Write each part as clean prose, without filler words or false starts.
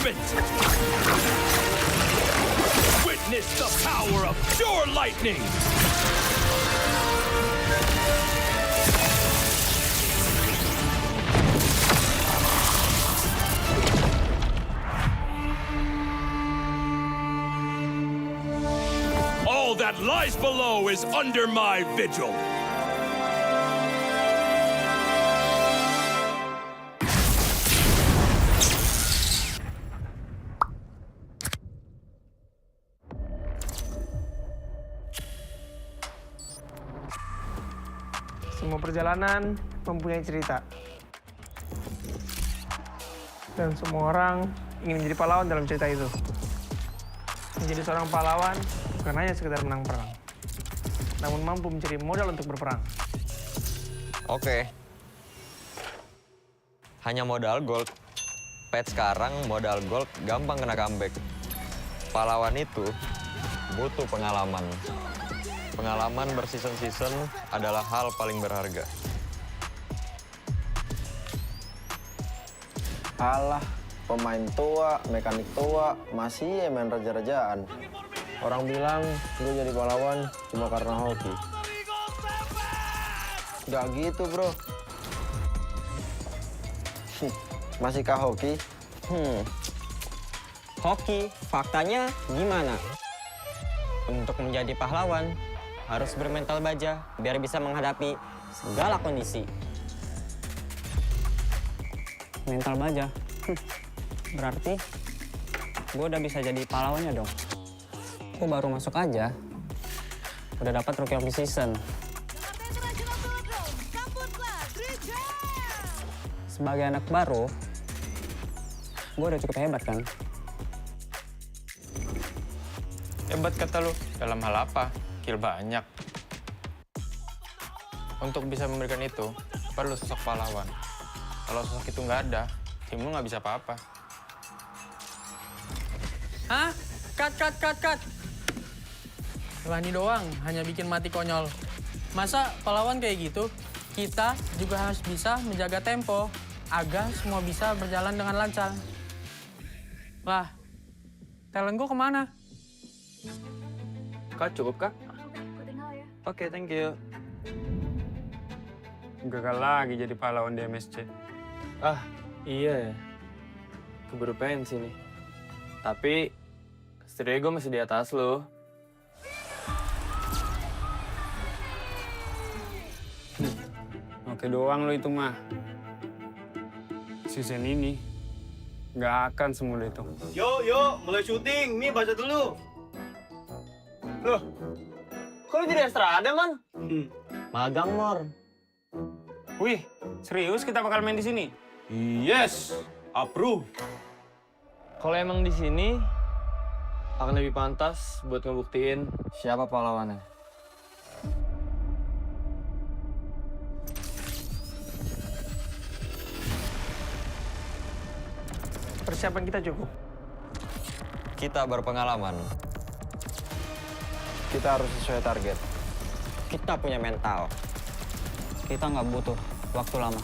serpent! Witness the power of pure lightning! All that lies below is under my vigil. Semua perjalanan mempunyai cerita. Dan semua orang ingin menjadi pahlawan dalam cerita itu. Menjadi seorang pahlawan bukan hanya sekedar menang perang, namun mampu mencari modal untuk berperang. Oke. Hanya modal gold. Pet sekarang modal gold gampang kena comeback. Pahlawan itu butuh pengalaman. Pengalaman berseason-season adalah hal paling berharga. Alah, pemain tua, mekanik tua, masih ya main raja-rajaan. Orang bilang gue jadi pahlawan cuma karena hoki. Gak gitu, bro. Masihkah hoki? Hoki, faktanya gimana? Untuk menjadi pahlawan, harus bermental baja biar bisa menghadapi segala kondisi. Mental baja? Berarti gue udah bisa jadi pahlawannya dong. Gue baru masuk aja, udah dapat Rookie of the Season. Sebagai anak baru, gue udah cukup hebat kan? Hebat kata lu, dalam hal apa? Kill banyak. Untuk bisa memberikan itu, perlu sosok pahlawan. Kalau sosok itu nggak ada, tim lu nggak bisa apa-apa. Hah? Cut! Rani doang, hanya bikin mati konyol. Masa pahlawan kayak gitu? Kita juga harus bisa menjaga tempo, agar semua bisa berjalan dengan lancar. Lah, talent gue kemana? Kak, cukup kak? Oke, thank you. Gagal lagi jadi pahlawan di MSC. Ah, iya ya. Keburu pensi nih. Tapi, setidaknya gue masih di atas lo. Oke doang lo itu mah. Season ini nggak akan semudah itu. Yuk, mulai syuting. Nih, baca dulu. Loh, kok lu jadi Estrada, Man? Magang, Mor. Wih, serius kita bakal main di sini? Yes, approve. Kalau emang di sini, akan lebih pantas buat ngebuktiin Siapa pahlawannya? Persiapan kita cukup. Kita berpengalaman. Kita harus sesuai target. Kita punya mental. Kita nggak butuh waktu lama.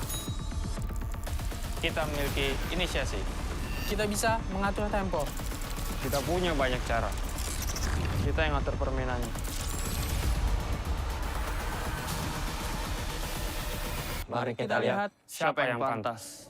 kita memiliki inisiasi. Kita bisa mengatur tempo. Kita punya banyak cara. Kita yang ngatur permainannya. Mari kita lihat siapa yang pantas.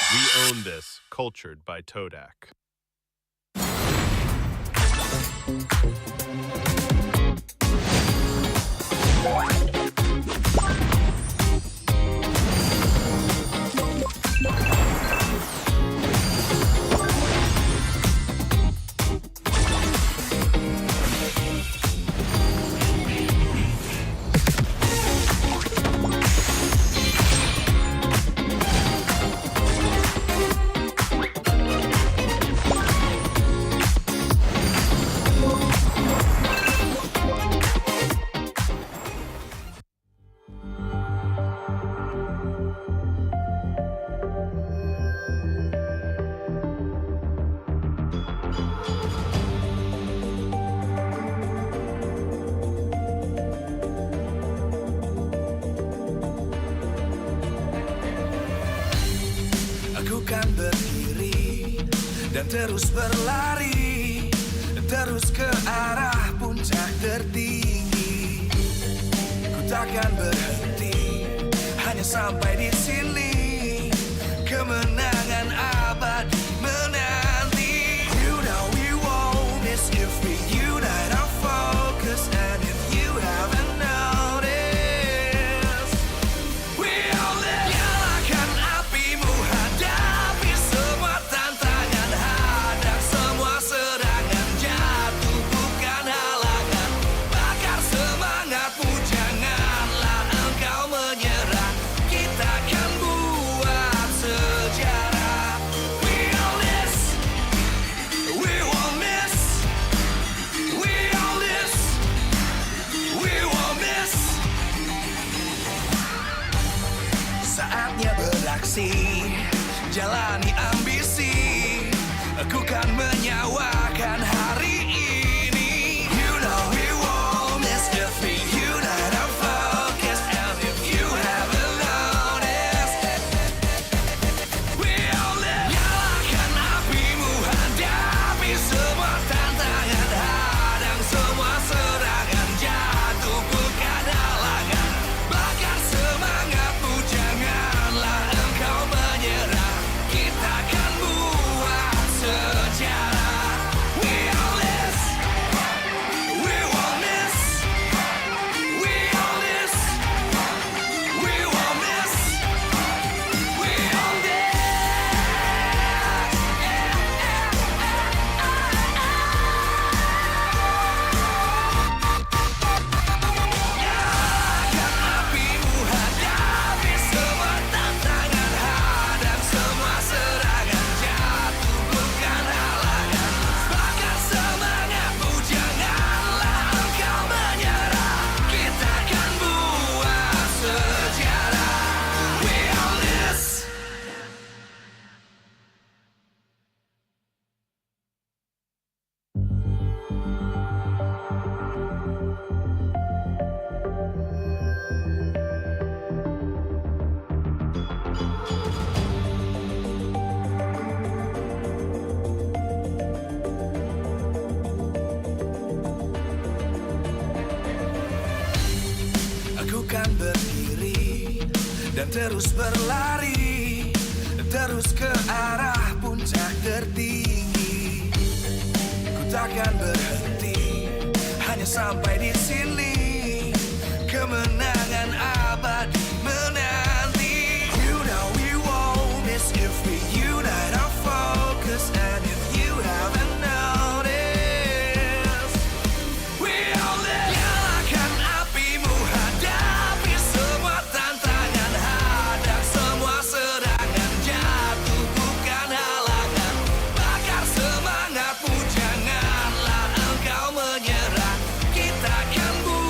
We own this, cultured by Todak. Aku kan berdiri dan terus berlari, terus ke arah puncak tertinggi. Ku takkan berhenti, hanya sampai di sini. Kemenangan abadi menanti. You know we won't miss if we unite our focus. And if you haven't noticed, we all live. Nyalakan apimu, hadapi semua tantangan, hadang semua serangan, jatuh bukan halangan. Bakar semangatmu, janganlah engkau menyerah. Kita akan buat sejarah. We all this, we won't miss. We all this, we won't miss. Saatnya beraksi, jalani ambisi. Aku kan menyawakan hari ini. You know we won't miss if we unite our focus. And if you haven't noticed, we all live. Nyalakan apimu, hadapi semua tantangan, hadang semua serangan, jatuh bukan halangan. Bakar semangatmu, janganlah engkau menyerah. Kita akan buat sejarah. We all this, we won't miss. We all this, we won't miss. We all this. Nyalakan apimu, hadapi semua tantangan, hadang semua serangan, jatuh bukan halangan. Bakar semangatmu, janganlah engkau menyerah. Kita akan buat sejarah. We all this. Aku kan berdiri dan terus berlari, terus ke arah puncak tertinggi. Ku takkan berhenti, hanya sampai di sini. Kemenangan abadi menanti. You know we won't miss if we unite our focus. And if you haven't noticed, we all live. Nyalakan apimu, hadapi semua tantangan, hadang semua serangan, jatuh bukan halangan. Bakar semangatmu, janganlah engkau menyerah. Kita akan buat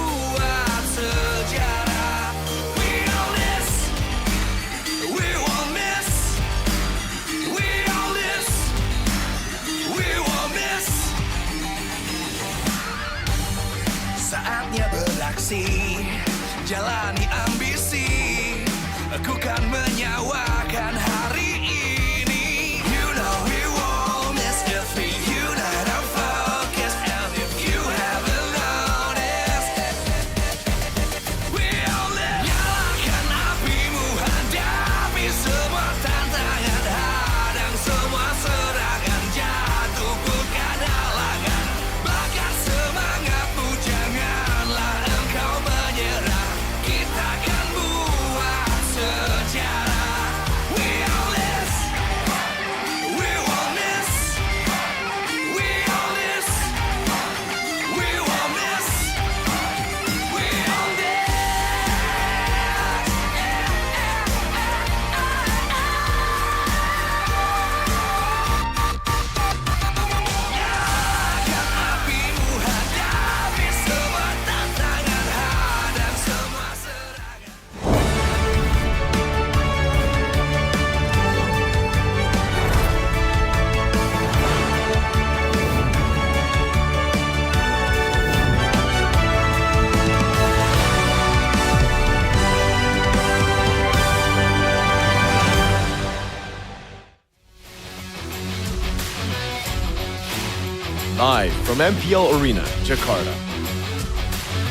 Live from MPL Arena, Jakarta.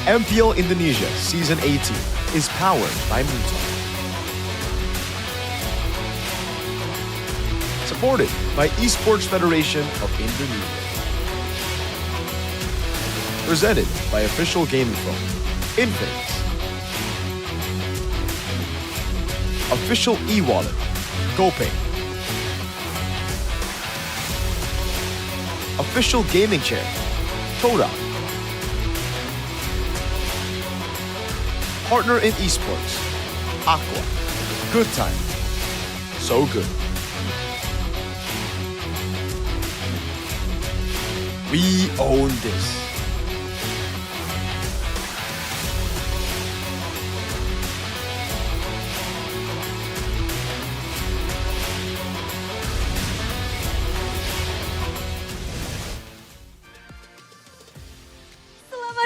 MPL Indonesia Season 18 is powered by Muto. Supported by Esports Federation of Indonesia. Presented by official gaming phone, Infinix. Official e-wallet, GoPay. Official gaming chair, Toda. Partner in esports, Aqua. Good time. So good. We own this.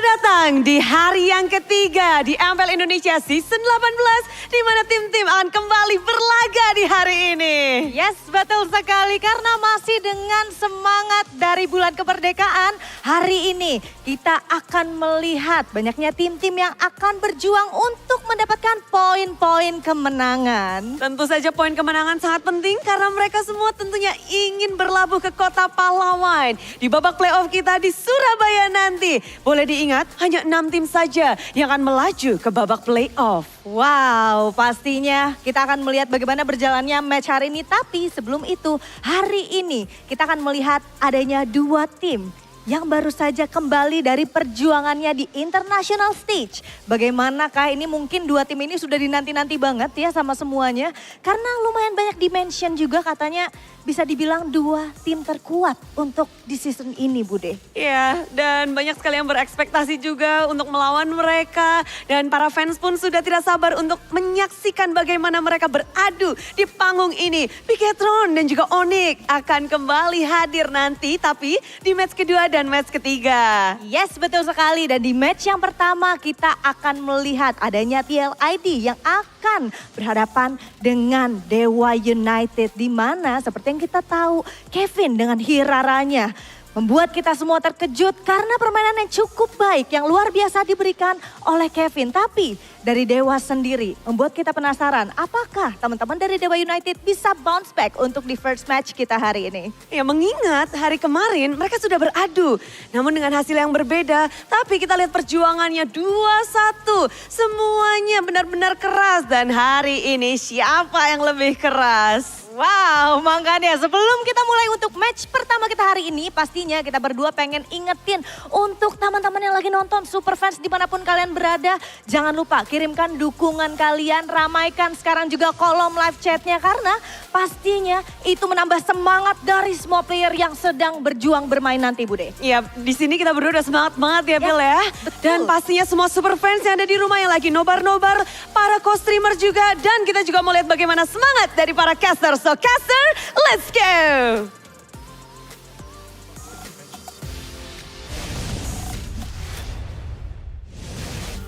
Datang di hari yang ketiga di MPL Indonesia Season 18 di mana tim-tim akan kembali berlaga di hari ini. Yes, betul sekali karena masih dengan semangat dari bulan kemerdekaan, hari ini kita akan melihat banyaknya tim-tim yang akan berjuang untuk mendapatkan poin-poin kemenangan. Tentu saja poin kemenangan sangat penting karena mereka semua tentunya ingin berlabuh ke kota pahlawan di babak playoff kita di Surabaya nanti. Boleh diingat, hanya 6 tim saja yang akan melaju ke babak playoff. Wow, pastinya kita akan melihat bagaimana berjalannya match hari ini. Tapi sebelum itu, hari ini kita akan melihat adanya 2 tim yang baru saja kembali dari perjuangannya di international stage. Bagaimanakah ini, mungkin 2 tim ini sudah dinanti-nanti banget ya sama semuanya. Karena lumayan banyak dimension juga, katanya bisa dibilang 2 tim terkuat untuk di season ini, Bude. Ya, dan banyak sekali yang berekspektasi juga untuk melawan mereka. Dan para fans pun sudah tidak sabar untuk menyaksikan bagaimana mereka beradu di panggung ini. Piketron dan juga Onyx akan kembali hadir nanti, tapi di match kedua dan match ketiga. Yes, betul sekali. Dan di match yang pertama kita akan melihat adanya TLID yang akan berhadapan dengan Dewa United. Di mana seperti yang kita tahu, Kevin dengan Hiraranya membuat kita semua terkejut karena permainan yang cukup baik, yang luar biasa diberikan oleh Kevin. Tapi dari Dewa sendiri membuat kita penasaran, apakah teman-teman dari Dewa United bisa bounce back untuk di first match kita hari ini? Ya, mengingat hari kemarin mereka sudah beradu, namun dengan hasil yang berbeda. Tapi kita lihat perjuangannya 2-1, semuanya benar-benar keras. Dan hari ini siapa yang lebih keras? Wow, makanya sebelum kita mulai untuk match pertama kita hari ini, pastinya kita berdua pengen ingetin untuk teman-teman yang lagi nonton, Superfans dimanapun kalian berada, jangan lupa kirimkan dukungan kalian, ramaikan sekarang juga kolom live chatnya karena pastinya itu menambah semangat dari semua player yang sedang berjuang bermain nanti, Bude. Iya, di sini kita berdua udah semangat banget ya, Pil ya. Betul. Dan pastinya semua Superfans yang ada di rumah yang lagi nobar-nobar, para co-streamer juga, dan kita juga mau lihat bagaimana semangat dari para caster. So caster, let's go!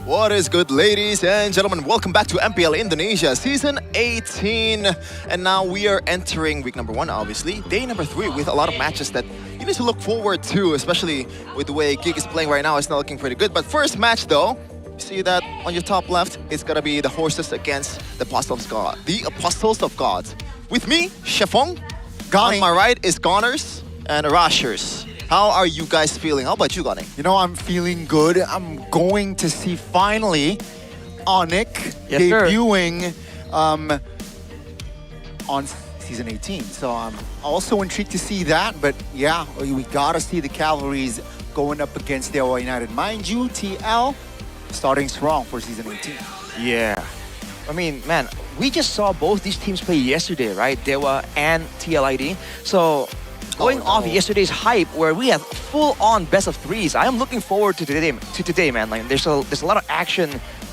What is good, ladies and gentlemen? Welcome back to MPL Indonesia Season 18. And now we are entering week number 1, obviously. Day number 3 with a lot of matches that you need to look forward to, especially with the way Geek is playing right now. It's not looking pretty good. But first match, though, see that on your top left, it's gonna be the horses against the Apostles of God. The Apostles of God. With me, Shefong. On my right is Goners and Rashers. How are you guys feeling? How about you, Gonning? You know, I'm feeling good. I'm going to see finally Onyx debuting on Season 18. So I'm also intrigued to see that. But yeah, we gotta see the Cavalries going up against Dewa United. Mind you, TL starting strong for Season 18. Yeah. I mean, man, we just saw both these teams play yesterday, right? Dewa and TLID. So going off yesterday's hype where we had full-on best of 3s, I am looking forward to today, man. Like there's a lot of action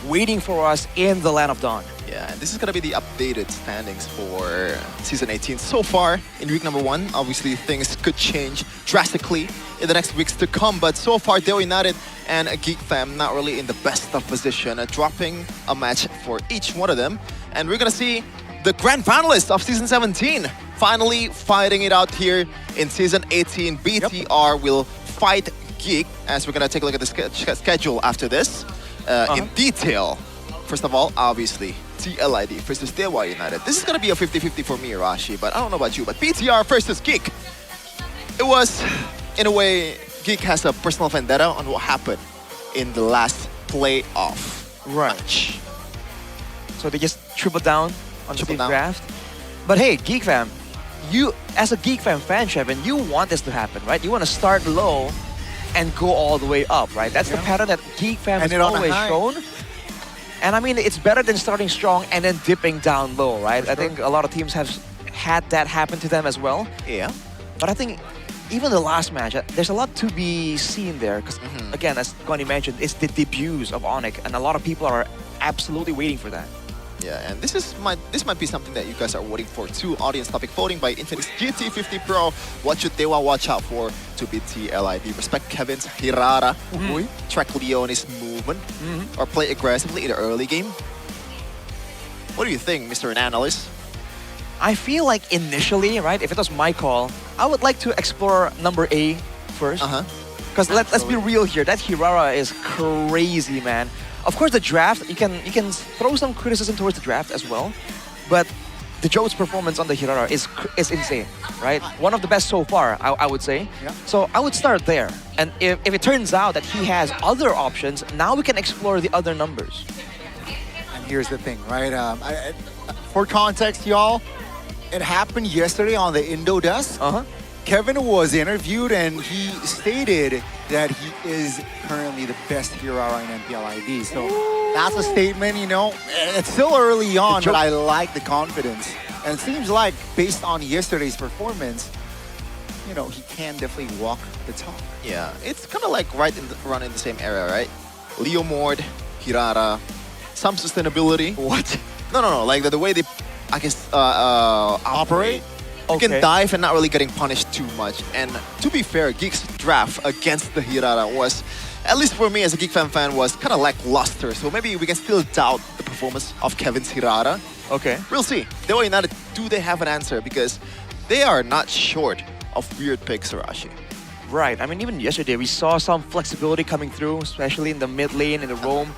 waiting for us in the Land of Dawn. Yeah, and this is gonna be the updated standings for Season 18. So far, in week number 1, obviously things could change drastically in the next weeks to come. But so far, Dewa United and Geek Fam not really in the best of position, dropping a match for each one of them. And we're gonna see the grand finalists of Season 17 finally fighting it out here in Season 18. BTR will fight Geek, as we're gonna take a look at the schedule after this in detail. First of all, obviously, TLID versus Dewa United. This is gonna be a 50-50 for me, Rashi, but I don't know about you. But PTR versus Geek. It was, in a way, Geek has a personal vendetta on what happened in the last playoff match. So they just triple down on the draft. But hey, Geek Fam, you as a Geek Fam fan, Shevin, you want this to happen, right? You want to start low and go all the way up, right? That's the pattern that Geek Fam has always shown. And I mean, it's better than starting strong and then dipping down low, right? I think a lot of teams have had that happen to them as well. Yeah. But I think even the last match, there's a lot to be seen there. Because again, as Goni mentioned, it's the debuts of Onyx, and a lot of people are absolutely waiting for that. Yeah, and this might be something that you guys are waiting for too. Audience topic voting by Infinix GT50 Pro. What should Dewa watch out for to beat TLID? Respect Kevin's Hirara, track Leone's movement, or play aggressively in the early game? What do you think, Mr. Analyst? I feel like initially, right, if it was my call, I would like to explore number A first. Because let's be real here, that Hirara is crazy, man. Of course, the draft, you can throw some criticism towards the draft as well, but the Joe's performance on the Hirara is insane, right? One of the best so far, I would say. So I would start there. And if it turns out that he has other options, now we can explore the other numbers. And here's the thing, right? For context, y'all, it happened yesterday on the Indo desk. Kevin was interviewed and he stated that he is currently the best Hirara in MPL ID. So that's a statement, you know. It's still early on, but I like the confidence. And it seems like, based on yesterday's performance, you know, he can definitely walk the talk. Yeah, it's kind of like around in the same area, right? Leo Mord, Hirara, some sustainability. What? No. Like the way they, I guess, operate. You can dive and not really getting punished too much. And to be fair, Geek's draft against the Hirara was, at least for me as a Geek fan, was kind of lackluster. So maybe we can still doubt the performance of Kevin's Hirara. We'll see. Dewa United, do they have an answer? Because they are not short of weird picks, Arashi. Right. I mean, even yesterday, we saw some flexibility coming through, especially in the mid lane, in the roam,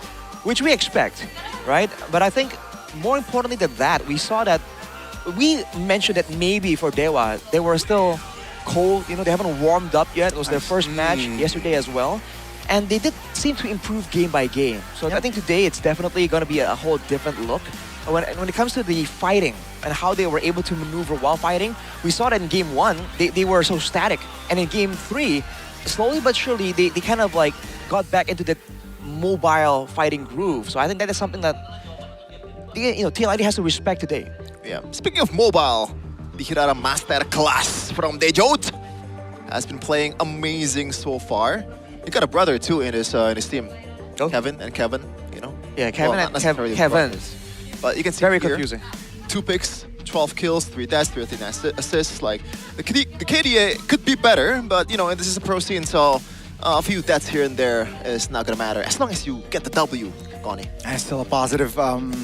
which we expect, right? But I think more importantly than that, we saw that we mentioned that maybe for Dewa, they were still cold, you know, they haven't warmed up yet. It was their first match yesterday as well. And they did seem to improve game by game. So I think today it's definitely going to be a whole different look. When it comes to the fighting and how they were able to maneuver while fighting, we saw that in game 1, they were so static. And in game 3, slowly but surely, they kind of like got back into the mobile fighting groove. So I think that is something that, you know, TLID has to respect today. Yeah. Speaking of mobile, the Hirara Master Class from Dejot has been playing amazing so far. He got a brother too in his team, Kevin and Kevin. You know. Yeah, Kevin and Kevin. But you can see very here, confusing. 2 picks, 12 kills, 3 deaths, 13 assists. Like the KDA could be better, but you know, this is a pro scene, so a few deaths here and there is not gonna matter as long as you get the W. Goni. And still a positive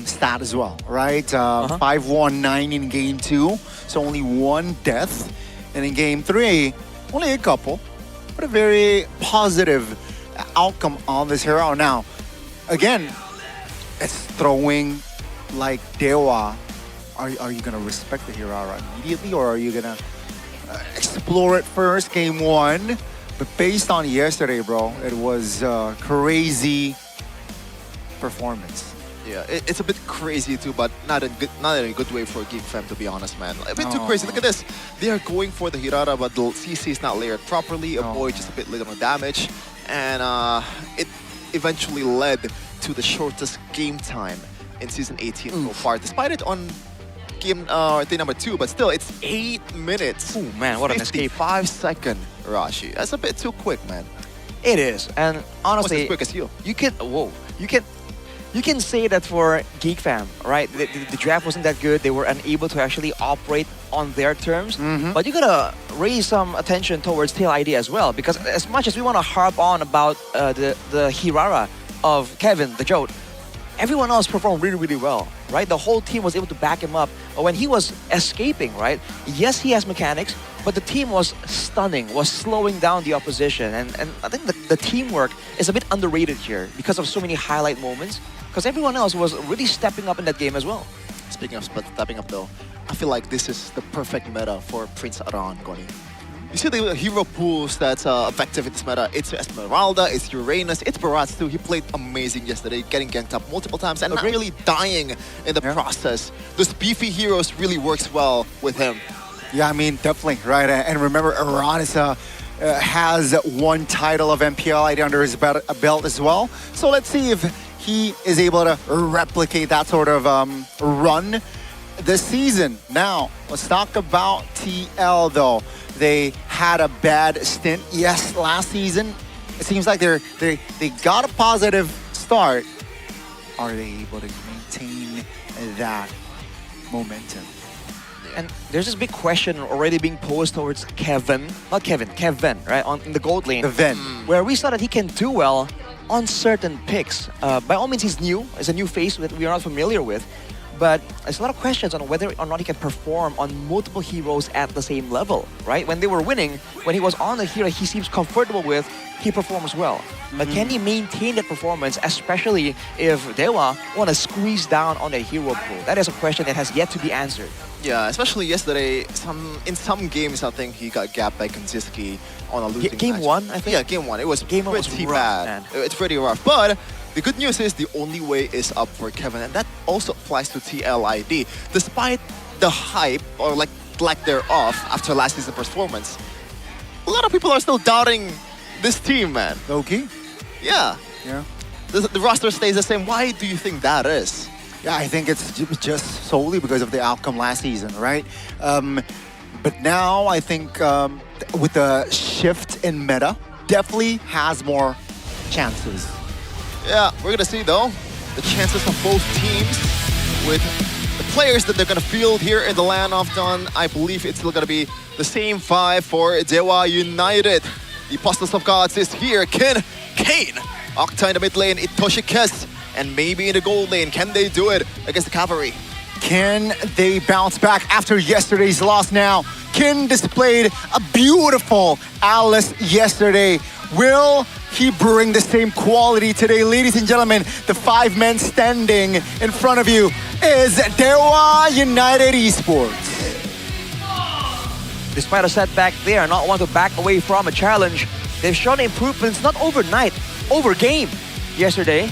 stat as well, right? 5-1-9 in game 2, so only 1 death. And in game 3, only a couple, but a very positive outcome on this hero. Now, again, it's throwing like Dewa. Are you gonna respect the Hirara immediately, or are you gonna explore it first, game 1? But based on yesterday, bro, it was crazy performance. Yeah, it's a bit crazy too, but not in a good way for Geek Fam, to be honest, man. A bit too crazy. Look at this. They are going for the Hirara, but the CC is not layered properly. Avoid just a bit little damage, and it eventually led to the shortest game time in Season 18 so far, despite it on game day number 2, but still, it's 8 minutes. Oh man, what an escape. 55-second Rashi. That's a bit too quick, man. It is, and honestly, as quick as you. You can say that for Geek Fam, right? The draft wasn't that good. They were unable to actually operate on their terms. But you gotta raise some attention towards TLID as well, because as much as we want to harp on about the Hirara of Kevin, the Jote, everyone else performed really, really well, right? The whole team was able to back him up when he was escaping, right? Yes, he has mechanics, but the team was stunning, was slowing down the opposition. And I think the teamwork is a bit underrated here because of so many highlight moments, because everyone else was really stepping up in that game as well. Speaking of stepping up though, I feel like this is the perfect meta for Prince Aran, Goni. You see the hero pools that's effective in this meta. It's Esmeralda, it's Uranus, it's Barats too. He played amazing yesterday, getting ganked up multiple times and not really dying in the process. Those beefy heroes really works well with him. Yeah, I mean, definitely, right? And remember, Uranus has one title of MPL ID under his belt as well. So let's see if he is able to replicate that sort of run this season. Now, let's talk about TL though. They had a bad stint, yes, last season. It seems like they got a positive start. Are they able to maintain that momentum? And there's this big question already being posed towards Kevin, right, in the gold lane. Where we saw that he can do well on certain picks. By all means, he's new. It's a new face that we are not familiar with. But there's a lot of questions on whether or not he can perform on multiple heroes at the same level, right? When they were winning, when he was on a hero he seems comfortable with, he performs well. But can he maintain that performance, especially if Dewa want to squeeze down on a hero pool? That is a question that has yet to be answered. Yeah, especially yesterday, in some games, I think he got gapped by Kanziski on a losing Game match. 1, I think? Yeah, game 1. It was Game 1 pretty was rough, bad. man. It's pretty rough. But the good news is the only way is up for Kevin, and that also applies to TLID. Despite the hype, or like lack thereof, after last season's performance, a lot of people are still doubting this team, man. Okay. Yeah. Yeah. The roster stays the same. Why do you think that is? Yeah, I think it's just solely because of the outcome last season, right? But now I think with the shift in meta, definitely has more chances. Yeah, we're gonna see though the chances of both teams with the players that they're gonna field here in the land of Dawn. I believe it's still gonna be the same 5 for Dewa United. The Apostles of Gods is here. Kane, Octa in the mid lane, Itoshi Kes, and maybe in the gold lane. Can they do it against the Cavalry? Can they bounce back after yesterday's loss now? Kin displayed a beautiful Alice yesterday. Will he bring the same quality today? Ladies and gentlemen, the 5 men standing in front of you is Dewa United Esports. Despite a setback, they are not one to back away from a challenge. They've shown improvements not overnight, over game yesterday.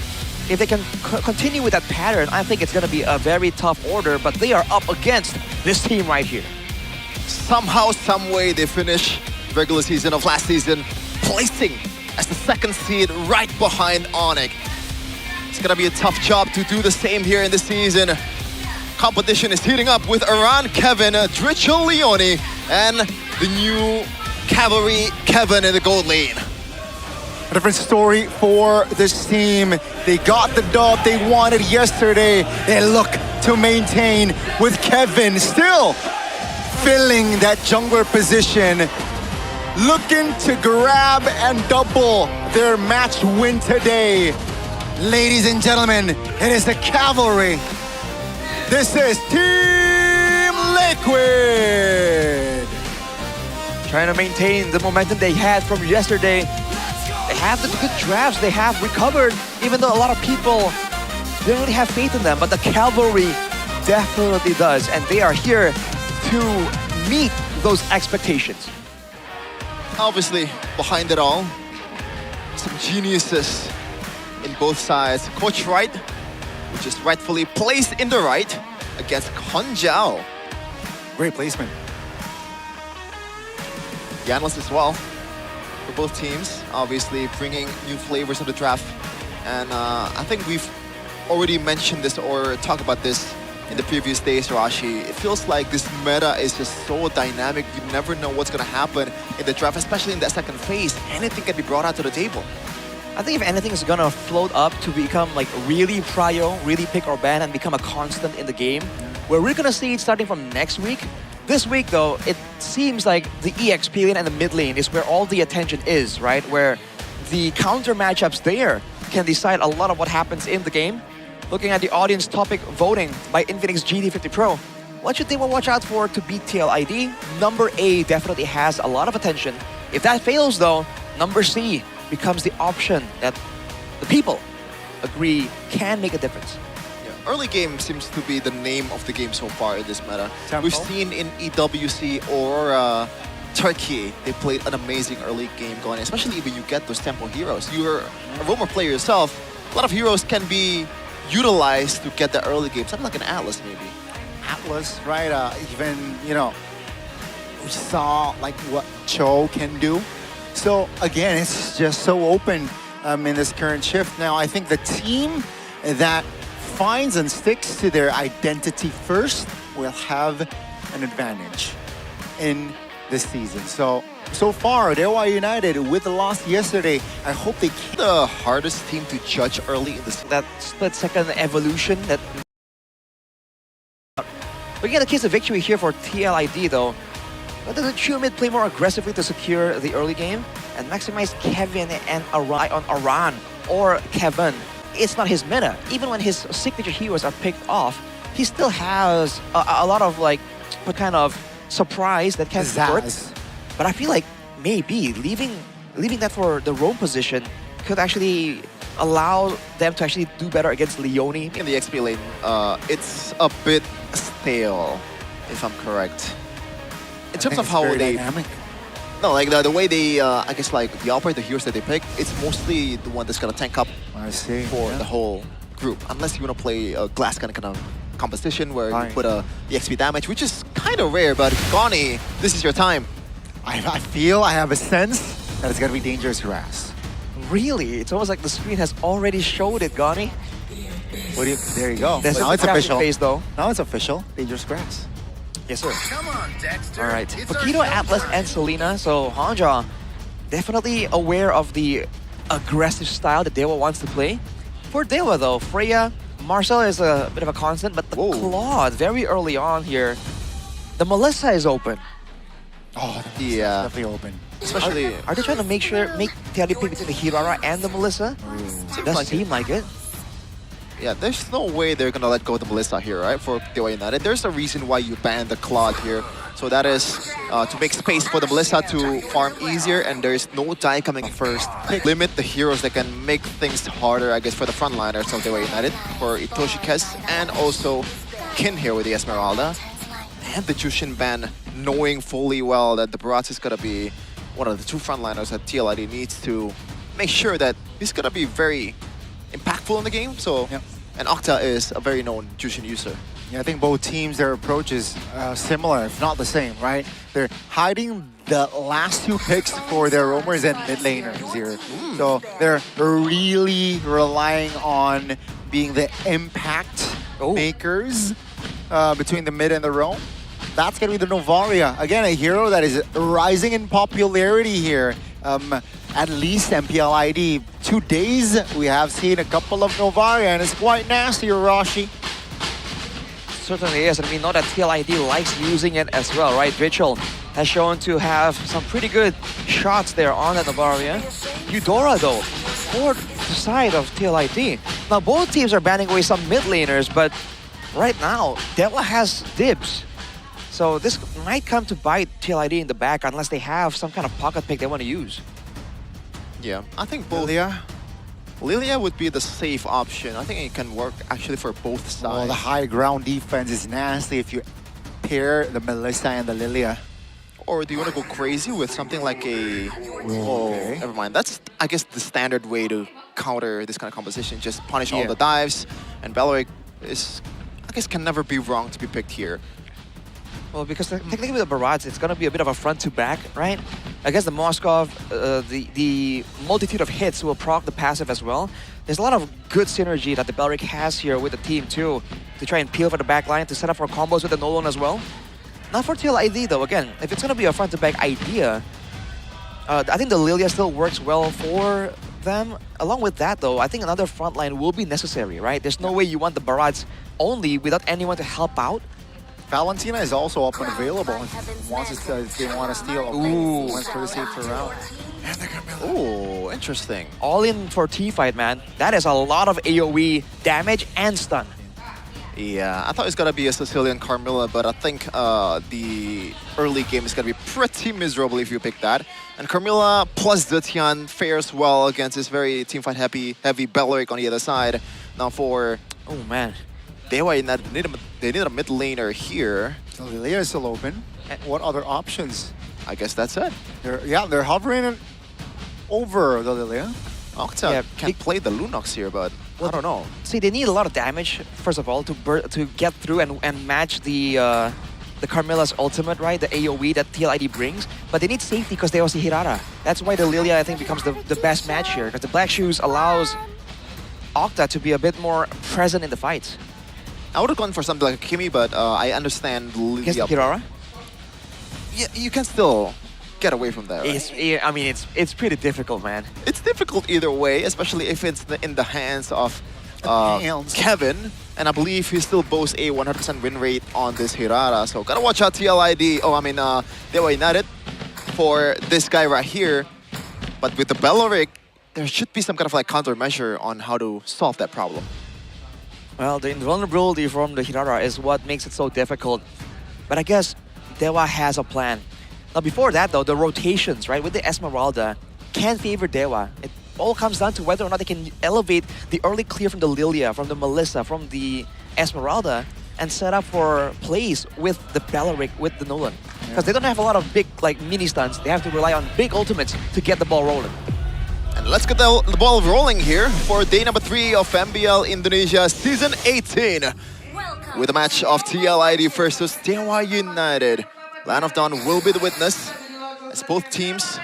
If they can continue with that pattern, I think it's going to be a very tough order, but they are up against this team right here. Somehow, someway, they finish regular season of last season placing as the 2nd seed right behind Onyx. It's going to be a tough job to do the same here in the season. Competition is heating up with Aran Kevin, Drichel Leone, and the new Cavalry Kevin in the gold lane. A different story for this team. They got the dub they wanted yesterday. They look to maintain with Kevin still filling that jungler position, looking to grab and double their match win today. Ladies and gentlemen, it is the Cavalry. This is Team Liquid. Trying to maintain the momentum they had from yesterday. They have the good drafts, they have recovered, even though a lot of people didn't really have faith in them, but the Cavalry definitely does, and they are here to meet those expectations. Obviously, behind it all, some geniuses in both sides. Coach Wright, which is rightfully placed in the right against Konjao. Great placement. The analyst as well for both teams, obviously bringing new flavors of the draft. And I think we've already mentioned this or talked about this in the previous days, Rashi. It feels like this meta is just so dynamic. You never know what's going to happen in the draft, especially in that 2nd phase. Anything can be brought out to the table. I think if anything is gonna float up to become like really prio, really pick or ban and become a constant in the game, where we're gonna see it starting from next week. This week though, it seems like the EXP lane and the mid lane is where all the attention is, right? Where the counter matchups there can decide a lot of what happens in the game. Looking at the audience topic voting by Infinix GT50 Pro, what should they watch out for to beat TLID? Number A definitely has a lot of attention. If that fails though, number C becomes the option that the people agree can make a difference. Yeah, early game seems to be the name of the game so far in this meta. Tempo. We've seen in EWC or Turkey, they played an amazing early game going, especially when you get those tempo heroes. You're a roamer player yourself. A lot of heroes can be utilized to get the early game. Something like an Atlas, maybe. Atlas, right? Even, you know, we saw like what Cho can do. So again, it's just so open in this current shift. Now, I think the team that finds and sticks to their identity first will have an advantage in this season. So far, Dewa United with the loss yesterday, I hope they keep the hardest team to judge early in this. That split-second evolution that... We get a case of victory here for TLID though. But does the true mid play more aggressively to secure the early game and maximize Kevin and Aran or Kevin? It's not his meta. Even when his signature heroes are picked off, he still has a lot of like kind of surprise that can work. But I feel like maybe leaving that for the roam position could actually allow them to actually do better against Leone. In the XP lane, it's a bit stale, if I'm correct. In terms of how they... dynamic. No, like the way they, I guess like the operator heroes that they pick, it's mostly the one that's gonna tank up for the whole group. Unless you wanna play a glass kind of composition where you put a EXP damage, which is kind of rare, but Goni, this is your time. I feel, I have a sense that it's gonna be dangerous grass. Really? It's almost like the screen has already showed it, Goni. There you go. There's now it's official. Phase, though. Now it's official. Dangerous grass. Yes, sir. Come on, Dexter. All right. It's Paquito, our Atlas, showtime. and Selena. So Hanja definitely aware of the aggressive style that Dewa wants to play. For Dewa, though, Freya, Marcel is a bit of a constant, but the Claude, very early on here, the Melissa is open. Oh, yeah, definitely open. Especially, are they trying to make TLD pick between the Hirara and the Melissa? It does seem like it. Yeah, there's no way they're gonna let go of the Melissa here, right? For Dewa United, there's a reason why you banned the Claude here. So that is to make space for the Melissa to farm easier, and there's no die coming first. Limit the heroes that can make things harder, I guess, for the frontliners of Dewa United, for Itoshikes, and also Kin here with the Esmeralda. And the Jushin ban, knowing fully well that the Barats is gonna be one of the two frontliners that TLID needs to make sure that he's gonna be very impactful in the game. So, and Octa is a very known Jushin user. Yeah, I think both teams, their approach is similar, if not the same, right? They're hiding the last two picks for their roamers and mid laners here. So they're really relying on being the impact makers between the mid and the roam. That's going to be the Novaria. Again, a hero that is rising in popularity here. At least MPL ID. 2 days, we have seen a couple of Novaria, and it's quite nasty, Urashi. Certainly is, and we know that TLID likes using it as well, right? Ritual has shown to have some pretty good shots there on that Novaria. Eudora, though, for the side of TLID. Now, both teams are banning away some mid laners, but right now, Dewa has dibs. So this might come to bite TLID in the back unless they have some kind of pocket pick they want to use. Yeah, I think both. Lilia would be the safe option. I think it can work actually for both sides. Well, the high ground defense is nasty if you pair the Melissa and the Lilia. Or do you want to go crazy with something like a... Oh, never mind. That's, I guess, the standard way to counter this kind of composition. Just punish all the dives. And Valoric is, I guess, can never be wrong to be picked here. Well, because technically with the Barats, it's going to be a bit of a front-to-back, right? I guess the Moskov, the multitude of hits will proc the passive as well. There's a lot of good synergy that the Belric has here with the team too, to try and peel for the back line, to set up for combos with the Nolan as well. Not for TLID though, again, if it's going to be a front-to-back idea, I think the Lilia still works well for them. Along with that though, I think another front line will be necessary, right? There's no way you want the Barats only without anyone to help out. Valentina is also up and available if they want to steal. Okay. Went for the safer route. Oh, interesting. All in for T-Fight, man. That is a lot of AoE damage and stun. Yeah, I thought it was gonna be a Sicilian Carmilla, but I think the early game is gonna be pretty miserable if you pick that. And Carmilla plus Zetian fares well against this very teamfight heavy Belleric on the other side. Now for Oh man, Dewa, they need a mid laner here. Lilia is still open. And what other options? I guess that's it. They're hovering over the Lilia. Octa can play the Lunox here, but I don't know. See, they need a lot of damage, first of all, to get through and match the Carmilla's ultimate, right? The AoE that TLID brings. But they need safety because they also Hirara. That's why the Lilia, I think, becomes the best match here. Because the Black Shoes allows Octa to be a bit more present in the fights. I would have gone for something like a Kimi, but I understand Lilia. Against Hirara? Yeah, you can still get away from that, right? I mean, it's pretty difficult, man. It's difficult either way, especially if it's in the hands of Kevin. And I believe he still boasts a 100% win rate on this Hirara. So gotta watch out TLID. Dewa United for this guy right here. But with the Belleric, there should be some kind of like countermeasure on how to solve that problem. Well, the invulnerability from the Hirara is what makes it so difficult. But I guess Dewa has a plan. Now before that though, the rotations, right, with the Esmeralda can favor Dewa. It all comes down to whether or not they can elevate the early clear from the Lilia, from the Melissa, from the Esmeralda, and set up for plays with the Belleric, with the Nolan. Because they don't have a lot of big like mini stuns. They have to rely on big ultimates to get the ball rolling. And let's get the ball rolling here for day number 3 of MPL Indonesia Season 18. With a match of TLID versus Dewa United. Land of Dawn will be the witness as both teams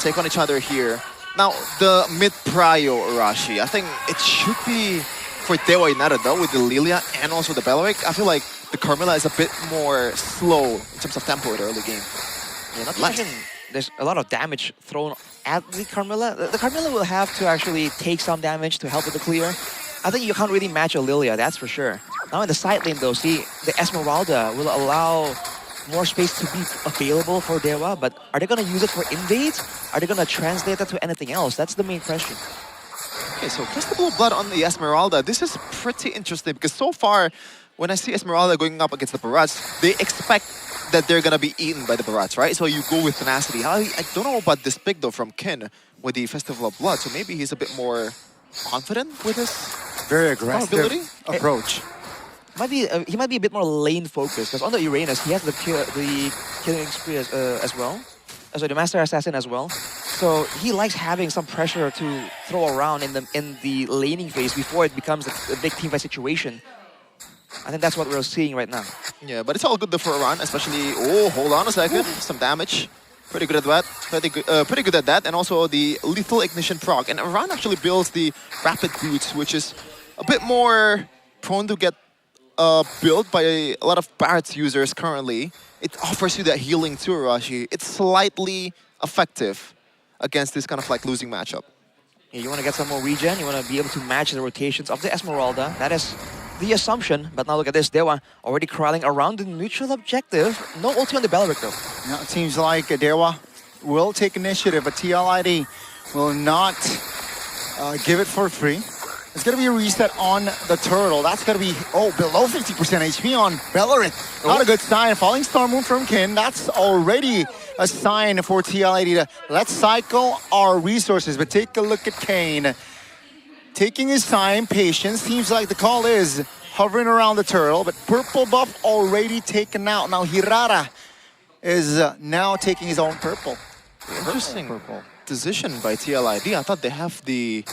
take on each other here. Now, the mid-prio Rashi, I think it should be for Dewa United though, with the Lilia and also the Belleric. I feel like the Carmilla is a bit more slow in terms of tempo in the early game. Yeah, not to mention, there's a lot of damage thrown at the Carmilla. The Carmilla will have to actually take some damage to help with the clear. I think you can't really match a Lilia, that's for sure. Now in the side lane though, see, the Esmeralda will allow more space to be available for Dewa, but are they going to use it for invades? Are they going to translate that to anything else? That's the main question. Okay, so Festival of Blood on the Esmeralda. This is pretty interesting because so far, when I see Esmeralda going up against the Barats, they expect that they're going to be eaten by the Barats, right? So you go with tenacity. I don't know about this pick though from Kin with the Festival of Blood, so maybe he's a bit more confident with his very aggressive approach. He might be a bit more lane focused because on the Uranus he has the killing spree as well, so the Master Assassin as well. So he likes having some pressure to throw around in the laning phase before it becomes a big teamfight situation. I think that's what we're seeing right now. Yeah, but it's all good for Iran, especially. Oh, hold on a second, some damage. Pretty good at that. Pretty good at that, and also the lethal ignition proc. And Iran actually builds the rapid boots, which is a bit more prone to get built by a lot of Barret's users currently. It offers you that healing too, Rashi. It's slightly effective against this kind of like losing matchup. Yeah, you want to get some more regen, you want to be able to match the rotations of the Esmeralda. That is the assumption, but now look at this. Dewa already crawling around the neutral objective. No ulti on the Belleric though. Now it seems like Dewa will take initiative, but TLID will not give it for free. It's going to be a reset on the turtle. That's going to be, below 50% HP on Belleric. Not a good sign. Falling Star Moon from Kin. That's already a sign for TLID to let's cycle our resources. But take a look at Kane. Taking his time, patience. Seems like the call is hovering around the turtle, but purple buff already taken out. Now Hirara is now taking his own purple. Interesting decision by TLID. I thought they have the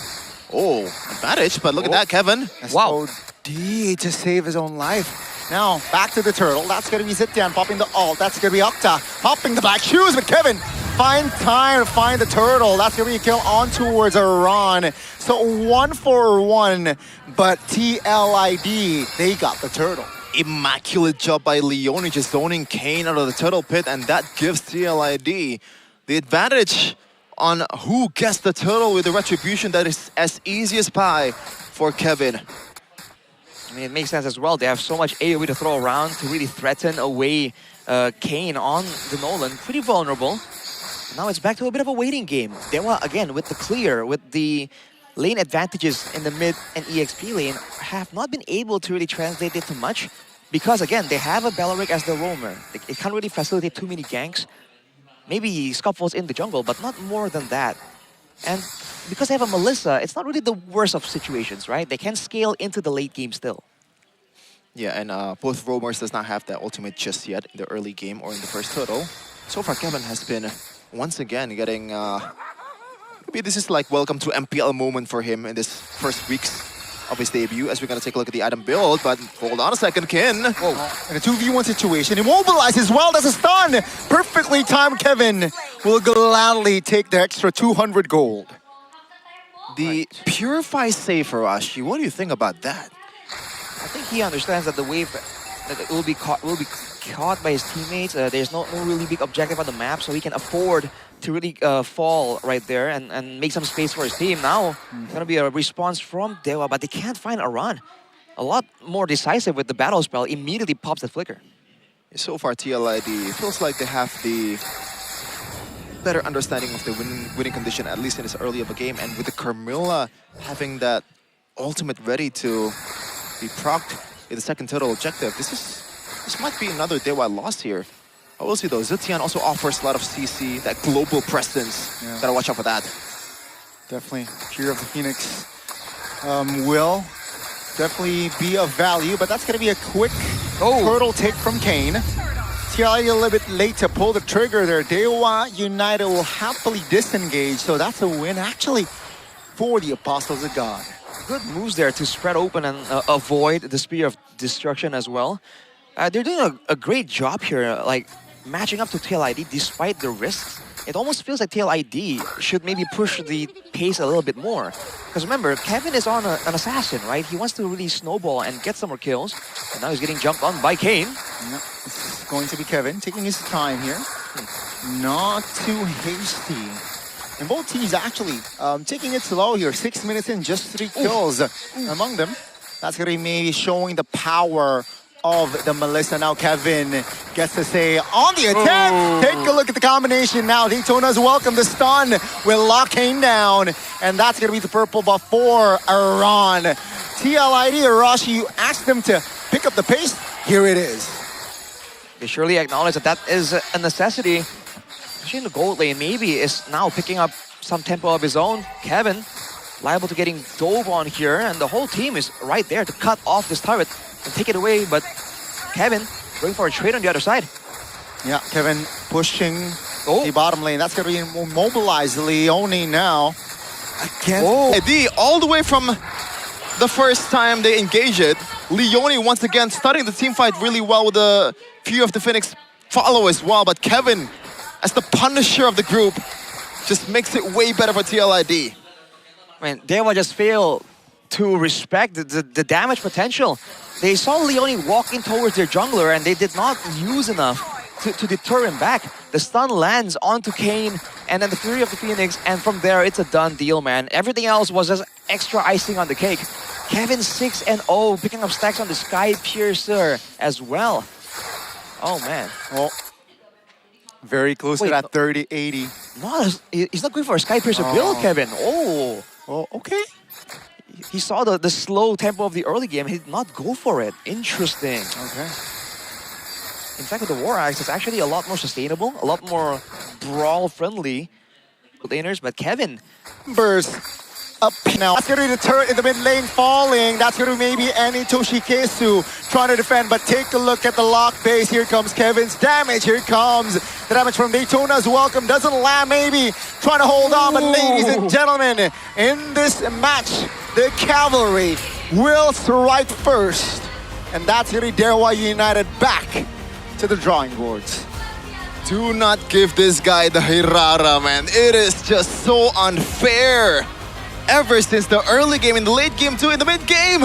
advantage, but look at that, Kevin. Wow. D to save his own life. Now, back to the turtle. That's going to be Zitian popping the ult. That's going to be Octa popping the Black Shoes, but Kevin find time to find the turtle. That's going to be a kill on towards Iran. So 1 for 1, but TLID, they got the turtle. Immaculate job by Leone, just zoning Kane out of the turtle pit, and that gives TLID the advantage on who gets the turtle with the retribution that is as easy as pie for Kevin. I mean, it makes sense as well. They have so much AoE to throw around to really threaten away Kane on the Nolan. Pretty vulnerable. Now it's back to a bit of a waiting game. Dewa, again, with the clear, with the lane advantages in the mid and EXP lane have not been able to really translate it too much because, again, they have a Bellaric as the roamer. It can't really facilitate too many ganks. Maybe Scuffles in the jungle, but not more than that. And because they have a Melissa, it's not really the worst of situations, right? They can scale into the late game still. Yeah, and both roamers does not have that ultimate just yet in the early game or in the first turtle. So far, Kevin has been once again getting... maybe this is like welcome to MPL moment for him in this first weeks of his debut, as we're going to take a look at the item build. But hold on a second, Kin. Whoa. In a 2v1 situation, immobilized as well. That's a stun. Perfectly timed. Kevin will gladly take the extra 200 gold. The Purify save for Ashi, what do you think about that? I think he understands that the wave that it will be caught by his teammates. There's no really big objective on the map, so he can afford to really fall right there and make some space for his team. Now, it's going to be a response from Dewa, but they can't find a run. A lot more decisive with the battle spell. Immediately pops the flicker. So far, TLID feels like they have the better understanding of the winning condition, at least in this early of a game. And with the Carmilla having that ultimate ready to be procced in the second total objective, this might be another Dewa loss here. I will see though, Zetian also offers a lot of CC, that global presence. Yeah. Gotta watch out for that. Definitely, Cheer of the Phoenix will definitely be of value, but that's going to be a quick turtle take from Kane. TLID a little bit late to pull the trigger there. Dewa United will happily disengage, so that's a win actually for the Apostles of God. Good moves there to spread open and avoid the Spear of Destruction as well. They're doing a great job here, like matching up to TLID despite the risks. It almost feels like TLID should maybe push the pace a little bit more. Because remember, Kevin is on an assassin, right? He wants to really snowball and get some more kills. And now he's getting jumped on by Kane. Yep. It's going to be Kevin taking his time here. Not too hasty. And both teams actually taking it slow here. 6 minutes in, just 3 kills among them. That's going to be maybe showing the power of the Melissa. Now Kevin gets to say on the attack. Take a look at the combination now. Daytona's welcome. The stun will lock Kane down. And that's going to be the purple buff for Iran. TLID, Arashi, you asked them to pick up the pace. Here it is. They surely acknowledge that that is a necessity. Especially in the gold lane, maybe is now picking up some tempo of his own. Kevin liable to getting dove on here, and the whole team is right there to cut off this turret and take it away, but Kevin going for a trade on the other side. Yeah, Kevin pushing the bottom lane. That's going to be mobilized. Leone now. D all the way from the first time they engage it. Leone once again starting the team fight really well with the few of the Phoenix follow as well, but Kevin, as the punisher of the group, just makes it way better for TLID. I mean, Dewa just failed to respect the damage potential. They saw Leone walking towards their jungler and they did not use enough to deter him back. The stun lands onto Kane and then the Fury of the Phoenix, and from there it's a done deal, man. Everything else was just extra icing on the cake. Kevin 6-0, picking up stacks on the Sky Piercer as well. Oh man. Oh. Very close to that 30-80. No, he's not going for a Sky Piercer build, Kevin. Oh, okay. He saw the slow tempo of the early game. He did not go for it. Interesting. Okay. In fact, with the War Axe, it's actually a lot more sustainable, a lot more brawl-friendly laners. But Kevin burst up now. That's going to be the turret in the mid lane falling. That's going to be maybe any Toshikesu trying to defend. But take a look at the lock base. Here comes Kevin's damage. Here comes the damage from Daytona's welcome. Doesn't land maybe. Trying to hold on. But ladies and gentlemen, in this match, the Cavalry will strike first. And that's going to be Dewa United back to the drawing boards. Do not give this guy the Hirara, man. It is just so unfair. Ever since the early game, in the late game too, in the mid game,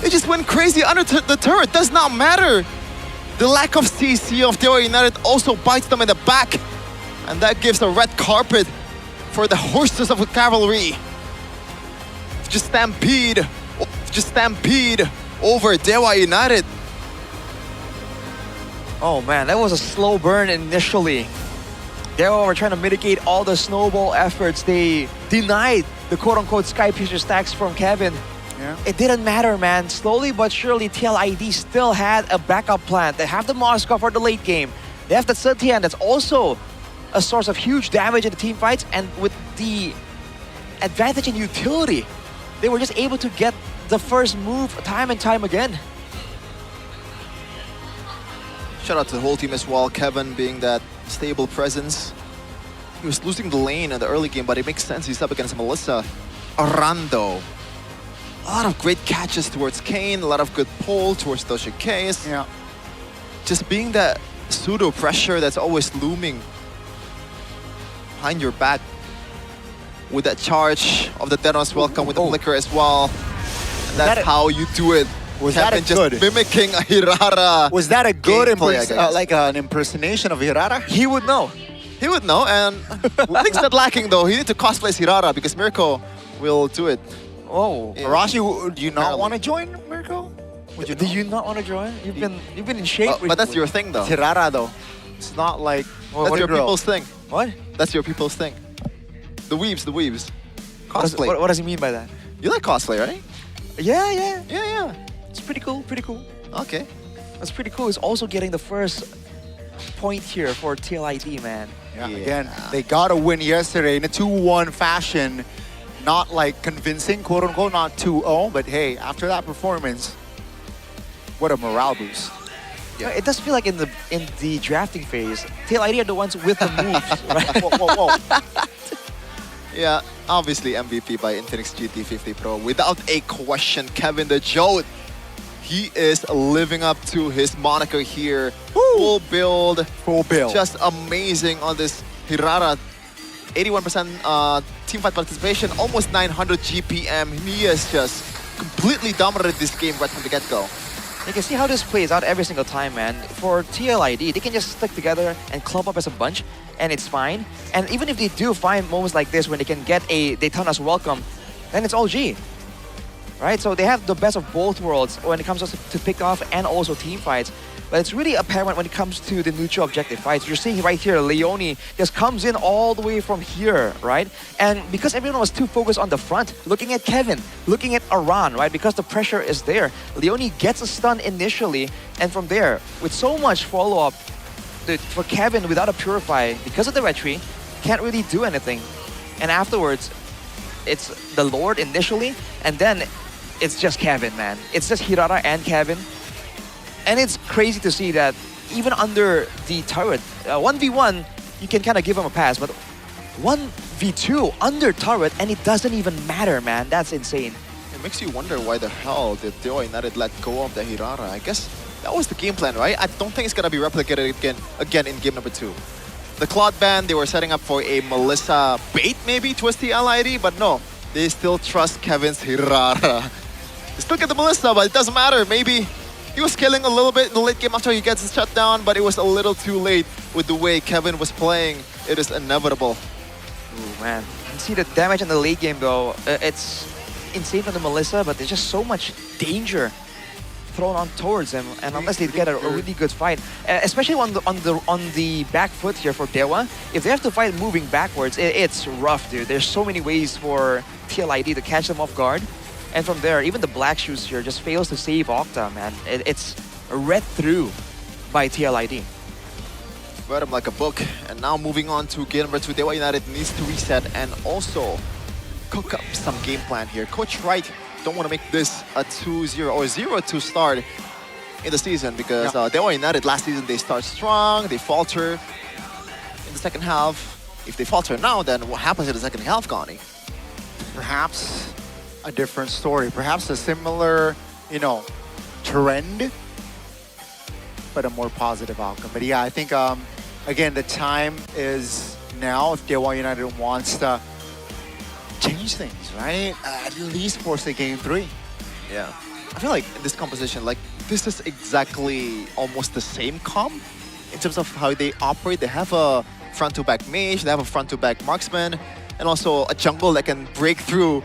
they just went crazy under the turret. Does not matter. The lack of CC of Dewa United also bites them in the back. And that gives a red carpet for the horses of the Cavalry. Just stampede over Dewa United. Oh man, that was a slow burn initially. Dewa were trying to mitigate all the snowball efforts. They denied the quote-unquote Sky Piercer stacks from Kevin. Yeah. It didn't matter, man. Slowly but surely, TLID still had a backup plan. They have the Moscow for the late game. They have the Setian that's also a source of huge damage in the team fights. And with the advantage in utility, they were just able to get the first move time and time again. Shout out to the whole team as well. Kevin being that stable presence. He was losing the lane in the early game, but it makes sense. He's up against Melissa. Arando. A lot of great catches towards Kane. A lot of good pull towards Doja Case. Yeah. Just being that pseudo pressure that's always looming behind your back. With that charge of the Denos welcome with the flicker as well. And that's how you do it. Was Kevin that a good? just mimicking a Hirara. Was that a good gameplay, like an impersonation of Hirara? He would know. He would know, and things not lacking though. He need to cosplay as Hirara because Mirko will do it. Oh, Yeah. Arashi, do you not want to join Mirko? Would you? Do you not want to join? You've been in shape. But that's your thing though. It's Hirara though. It's not like That's your people's thing. What? That's your people's thing. The weebs, the weebs. Cosplay. What does he mean by that? You like cosplay, right? Yeah. Yeah. It's pretty cool. Okay. That's pretty cool. It's also getting the first point here for TLID, man. Yeah. Again, they got a win yesterday in a 2-1 fashion. Not like convincing, quote unquote, not 2-0, but hey, after that performance, what a morale boost. Yeah. It does feel like in the drafting phase, TLID are the ones with the moves, right? Whoa. Yeah, obviously MVP by Infinix GT50 Pro. Without a question, Kevin the Jote. He is living up to his moniker here. Full build. Just amazing on this Hirara. 81% teamfight participation, almost 900 GPM. He has just completely dominated this game right from the get-go. You can see how this plays out every single time, man. For TLID, they can just stick together and clump up as a bunch, and it's fine. And even if they do find moments like this when they can get a Daytona's welcome, then it's all G. Right? So they have the best of both worlds when it comes to pick off and also team fights. But it's really apparent when it comes to the neutral objective fights. You're seeing right here, Leone just comes in all the way from here, right? And because everyone was too focused on the front, looking at Kevin, looking at Aran, right? Because the pressure is there. Leone gets a stun initially, and from there, with so much follow-up, for Kevin without a Purify, because of the retry, can't really do anything. And afterwards, it's the Lord initially, and then it's just Kevin, man. It's just Hirara and Kevin. And it's crazy to see that even under the turret, 1v1, you can kind of give him a pass, but 1v2 under turret, and it doesn't even matter, man. That's insane. It makes you wonder why the hell did Deo United let go of the Hirara. I guess that was the game plan, right? I don't think it's going to be replicated again in game number 2. The Claude Band, they were setting up for a Melissa bait maybe towards the LID, but no. They still trust Kevin's Hirara. They still get the Melissa, but it doesn't matter. Maybe he was killing a little bit in the late game after he gets his shutdown, but it was a little too late with the way Kevin was playing. It is inevitable. Ooh, man. You see the damage in the late game, though. It's insane from the Melissa, but there's just so much danger thrown on towards him, and unless they get a really good fight, especially on the back foot here for Dewa, if they have to fight moving backwards, it's rough, dude. There's so many ways for TLID to catch them off guard. And from there, even the Black Shoes here just fails to save Octa, man. It's read through by TLID. Read him like a book. And now moving on to game number 2, Dewa United needs to reset and also cook up some game plan here. Coach Wright don't want to make this a 2-0 or 0-2 start in the season because Dewa United last season, they start strong, they falter in the second half. If they falter now, then what happens in the second half, Connie? Perhaps a different story, perhaps a similar, trend, but a more positive outcome. But yeah, I think, again, the time is now if Dewa United wants to change things, right? At least force a game 3. Yeah. I feel like in this composition, this is exactly almost the same comp in terms of how they operate. They have a front-to-back mage, they have a front-to-back marksman, and also a jungle that can break through,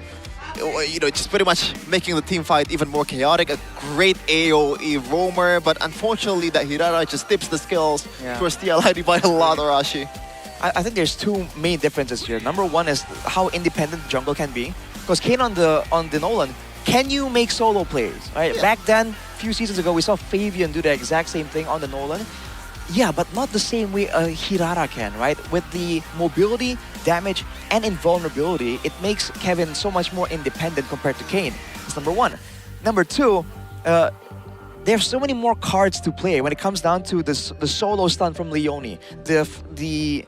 just pretty much making the team fight even more chaotic. A great AoE roamer, but unfortunately that Hirara just tips the skills towards TLID by a lot, Arashi. I think there's two main differences here. Number one is how independent jungle can be. Because Kane on the Nolan, can you make solo plays? Right? Yeah. Back then, a few seasons ago, we saw Fabian do the exact same thing on the Nolan. Yeah, but not the same way a Hirara can, right? With the mobility, damage, and invulnerability, it makes Kevin so much more independent compared to Kane. That's number one. Number two, there's so many more cards to play when it comes down to the solo stun from Leone, the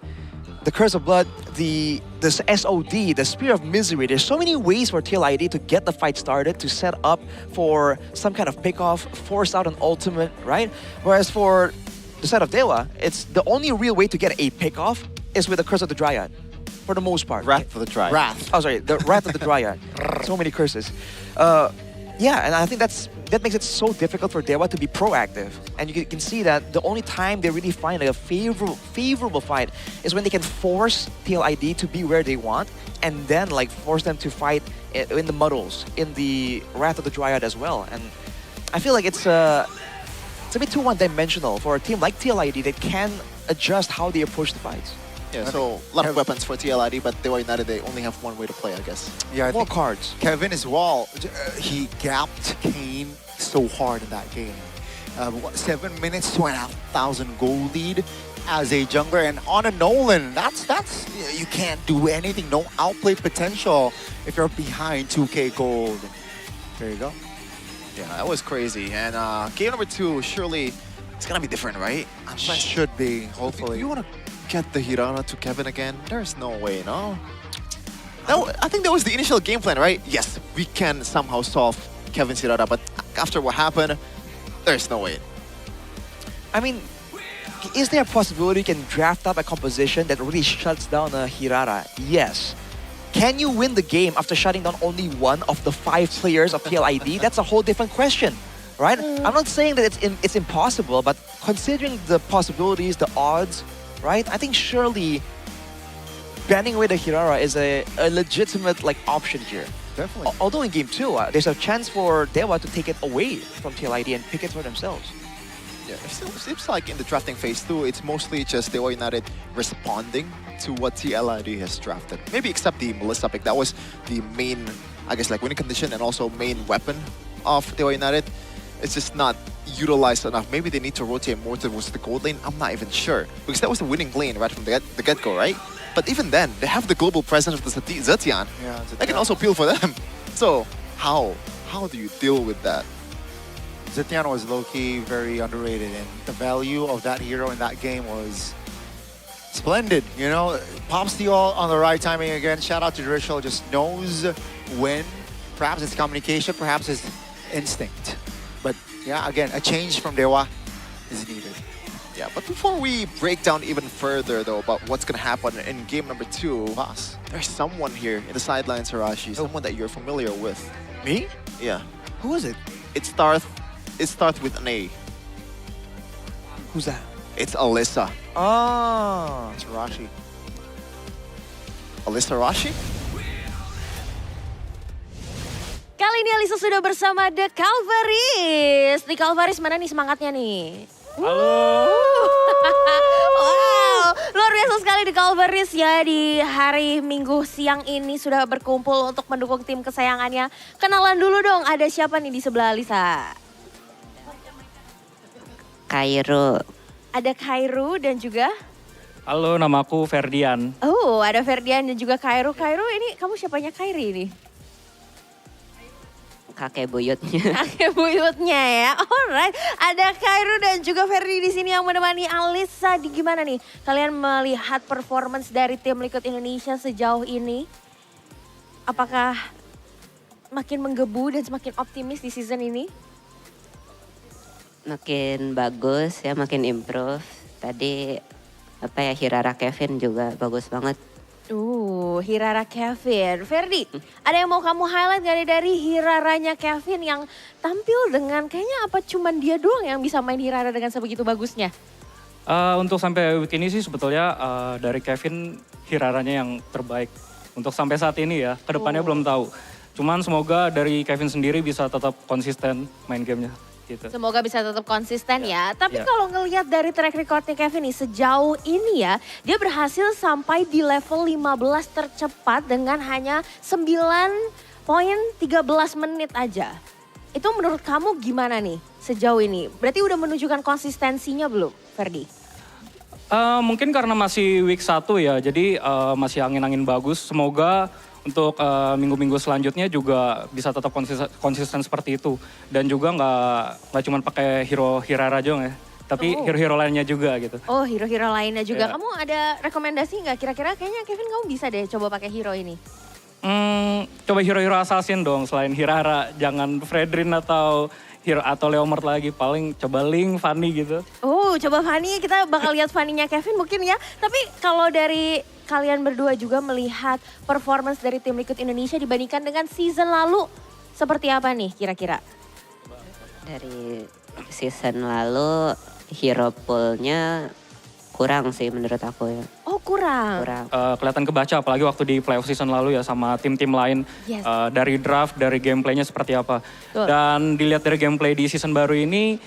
Curse of Blood, the SOD, the Spear of Misery. There's so many ways for TLID to get the fight started, to set up for some kind of pick-off, force out an ultimate, right? Whereas for the side of Dewa, it's the only real way to get a pick-off is with the Curse of the Dryad, for the most part. Wrath of the Dryad. Wrath. Oh, sorry, the Wrath of the Dryad. So many curses. Yeah, and I think that makes it so difficult for Dewa to be proactive. And you can see that the only time they really find a favorable fight is when they can force TLID to be where they want, and then like force them to fight in the muddles, in the Wrath of the Dryad as well. And I feel like it's a bit too one-dimensional for a team like TLID that can adjust how they approach the fights. Yeah, so a lot of weapons for TLID, but Dewa United, they only have one way to play, I guess. Yeah, I More think cards. Kevin as well, he gapped Kane so hard in that game. 7 minutes, 2,500 gold lead as a jungler, and on a Nolan, that's you can't do anything, no outplay potential if you're behind 2k gold. There you go. Yeah, that was crazy. And game number 2, surely it's gonna be different, right? Should be, hopefully. You want to get the Hirana to Kevin again? There's no way, no? I think that was the initial game plan, right? Yes, we can somehow solve Kevin's Hirana, but after what happened, there's no way. I mean, is there a possibility you can draft up a composition that really shuts down a Hirara? Yes. Can you win the game after shutting down only one of the 5 players of TLID? That's a whole different question, right? I'm not saying that it's impossible, but considering the possibilities, the odds, right? I think surely banning away the Hirara is a legitimate like option here. Definitely. Although in game 2, there's a chance for Dewa to take it away from TLID and pick it for themselves. Yeah, it seems like in the drafting phase 2, it's mostly just Dewa United responding to what TLID has drafted. Maybe except the Melissa pick. That was the main, I guess, like winning condition and also main weapon of Dewa United. It's just not utilized enough. Maybe they need to rotate more towards the gold lane. I'm not even sure. Because that was the winning lane right from the get-go, right? But even then, they have the global presence of the Zetian. Yeah, That can also appeal for them. So, how do you deal with that? Zetian was low-key very underrated, and the value of that hero in that game was splendid. You know, pops to you all on the right timing again. Shout out to Drishel, just knows when. Perhaps it's communication, perhaps it's instinct. But yeah, again, a change from Dewa is needed. Yeah, but before we break down even further though about what's gonna happen in game number 2, Boss. there's someone here in the sidelines, Hirashi, someone that you're familiar with. Me? Yeah. Who is it? It starts with an A. Who's that? It's Alyssa. Oh. It's Rashi. Alyssa Rashi? Kali ini Alisa sudah bersama The Calvaris. Di Calvaris mana nih semangatnya nih? Halo. Wow, luar biasa sekali di Calvaris ya, di hari Minggu siang ini sudah berkumpul untuk mendukung tim kesayangannya. Kenalan dulu dong, ada siapa nih di sebelah Alisa? Kairu. Ada Kairu dan juga... Halo, namaku Ferdian. Oh, ada Ferdian dan juga Kairu. Kairu ini kamu siapanya Kairi ini? Kakek buyutnya. Kakek buyutnya ya. Alright, ada Kairu dan juga Ferdi di sini yang menemani Alisa. Gimana nih kalian melihat performance dari tim Liquid Indonesia sejauh ini? Apakah makin menggebu dan semakin optimis di season ini? Makin bagus ya, makin improve. Tadi apa ya, Hirara Kevin juga bagus banget. Hirara Kevin. Ferdi, ada yang mau kamu highlight gak nih dari Hiraranya Kevin yang tampil dengan kayaknya apa cuman dia doang yang bisa main Hirara dengan sebegitu bagusnya? Untuk sampai week ini sih sebetulnya dari Kevin Hiraranya yang terbaik. Untuk sampai saat ini ya, kedepannya belum tahu. Cuman semoga dari Kevin sendiri bisa tetap konsisten main gamenya. gitu. Semoga bisa tetap konsisten ya. Tapi Ya. kalau ngelihat dari track recordnya Kevin nih, sejauh ini ya, dia berhasil sampai di level 15 tercepat dengan hanya 9.13 menit aja. Itu menurut kamu gimana nih sejauh ini? Berarti udah menunjukkan konsistensinya belum, Ferdi? Mungkin karena masih week 1 ya, jadi masih angin-angin bagus. Semoga untuk minggu-minggu selanjutnya juga bisa tetap konsisten seperti itu. Dan juga nggak cuma pakai hero Hirara Jong ya, tapi hero-hero lainnya juga gitu. Oh, hero-hero lainnya juga. Ya. Kamu ada rekomendasi nggak? Kira-kira kayaknya Kevin kamu bisa deh coba pakai hero ini. Coba hero-hero assassin dong selain Hirara. Jangan Fredrin atau Leomord lagi. Paling coba Link, Fanny gitu. Oh, coba Fanny, kita bakal lihat Fanny-nya Kevin mungkin ya. Tapi kalau dari kalian berdua juga melihat performance dari tim Liquid Indonesia dibandingkan dengan season lalu, seperti apa nih kira-kira? Dari season lalu hero pool-nya kurang sih menurut aku ya. Oh, kurang. Kelihatan kebaca apalagi waktu di playoff season lalu ya sama tim-tim lain. Yes. Dari draft, dari gameplaynya seperti apa. Betul. Dan dilihat dari gameplay di season baru ini,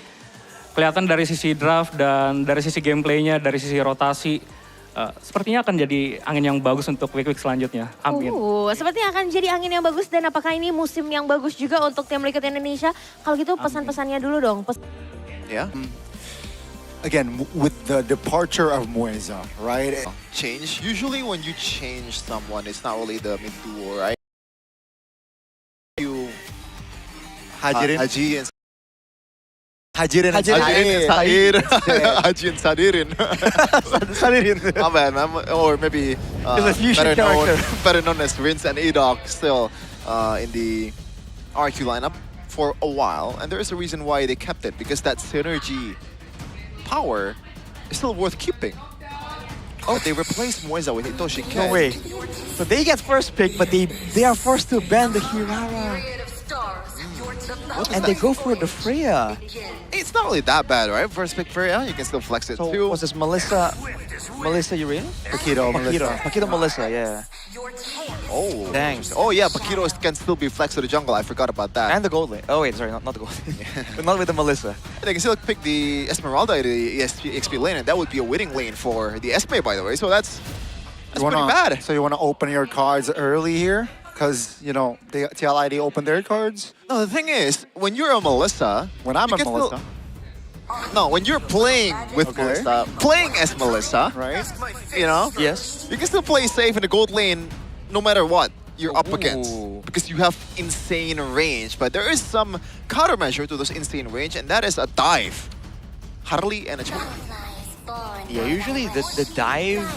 kelihatan dari sisi draft dan dari sisi gameplaynya, dari sisi rotasi, sepertinya akan jadi angin yang bagus untuk week-week selanjutnya. Amin. Sepertinya akan jadi angin yang bagus dan apakah ini musim yang bagus juga untuk tim Liquid Indonesia? Kalau gitu pesan-pesannya dulu dong. Yeah. Again, with the departure of Mueza, right? Change. Usually when you change someone, it's not really the mid duo, right? You Hajirin. Haji and Hajirin and Sadir. Haji and Sadirin. Sadirin. My bad, man. Or maybe He's a fusion character. better known as Rince and Edok still in the RQ lineup for a while. And there is a reason why they kept it, because that synergy power is still worth keeping. Oh, they replaced Mueza with Hitoshi Ken. No way. So they get first pick, but they are forced to ban the Hirara. And they go for the Freya. It's not really that bad, right? First pick Freya, you can still flex it So too. was this Melissa Urena? Pakito, Melissa. Pakito Melissa, yeah. Oh, Dang. Oh yeah, Pakito can still be flexed to the jungle. I forgot about that. And the gold lane. Oh wait, sorry, not the gold lane. But not with the Melissa. They can still pick the Esmeralda in the XP lane, and that would be a winning lane for the Esme, by the way. So that's pretty bad. So you want to open your cards early here? Because, you know, the TLID opened their cards? No, the thing is, when you're a Melissa... When I'm a Melissa. No, when you're playing with Melissa, playing as Melissa, right? You know? Yes. You can still play safe in the gold lane no matter what you're up against. Because you have insane range. But there is some countermeasure to those insane range, and that is a dive. Harley and a choke. Yeah, usually the dive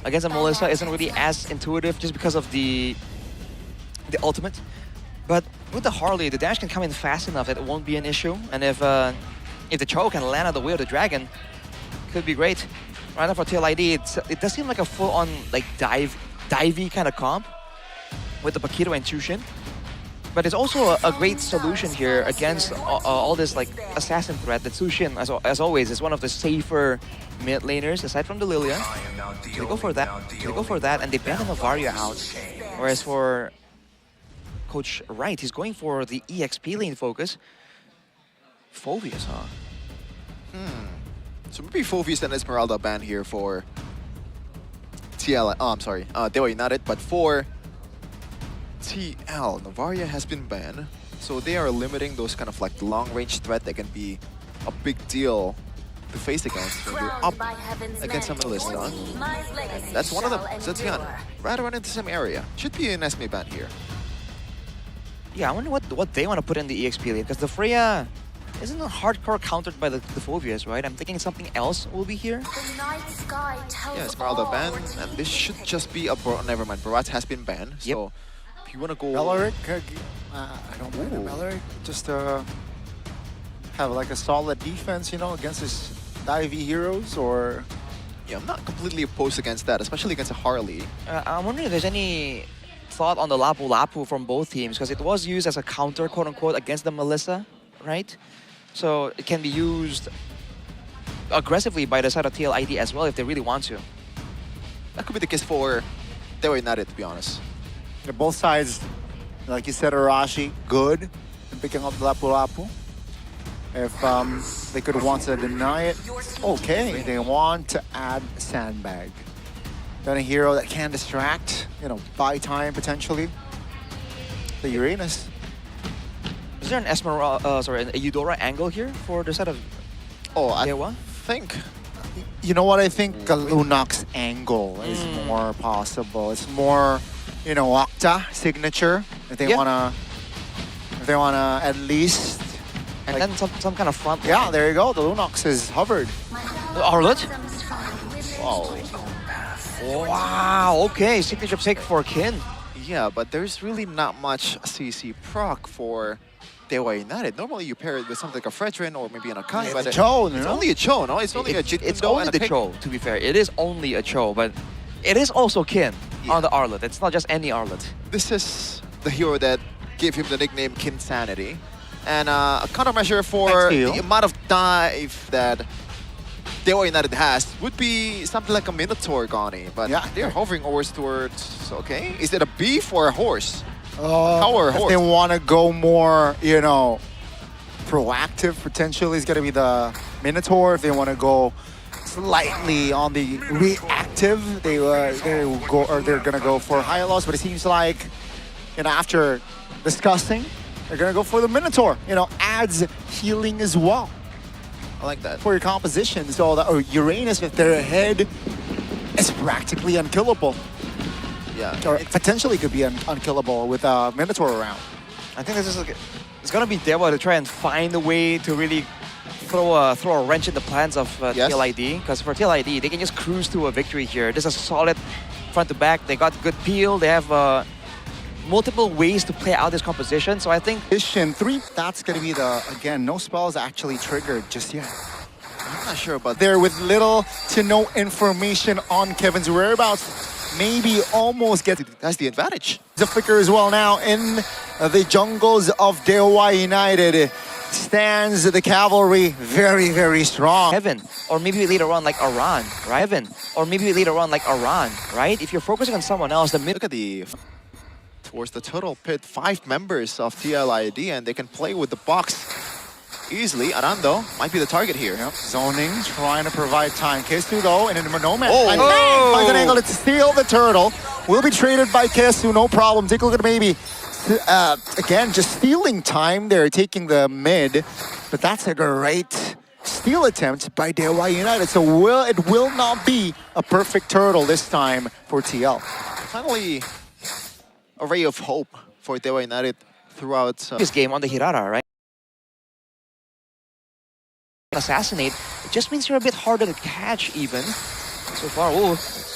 against a Melissa isn't really as intuitive just because of the ultimate. But with the Harley, the dash can come in fast enough that it won't be an issue. And if the choke can land on the way of the dragon, could be great. Right now for TLID, it does seem like a full-on like divey kind of comp with the Pakito and Chushin. But it's also a great solution here against all this like assassin threat. The Chushin, as always, is one of the safer mid laners aside from the Lilia. They go for that. They go for that, and they ban the Varia out. Whereas for Coach Wright, he's going for the EXP lane focus. Phobius, huh? So maybe Phobius and Esmeralda ban here for TL. Oh, I'm sorry. They were United, but for TL, Novaria has been banned. So they are limiting those kind of like long-range threat that can be a big deal to face against when you're up against a Melissa. And that's one of them, Zetian. Right around in the same area. Should be an Esme ban here. Yeah, I wonder what they want to put in the EXP lane, because the Freya isn't hardcore countered by the Phobias, right? I'm thinking something else will be here. Yeah, Esmeralda ban, and this should just be a never mind. Barat has been banned, so if you want to go... Beleric? I don't know. Beleric just have like a solid defense, you know, against his divey heroes, or... Yeah, I'm not completely opposed against that, especially against a Harley. I'm wondering if there's any thought on the Lapu Lapu from both teams, because it was used as a counter, quote-unquote, against the Melissa, right? So it can be used aggressively by the side of TLID as well if they really want to. That could be the case for They Were United, to be honest. Yeah, both sides, like you said, Arashi, good in picking up the Lapu Lapu. If they could want to deny it, okay. They want to add Sandbag. Then a hero that can distract, buy time potentially. The Uranus. Is there an a Eudora angle here for the side of I Dewa? think. You know what? I think a Lunox angle is more possible. It's more, Octa signature. If they wanna at least. And then some kind of front. Yeah, there you go. The Lunox is hovered. Arlet? Wow. Wow, okay. Signature pick for Kin. Yeah, but there's really not much CC proc for Dewa United. Normally you pair it with something like a Fredrin or maybe an Akai, but it's only a Cho, no? It's only a Jit It's Kundo only and the a Cho, to be fair. It is only a Cho, but it is also Kin on the Arlet. It's not just any Arlet. This is the hero that gave him the nickname Kinsanity. And a countermeasure for the amount of dive that Dewa United has would be something like a Minotaur Gani, but they're hovering towards, okay. Is it a beef or a horse? Cow or a horse? If they want to go more, proactive, potentially, it's going to be the Minotaur. If they want to go slightly on the reactive, they're going to go for Hylos. But it seems like, after discussing, they're going to go for the Minotaur. Adds healing as well. I like that. For your composition. So that Uranus, if they're ahead, is practically unkillable. Yeah. Or potentially could be unkillable with Minotaur around. I think this is it's going to be Dewa to try and find a way to really throw a wrench in the plans of TLID. Because for TLID, they can just cruise to a victory here. This is a solid front to back. They got good peel. They have multiple ways to play out this composition. So I think... 3, that's going to be again, no spells actually triggered just yet. I'm not sure about there with little to no information on Kevin's whereabouts. Maybe almost that's the advantage. The flicker as well now in the jungles of Dewa United. Stands the cavalry very, very strong. Heaven, or maybe later on like Aran, right? Heaven, or maybe later on like Aran, right? If you're focusing on someone else, look at towards the turtle pit, 5 members of TLID, and they can play with the box easily. Arando might be the target here. Yep. Zoning, trying to provide time. Kesu though, and in no man. Finds an angle to steal the turtle. Will be traded by Kesu, no problem. Take a look at maybe. Again, just stealing time there, taking the mid. But that's a great steal attempt by Dewa United. So it will not be a perfect turtle this time for TL. Finally, a ray of hope for Dewa United throughout this game on the Hirara, right? Assassinate, it just means you're a bit harder to catch even. So far,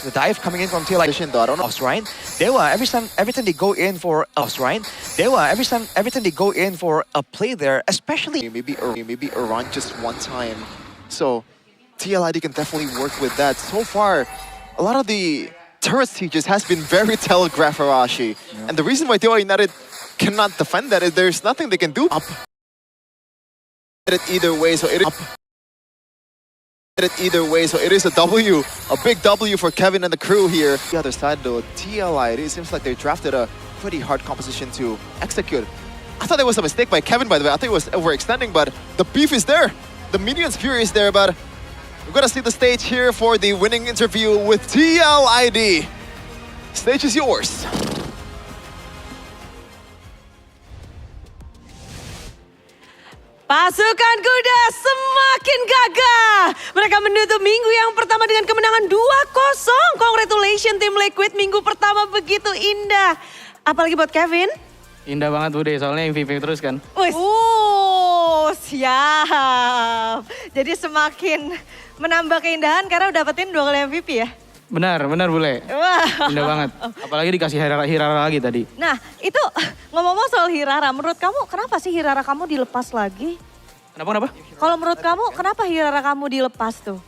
the dive coming in from TLID. Right? Dewa, every time they go in for right? Dewa, every time they go in for a play there, especially maybe a run just one time. So TLID can definitely work with that. So far, a lot of the turret sieges has been very telegraph Arashi. Yeah. And the reason why Dewa United cannot defend that is there's nothing they can do. Up. Either way, so it is a W, a big W for Kevin and the crew here. The other side though, TLID, it seems like they drafted a pretty hard composition to execute. I thought it was a mistake by Kevin, by the way. I think it was overextending, but the beef is there. The Minion's Fury is there, but we're gonna see the stage here for the winning interview with TLID. Stage is yours. Pasukan kuda semakin gagah. Mereka menutup minggu yang pertama dengan kemenangan 2-0. Congratulations tim Liquid, minggu pertama begitu indah. Apalagi buat Kevin. Indah banget Bude, soalnya MVP terus kan. Siap. Jadi semakin menambah keindahan karena udah dapetin 2 kali MVP ya? Benar Bule. Wah. Indah banget. Apalagi dikasih Hirara lagi tadi. Nah itu ngomong-ngomong soal Hirara, menurut kamu kenapa sih Hirara kamu dilepas lagi? Kenapa? Kalau menurut kamu kenapa Hirara kamu dilepas tuh?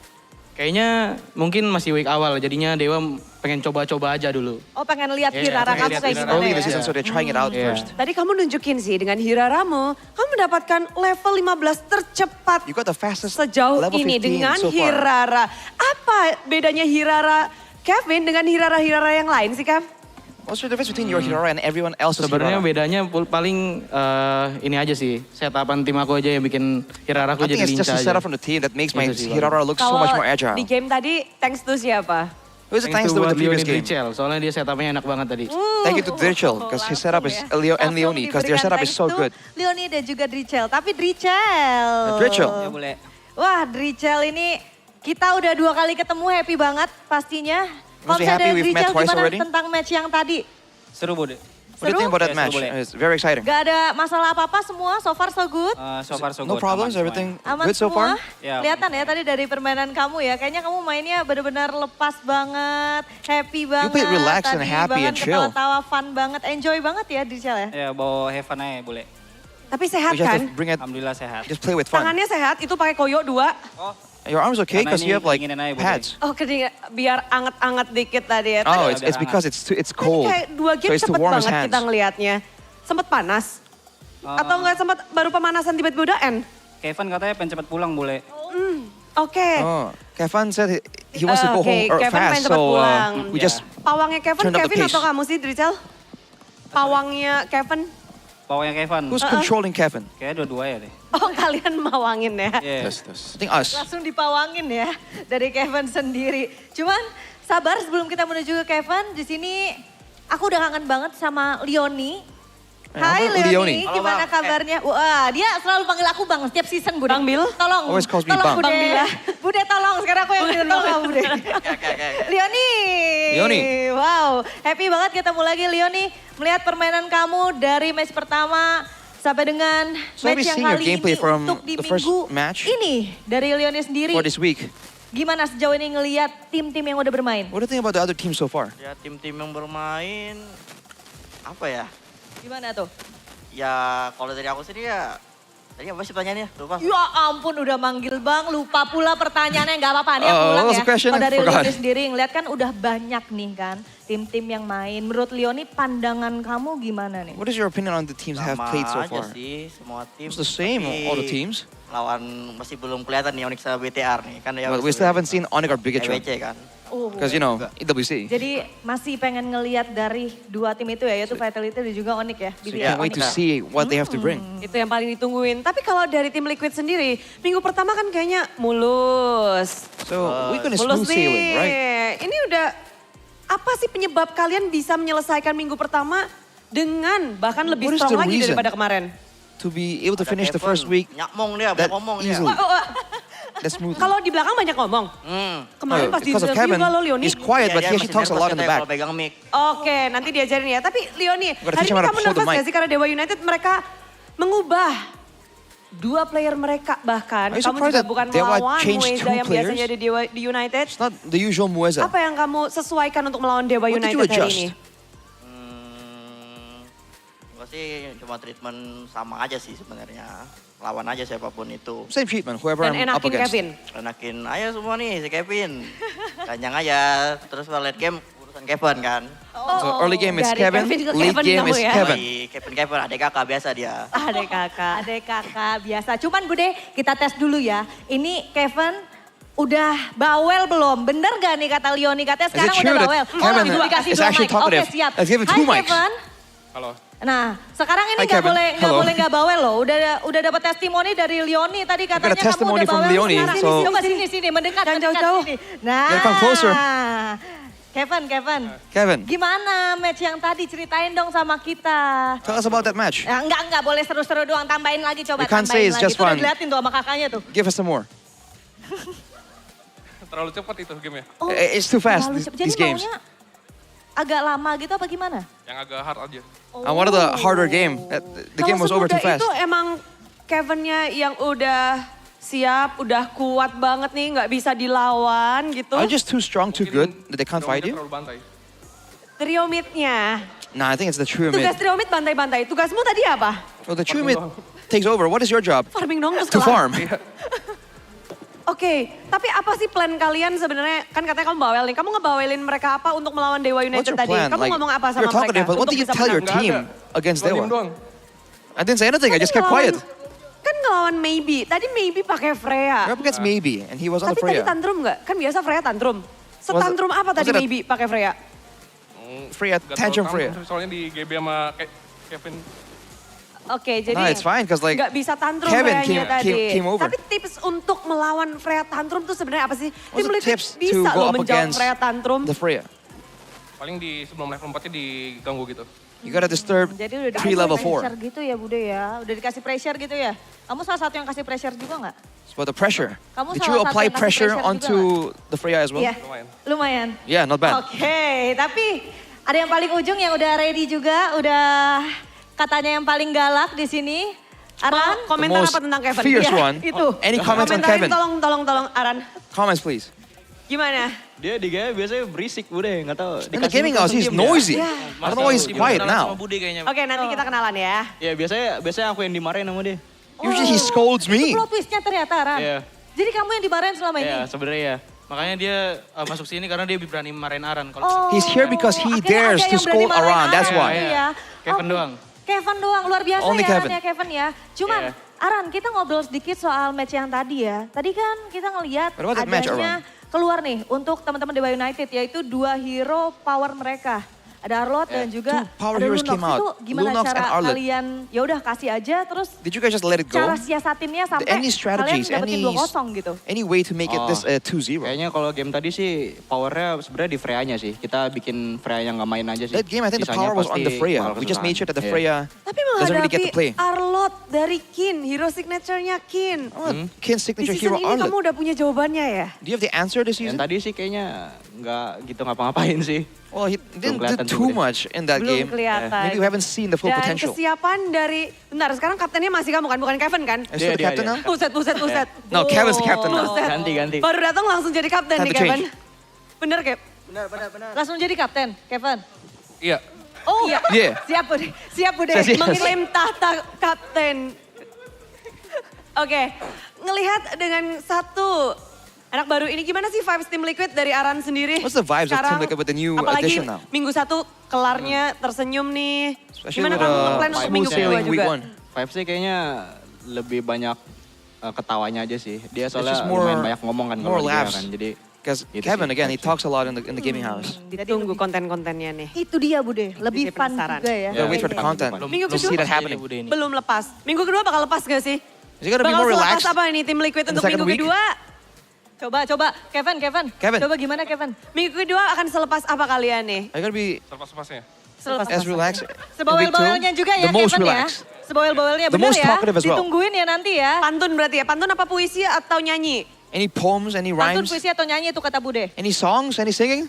Kayaknya mungkin masih week awal, jadinya Dewa pengen coba-coba aja dulu. Oh pengen lihat Hirara kamu kayak gimana ya? So they're trying it out first. Tadi kamu nunjukin sih dengan Hiraramu, kamu mendapatkan level 15 tercepat You got the fastest sejauh level ini 15 dengan so far. Hirara. Apa bedanya Hirara Kevin dengan Hirara yang lain sih, Kev? What's the difference between your Hirara and everyone else's Sebenarnya Hirara? bedanya paling ini aja sih, setapan tim aku aja yang bikin Hirara aku I think jadi it's just lincah the aja. setup from the team that makes my Itu sih, Hirara look so much more agile. di game tadi, thanks to siapa? It was thanks to the previous game. Drichel, soalnya dia setupnya enak banget tadi. Thank you to Drichel, because his setup is Leo and Leonie, because their setup is so good. Leonie dan juga Drichel, tapi Drichel. Drichel. Ya boleh. Wah, Drichel ini kita udah 2 kali ketemu, happy banget pastinya. Kalau Mostly misalnya happy dari we've met Drichel, twice gimana already. tentang match yang tadi? Seru Bude. What do you think about that Yes, match? boleh. It's very exciting. Gak ada masalah apa-apa semua, so far so good. So far so No good. problems, aman everything Aman good so semua. far? Ya. Kelihatan ya tadi dari permainan kamu ya, kayaknya kamu mainnya benar-benar lepas banget, happy banget. played relaxed and tadi happy bahkan and chill. Ketawa-tawa fun banget, enjoy banget ya Drichel ya. Ya bawa have fun aja boleh. Tapi sehat We just have kan? to bring it, Alhamdulillah sehat. just play with fun. Tangannya sehat, itu pakai koyo 2. Your arm's okay Karena because you ini have like kedinginan aja, Bude. pads. Oh kedinginan, biar anget-anget dikit tadi ya. Oh, Tadi it's because it's tadi cold. kayak 2 game So it's to cepet warm his banget hands. kita ngelihatnya. Sempet panas? Atau nggak sempet baru pemanasan tiba-tiba udah end? Kevin katanya pengen cepet pulang boleh. Oke. Oh, Kevin said he wants to go Oke, home Kevin fast, pengen cepet so pulang. we just Pawangnya Kevin, Turn up the Kevin pace. atau kamu sih Drichel? Pawangnya Kevin? Pawangnya Kevin. who's controlling Kevin? Kayaknya dua-dua ya deh. Oh kalian mawangin ya? Yeah. I think us. Langsung dipawangin ya dari Kevin sendiri. Cuman sabar sebelum kita menuju ke Kevin, di sini aku udah kangen banget sama Leonie. Hai Leonie. Leonie, gimana kabarnya? Wah, dia selalu panggil aku Bang setiap season, Bude. Bang Bil? Tolong, Always calls me tolong Bang. Bude. Bude tolong, sekarang aku yang minta tolong kamu Bude. Leonie. Leonie. Wow, happy banget ketemu lagi Leonie. Melihat permainan kamu dari match pertama sampai dengan So have match you yang seen your kali gameplay ini from untuk di the first minggu match? ini dari Leonie sendiri. For this week. Gimana sejauh ini ngelihat tim-tim yang udah bermain? What do you think about the other teams so far? Ya tim-tim yang bermain apa ya? Gimana tuh? Ya kalau dari aku sendiri ya tadi apa sih pertanyaannya? Lupa. Ya ampun udah manggil Bang, lupa pula pertanyaannya, nggak apa-apa nih aku Oh, ulang what was ya. the question? Kalau dari Forgot. Leonie sendiri ngeliat kan udah banyak nih kan tim-tim yang main. Menurut Leonie pandangan kamu gimana nih? What is your opinion on the teams that have played so aja far? sih semua tim. It's the same, Tapi all the teams. Lawan masih belum kelihatan nih Onyx sama BTR nih kan ya. But we still haven't seen Onyx or Bigatron. EWC kan. Because, you know, EWC. Jadi masih pengen ngeliat dari 2 tim itu ya, yaitu Vitality dan juga Onyx ya. So you can't wait to see what they have to bring. Itu yang paling ditungguin. Tapi kalau dari tim Liquid sendiri, minggu pertama kan kayaknya mulus. So we're gonna Mulus smooth sailing, nih. right? Ini udah, apa sih penyebab kalian bisa menyelesaikan minggu pertama dengan bahkan lebih What is strong the lagi reason? daripada kemarin? To be able to finish the Kevin, first week nyakmong dia, that banyak ngomong dia. easily, that smoothly. Kalau di belakang banyak ngomong. Kemarin pas di Because of interview Kevin, kalau Leonie. he's quiet, but he actually talks a lot in the back. Kalau pegang mic. Oke, nanti diajarin ya. Tapi Leonie, Gotta hari teach him ini how to kamu hold the nervous gak mic. sih karena Dewa United mereka mengubah 2 player mereka bahkan. Are you Kamu surprised juga that bukan Dewa melawan changed Mueza 2 yang biasanya players? ada di United. It's not the usual Mueza. Apa yang kamu sesuaikan untuk melawan Dewa What did United you hari adjust? ini? Gue sih cuma treatment sama aja sih sebenarnya. Lawan aja siapapun itu. Same treatment, whoever Dan I'm up enakin against. Kevin. Enakin ayo semua nih si Kevin. Tanyang aja. Terus kalau late game urusan Kevin kan. So early game is dari Kevin, Kevin ke late Kevin game kamu is ya? Kevin. Kevin adek kakak biasa dia. Adek kakak biasa. Cuman Bude, kita tes dulu ya. Ini Kevin udah bawel belum? Bener gak nih kata Leonie? Katanya Is it sekarang true udah that bawel. Kevin dikasih is 2 actually mic. Oke talkative? siap. Let's give him 2 Hai mics. Kevin. Halo. Nah, sekarang ini Hi, nggak Kevin. boleh Hello. nggak bawel loh. Udah dapat testimoni dari Leonie tadi katanya got a kamu testimony udah from bawel. Leonie, Sini, so- coba sini mendekat jauh-jauh. sini. Nah, Gotta come closer. Kevin. Gimana match yang tadi? Ceritain dong sama kita. Tell us about that match. Ya, enggak boleh seru-seru doang, tambahin lagi coba. You can't say it's just Tuh udah fun. diliatin tuh sama kakaknya tuh. Give us some more. Terlalu cepat itu game ya. It's too fast, terlalu these Jadi games. maunya agak lama gitu apa gimana? Yang agak hard aja. I wanted a harder game. The game was over too fast. Itu emang Kevinnya yang udah siap, udah kuat banget nih, nggak bisa dilawan gitu. Are you just too strong, too good that they can't fight you? Terlalu bantai. Trio mid-nya. Nah, I think it's the trio mid. Tugas trio mid bantai-bantai. Tugasmu tadi apa? Well, the trio mid takes over. What is your job? Farming dong terus To kelar. farm. Oke, tapi apa sih plan kalian sebenarnya? Kan katanya kamu bawel nih. Kamu ngebawelin mereka apa untuk melawan Dewa What's United your tadi? plan? Kamu ngomong apa sama you're talkative, mereka? but what untuk did you bisa tell your menang? team against Diem Dewa? doang. I didn't say anything. I just kept quiet. Kan ngelawan Maybe. Tadi Maybe pakai Freya. You're up against Maybe, and he was on Tapi the tadi Freya. tantrum nggak? Kan biasa Freya tantrum. Setantrum apa tadi was it a- Maybe pakai Freya? Freya, tantrum Freya. Soalnya di GB sama Kevin. Oke, jadi No, it's fine, 'cause, like, nggak bisa tantrum Kevin Freya-nya tadi. came over. Tapi tips untuk melawan Freya tantrum tuh sebenarnya apa sih? What's Tim the Liquid tips to bisa go loh up menjawab against Freya tantrum. the Freya? Paling di sebelum level 4-nya diganggu gitu. You gotta disturb Jadi udah 3 level 4. pressure gitu ya Bude ya? Udah dikasih pressure gitu ya? Kamu salah satu yang kasih pressure juga nggak? It's about the pressure. Kamu Did salah you satu apply yang kasih pressure pressure onto the Freya as well? Iya, lumayan. Yeah, not bad. Oke, tapi ada yang paling ujung yang udah ready juga, udah katanya yang paling galak di sini. Aran, komentar most apa tentang Kevin? fierce Iya, one. Itu. Any comments on Komentarin, Kevin? Tolong, Aran. Comments, please. Gimana? Dia di game biasanya berisik Bude, nggak tahu. In the gaming house, he's noisy. I don't know why he's quiet now. Oke, nanti kita kenalan ya. Ya biasanya aku yang dimarahin sama dia. Usually he scolds me. Itu plot twistnya ternyata, Aran. Iya. Jadi kamu yang dimarahin selama ini? Iya, sebenarnya ya. Makanya dia masuk sini karena dia berani marahin Aran. He's here because he akhirnya dares ada to yang berani scold marahin around. That's Aran, why. Iya. Kevin doang. Kevin doang, luar biasa Only ya Kevin. Aran ya Kevin ya. Cuman Aran, kita ngobrol sedikit soal match yang tadi ya. Tadi kan kita ngelihat What about that match, adanya keluar nih untuk teman-teman Dewa United yaitu 2 hero power mereka. Ada Arlot dan juga Two power ada heroes Lunox. came out. Itu gimana Lunox cara and Arlot. kalian ya udah kasih aja terus Did you guys just let it go? cara siasatinnya sampai Any kalian strategies, dapetin any 2-0 gitu. any way to make it this 2-0? Kayaknya kalau game tadi sih powernya sebenarnya di Freya-nya sih. Kita bikin Freya-nya nggak main aja sih. That game, I think the Sisanya power was on pasti the Freya. bakal We just made sure that the kesusahan. Freya Tapi doesn't really get to play. menghadapi Arlot dari Kin, hero signature-nya Kin. Kin's Di signature season hero ini kamu Arlot. udah punya jawabannya ya? Do you have the answer this Yang season? tadi sih kayaknya nggak gitu ngapa-ngapain sih. Well, he didn't do kelihatan sih, too Bude. much in that Belum game. kelihatan. Maybe we haven't seen the full Dan potential. kesiapan dari, bentar sekarang kaptennya masih kamu kan, bukan Kevin kan? Is he the captain now? Buset. No, Kevin's the captain now. Buset. Ganti. Baru datang langsung jadi kapten Time nih to Kevin. change. Bener Kev? Benar. Langsung jadi kapten, Kevin? Iya. Oh iya, Yeah. siap Bude. Saya siap. Mengirim tahta kapten. Oke, ngelihat dengan satu anak baru ini, gimana sih vibes Tim Liquid dari Aran sendiri? What's the vibes of Team Liquid with the new apalagi addition now? minggu 1 kelarnya tersenyum nih. Especially Gimana with kamu a ngeplan untuk smooth minggu kedua sailing week juga? 1. Five sih kayaknya lebih banyak ketawanya aja sih. Dia soalnya just more- lumayan banyak ngomong kan more kalau dia laughs. kan. Jadi Because Gitu Kevin, sih, again, he vibes. talks a lot in the gaming house. Ditunggu konten-kontennya nih. Itu dia Bude, lebih Jadi fun penasaran. juga ya. Gotta wait for the content. Minggu We'll kedua see that happening. belum lepas. Minggu kedua bakal lepas gak sih? Is it gonna be Bakal more selepas relaxed? apa ini Tim Liquid in the untuk second minggu week? kedua? Coba. Kevin. Coba gimana Kevin? Minggu kedua akan selepas apa kalian nih? Are you gonna be Lepas-lepasnya. Selepas as relaxed? sebawel-bawelnya juga ya The most Kevin ya. relaxed. Sebawel-bawelnya The bener most ya. talkative as well. Ditungguin ya nanti ya. Pantun berarti ya. Pantun apa puisi atau nyanyi? Any poems, any Pantun, rhymes, puisi atau nyanyi itu kata Bude. any songs, any singing?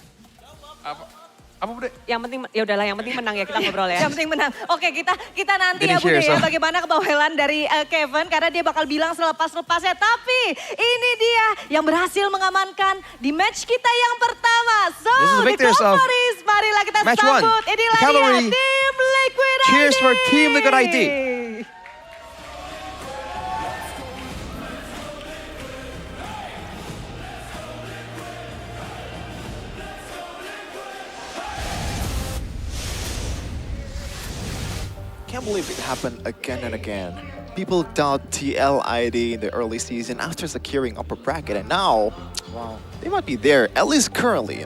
Apa Bude? Yang penting ya udahlah, yang penting menang ya, kita ngobrol ya. Yang penting menang. Oke, kita nanti ya Didn't Bude hear, ya so. bagaimana kebawelan dari Kevin karena dia bakal bilang selepas-lepasnya. Tapi ini dia yang berhasil mengamankan di match kita yang pertama. So, This is the di victors top of baris, marilah kita match one. sambut. Inilah The Cavalry. dia Team Liquid ID. Cheers for Team Liquid ID. Can't believe it happened again and again. People doubt TLID in the early season after securing upper bracket, and now, wow, they might be there, at least currently.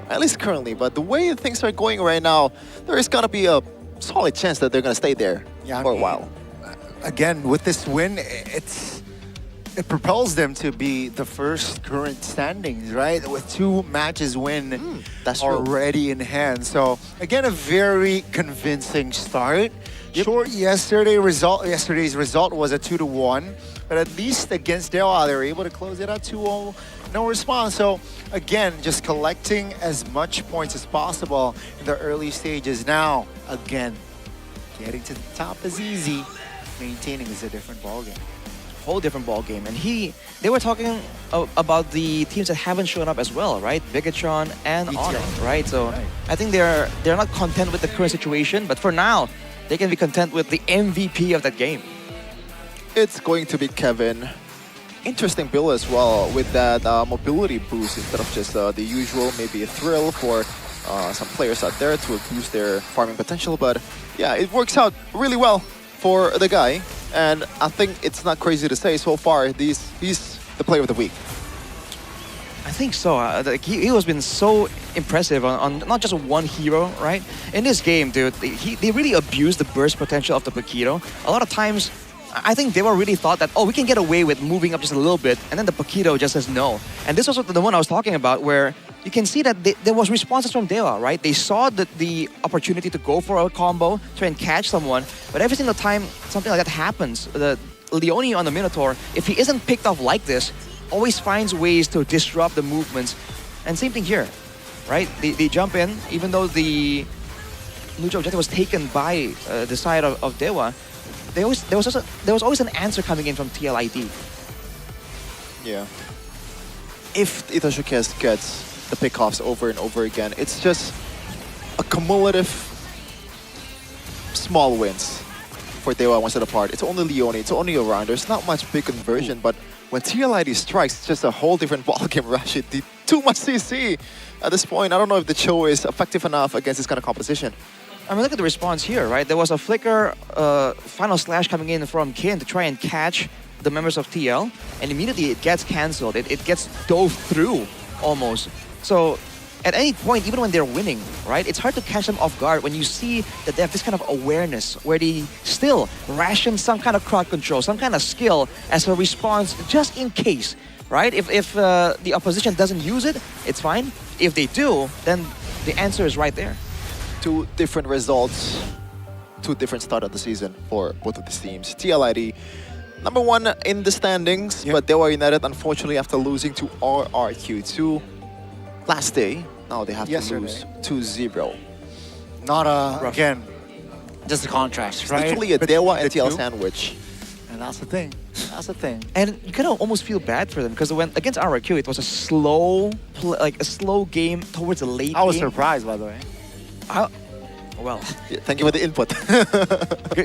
But the way things are going right now, there is gonna be a solid chance that they're gonna stay there for a while. Again, with this win, it propels them to be the first current standings, right? With 2 matches win that's true. already in hand. So again, a very convincing start. Short yesterday's result was a 2-1, but at least against Dewa, they were able to close it at 2-0. No response. So again, just collecting as much points as possible in the early stages. Now, again, getting to the top is easy. Maintaining is a different ballgame. Whole different ball game. And they were talking about the teams that haven't shown up as well, right? Bigatron and Honor, right? So I think they're not content with the current situation, but for now, they can be content with the MVP of that game. It's going to be Kevin. Interesting build as well with that mobility boost instead of just the usual, maybe a thrill for some players out there to boost their farming potential. But yeah, it works out really well for the guy. And I think it's not crazy to say so far, he's the player of the week. I think so. He has been so impressive on not just one hero, right? In this game, dude, they really abused the burst potential of the Paquito. A lot of times, I think they were really thought that, oh, we can get away with moving up just a little bit, and then the Paquito just says no. And this was the one I was talking about, where you can see that there was responses from Dewa, right? They saw the opportunity to go for a combo, try and catch someone, but every single time something like that happens, the Leone on the Minotaur, if he isn't picked off like this, always finds ways to disrupt the movements. And same thing here, right? They jump in, even though the neutral objective was taken by the side of Dewa, there was always an answer coming in from TLID. Yeah. If Itoshukes gets the pickoffs over and over again, it's just a cumulative small wins for Dewa once at a part. It's only Leone, it's only around. There's not much big conversion, but when TLID strikes, it's just a whole different ballgame. Rashid did too much CC at this point. I don't know if the Cho is effective enough against this kind of composition. I mean, look at the response here, right? There was a flicker final slash coming in from Kin to try and catch the members of TL, and immediately it gets cancelled. It gets dove through almost. So at any point, even when they're winning, right, it's hard to catch them off guard when you see that they have this kind of awareness where they still ration some kind of crowd control, some kind of skill as a response just in case, right? If the opposition doesn't use it, it's fine. If they do, then the answer is right there. Two different results, two different start of the season for both of these teams. TLID, number one in the standings, but Dewa United, unfortunately, after losing to RRQ2 last day, now they have to lose 2-0. Not again, just a contrast, It's right? literally a Dewa and TL sandwich. And that's the thing. That's the thing. And you kind of almost feel bad for them because when against RRQ, it was a slow, like a slow game towards the late game. I was surprised, by the way. Well, yeah, thank you for the input.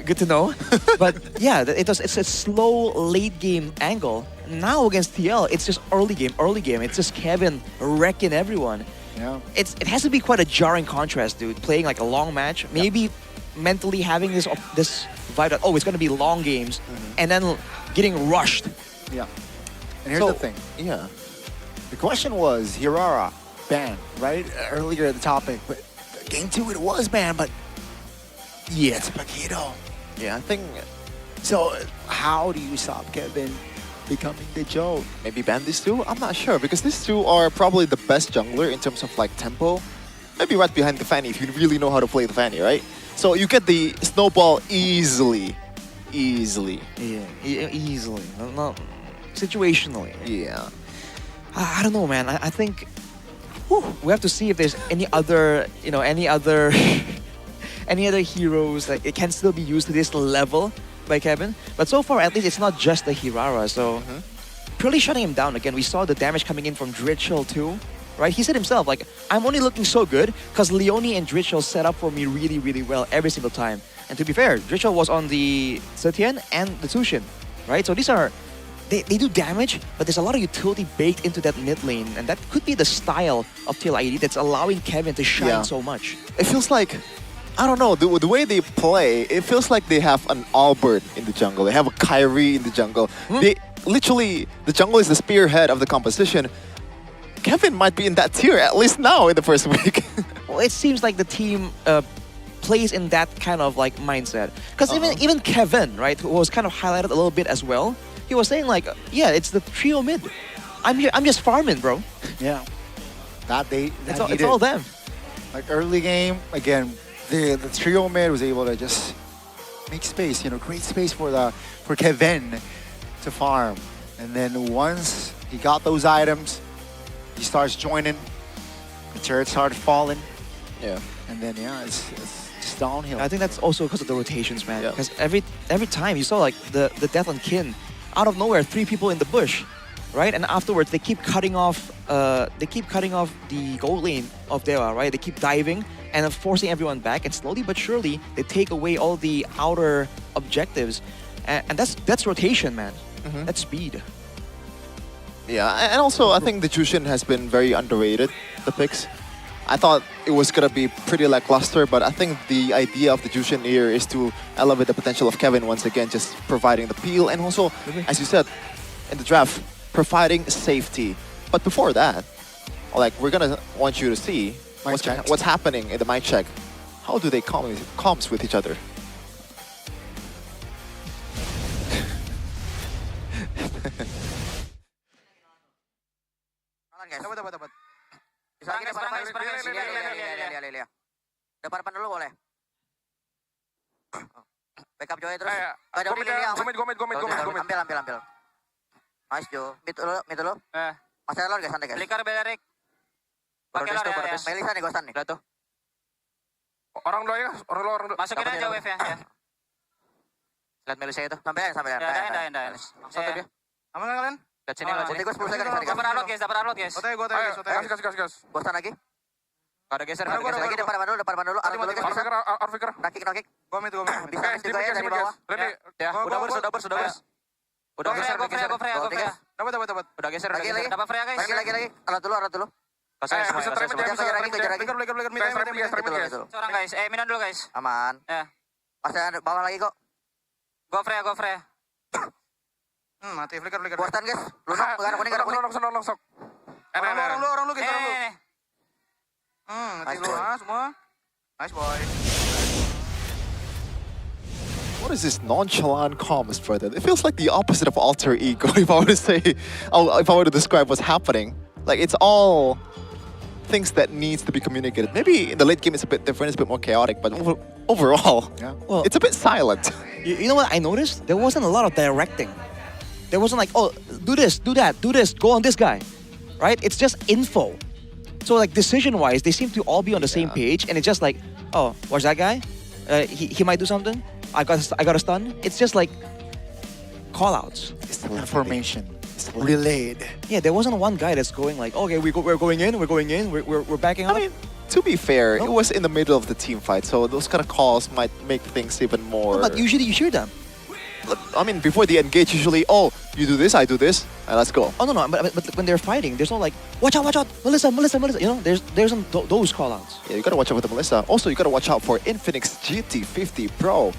good to know. But yeah, it's a slow late game angle. Now against TL, it's just early game. It's just Kevin wrecking everyone. Yeah. It has to be quite a jarring contrast, dude. Playing like a long match, maybe mentally having this vibe that it's gonna be long games, and then getting rushed. Yeah. And here's the thing. Yeah. The question was Hirara banned, right? Earlier at the topic, but game 2 it was banned, but yeah, it's Paquito. Yeah, I think. So how do you stop Kevin becoming the joke? Maybe ban these two? I'm not sure, because these two are probably the best jungler in terms of like tempo. Maybe right behind the Fanny if you really know how to play the Fanny, right? So you get the snowball easily. Yeah, easily. Not situationally. Yeah. I don't know, man. I think we have to see if there's any other, any other heroes that it can still be used to this level by Kevin. But so far, at least it's not just the Hirara. So purely shutting him down again. We saw the damage coming in from Dritchel too, right? He said himself, like, I'm only looking so good because Leone and Dritchel set up for me really, really well every single time. And to be fair, Dritchel was on the S18 and the Tushin, right? So these are, they do damage, but there's a lot of utility baked into that mid lane, and that could be the style of TLID that's allowing Kevin to shine so much. It feels like, I don't know, the way they play, it feels like they have an Albert in the jungle. They have a Kyrie in the jungle. They literally, the jungle is the spearhead of the composition. Kevin might be in that tier, at least now in the first week. Well, it seems like the team plays in that kind of like mindset. Because even Kevin, right, who was kind of highlighted a little bit as well, he was saying like, yeah, it's the trio mid. I'm here, I'm just farming, bro. Yeah. It's all them. Like early game, again, the trio mid was able to just make space, create space for Kevin to farm. And then once he got those items, he starts joining, the turrets started falling. Yeah. And then it's just downhill. I think that's also because of the rotations, man. Because every time you saw like the death on Kin, out of nowhere, 3 people in the bush, right? And afterwards they keep cutting off the gold lane of Dewa, right? They keep diving and forcing everyone back, and slowly but surely they take away all the outer objectives, and that's rotation, man. That's speed. Yeah, and also I think the Jushin has been very underrated, the picks. I thought it was gonna be pretty lackluster, but I think the idea of the Jushin here is to elevate the potential of Kevin once again, just providing the peel and also, as you said, in the draft, providing safety. But before that, like we're gonna want you to see what's happening in the mic check. How do they comms with each other? Dapat. Lihat. Depan dulu boleh. Backup Joy terus. Ambil. Nice Jo. Mid dulu. Mas Elor guys, santai guys. Flicker Belerik. Pakai lor ya. Melisa nih ghosan nih. Lihat tuh. Orang dulu ya, orang dulu. Masukin aja wave ya. Lihat Melisa itu. Sampai. Dah. Langsung tuh dia. Aman kan kalian? Lihat sini. Gue 10 second. Dapat upload guys. Oke, gue gas. Ghosan lagi. Ada geser lagi depan dulu. Rakik. Gua mid. Bisa juga ya dari bawah. Ya, udah bers. Udah geser. Dapat. Udah geser. Lagi. Dapat Freya guys. Lagi. Alat dulu. Kejar lagi. Seorang guys. Minan dulu guys. Aman. Ya. Masih ada bawah lagi kok. Go Freya. Mati flicker. Buatan guys. Lu kuning. Orang lu guys. Mati lu semua. Nice boy. What is this nonchalant comms, brother? It feels like the opposite of alter ego. If I were to describe what's happening, like it's all things that needs to be communicated. Maybe in the late game it's a bit different, it's a bit more chaotic, but overall, it's a bit silent. You know what I noticed? There wasn't a lot of directing. There wasn't like, oh, do this, do that, do this, go on this guy, right? It's just info. So like decision-wise, they seem to all be on the same page, and it's just like, oh, watch that guy? He might do something. I got a stun. It's just like call-outs. It's information. It's relayed. Yeah, there wasn't one guy that's going like, okay, we're going in, we're backing up. I mean, to be fair, it was in the middle of the team fight, so those kind of calls might make things even more... But usually you hear them. Look, I mean, before they engage, usually, oh, you do this, I do this, and let's go. Oh, no, but when they're fighting, there's no like, watch out, Melissa. You know, there's those call-outs. Yeah, you gotta watch out for the Melissa. Also, you gotta watch out for Infinix GT50 Pro.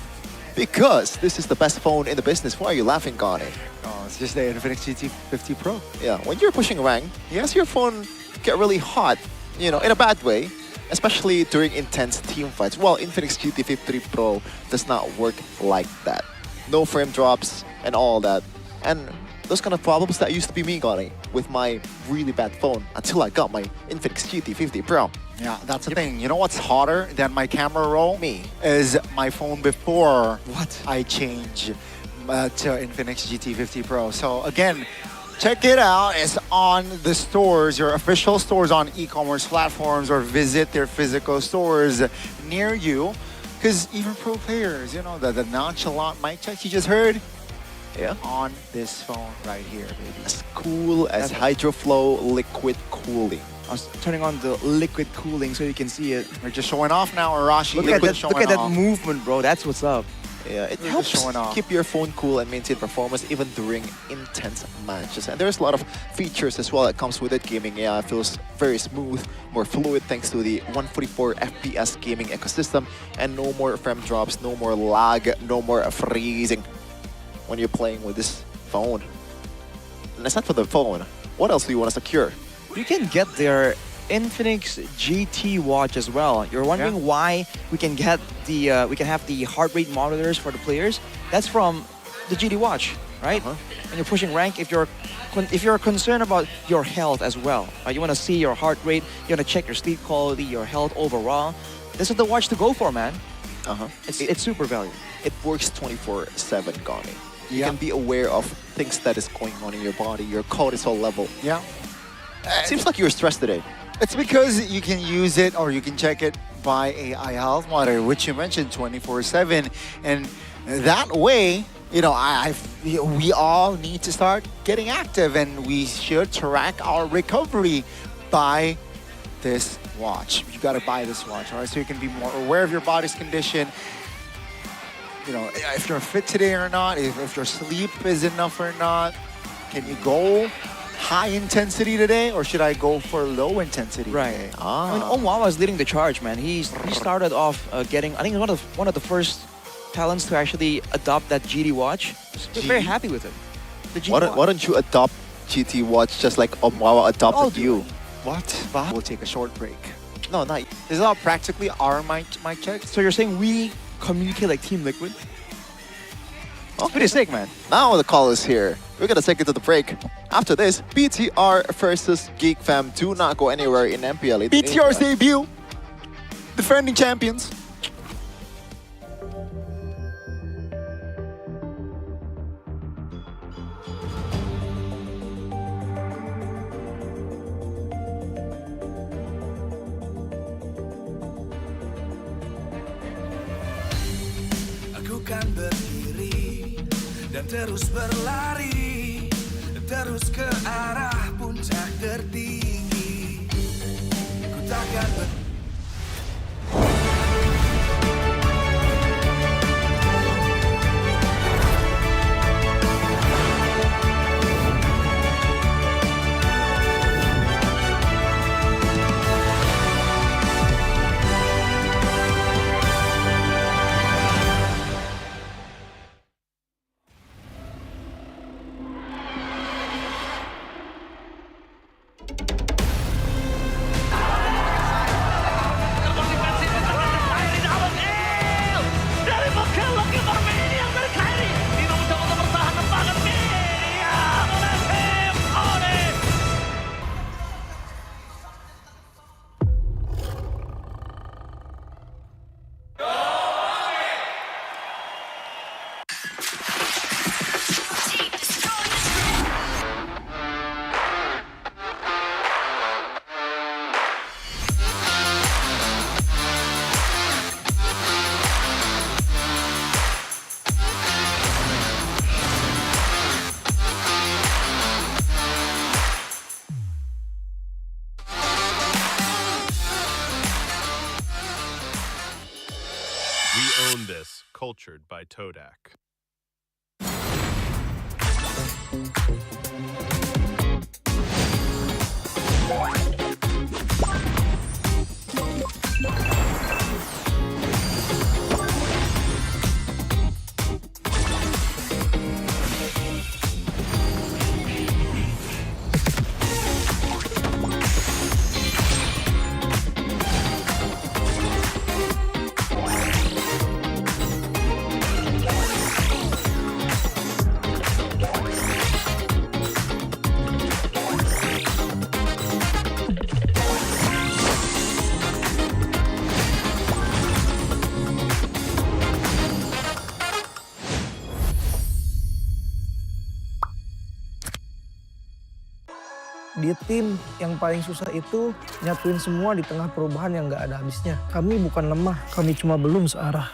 Because this is the best phone in the business. Why are you laughing, Gani? Oh, it's just the Infinix GT50 Pro. Yeah, when you're pushing rank, yes, your phone get really hot, you know, in a bad way, especially during intense team fights. Well, Infinix GT50 Pro does not work like that. No frame drops and all that. And those kind of problems that used to be me, Gani, with my really bad phone until I got my Infinix GT50 Pro. Yeah, that's the thing. You know what's hotter than my camera roll? Me. Is my phone before I change to Infinix GT50 Pro. So again, check it out. It's on the stores, your official stores on e-commerce platforms, or visit their physical stores near you. Because even pro players, you know, the nonchalant mic check you just heard, on this phone right here, baby. As cool as HydroFlow liquid cooling. I was turning on the liquid cooling so you can see it. We're just showing off now, Arashi. Look at that movement, bro. That's what's up. Yeah, it helps keep your phone cool and maintain performance even during intense matches. And there's a lot of features as well that comes with it. Gaming, it feels very smooth, more fluid thanks to the 144 FPS gaming ecosystem. And no more frame drops, no more lag, no more freezing when you're playing with this phone. And aside from the phone, what else do you want to secure? You can get their Infinix GT watch as well. You're wondering why we can get the we can have the heart rate monitors for the players. That's from the GT watch, right? When you're pushing rank, if you're concerned about your health as well, right? You want to see your heart rate, you want to check your sleep quality, your health overall. This is the watch to go for, man. It's super value. It works 24/7, Gani. You can be aware of things that is going on in your body, your cortisol level. Yeah. It seems like you're stressed today. It's because you can use it or you can check it by a eye health monitor, which you mentioned 24/7, and that way, you know, we all need to start getting active, and we should track our recovery by this watch. You got to buy this watch, all right? So you can be more aware of your body's condition. You know, if you're fit today or not, if your sleep is enough or not. Can you go high intensity today, or should I go for low intensity? Right. I mean, Omwawa is leading the charge, man. He started off getting, I think, one of the first talents to actually adopt that GT watch. We're very happy with it. Why don't you adopt GT watch just like Omwawa adopted you? What? We'll take a short break. No, not. This is all practically our mic check. So you're saying we communicate like Team Liquid? Okay. Pretty sick, man. Now the call is here. We're gonna take it to the break. After this, BTR versus Geek Fam. Do not go anywhere in MPL. BTR's debut. Defending champions. Aku kan berdiri dan terus berlari, terus ke arah puncak tertinggi. Ku takkan We own this, cultured by Todak. Di tim yang paling susah itu nyatuin semua di tengah perubahan yang nggak ada habisnya. Kami bukan lemah, kami cuma belum searah.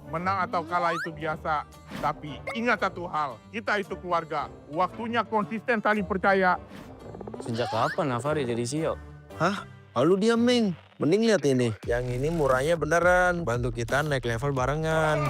Menang atau kalah itu biasa, tapi ingat satu hal, kita itu keluarga. Waktunya konsisten saling percaya. Sejak kapan Navari jadi CEO? Hah? Lalu diam, Ming. Mending lihat ini. Yang ini murahnya beneran. Bantu kita naik level barengan.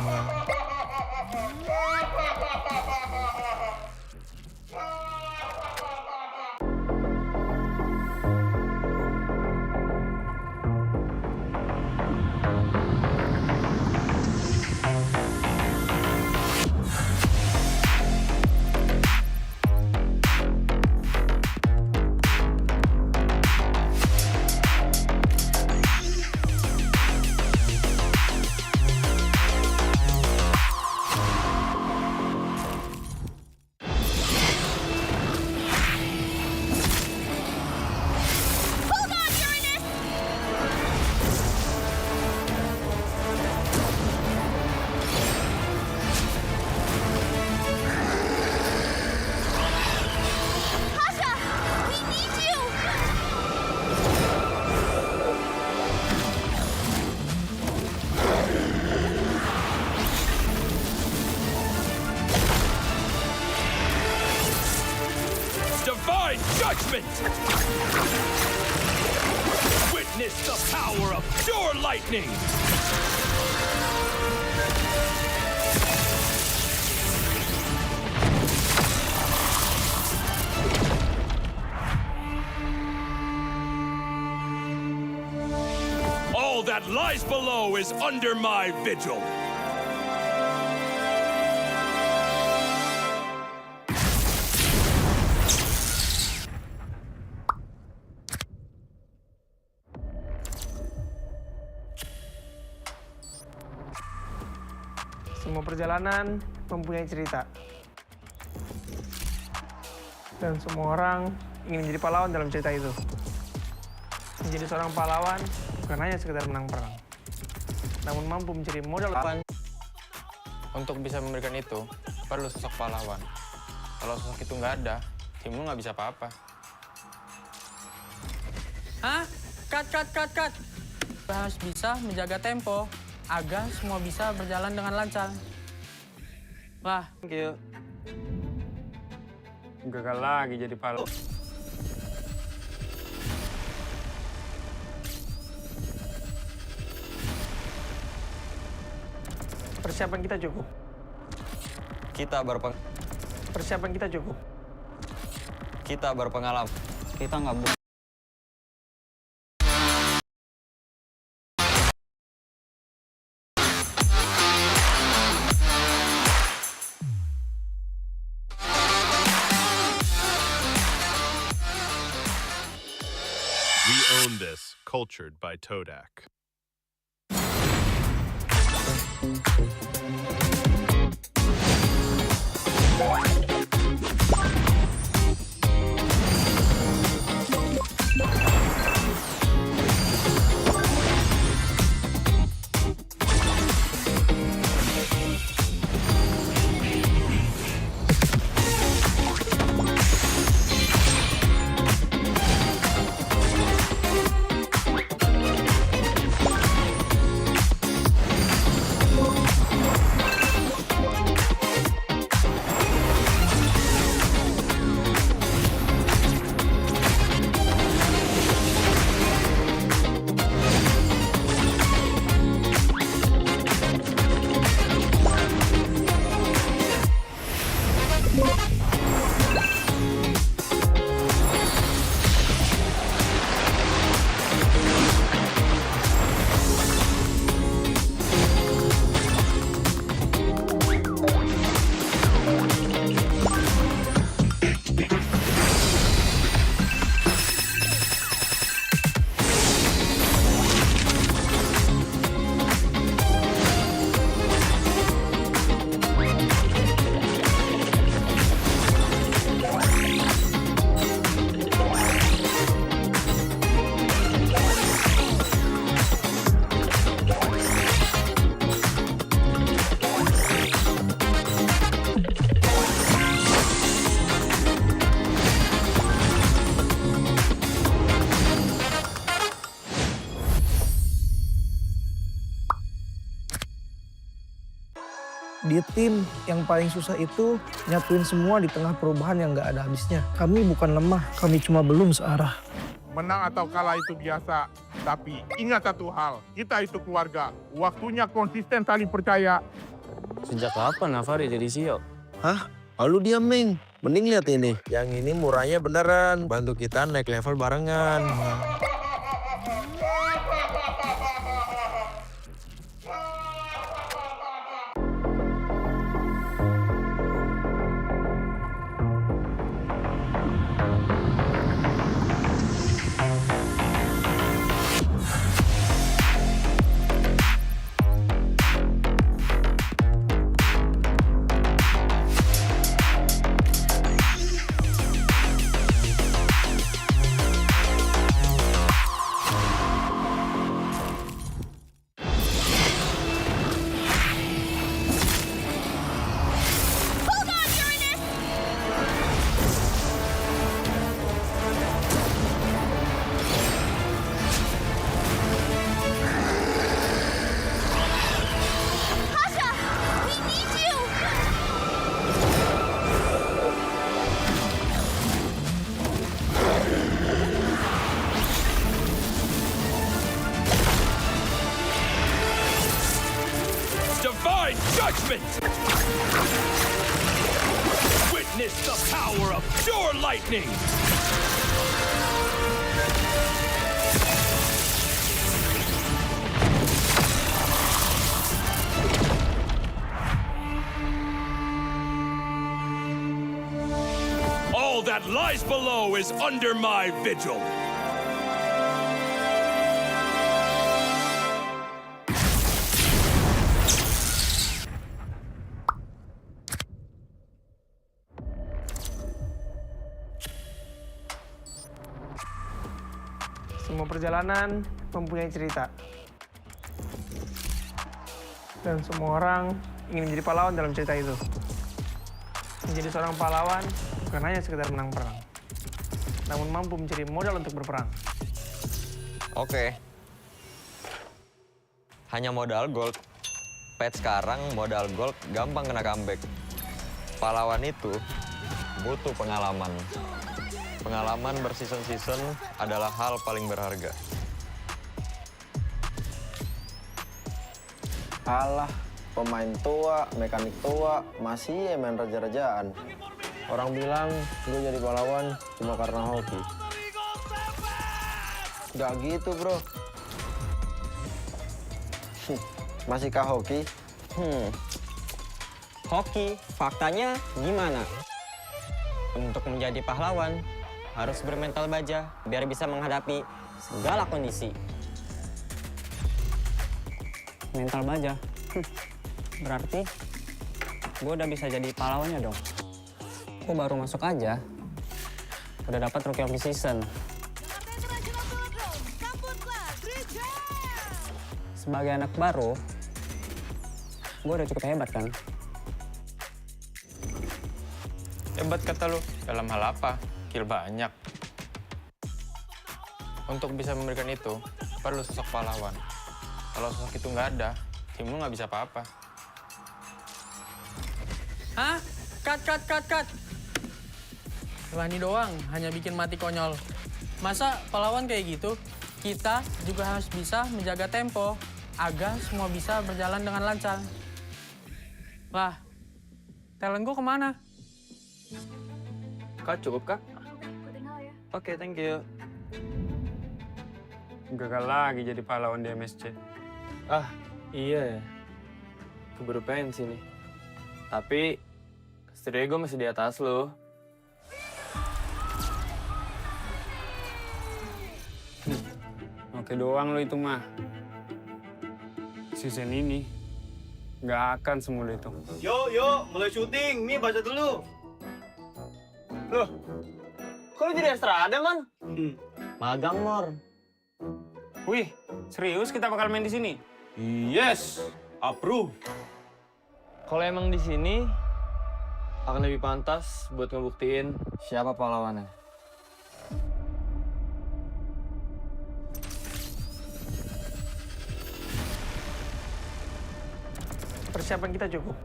Divine judgment! Witness the power of pure lightning! All that lies below is under my vigil. Semua perjalanan mempunyai cerita. Dan semua orang ingin menjadi pahlawan dalam cerita itu. Menjadi seorang pahlawan bukan hanya sekedar menang perang, namun mampu mencari modal depan. Untuk bisa memberikan itu, perlu sosok pahlawan. Kalau sosok itu nggak ada, tim lu nggak bisa apa-apa. Hah? Cut. Kita harus bisa menjaga tempo agar semua bisa berjalan dengan lancar. Wah, Thank you. Gagal lagi jadi pahlawan. Persiapan kita cukup. Persiapan kita cukup. Kita berpengalaman. Kita nggak butuh. We own this, cultured by Todak. Di tim yang paling susah itu nyatuin semua di tengah perubahan yang nggak ada habisnya. Kami bukan lemah, kami cuma belum searah. Menang atau kalah itu biasa, tapi ingat satu hal, kita itu keluarga. Waktunya konsisten saling percaya. Sejak kapan Navari jadi CEO? Hah? Lalu diam, Ming. Mending lihat ini. Yang ini murahnya beneran. Bantu kita naik level barengan. Divine judgment! Witness the power of pure lightning! All that lies below is under my vigil. perjalanan mempunyai cerita. Dan semua orang ingin menjadi pahlawan dalam cerita itu. Menjadi seorang pahlawan bukan hanya sekedar menang perang, namun mampu mencari modal untuk berperang. Oke. Hanya modal gold. Patch sekarang modal gold gampang kena comeback. Pahlawan itu butuh pengalaman. Pengalaman berseason-season adalah hal paling berharga. Alah, pemain tua, mekanik tua, masih main raja-rajaan. Orang bilang gue jadi pahlawan cuma karena hoki. Gak gitu, bro. Masihkah hoki? Hoki, faktanya gimana? Untuk menjadi pahlawan, harus bermental baja biar bisa menghadapi segala kondisi. Mental baja? Berarti gue udah bisa jadi pahlawannya dong. Gue baru masuk aja, udah dapat Rookie of the Season. Sebagai anak baru, gue udah cukup hebat kan? Hebat kata lu, dalam hal apa? Kill banyak. Untuk bisa memberikan itu, perlu sosok pahlawan. Kalau sosok itu nggak ada, tim lu nggak bisa apa-apa. Hah? Cut. Rani doang, hanya bikin mati konyol. Masa pahlawan kayak gitu? Kita juga harus bisa menjaga tempo agar semua bisa berjalan dengan lancar. Lah, talent gue kemana? Kak, cukup kak? Oke, thank you. Gagal lagi jadi pahlawan di MSC. Ah, iya ya. Keburu pensi nih. Tapi, setidaknya gue masih di atas lo. Oke doang lo itu mah. Season ini nggak akan semudah itu. Yuk, mulai syuting. Mi, baca dulu. Loh, kok lu jadi Estrada, Man? Magang, Mor. Wih, serius kita bakal main di sini? Yes, approve. Kalau emang di sini akan lebih pantas buat ngebuktiin siapa pahlawannya. Persiapan kita cukup.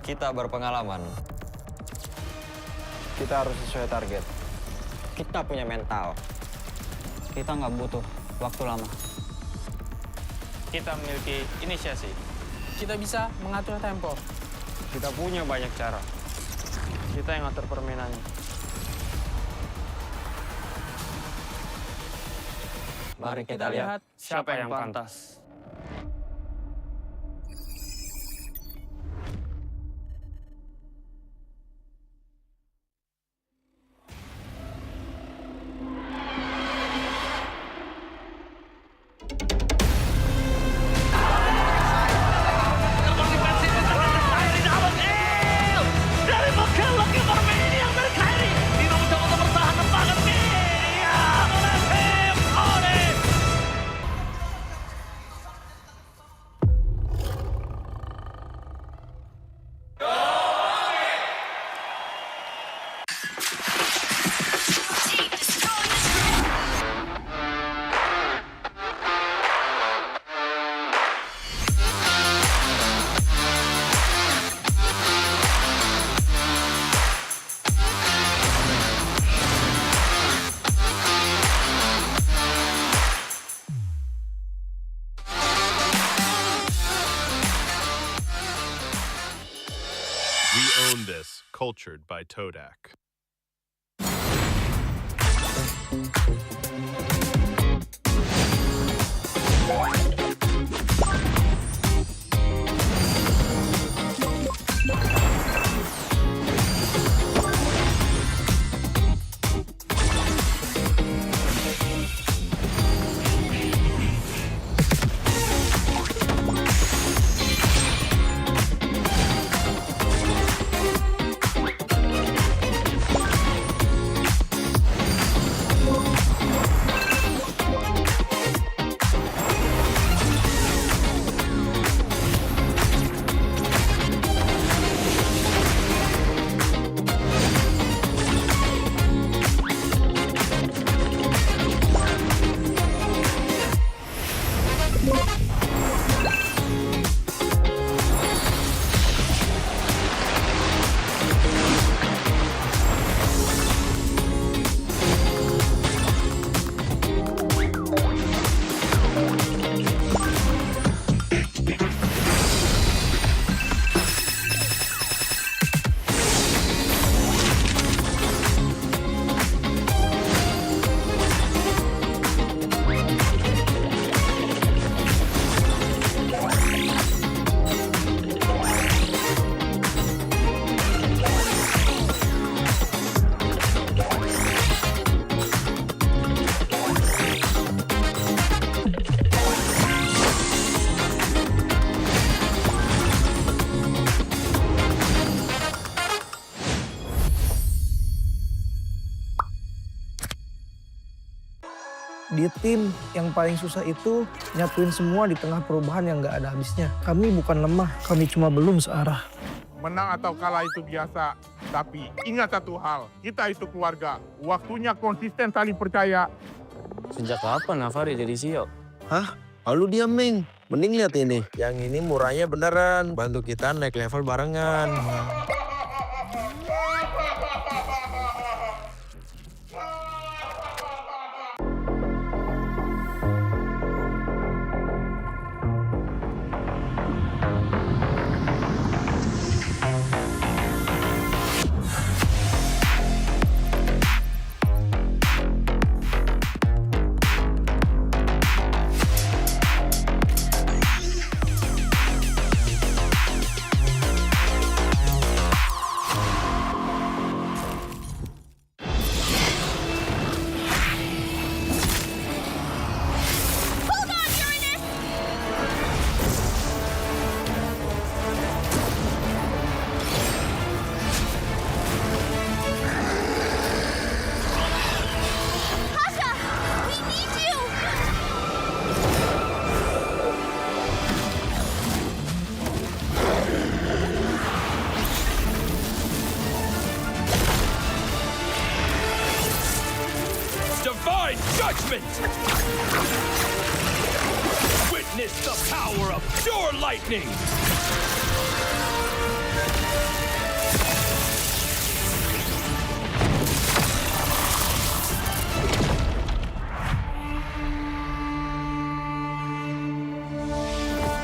Kita berpengalaman. Kita harus sesuai target. Kita punya mental. Kita nggak butuh waktu lama. Kita memiliki inisiasi. Kita bisa mengatur tempo. Kita punya banyak cara. Kita yang ngatur permainannya. Mari kita lihat siapa yang pantas. Cultured by Todak. Di tim yang paling susah itu nyatuin semua di tengah perubahan yang nggak ada habisnya. Kami bukan lemah, kami cuma belum searah. Menang atau kalah itu biasa, tapi ingat satu hal, kita itu keluarga. Waktunya konsisten saling percaya. Sejak kapan Navari jadi CEO? Hah? Lalu diam, Ming. Mending lihat ini. Yang ini murahnya beneran. Bantu kita naik level barengan. Divine judgment! Witness the power of pure lightning!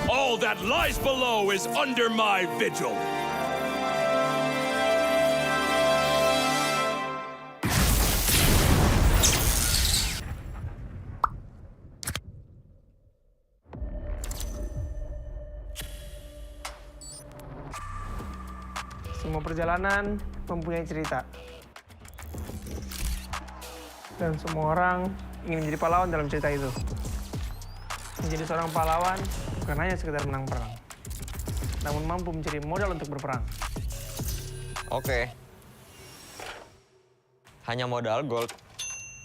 All that lies below is under my vigil. Semua perjalanan mempunyai cerita. Dan semua orang ingin menjadi pahlawan dalam cerita itu. Menjadi seorang pahlawan bukan hanya sekedar menang perang, namun mampu mencari modal untuk berperang. Oke. Hanya modal gold.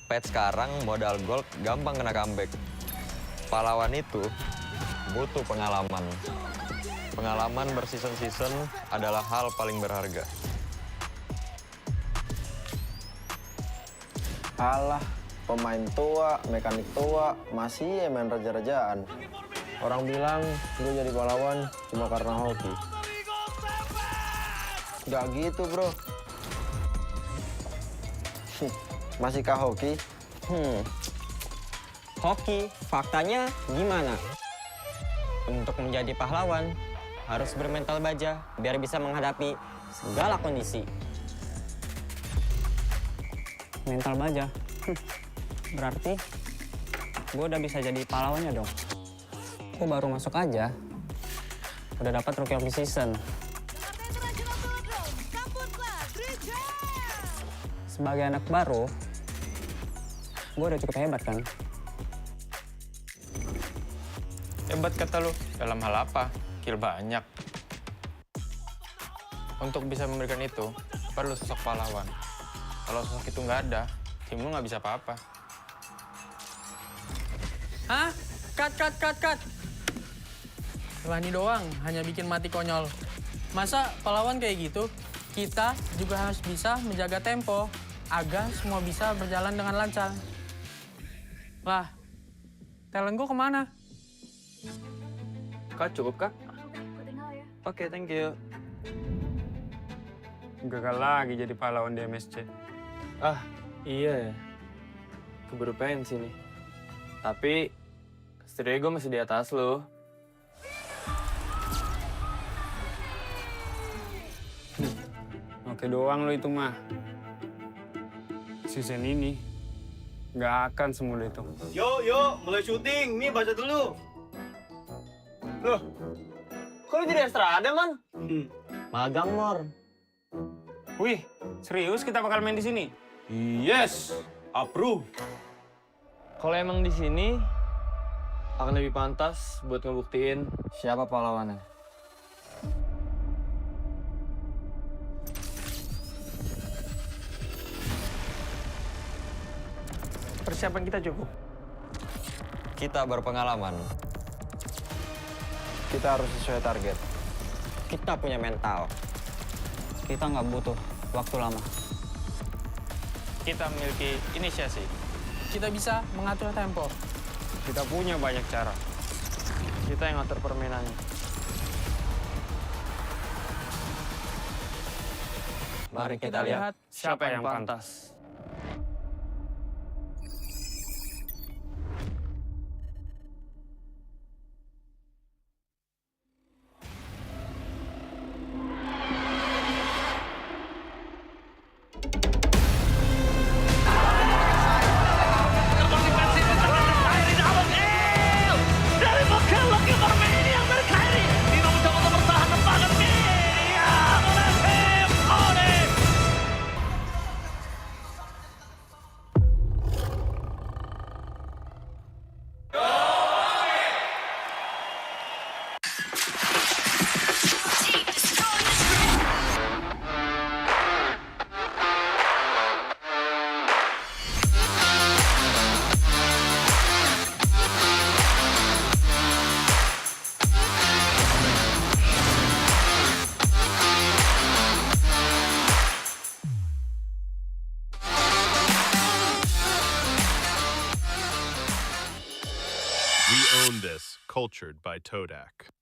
Pet sekarang modal gold gampang kena comeback. Pahlawan itu butuh pengalaman. Pengalaman berseason-season adalah hal paling berharga. Alah, pemain tua, mekanik tua, masih main raja-rajaan. Orang bilang gue jadi pahlawan cuma karena hoki. Gak gitu, bro. Masihkah hoki? Hoki, faktanya gimana? Untuk menjadi pahlawan, harus bermental baja biar bisa menghadapi segala kondisi. Mental baja? Berarti gue udah bisa jadi pahlawannya dong. Gue baru masuk aja, udah dapat Rookie of the Season. Sebagai anak baru, gue udah cukup hebat kan? Hebat kata lu, dalam hal apa? Kill banyak. Untuk bisa memberikan itu, perlu sosok pahlawan. Kalau sosok itu nggak ada, tim lu nggak bisa apa-apa. Hah? Cut. Rani doang, hanya bikin mati konyol. Masa pahlawan kayak gitu? Kita juga harus bisa menjaga tempo, agar semua bisa berjalan dengan lancar. Lah, talent gue kemana? Kak, cukup kak? Oke, thank you. Gagal lagi jadi pahlawan di MSC. Ah, iya ya. Keburu pensi nih. Tapi, setidaknya gue masih di atas lo. Oke doang lo itu mah. Season ini, nggak akan semudah itu. Yuk, mulai syuting. Mi, baca dulu. Loh, kok lu jadi extra ada, Man? Magang, Mor. Wih, serius kita bakal main di sini? Yes, approve. Kalau emang di sini, akan lebih pantas buat ngebuktiin siapa pahlawannya. Persiapan kita cukup. Kita berpengalaman. Kita harus sesuai target. Kita punya mental. Kita nggak butuh waktu lama. Kita memiliki inisiasi. Kita bisa mengatur tempo. Kita punya banyak cara. Kita yang ngatur permainannya. Mari kita lihat siapa yang pantas. We own this, cultured by Todak.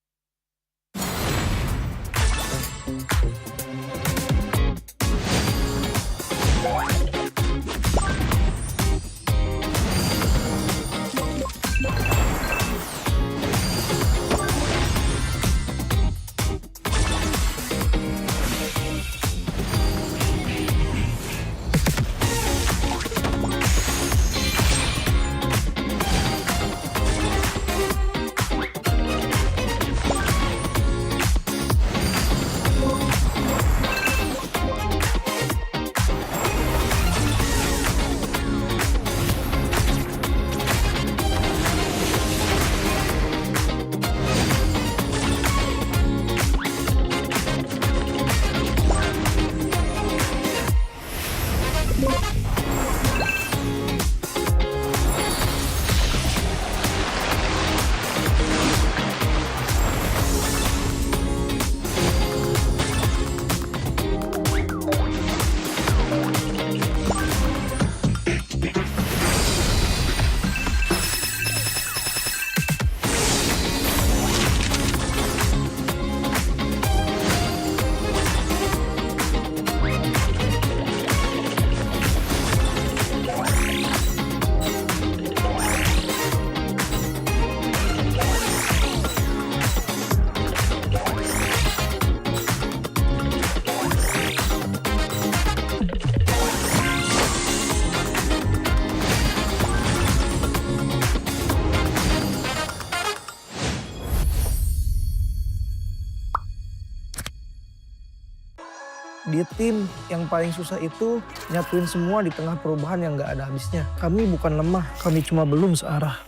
Di tim yang paling susah itu nyatuin semua di tengah perubahan yang nggak ada habisnya. Kami bukan lemah, kami cuma belum searah.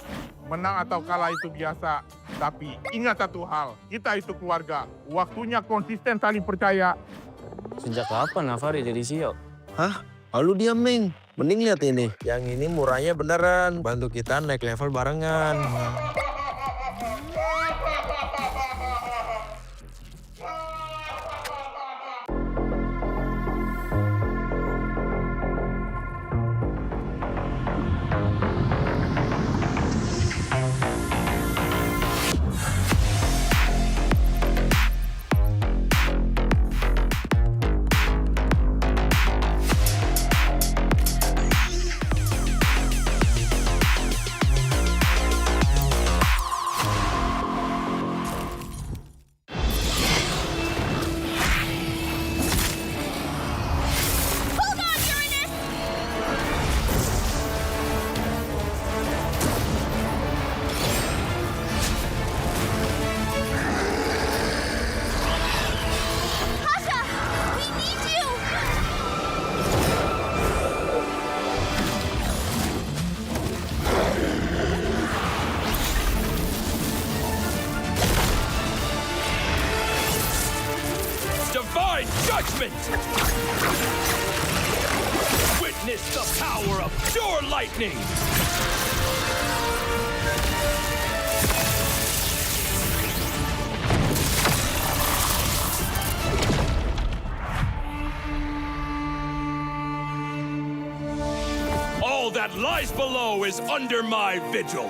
Menang atau kalah itu biasa, tapi ingat satu hal, kita itu keluarga. Waktunya konsisten saling percaya. Sejak kapan Navari jadi CEO? Hah? Lalu dia Ming. Mending lihat ini. Yang ini murahnya beneran. Bantu kita naik level barengan. Divine judgment! Witness the power of pure lightning! All that lies below is under my vigil.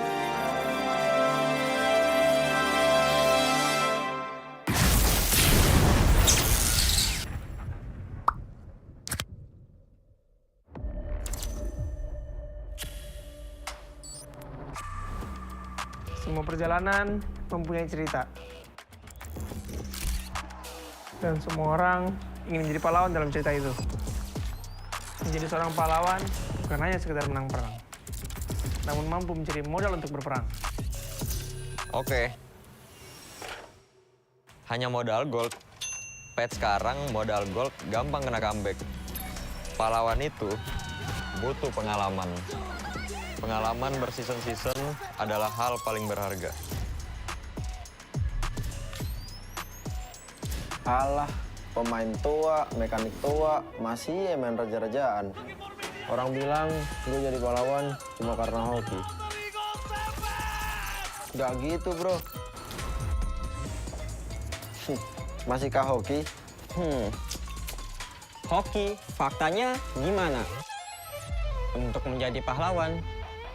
Semua perjalanan mempunyai cerita. Dan semua orang ingin menjadi pahlawan dalam cerita itu. Menjadi seorang pahlawan bukan hanya sekedar menang perang, namun mampu mencari modal untuk berperang. Oke. Hanya modal gold. Pet sekarang modal gold gampang kena comeback. Pahlawan itu butuh pengalaman. Pengalaman berseason-season adalah hal paling berharga. Alah, pemain tua, mekanik tua, masih main raja-rajaan. Orang bilang gue jadi pahlawan cuma karena hoki. Gak gitu, bro. Masihkah hoki? Hoki, faktanya gimana? Untuk menjadi pahlawan,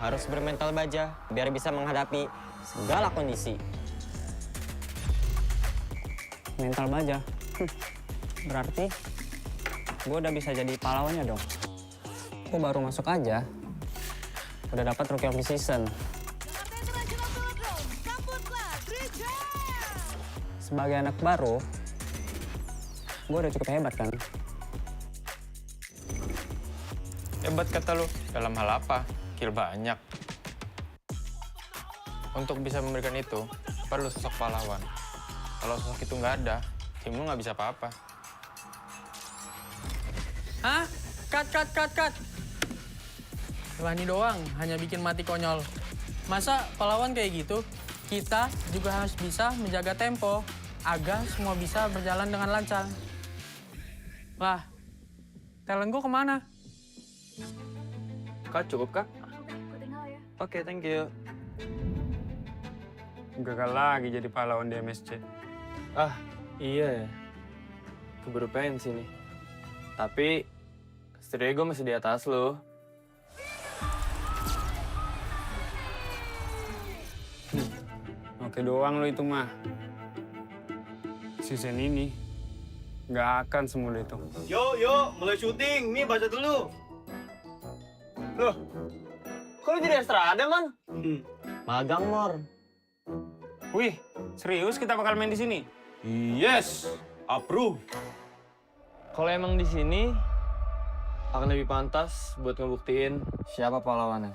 harus bermental baja biar bisa menghadapi segala kondisi. Mental baja? Berarti gue udah bisa jadi pahlawannya dong. Gue baru masuk aja, udah dapat Rookie of the Season. Sebagai anak baru, gue udah cukup hebat kan? Hebat kata lu, dalam hal apa? Kill banyak. Untuk bisa memberikan itu, perlu sosok pahlawan. Kalau sosok itu nggak ada, tim lu nggak bisa apa-apa. Hah? Cut. Rani doang, hanya bikin mati konyol. Masa pahlawan kayak gitu? Kita juga harus bisa menjaga tempo agar semua bisa berjalan dengan lancar. Lah, talent gue kemana? Kak, cukup kak? Oke, thank you. Gagal lagi jadi pahlawan di MSC. Ah, iya ya. Keburu pensi nih. Tapi, setidaknya gue masih di atas lo. Oke doang lo itu mah. Season ini nggak akan semudah itu. Yuk, mulai syuting. Mi, baca dulu. Loh, kok lu jadi Estrada, Man? Magang, Mor. Wih, serius kita bakal main di sini? Yes, approve. Kalau emang di sini akan lebih pantas buat ngebuktiin siapa pahlawannya.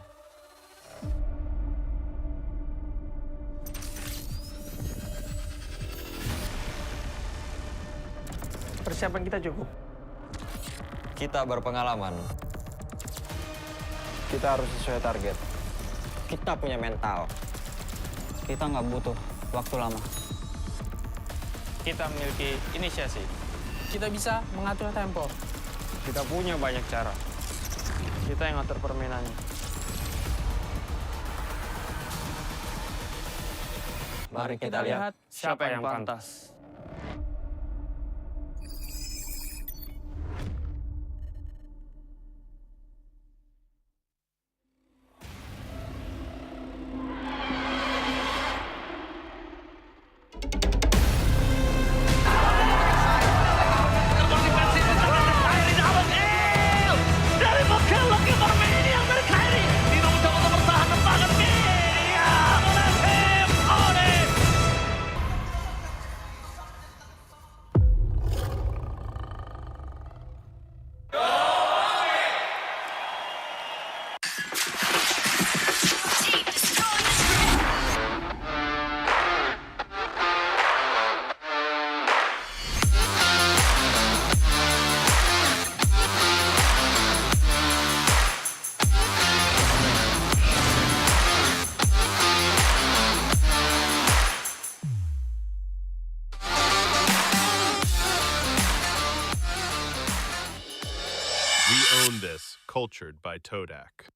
Persiapan kita cukup. Kita berpengalaman. Kita harus sesuai target. Kita punya mental. Kita nggak butuh waktu lama. Kita memiliki inisiasi. Kita bisa mengatur tempo. Kita punya banyak cara. Kita yang ngatur permainannya. Mari kita lihat siapa yang pantas. Own this, cultured by Todak.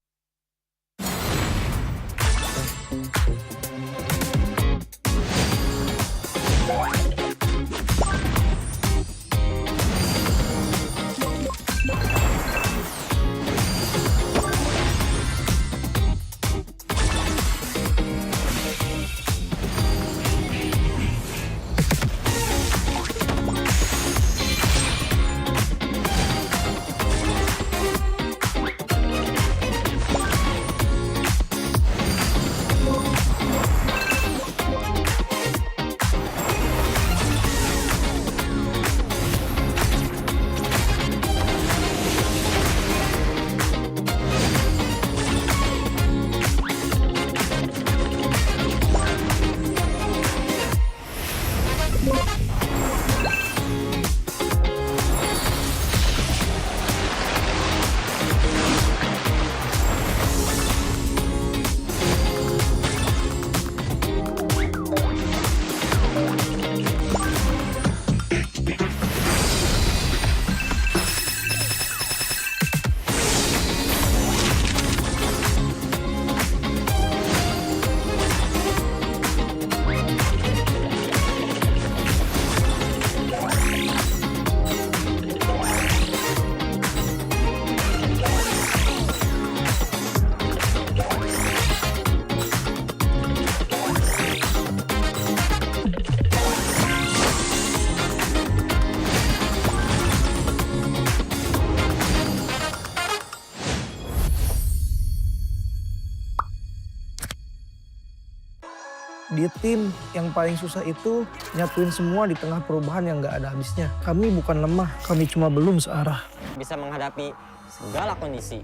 Di tim yang paling susah itu nyatuin semua di tengah perubahan yang nggak ada habisnya. Kami bukan lemah, kami cuma belum searah. Bisa menghadapi segala kondisi.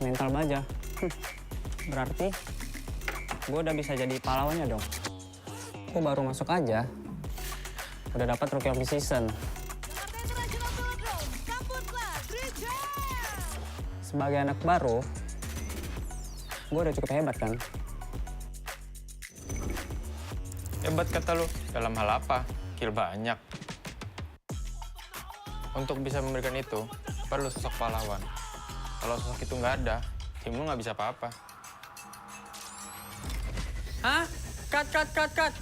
Mental baja. Berarti gue udah bisa jadi pahlawannya dong. Gue baru masuk aja, udah dapat Rookie of the Season. Sebagai anak baru, gue udah cukup hebat kan? Hebat kata lu, dalam hal apa? Kill banyak. Untuk bisa memberikan itu, perlu sosok pahlawan. Kalau sosok itu nggak ada, tim lu nggak bisa apa-apa. Hah? Cut.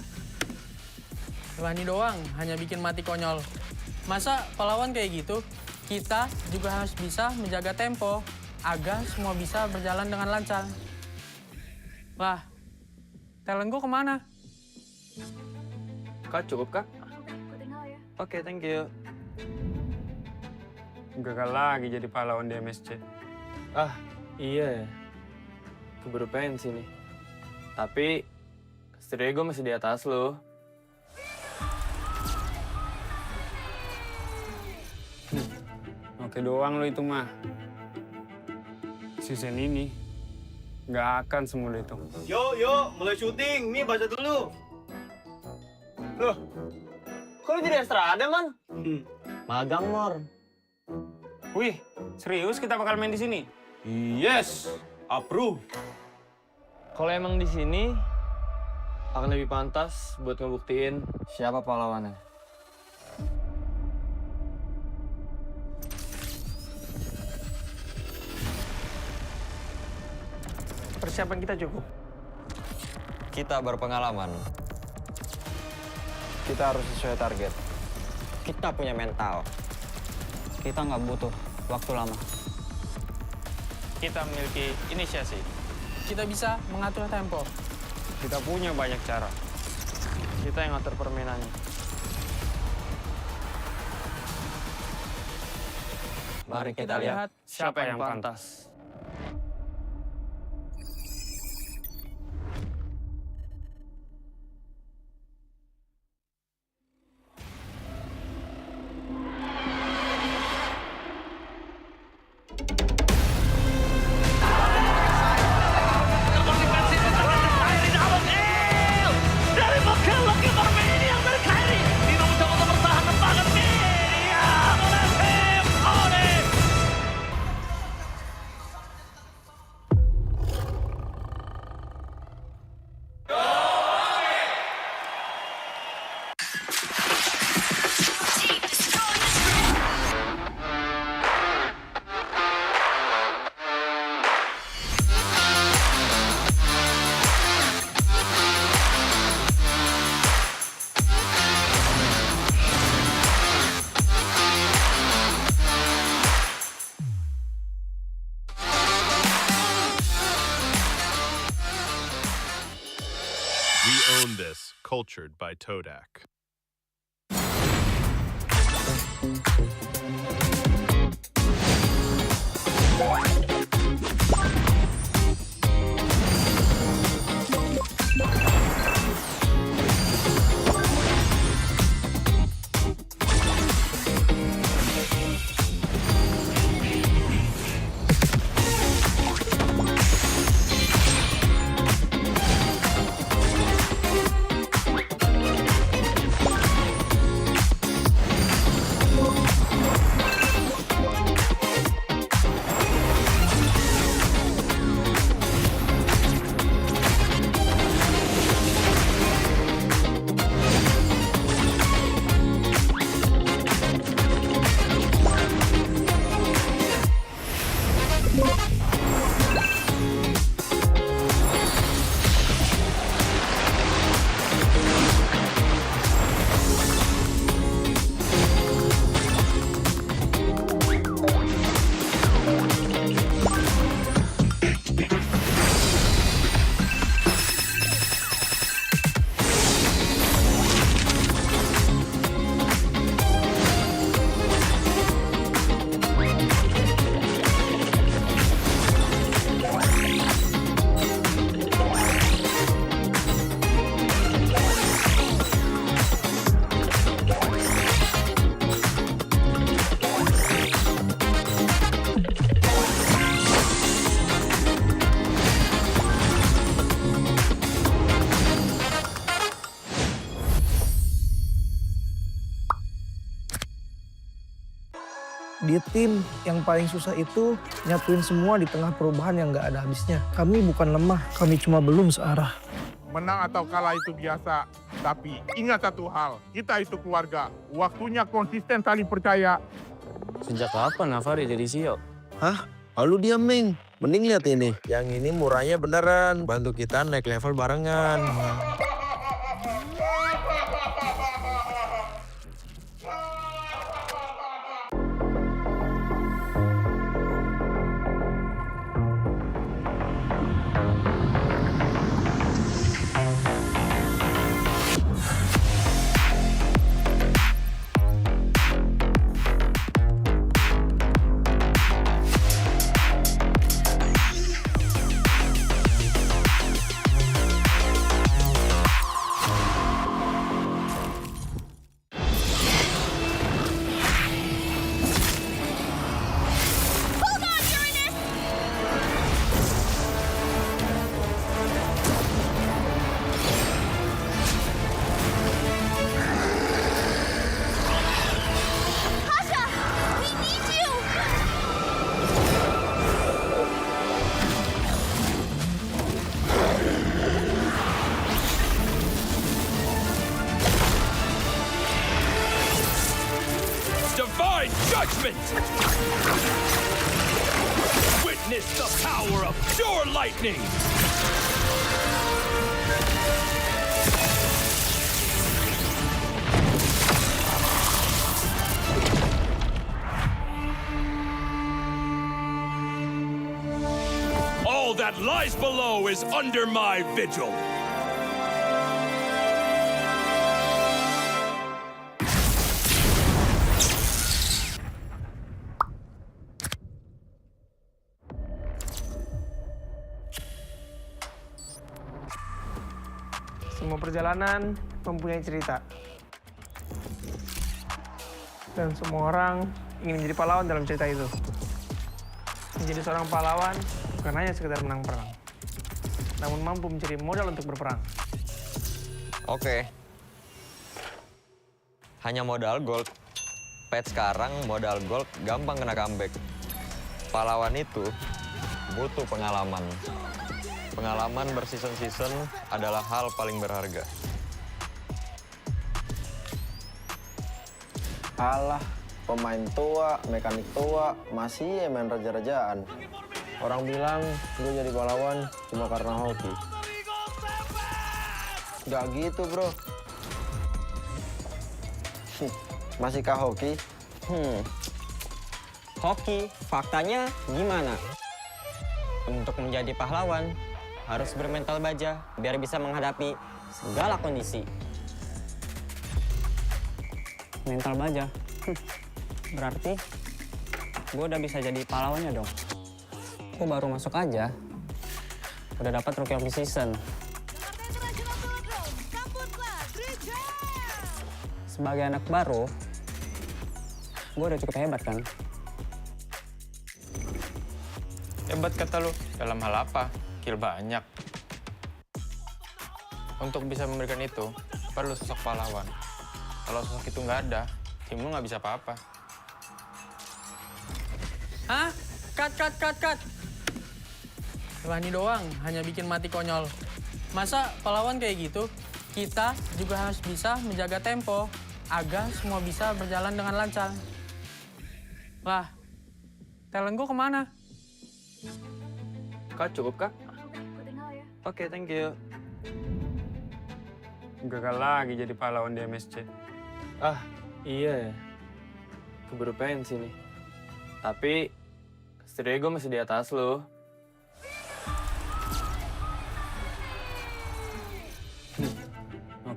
Rani doang, hanya bikin mati konyol. Masa pahlawan kayak gitu? Kita juga harus bisa menjaga tempo, agar semua bisa berjalan dengan lancar. Lah, talent gue kemana? Kak, cukup kak? Oke, thank you. Gagal lagi jadi pahlawan di MSC. Ah, iya ya. Keburu pensi nih. Tapi, setidaknya gue masih di atas lo. Oke doang lo itu mah. Season ini nggak akan semudah itu. Yo, mulai syuting. Mi, baca dulu. Loh, kok lu jadi Estrada, Man? Magang, Mor. Wih, serius kita bakal main di sini? Yes, approve. Kalau emang di sini akan lebih pantas buat ngebuktiin siapa pahlawannya. Persiapan kita cukup. Kita berpengalaman. Kita harus sesuai target. Kita punya mental. Kita nggak butuh waktu lama. Kita memiliki inisiasi. Kita bisa mengatur tempo. Kita punya banyak cara. Kita yang ngatur permainannya. Mari kita lihat siapa yang pantas. own this, cultured by Todak. Di tim yang paling susah itu nyatuin semua di tengah perubahan yang nggak ada habisnya. Kami bukan lemah, kami cuma belum searah. Menang atau kalah itu biasa, tapi ingat satu hal, kita itu keluarga. Waktunya konsisten saling percaya. Sejak kapan Navari jadi CEO? Hah? Lalu diam, Ming. Mending lihat ini. Yang ini murahnya beneran. Bantu kita naik level barengan. Divine judgment! Witness the power of pure lightning! All that lies below is under my vigil. Semua perjalanan mempunyai cerita. Dan semua orang ingin menjadi pahlawan dalam cerita itu. Menjadi seorang pahlawan bukan hanya sekedar menang perang, namun mampu mencari modal untuk berperang. Oke. Hanya modal gold. Patch sekarang modal gold gampang kena comeback. Pahlawan itu butuh pengalaman. Pengalaman berseason-season adalah hal paling berharga. Alah, pemain tua, mekanik tua, masih main raja-rajaan. Orang bilang gue jadi pahlawan cuma karena hoki. Gak gitu, bro. Masihkah hoki? Hoki, faktanya gimana? Untuk menjadi pahlawan, harus bermental baja biar bisa menghadapi segala kondisi. Mental baja. Berarti gue udah bisa jadi pahlawannya dong. Gue baru masuk aja, udah dapat Rookie of the Season. Sebagai anak baru, gue udah cukup hebat kan? Hebat kata lu, dalam hal apa? Kill banyak. Untuk bisa memberikan itu, perlu sosok pahlawan. Kalau sosok itu nggak ada, tim lu nggak bisa apa-apa. Hah? Cut. Rani doang, hanya bikin mati konyol. Masa pahlawan kayak gitu? Kita juga harus bisa menjaga tempo agar semua bisa berjalan dengan lancar. Lah, talent gue kemana? Kak, cukup kak? Oke, thank you. Gagal lagi jadi pahlawan di MSC. Ah, iya ya. Keburu pensi nih. Tapi, setidaknya gue masih di atas lo.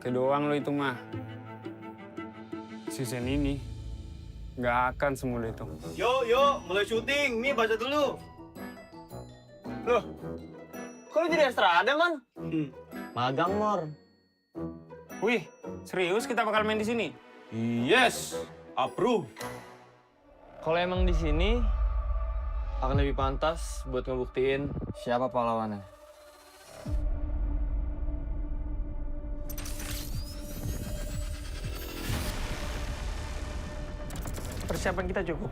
Oke doang lo itu mah. Season ini nggak akan semudah itu. Yuk, mulai syuting. Mi, baca dulu. Loh, kok lu jadi Estrada, Man? Magang, Mor. Wih, serius kita bakal main di sini? Yes, approve. Kalau emang di sini akan lebih pantas buat ngebuktiin siapa pahlawannya. Persiapan kita cukup.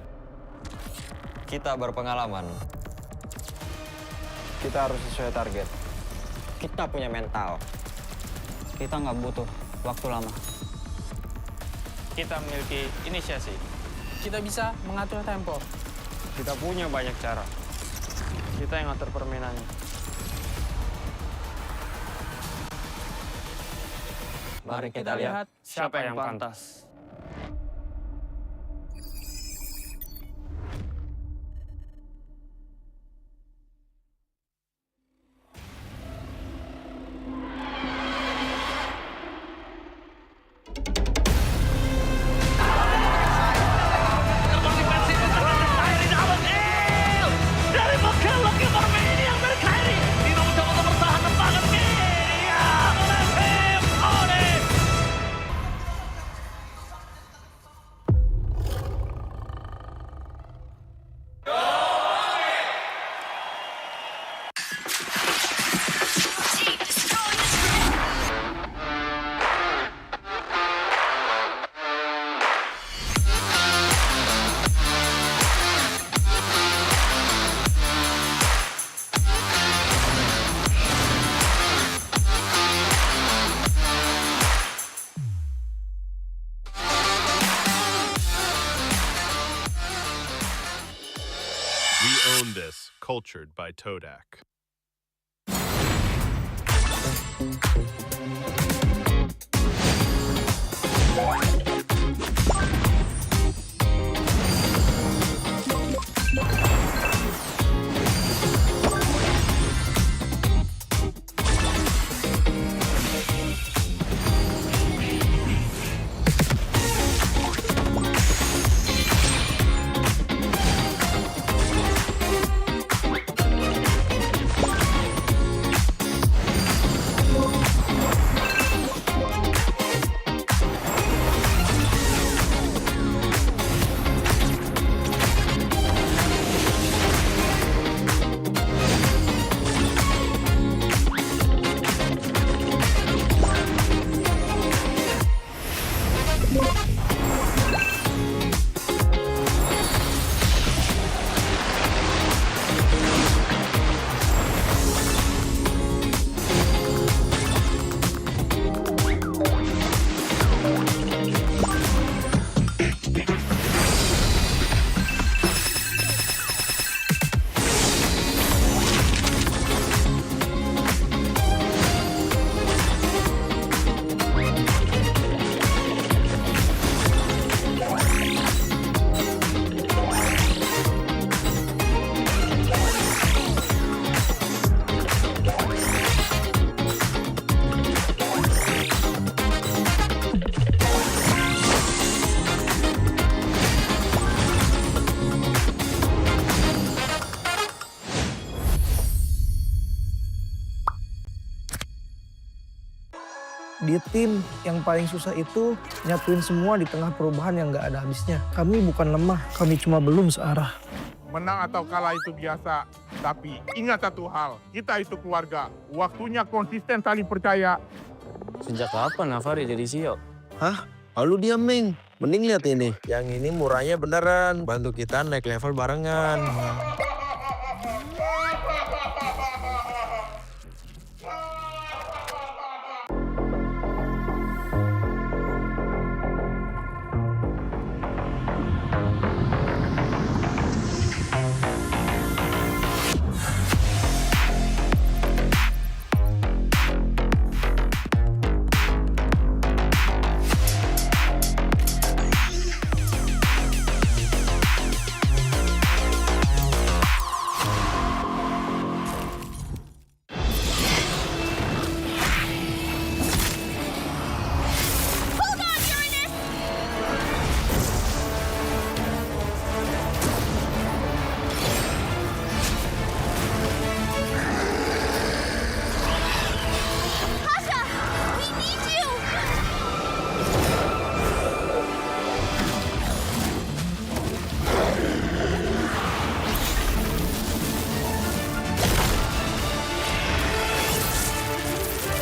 Kita berpengalaman. Kita harus sesuai target. Kita punya mental. Kita nggak butuh waktu lama. Kita memiliki inisiasi. Kita bisa mengatur tempo. Kita punya banyak cara. Kita yang ngatur permainannya. Mari kita lihat siapa yang pantas. Cultured by Todak. Di tim yang paling susah itu nyatuin semua di tengah perubahan yang nggak ada habisnya. Kami bukan lemah, kami cuma belum searah. Menang atau kalah itu biasa, tapi ingat satu hal, kita itu keluarga. Waktunya konsisten saling percaya. Sejak kapan Navari jadi CEO? Hah? Lalu dia Ming. Mending lihat ini. Yang ini murahnya beneran. Bantu kita naik level barengan.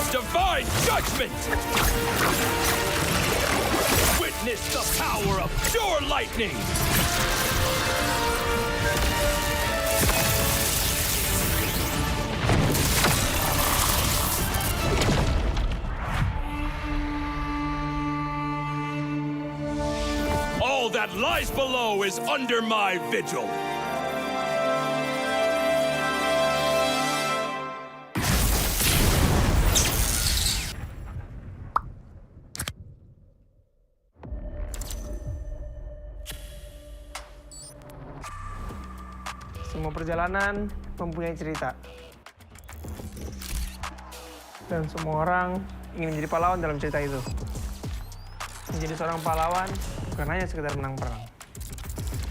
Divine judgment! Witness the power of pure lightning! All that lies below is under my vigil. Semua perjalanan mempunyai cerita. Dan semua orang ingin menjadi pahlawan dalam cerita itu. Menjadi seorang pahlawan bukan hanya sekedar menang perang,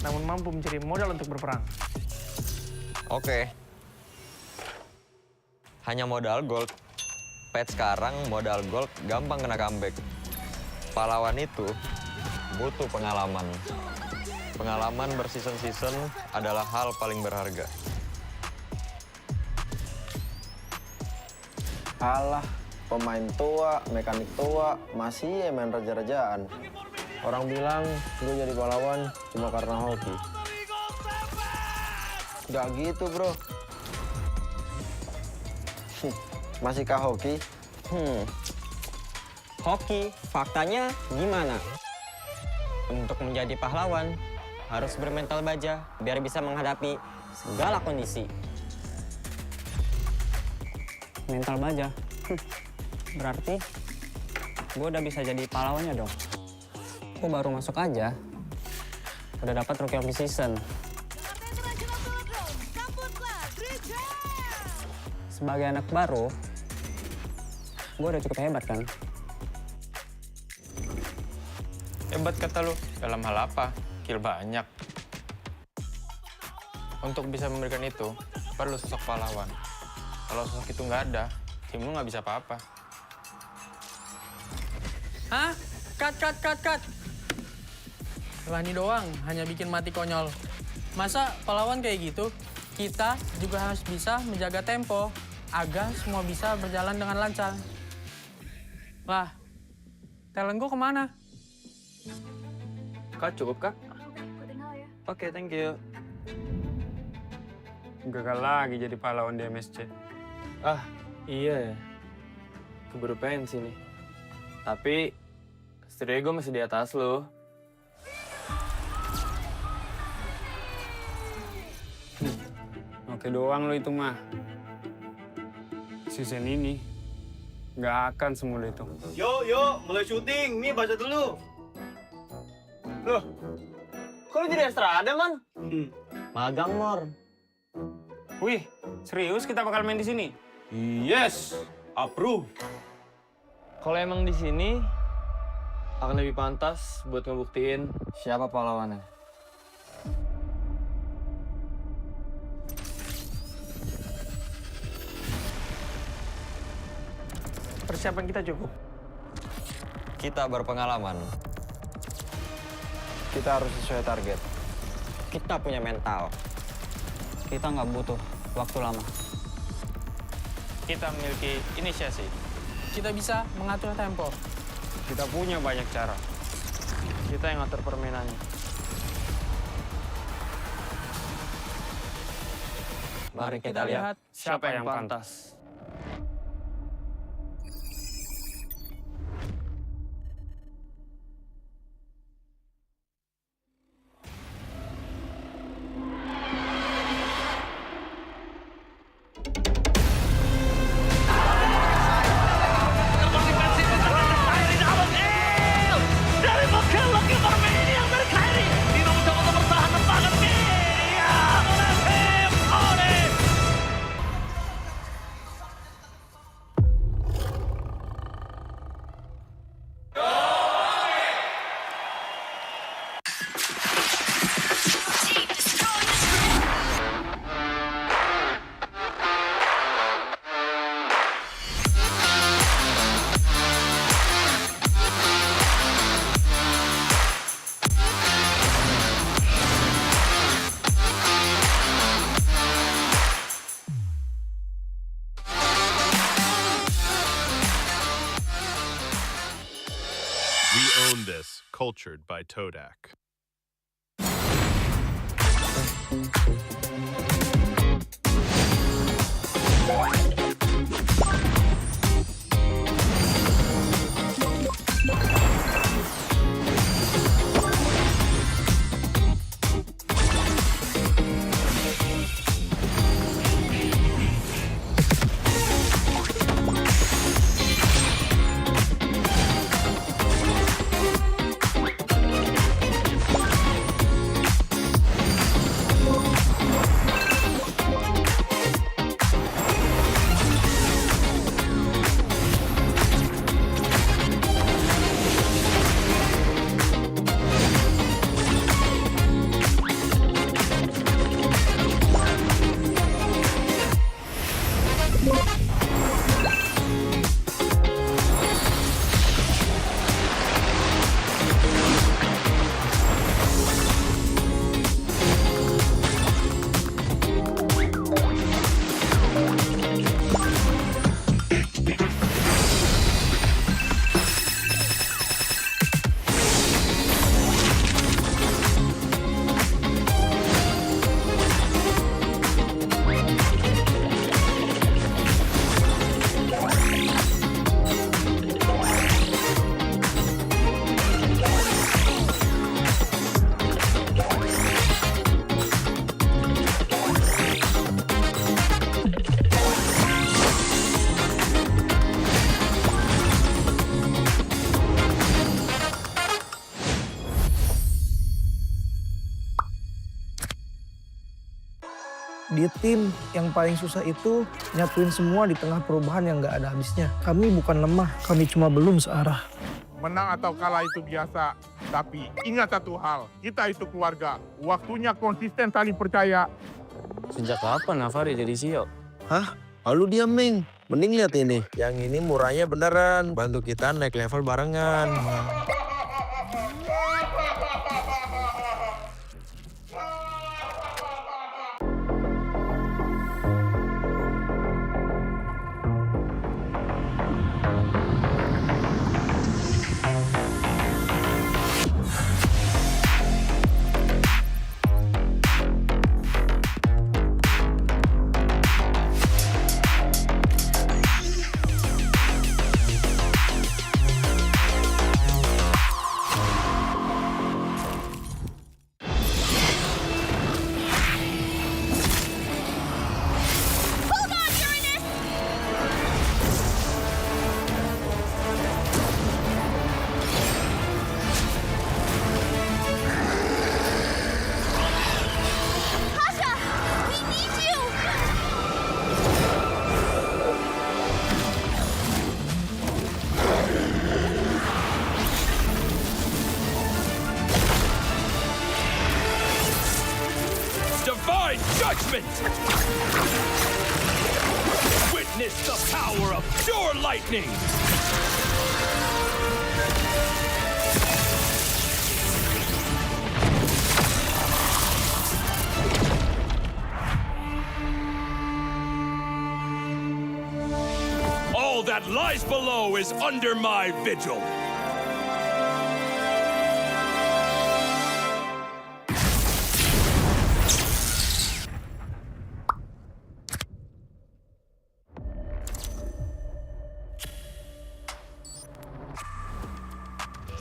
namun mampu mencari modal untuk berperang. Oke. Hanya modal gold. Patch sekarang modal gold gampang kena comeback. Pahlawan itu butuh pengalaman. Pengalaman berseason-season adalah hal paling berharga. Alah, pemain tua, mekanik tua, masih ya main raja-rajaan. Orang bilang gue jadi pahlawan cuma karena hoki. Gak gitu, bro. Masihkah hoki? Hoki, faktanya gimana? Untuk menjadi pahlawan, harus bermental baja biar bisa menghadapi segala kondisi. Mental baja? Berarti gue udah bisa jadi pahlawannya dong. Gue baru masuk aja, udah dapat Rookie of the Season. Sebagai anak baru, gue udah cukup hebat kan? Hebat kata lu, dalam hal apa? Kill banyak. Untuk bisa memberikan itu, perlu sosok pahlawan. Kalau sosok itu nggak ada, tim lu nggak bisa apa-apa. Hah? Cut. Lani doang, hanya bikin mati konyol. Masa pahlawan kayak gitu? Kita juga harus bisa menjaga tempo, agar semua bisa berjalan dengan lancar. Lah, talent gue kemana? Kak, cukup, Kak? Oke, thank you. Gagal lagi jadi pahlawan di MSC. Ah, iya ya. Keburu pensi nih. Tapi, setidaknya gue masih di atas lo. Oke doang lo itu mah. Season ini, nggak akan semudah itu. Yuk, mulai syuting. Nih, baca dulu. Loh, kok lu jadi Estrada, Man? Magang, Mor. Wih, serius kita bakal main di sini? Yes, approve. Kalau emang di sini, akan lebih pantas buat ngebuktiin siapa pahlawannya. Persiapan kita cukup. Kita berpengalaman. Kita harus sesuai target. Kita punya mental. Kita nggak butuh waktu lama. Kita memiliki inisiasi. Kita bisa mengatur tempo. Kita punya banyak cara. Kita yang ngatur permainannya. Mari kita lihat siapa yang pantas. We own this, cultured by Todak. Di tim yang paling susah itu nyatuin semua di tengah perubahan yang nggak ada habisnya. Kami bukan lemah, kami cuma belum searah. Menang atau kalah itu biasa, tapi ingat satu hal, kita itu keluarga. Waktunya konsisten saling percaya. Sejak kapan Navari jadi CEO? Hah? Lalu diam, Ming. Mending lihat ini. Yang ini murahnya beneran. Bantu kita naik level barengan. Divine judgment! Witness the power of pure lightning! lies below is under my vigil.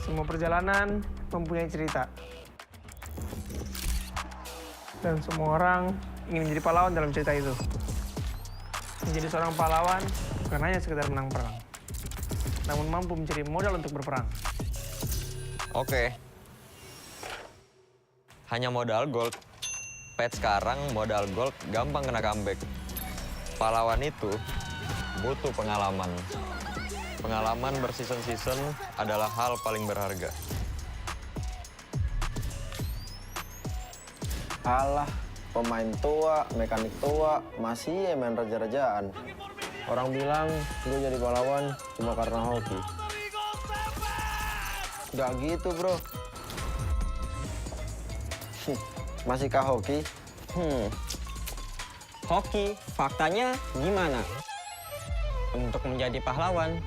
Semua perjalanan mempunyai cerita. Dan semua orang ingin menjadi pahlawan dalam cerita itu. Menjadi seorang pahlawan bukan hanya sekedar menang perang, namun mampu mencari modal untuk berperang. Oke. Hanya modal gold. Patch sekarang modal gold gampang kena comeback. Pahlawan itu butuh pengalaman. Pengalaman berseason-season adalah hal paling berharga. Alah, pemain tua, mekanik tua, masih main raja-rajaan. Orang bilang gue jadi pahlawan cuma karena hoki. Gak gitu, bro. Masihkah hoki? Hoki, faktanya gimana? Untuk menjadi pahlawan,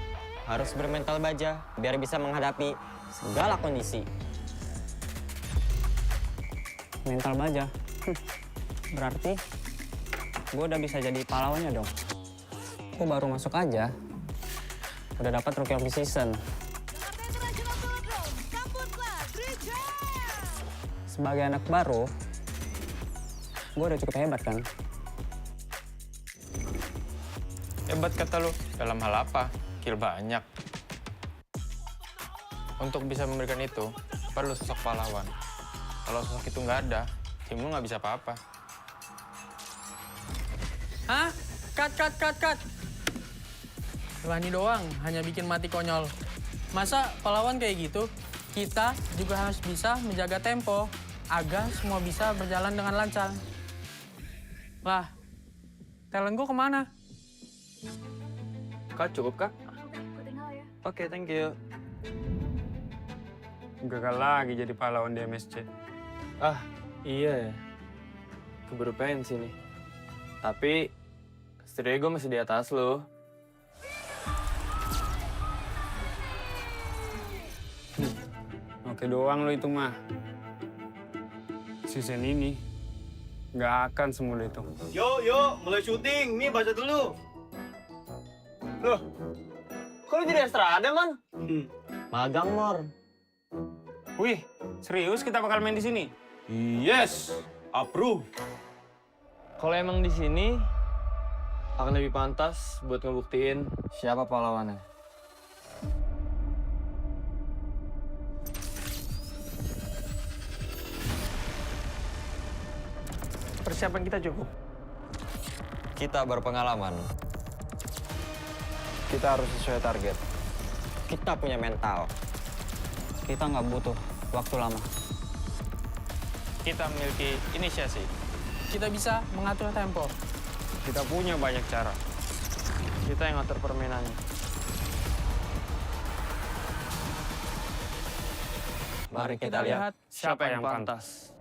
harus bermental baja biar bisa menghadapi segala kondisi. Mental baja? Berarti gue udah bisa jadi pahlawannya dong. Gue baru masuk aja, udah dapat Rookie of the Season. Sebagai anak baru, gue udah cukup hebat kan? Hebat kata lu, dalam hal apa? Kill banyak. Untuk bisa memberikan itu, perlu sosok pahlawan. Kalau sosok itu nggak ada, tim lu nggak bisa apa-apa. Hah? Cut. Rani doang, hanya bikin mati konyol. Masa pahlawan kayak gitu? Kita juga harus bisa menjaga tempo, agar semua bisa berjalan dengan lancar. Lah, talent gue kemana? Kak, cukup kak? Oke, thank you. Gagal lagi jadi pahlawan di MSC. Ah, iya ya. Keburu pensi nih. Tapi, setidaknya gue masih di atas lo. Oke doang lo itu mah. Season ini nggak akan semudah itu. Yuk, mulai syuting. Nih, baca dulu. Loh, kok lu jadi Estrada, Man? Magang, Mor. Wih, serius kita bakal main di sini? Yes, approve. Kalau emang di sini, akan lebih pantas buat ngebuktiin siapa pahlawannya. Persiapan kita cukup. Kita berpengalaman. Kita harus sesuai target. Kita punya mental. Kita nggak butuh waktu lama. Kita memiliki inisiasi. Kita bisa mengatur tempo. Kita punya banyak cara. Kita yang ngatur permainannya. Mari kita lihat siapa yang pantas.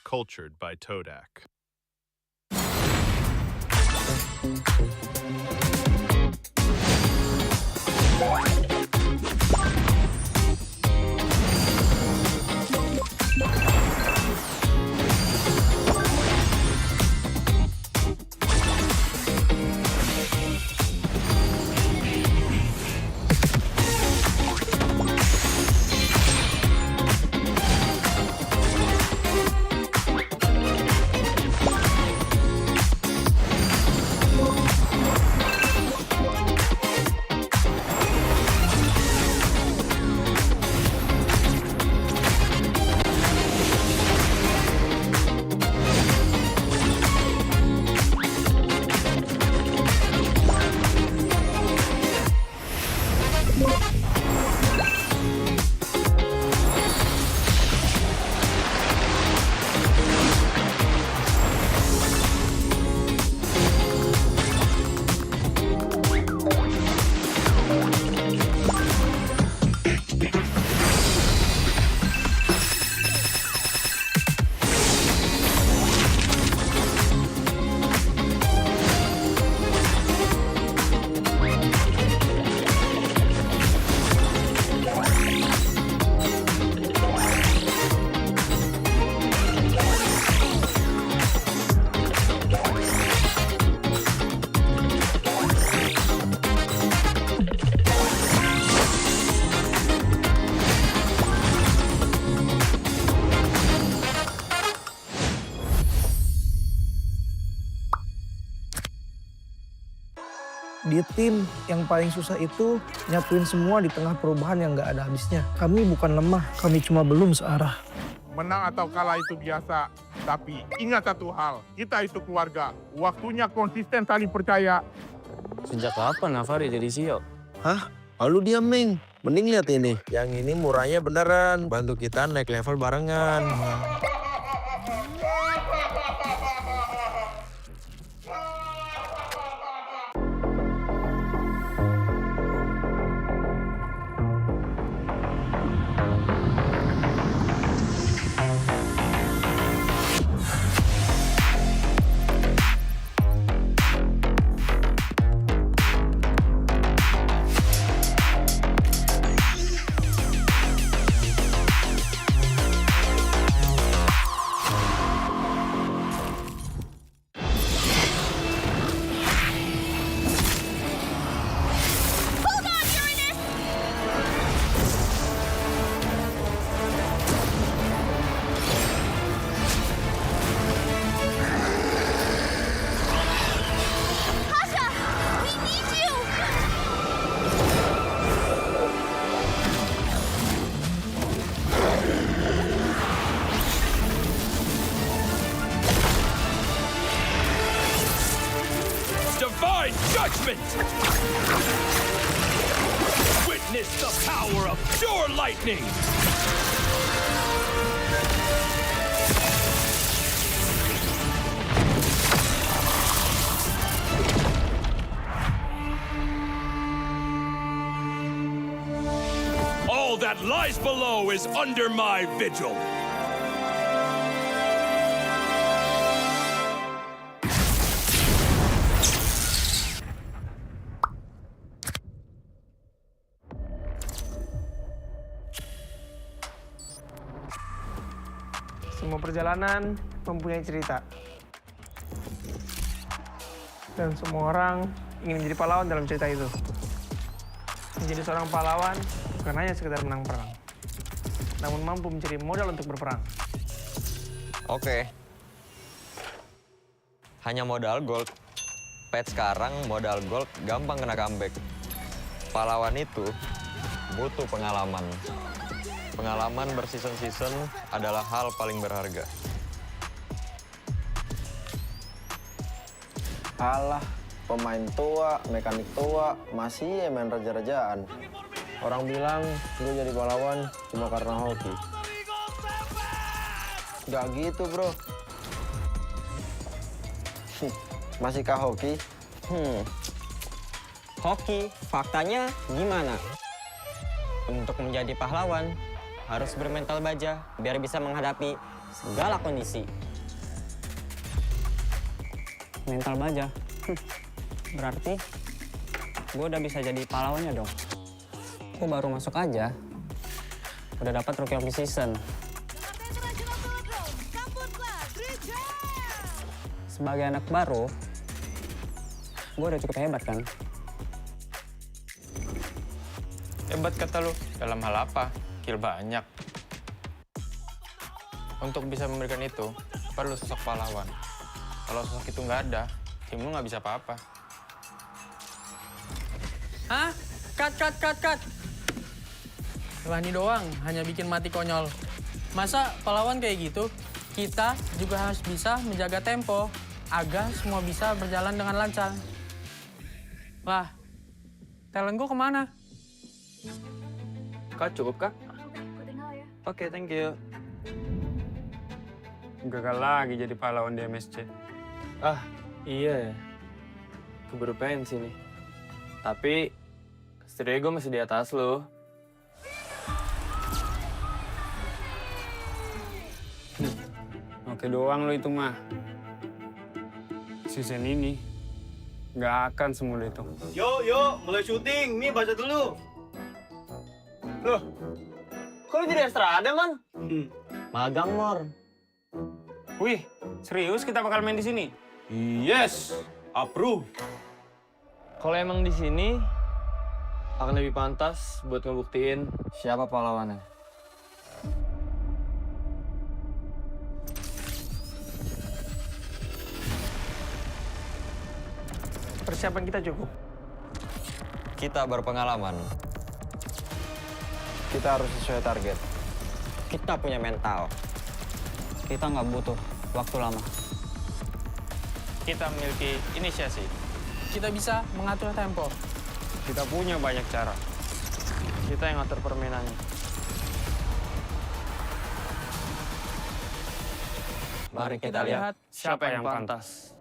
Cultured by Todak. Di tim yang paling susah itu nyatuin semua di tengah perubahan yang nggak ada habisnya. Kami bukan lemah, kami cuma belum searah. Menang atau kalah itu biasa. Tapi ingat satu hal, kita itu keluarga. Waktunya konsisten saling percaya. Sejak kapan Navari jadi CEO? Hah? Lalu dia Ming. Mending lihat ini. Yang ini murahnya beneran. Bantu kita naik level barengan. Divine judgment! Witness the power of pure lightning! All that lies below is under my vigil. Semua perjalanan mempunyai cerita. Dan semua orang ingin menjadi pahlawan dalam cerita itu. Menjadi seorang pahlawan bukan hanya sekedar menang perang, namun mampu mencari modal untuk berperang. Oke. Hanya modal gold. Patch sekarang modal gold gampang kena comeback. Pahlawan itu butuh pengalaman. Pengalaman berseason-season adalah hal paling berharga. Alah, pemain tua, mekanik tua, masih main raja-rajaan. Orang bilang gue jadi pahlawan cuma karena hoki. Gak gitu, bro. Masihkah hoki? Hoki, faktanya gimana? Untuk menjadi pahlawan, harus bermental baja biar bisa menghadapi segala kondisi. Mental baja? Berarti gue udah bisa jadi pahlawannya dong. Gue baru masuk aja, udah dapat Rookie of the Season. Sebagai anak baru, gue udah cukup hebat kan? Hebat kata lu, dalam hal apa? Kill banyak. Untuk bisa memberikan itu, perlu sosok pahlawan. Kalau sosok itu nggak ada, tim lu nggak bisa apa-apa. Hah? Cut. Rani doang, hanya bikin mati konyol. Masa pahlawan kayak gitu? Kita juga harus bisa menjaga tempo, agar semua bisa berjalan dengan lancar. Lah, talent gue kemana? Kak, cukup kak? Oke, thank you. Gagal lagi jadi pahlawan di MSC. Ah, iya ya. Keburu pensi nih. Tapi, setidaknya gue masih di atas lo. Oke doang lo itu mah. Season ini, nggak akan semudah itu. Yuk, mulai syuting. Nih, baca dulu. Loh, kok lu jadi Estrada, Man? Magang, Mor. Wih, serius kita bakal main di sini? Yes, approve. Kalau emang di sini, akan lebih pantas buat ngebuktiin siapa pahlawannya. Persiapan kita cukup. Kita berpengalaman. Kita harus sesuai target. Kita punya mental. Kita nggak butuh waktu lama. Kita memiliki inisiasi. Kita bisa mengatur tempo. Kita punya banyak cara. Kita yang ngatur permainannya. Mari kita lihat siapa yang pantas.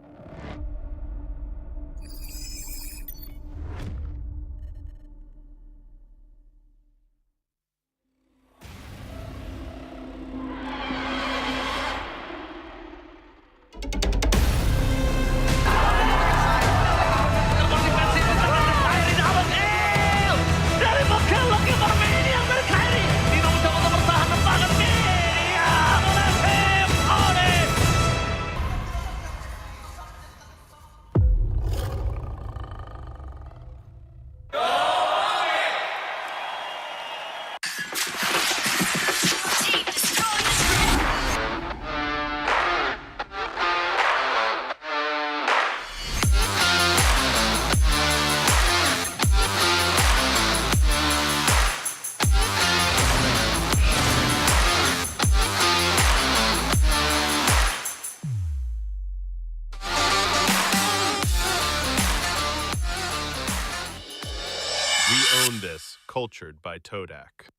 We own this, cultured by Todak.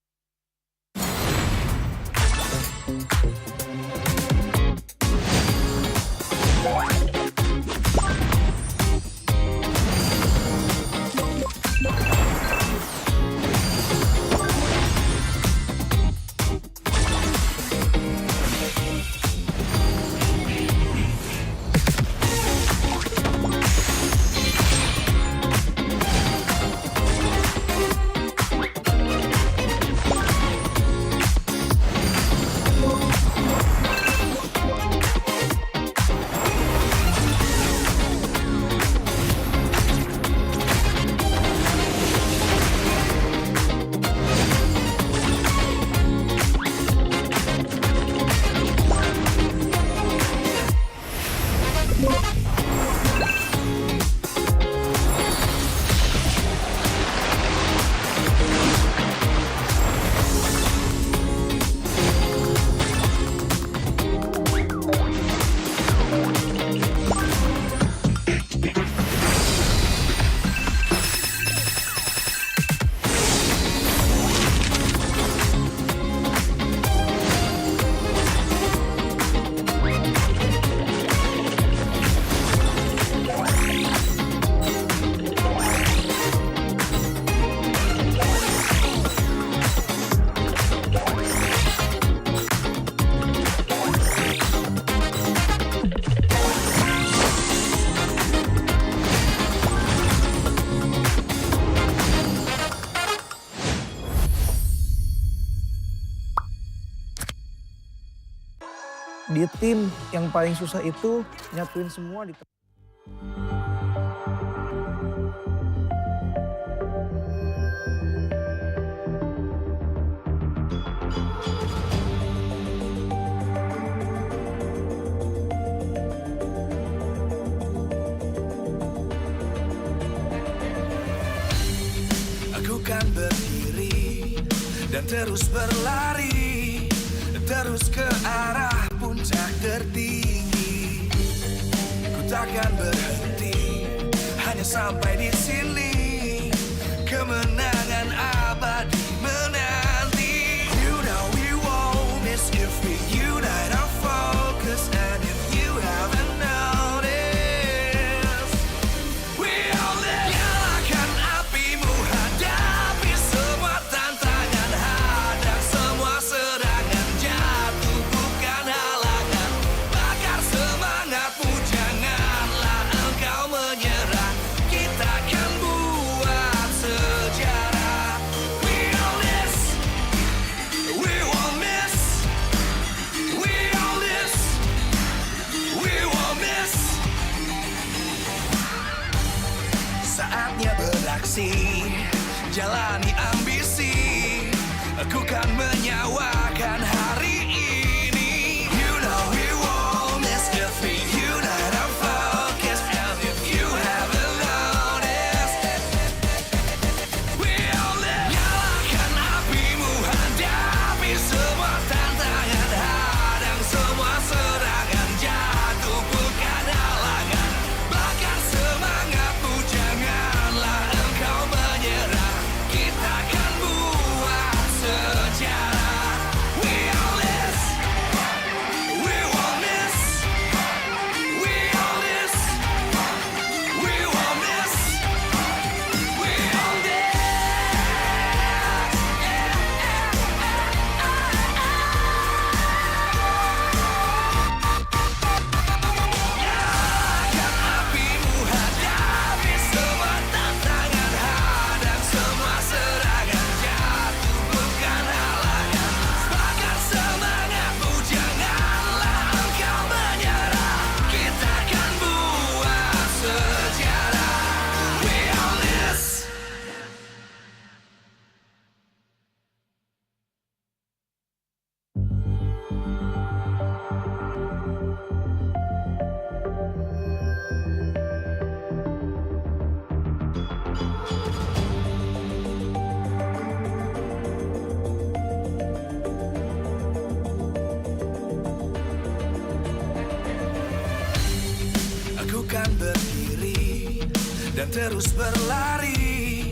Di tim yang paling susah itu nyatuin semua di Aku kan berdiri dan terus berlari, terus ke arah puncak tertinggi. Ku takkan berhenti, hanya sampai di sini. Kemenangan abadi menanti. You know we won't miss if we unite our focus. And if you haven't noticed, we all live. Nyalakan apimu, hadapi semua tantangan, hadang semua serangan, jatuh bukan halangan. Bakar semangatmu, janganlah engkau menyerah. Kita akan buat sejarah. We all this, we won't miss. We all this, we won't miss. Saatnya beraksi, jalani ambisi. Aku kan menyawakan hari ini. You know we won't miss if we unite our focus. And if you haven't noticed, Aku kan berdiri dan terus berlari,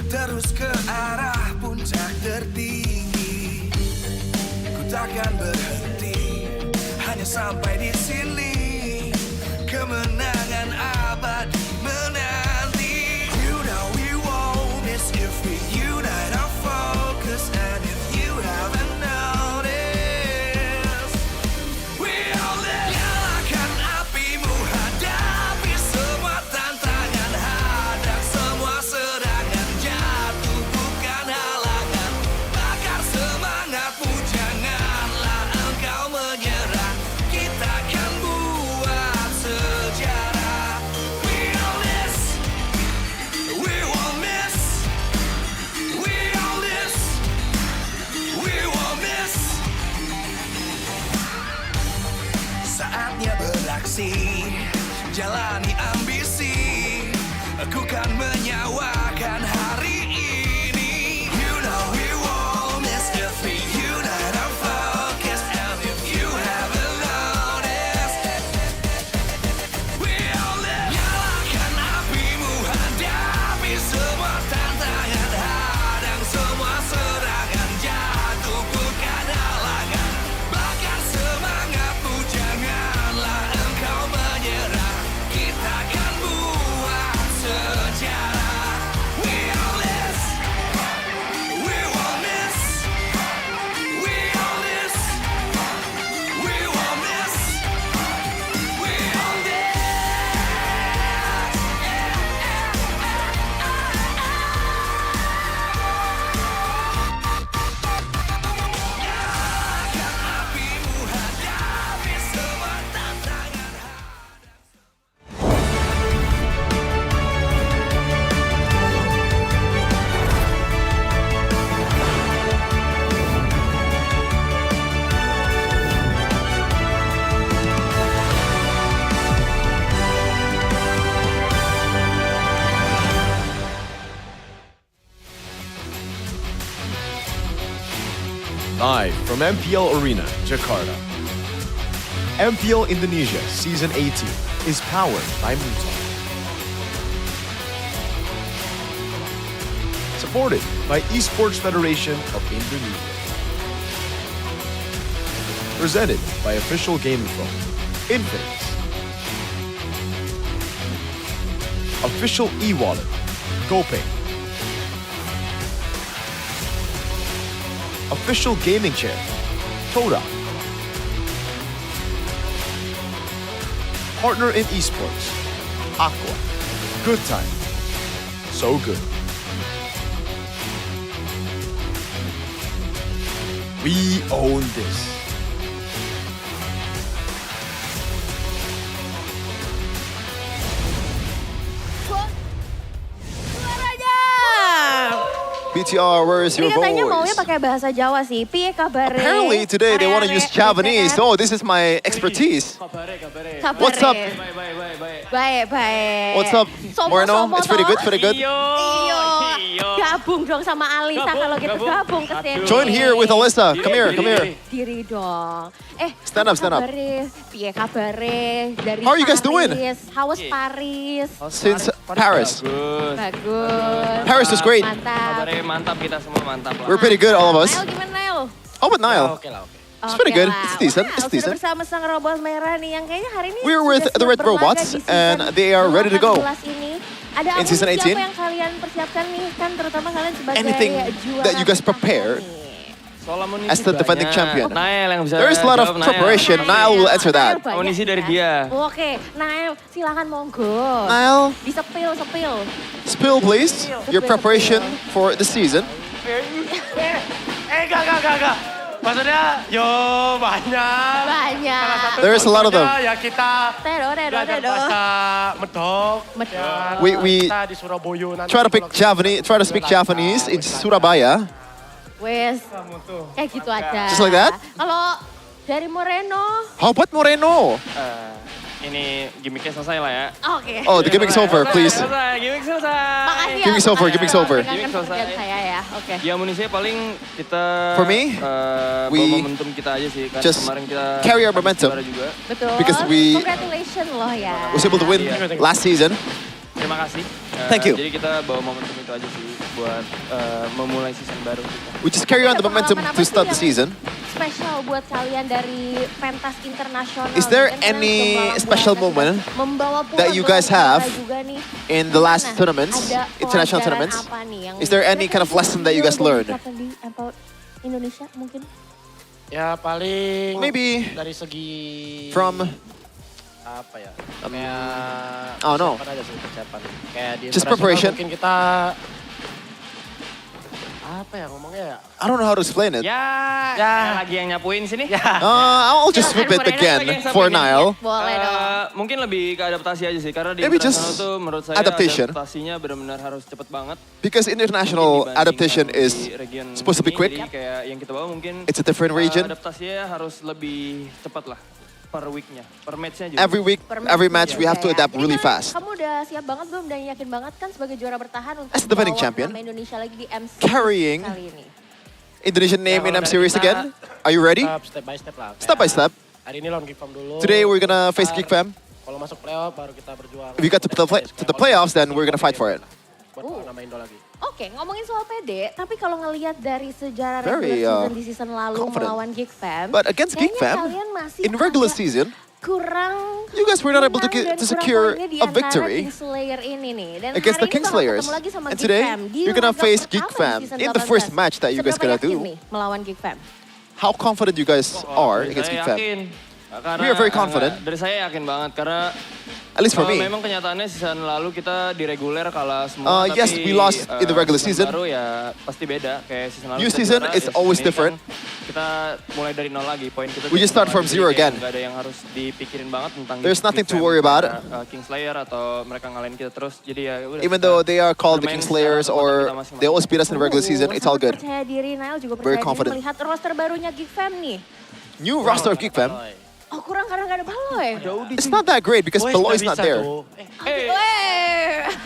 terus ke arah puncak tertinggi. Ku takkan berhenti, hanya sampai di sini. Kemenangan abadi menanti. You know we won't miss if we unite our focus. And if you haven't noticed, we all live. Nyalakan apimu, hadapi semua tantangan, hadang semua serangan, jatuh bukan halangan. Bakar semangatmu, janganlah engkau menyerah. Kita akan buat sejarah. We all this, we won't miss. We all this, we won't miss. Saatnya beraksi, jalani ambisi. Aku kan menyawakan hari ini. You know we won't miss if we unite our focus. And if you haven't noticed, we all live. Nyalakan apimu, hadapi semua tantangan, hadang semua serangan, jatuh bukan halangan. Bakar semangatmu, janganlah engkau menyerah. Kita akan buat sejarah. We all this, we won't miss. We all this, we won't miss. We all this. Nyalakan apimu, hadapi semua tantangan. Live from MPL Arena, Jakarta. MPL Indonesia Season 18 is powered by Muto. Supported by Esports Federation of Indonesia. Presented by official gaming phone, Infinix. Official e-wallet, GoPay. Official gaming chair, Toda. Partner in esports, Aqua. Good time, so good. We own this. BTR, where is your Ini katanya maunya voice? pakai bahasa Jawa sih. Piye kabare? Apparently today they want to use Javanese. Oh, this is my expertise. Kabare. What's up? Baik. What's up, Moreno? It's pretty good, pretty good. Iyo. Gabung dong sama Alisa kalau gitu gabung ke sini. Join here with Alyssa. Come here, come here. Diri dong. Stand up, stand up. Piye kabare? Dari How are you guys doing? How was Paris? Since Paris. Bagus. Paris was great. Mantap. Mantap, kita semua mantap lah. We're pretty good, all of us. Nail gimana Nail? Oh, but Niall. Oke lah, oke. It's pretty good. It's decent. It's Sudah decent. bersama sang robot merah nih yang kayaknya hari ini We're sudah with siap the Red berlaga Robots, di season and they are ready to go. 14 ini. Ada In season amunisi 18. apa yang kalian persiapkan nih? Kan terutama kalian sebagai Anything juara that you guys pertama prepared nih. Soal amunisi as the defending banyak. champion. Nael yang bisa There is a lot of jawab, Nael. preparation. Niall will answer that. Banyak Amunisi dari ya. dia. Oke, Nael silakan monggo. Niall, Disepil. spill please your preparation for the season. Enggak. Maksudnya, banyak. Banyak. There is a lot of them. Ya kita Tedo. bahasa medok. We Kita di Surabaya nanti. try to speak Javanese in Surabaya. Wes, kayak gitu aja. Just like that? Kalau dari Moreno, How about Moreno? ini gimmicknya selesai lah ya. Oke. Oh, the gimmick's over, please. Selesai, gimmick selesai. Makasih ya. Gimmick's over, gimmick's over. Gimmick pekerjaan saya ya. Oke. Ya amunisinya paling kita For me, bawa momentum kita aja sih. Karena just kemarin kita carry our momentum. juga. Betul. Because we Congratulations loh ya. was able to win last season. Terima kasih. Thank you. Jadi kita bawa momentum itu aja sih buat memulai season baru kita. We just carry on the momentum to start the season. Spesial buat kalian dari pentas internasional. Is there Kan kalian any membawa special buatan moment membawa pulang that you guys gelar have juga nih. in the last Gimana? tournaments, Ada international pelajaran tournaments? apa nih yang Is there any kind of lesson that you guys learned? di MPL Indonesia mungkin? Ya paling Maybe dari segi from apa ya? Kayak oh no. persiapan aja sih, persiapan. Kayak di Just internasional preparation. Mungkin kita apa ya ngomongnya ya? I don't know how to explain it. Ya, lagi yang nyapuin sini. I'll just flip it again for Niall. Boleh dong. Mungkin lebih ke adaptasi aja sih, karena di Maybe internasional just tuh menurut saya adaptation. adaptasinya benar-benar harus cepet banget. Because international adaptation is Di region supposed to be ini, quick. Jadi kayak yang kita bawa mungkin It's a different region. Adaptasinya harus lebih cepat lah per weeknya, per matchnya juga. Every week, every match, we have to adapt really fast. Kamu udah siap banget belum dan yakin banget kan sebagai juara bertahan untuk As the defending bawa champion, nama Indonesia lagi di MC carrying kali ini? Indonesian name in M Series again. Are you ready? Step by step lah. Step by step. Hari ini lawan Gigfam dulu. Today we're gonna face Gigfam. Kalau masuk playoff baru kita berjuang. If we got to the playoffs, then we're gonna fight for it. Buat bawa nama Indo lagi. Oke, ngomongin soal PD, tapi kalau ngelihat dari sejarah Very, regular season di season lalu confident. melawan Gigfam, But against kayaknya Gigfam, kalian masih in regular agak season, kurang you guys were not able to menang dan to kurang secure poinnya di a antara victory Kingslayer ini nih. Dan against the hari ini bakal Kingslayers. ketemu lagi sama And today, Gigfam di you're gonna laga face pertama di Gigfam season in the first 18. match that you guys Seberapa gonna yakin do. nih melawan Gigfam? How confident you guys are against Saya Gigfam? yakin. Karena, We are very confident. Dari saya yakin banget karena At least for me. memang kenyataannya season lalu kita di reguler kalah semua. Yes, tapi, we lost in the regular season. Baru ya pasti beda kayak season lalu. New kita season juara, is ya always season ini different. kan kita mulai dari nol lagi, poin kita. We just start from zero again. Gak ada yang harus dipikirin banget tentang. There's nothing to Gigfam, worry about. Kingslayer atau mereka ngalahin kita terus. Jadi ya udah. Even though they are called the bermain Kingslayers secara or kita masing-masing. they always beat us in the regular season, it's all good. Percaya diri, Niall juga Very percaya diri confident. melihat roster barunya Gigfam nih. New roster of Gigfam. Oh kurang karena gak ada Baloy. It's not that great because Beloy is not there.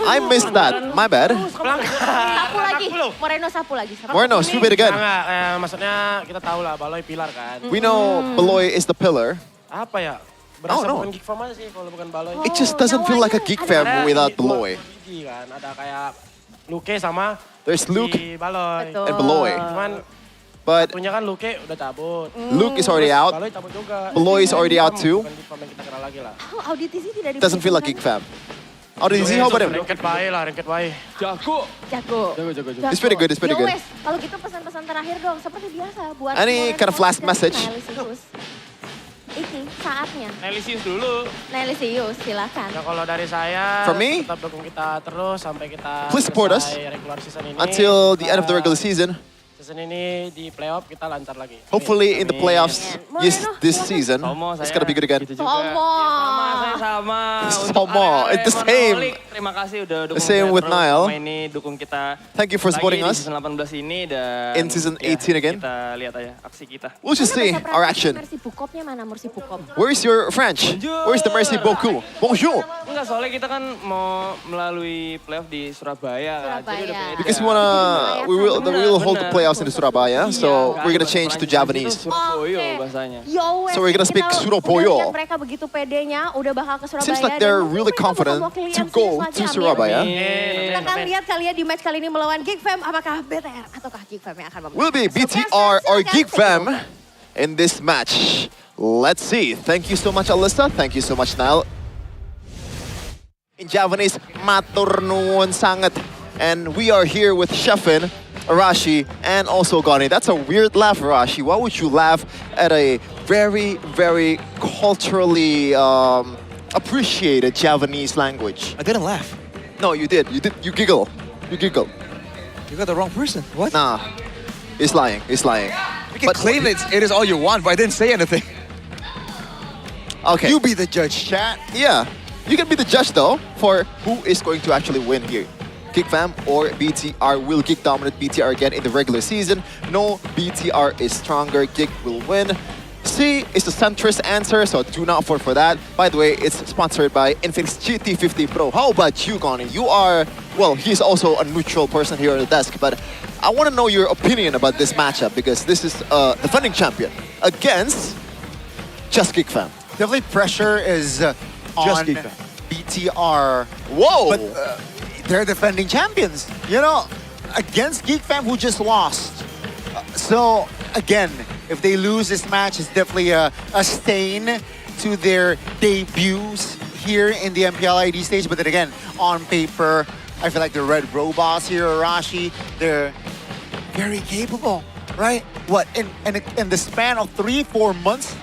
I missed that. My bad. Sapu lagi, Moreno sapu lagi. Moreno, sweep it again. Enggak, maksudnya kita tahu lah Baloy pilar kan. We know Beloy is the pillar. Apa ya? Berasa no. bukan Gigfam aja sih kalau bukan Baloy. It just doesn't feel like a Gigfam without Beloy. Kan ada kayak Luke sama There's Luke si Baloy. and Beloy. Cuman But punya kan Luke udah cabut. Luke is already out. Baloy cabut juga. Beloy is already out too. Bukan Gigfam yang kita kenal lagi lah. Oh, audisi tidak Doesn't feel like Gigfam. Audisi, how about him? Rengket baik lah, rengket baik. Jago. Jago. It's pretty good, it's pretty Yo, good. wes, kalau gitu pesan-pesan terakhir dong, seperti biasa buat Any kind of last message? Ini saatnya. Nelisius dulu. Nelisius, silakan. Ya kalau dari saya, From me? tetap dukung kita terus sampai kita Please support us selesai regular season ini. until the end of the regular season. Season ini di playoff kita lancar lagi. Hopefully in the playoffs this season, it's gonna be good again. Saya sama. Somo, it's the same. Terima kasih udah dukung The same kita with terus Niall. selama ini, dukung kita. Thank you for supporting lagi us. di season 18 ini dan In season 18 again. Kita lihat aja aksi kita. We'll just see our action. Mercy Bukopnya mana, Mercy Bukop? Where's your French? Where's the merci beaucoup? Bonjour. Enggak, soalnya kita kan mau melalui playoff di Surabaya. Kan? Jadi udah beda. Because we will hold the playoffs in Surabaya, so we're gonna change to Javanese. Surabaya bahasanya. Yo, wes, So we're gonna speak kita Surabaya. udah lihat mereka begitu pedenya, udah bakal ke Surabaya. Seems like dan they're mungkin really mereka bakal confident mewakili to MC go semacam to ini. Surabaya. Kita akan lihat kalian di match kali ini melawan Gigfam, apakah BTR ataukah Gigfam yang akan Will be BTR or Gigfam in this match. Let's see. Thank you so much, Alyssa. Thank you so much, Niall. In Javanese, matur nuwun sangat. And we are here with Shefin, Arashi, and also Gani. That's a weird laugh, Arashi. Why would you laugh at a very, very culturally appreciated Javanese language? I didn't laugh. No, you did. You giggle. You giggle. You got the wrong person. What? Nah, he's lying. He's lying. You can claim it is all you want, but I didn't say anything. Okay. You be the judge, chat. Yeah. You can be the judge though for who is going to actually win here. Gigfam or BTR. Will Gig dominate BTR again in the regular season? No, BTR is stronger. Gig will win. C is the centrist answer, so do not vote for that. By the way, it's sponsored by Infinix GT50 Pro. How about you, Goni? You are, well, he's also a neutral person here at the desk, but I want to know your opinion about this matchup because this is defending champion against Just Geek Fam. Definitely pressure is on Geek Fam. BTR. Whoa! But they're defending champions, you know, against Geek Fam who just lost. So again, if they lose this match, it's definitely a stain to their debuts here in the MPL ID stage. But then again, on paper, I feel like the Red Robots here, Arashi, they're very capable, right? What, in the span of 3-4 months,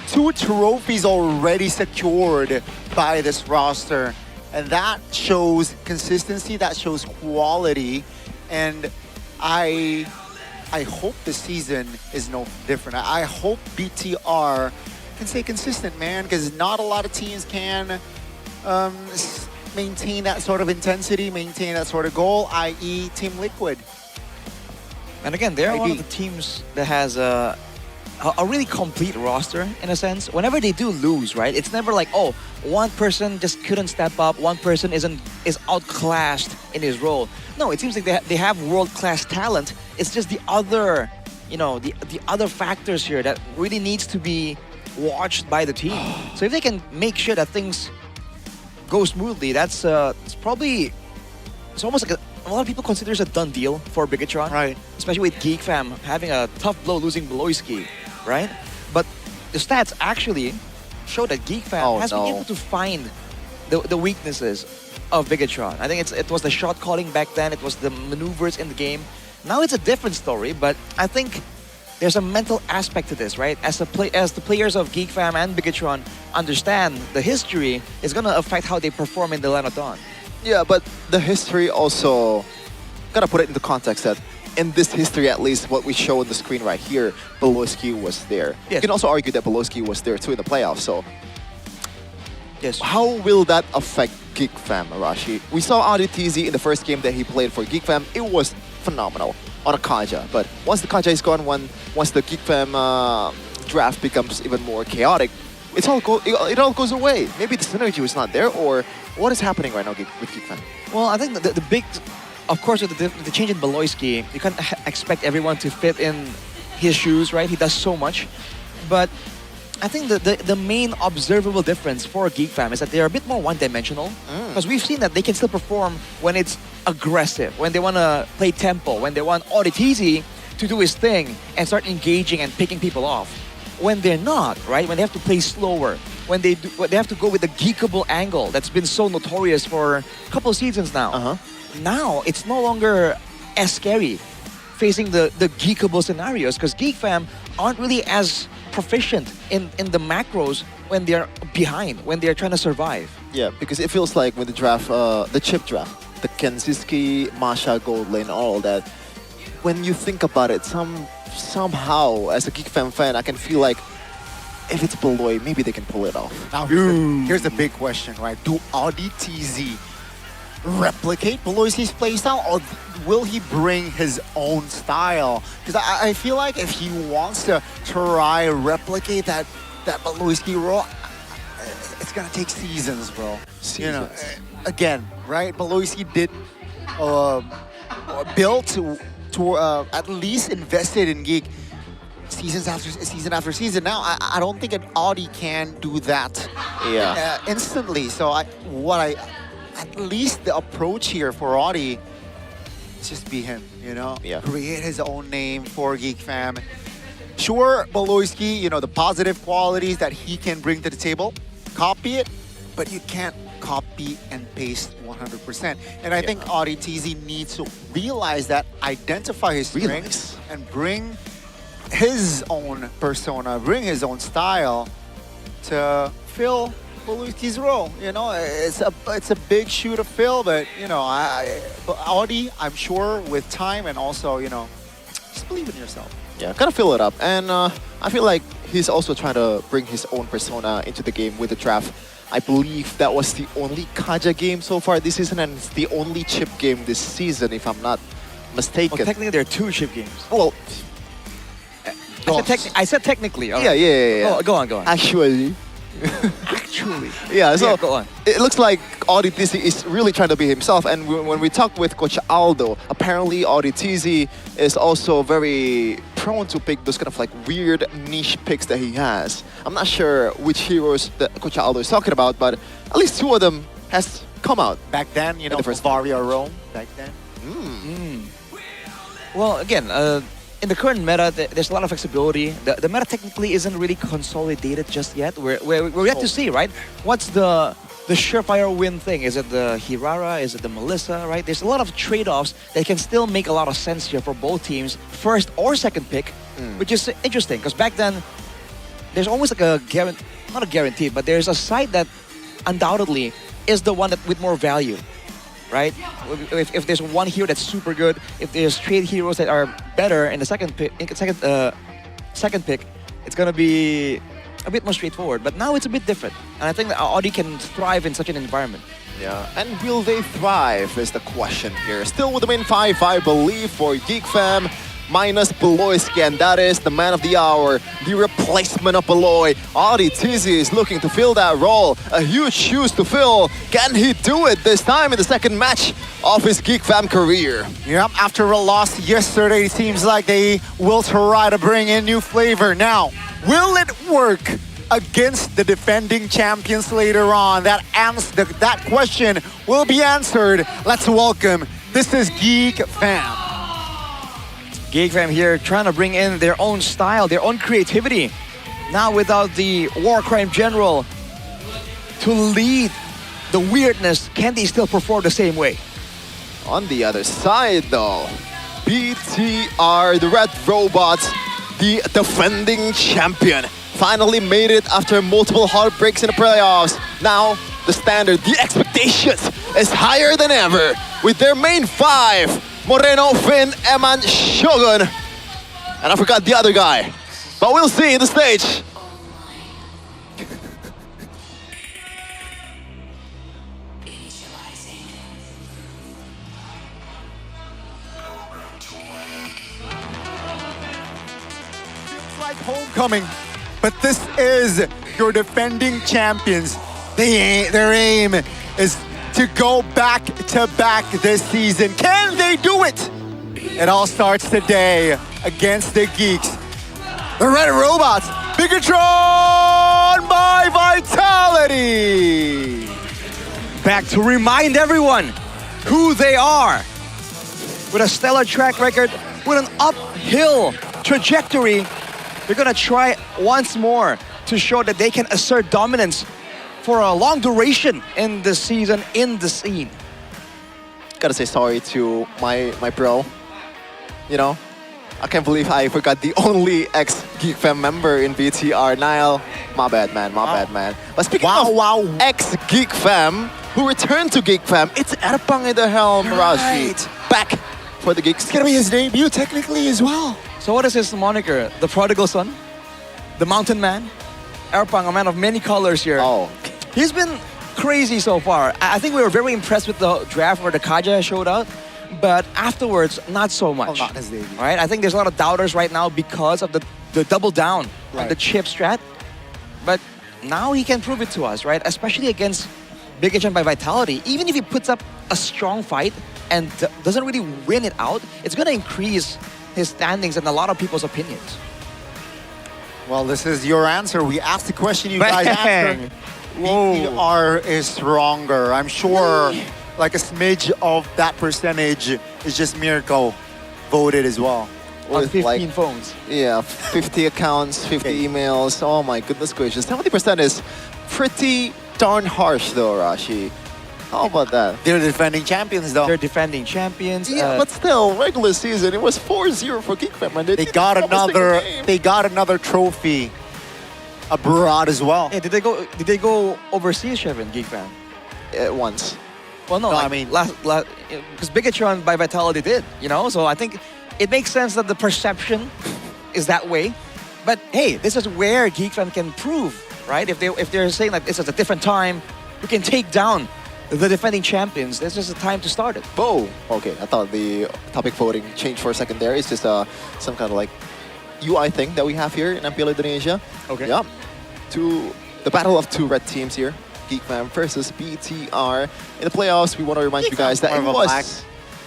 2 trophies already secured by this roster. And that shows consistency, that shows quality. And I hope the season is no different. I hope BTR can stay consistent, man, because not a lot of teams can maintain that sort of intensity, maintain that sort of goal, i.e. Team Liquid. And again, they're one of the teams that has a really complete roster, in a sense. Whenever they do lose, right, it's never like, oh, one person just couldn't step up, one person is outclassed in his role. No, it seems like they have world-class talent. It's just the other, you know, the other factors here that really needs to be watched by the team. So if they can make sure that things go smoothly, that's it's probably, it's almost like a lot of people consider it a done deal for Bigatron. Right. Especially with Geek Fam having a tough blow losing Beloyski, right? But the stats actually show that Geek Fam has been able to find the weaknesses of Bigatron. I think it was the shot calling back then, it was the maneuvers in the game. Now it's a different story, but I think there's a mental aspect to this, right? As the players of Geek Fam and Bigatron understand the history, is gonna affect how they perform in the Land of Dawn. Yeah, but the history also, gotta put it into context that in this history, at least what we show on the screen right here, Beloyski was there. Yes. You can also argue that Beloyski was there too in the playoffs, so. Yes. How will that affect Geek Fam, Arashi? We saw AudiTZ in the first game that he played for Geek Fam. It was phenomenal on a Kaja, but once the Kaja is gone, once the Geek Fam draft becomes even more chaotic, it all goes away. Maybe the synergy was not there, or what is happening right now with Geek Fam? Well, I think the big, of course, with the change in Beloyski, you can't expect everyone to fit in his shoes, right? He does so much. But I think the main observable difference for Geek Fam is that they're a bit more one-dimensional. Because we've seen that they can still perform when it's aggressive, when they want to play tempo, when they want AudiTZ to do his thing and start engaging and picking people off. When they're not, right? When they have to play slower, when they have to go with the geekable angle that's been so notorious for a couple of seasons now. Now it's no longer as scary facing the geekable scenarios, because Geek Fam aren't really as proficient in the macros when they're behind, when they're trying to survive. Yeah, because it feels like with the draft, the chip draft, the Kenziski, Masha, Gold Lane, all that, when you think about it, somehow, as a Geek Fam fan, I can feel like if it's Beloy, maybe they can pull it off. Now, here's the big question, right? Do AudiTZ replicate Beloyski's playstyle, or will he bring his own style? Because I feel like if he wants to try replicate that Beloyski role, it's gonna take seasons, bro. You know, again, right? Beloyski did built to at least invested in Geek season after season. Now I don't think an Audi can do that instantly. So at least the approach here for Audi is just be him, you know? Yeah. Create his own name for Geek Fam. Sure, Beloyski, you know, the positive qualities that he can bring to the table, copy it, but you can't copy and paste 100%. And I think AudiTZ needs to realize that, identify his strengths, and bring his own persona, bring his own style to fill Beloyski's role. You know, it's a big shoe to fill, but you know, Audi, I'm sure with time and also, you know, just believe in yourself. Yeah, gotta fill it up. And I feel like he's also trying to bring his own persona into the game with the draft. I believe that was the only Kaja game so far this season, and it's the only chip game this season, if I'm not mistaken. Well, technically there are 2 chip games. Well, I said technically. all Yeah, right. yeah. Go on. Actually. Actually. Yeah, so Yeah, go on. it looks like Audi TZ is really trying to be himself. And when we talk with Coach Aldo, apparently Audi TZ is also very prone to pick those kind of like weird niche picks that he has. I'm not sure which heroes that Coach Aldo is talking about, but at least 2 of them has come out. Back then, you know, the first Bavaria Rome, back then. Well, again, in the current meta, there's a lot of flexibility. The meta technically isn't really consolidated just yet. We're yet to see, right? What's the surefire win thing? Is it the Hirara? Is it the Melissa, right? There's a lot of trade-offs that can still make a lot of sense here for both teams, first or second pick, which is interesting, because back then, there's almost like a guarantee, not a guarantee, but there's a side that undoubtedly is the one that with more value, right? If there's one hero that's super good, if there's trade heroes that are better in the second pick, it's gonna be a bit more straightforward. But now it's a bit different, and I think that Audi can thrive in such an environment. Yeah, and will they thrive is the question here. Still with the main 5, I believe, for Geek Fam. Minus Beloyski, and that is the man of the hour, the replacement of Beloy. Audi TZ is looking to fill that role. A huge shoes to fill. Can he do it this time in the second match of his Geek Fam career? Yep, after a loss yesterday, it seems like they will try to bring in new flavor. Now, will it work against the defending champions later on? That question will be answered. Let's welcome, this is Geek Fam. Geek Fam here trying to bring in their own style, their own creativity. Now without the War Crime General to lead the weirdness, can they still perform the same way? On the other side though, BTR, the Red Robots, the defending champion, finally made it after multiple heartbreaks in the playoffs. Now, the standard, the expectations is higher than ever with their main 5. Moreno, Finn, Eman, Shogun. And I forgot the other guy. But we'll see the stage. It's like homecoming, but this is your defending champions. Their aim is to go back-to-back this season. Can they do it? It all starts today against the Geeks. The Red Robots, Bigatron by Vitality. Back to remind everyone who they are. With a stellar track record, with an uphill trajectory, they're gonna try once more to show that they can assert dominance for a long duration in the season, in the scene. Gotta say sorry to my bro. You know, I can't believe I forgot the only ex-Geek Fam member in BTR, Niall. My bad, man, bad, man. But speaking of ex-Geek Fam, who returned to Geek Fam, it's Erpang in the helm, Rashi. Back for the Geeks. It's gonna be his debut technically as well. So what is his moniker? The prodigal son? The mountain man? Erpang, a man of many colors here. Oh. He's been crazy so far. I think we were very impressed with the draft where the Kaja showed out, but afterwards, not so much. Not his debut. Right? I think there's a lot of doubters right now because of the double down on the chip strat. But now he can prove it to us, right? Especially against Bigatron by Vitality. Even if he puts up a strong fight and doesn't really win it out, it's going to increase his standings and a lot of people's opinions. Well, this is your answer. We asked the question, you guys answered. BTR is stronger. I'm sure like a smidge of that percentage is just Mirko voted as well. On With 15 phones. Yeah, 50 accounts, 50 emails. Oh my goodness gracious. 70% is pretty darn harsh though, Rashi. How about that? They're defending champions though. They're defending champions. Yeah, but still, regular season, it was 4-0 for Geek Fam. They got another trophy abroad as well. Yeah, did they go overseas, Shevin, Geek Fam? Once. Well, no, I mean, because Bigatron by Vitality did, you know? So I think it makes sense that the perception is that way. But hey, this is where Geek Fam can prove, right? If they're saying that this is a different time, we can take down the defending champions. This is the time to start it. Oh, okay. I thought the topic voting changed for a second there. It's just some kind of like UI thing that we have here in MPL Indonesia. Okay. Yeah. The battle of two red teams here. Geek Fam versus BTR. In the playoffs, we want to remind you guys that it More of a was... black-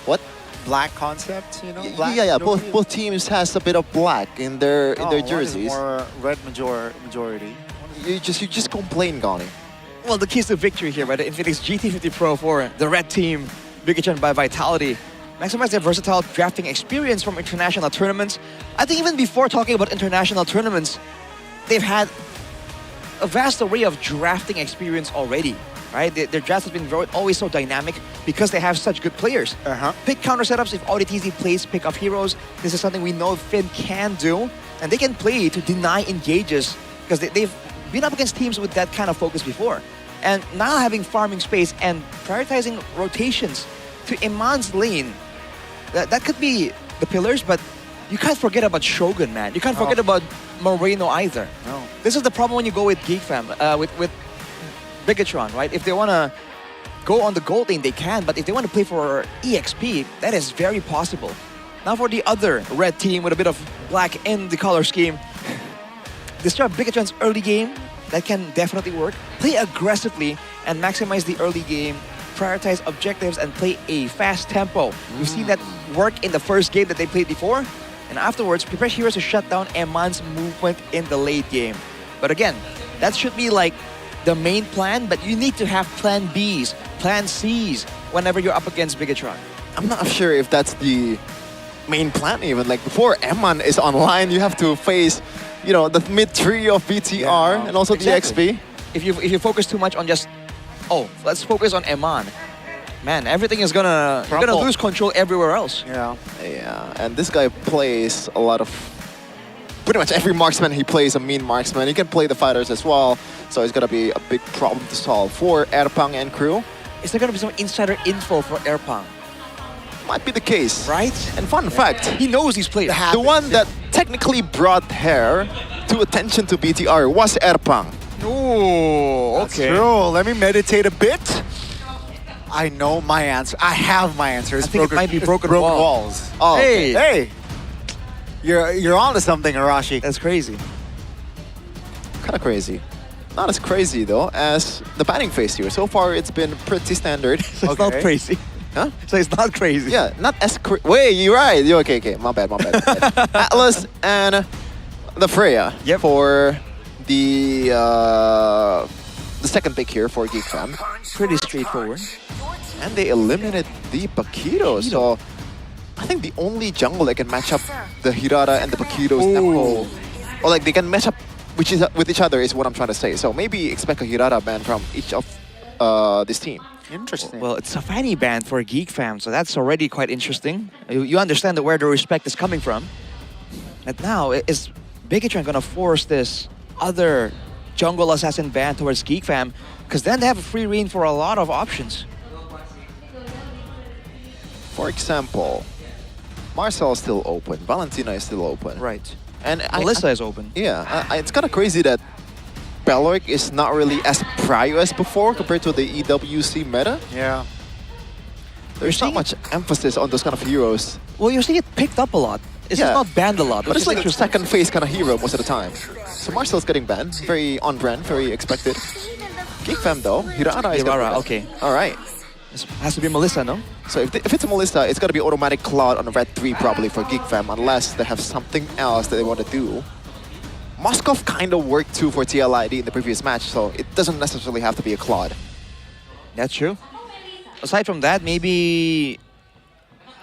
What? Black concept, you know? Yeah, Black, yeah. you know? Both teams has a bit of black in their One is jerseys. more red majority. You just complain, Gani. Well, the keys to victory here by the Infinix GT50 Pro for the red team, Bigachan by Vitality. Maximize their versatile drafting experience from international tournaments. I think even before talking about international tournaments, they've had a vast array of drafting experience already, right? Their draft has been always so dynamic because they have such good players. Pick counter setups if ODTZ plays pick off heroes. This is something we know Finn can do, and they can play to deny engages because they've been up against teams with that kind of focus before. And now having farming space and prioritizing rotations to Iman's lane, that could be the pillars, but you can't forget about Shogun, man. You can't forget about Moreno either. No. This is the problem when you go with Geek Fam, with Bigatron, right? If they want to go on the gold lane, they can, but if they want to play for EXP, that is very possible. Now for the other red team with a bit of black in the color scheme, disrupt Bigatron's early game, that can definitely work. Play aggressively and maximize the early game, prioritize objectives and play a fast tempo. We've seen that work in the first game that they played before, and afterwards prepare heroes to shut down Eman's movement in the late game. But again, that should be like the main plan, but you need to have plan Bs, plan Cs whenever you're up against Bigatron. I'm not sure if that's the main plan even. Like before Eman is online, you have to face, you know, the mid trio of BTR and also Exactly. DXP. If you focus too much on just, oh, let's focus on Eman, man, everything is you're gonna lose control everywhere else. Yeah. Yeah, and this guy plays a lot of, pretty much every marksman he plays a mean marksman. He can play the fighters as well, so it's gonna be a big problem to solve for Erpang and crew. Is there gonna be some insider info for Erpang? Might be the case. Right? And fun fact, he knows these players. The one that technically brought hair to attention to BTR was Erpang. Oh, That's true. Let me meditate a bit. I know my answer. I have my answer. It's I think it might be broken walls. Oh, hey, okay. hey. You're onto something, Arashi. That's crazy. Kind of crazy. Not as crazy though as the banning phase here. So far it's been pretty standard. It's not crazy. Huh? So it's not crazy. Yeah, not as wait, you're right. You're okay. My bad. Atlas and the Freya for the second pick here for Geek Fam. Pretty straightforward. And they eliminated the Paquito. So I think the only jungle that can match up the Hirata and the Paquito's tempo, or like they can match up with each other is what I'm trying to say. So maybe expect a Hirata ban from each of this team. Interesting. Well, it's a Fanny band for Geek Fam, so that's already quite interesting. You understand where the respect is coming from. And now, is Bigatron gonna force this other jungle assassin band towards Geek Fam? Because then they have a free reign for a lot of options. For example, Marcel is still open, Valentina is still open. Right. And Melissa is open. Yeah, it's kind of crazy that Belloc is not really as prio as before compared to the EWC meta. Yeah. There's not much emphasis on those kind of heroes. Well, you're seeing it picked up a lot. It's just not banned a lot. But it's like a second phase kind of hero most of the time. So Marcel's getting banned, very on brand, very expected. Geek Fam though, Hirata is Hirata, okay. Alright. It has to be Melissa, no? So if it's a Melissa, it's gotta be automatic Cloud on the red 3 probably for Geek Fam, unless they have something else that they want to do. Moskov kind of worked too for TLID in the previous match, so it doesn't necessarily have to be a Claude. That's true. Aside from that, maybe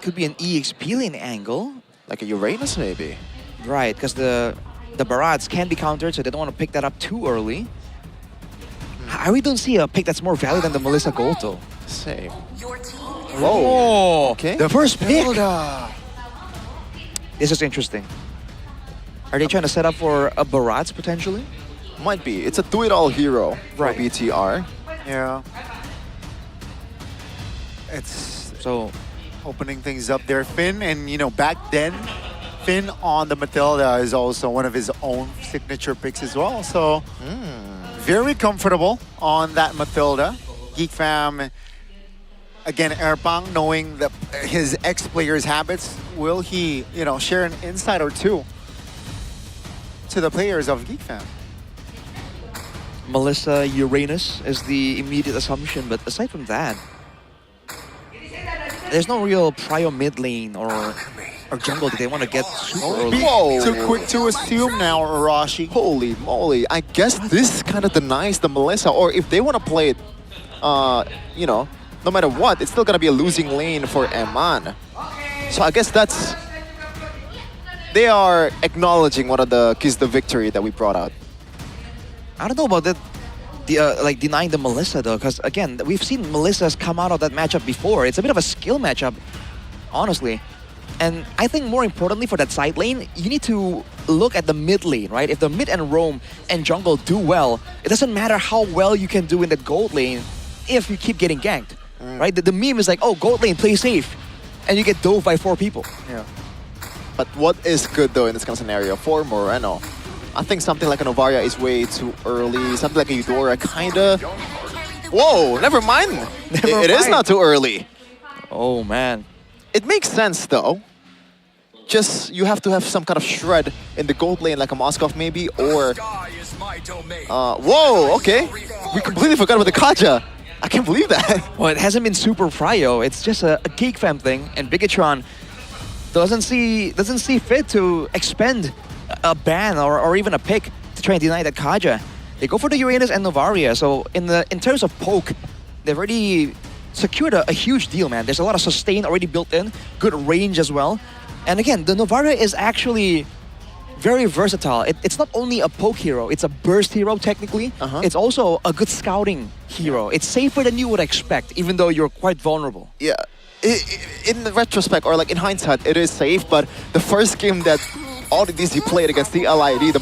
could be an EXP lane angle. Like a Uranus maybe. Right, because the Barats can be countered, so they don't want to pick that up too early. I really don't see a pick that's more valid than the Melissa Gold though. Same. Whoa! Okay. The first pick! This is interesting. Are they trying to set up for a Barats potentially? Might be. It's a do-it-all hero Right. for BTR. Yeah. It's so opening things up there. Finn, and you know, back then, Finn on the Matilda is also one of his own signature picks as well. So very comfortable on that Matilda. Geek Fam, again, Erpang, knowing his ex-player's habits, will he, you know, share an insight or two to the players of Geek Fam? Melissa Uranus is the immediate assumption, but aside from that, there's no real prio mid lane or jungle that they want to get super early. Whoa! Too quick to assume now, Arashi. Holy moly! I guess this kind of denies the Melissa, or if they want to play it, you know, no matter what, it's still gonna be a losing lane for Eman. So I guess that's they are acknowledging one of the keys to victory that we brought out. I don't know about that, like denying the Melissa though, because again, we've seen Melissas come out of that matchup before. It's a bit of a skill matchup, honestly. And I think more importantly for that side lane, you need to look at the mid lane, right? If the mid and roam and jungle do well, it doesn't matter how well you can do in that gold lane if you keep getting ganked, right? The meme is like, oh, gold lane, play safe. And you get dove by 4 people. Yeah. But what is good though in this kind of scenario for Moreno? I think something like a Novaria is way too early. Something like a Eudora kinda... Whoa, never mind. It is not too early. Oh man. It makes sense though. Just you have to have some kind of shred in the gold lane like a Moskov maybe, or... whoa, okay. We completely forgot about the Kaja. I can't believe that. Well, it hasn't been super prio. It's just a Geek Fam thing, and Bigatron doesn't see fit to expend a ban or even a pick to try and deny that Kaja. They go for the Uranus and Novaria. So in terms of poke, they've already secured a huge deal, man. There's a lot of sustain already built in, good range as well. And again, the Novaria is actually very versatile. It's not only a poke hero, it's a burst hero technically. It's also a good scouting hero. It's safer than you would expect, even though you're quite vulnerable. Yeah, in retrospect, or like in hindsight, it is safe, but the first game that all the DC played against the LID, the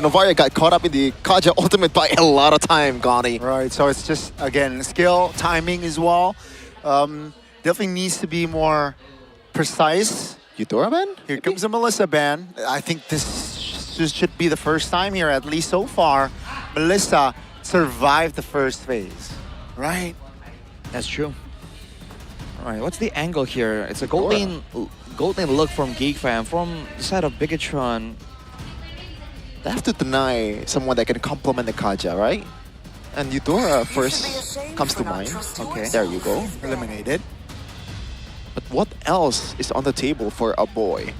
Novaria got caught up in the Kaja ultimate by a lot of time, Gani. Right, so it's just, again, skill, timing as well. Definitely needs to be more precise. Eudora ban? Here comes a Melissa ban. I think this should be the first time here, at least so far. Melissa survived the first phase, right? That's true. All right, what's the angle here? It's a gold lane look from Geek Fam, from the side of Bigatron. They have to deny someone that can complement the Kaja, right? And Eudora first comes to mind. Okay, there you go. Eliminated. But what else is on the table for a boy?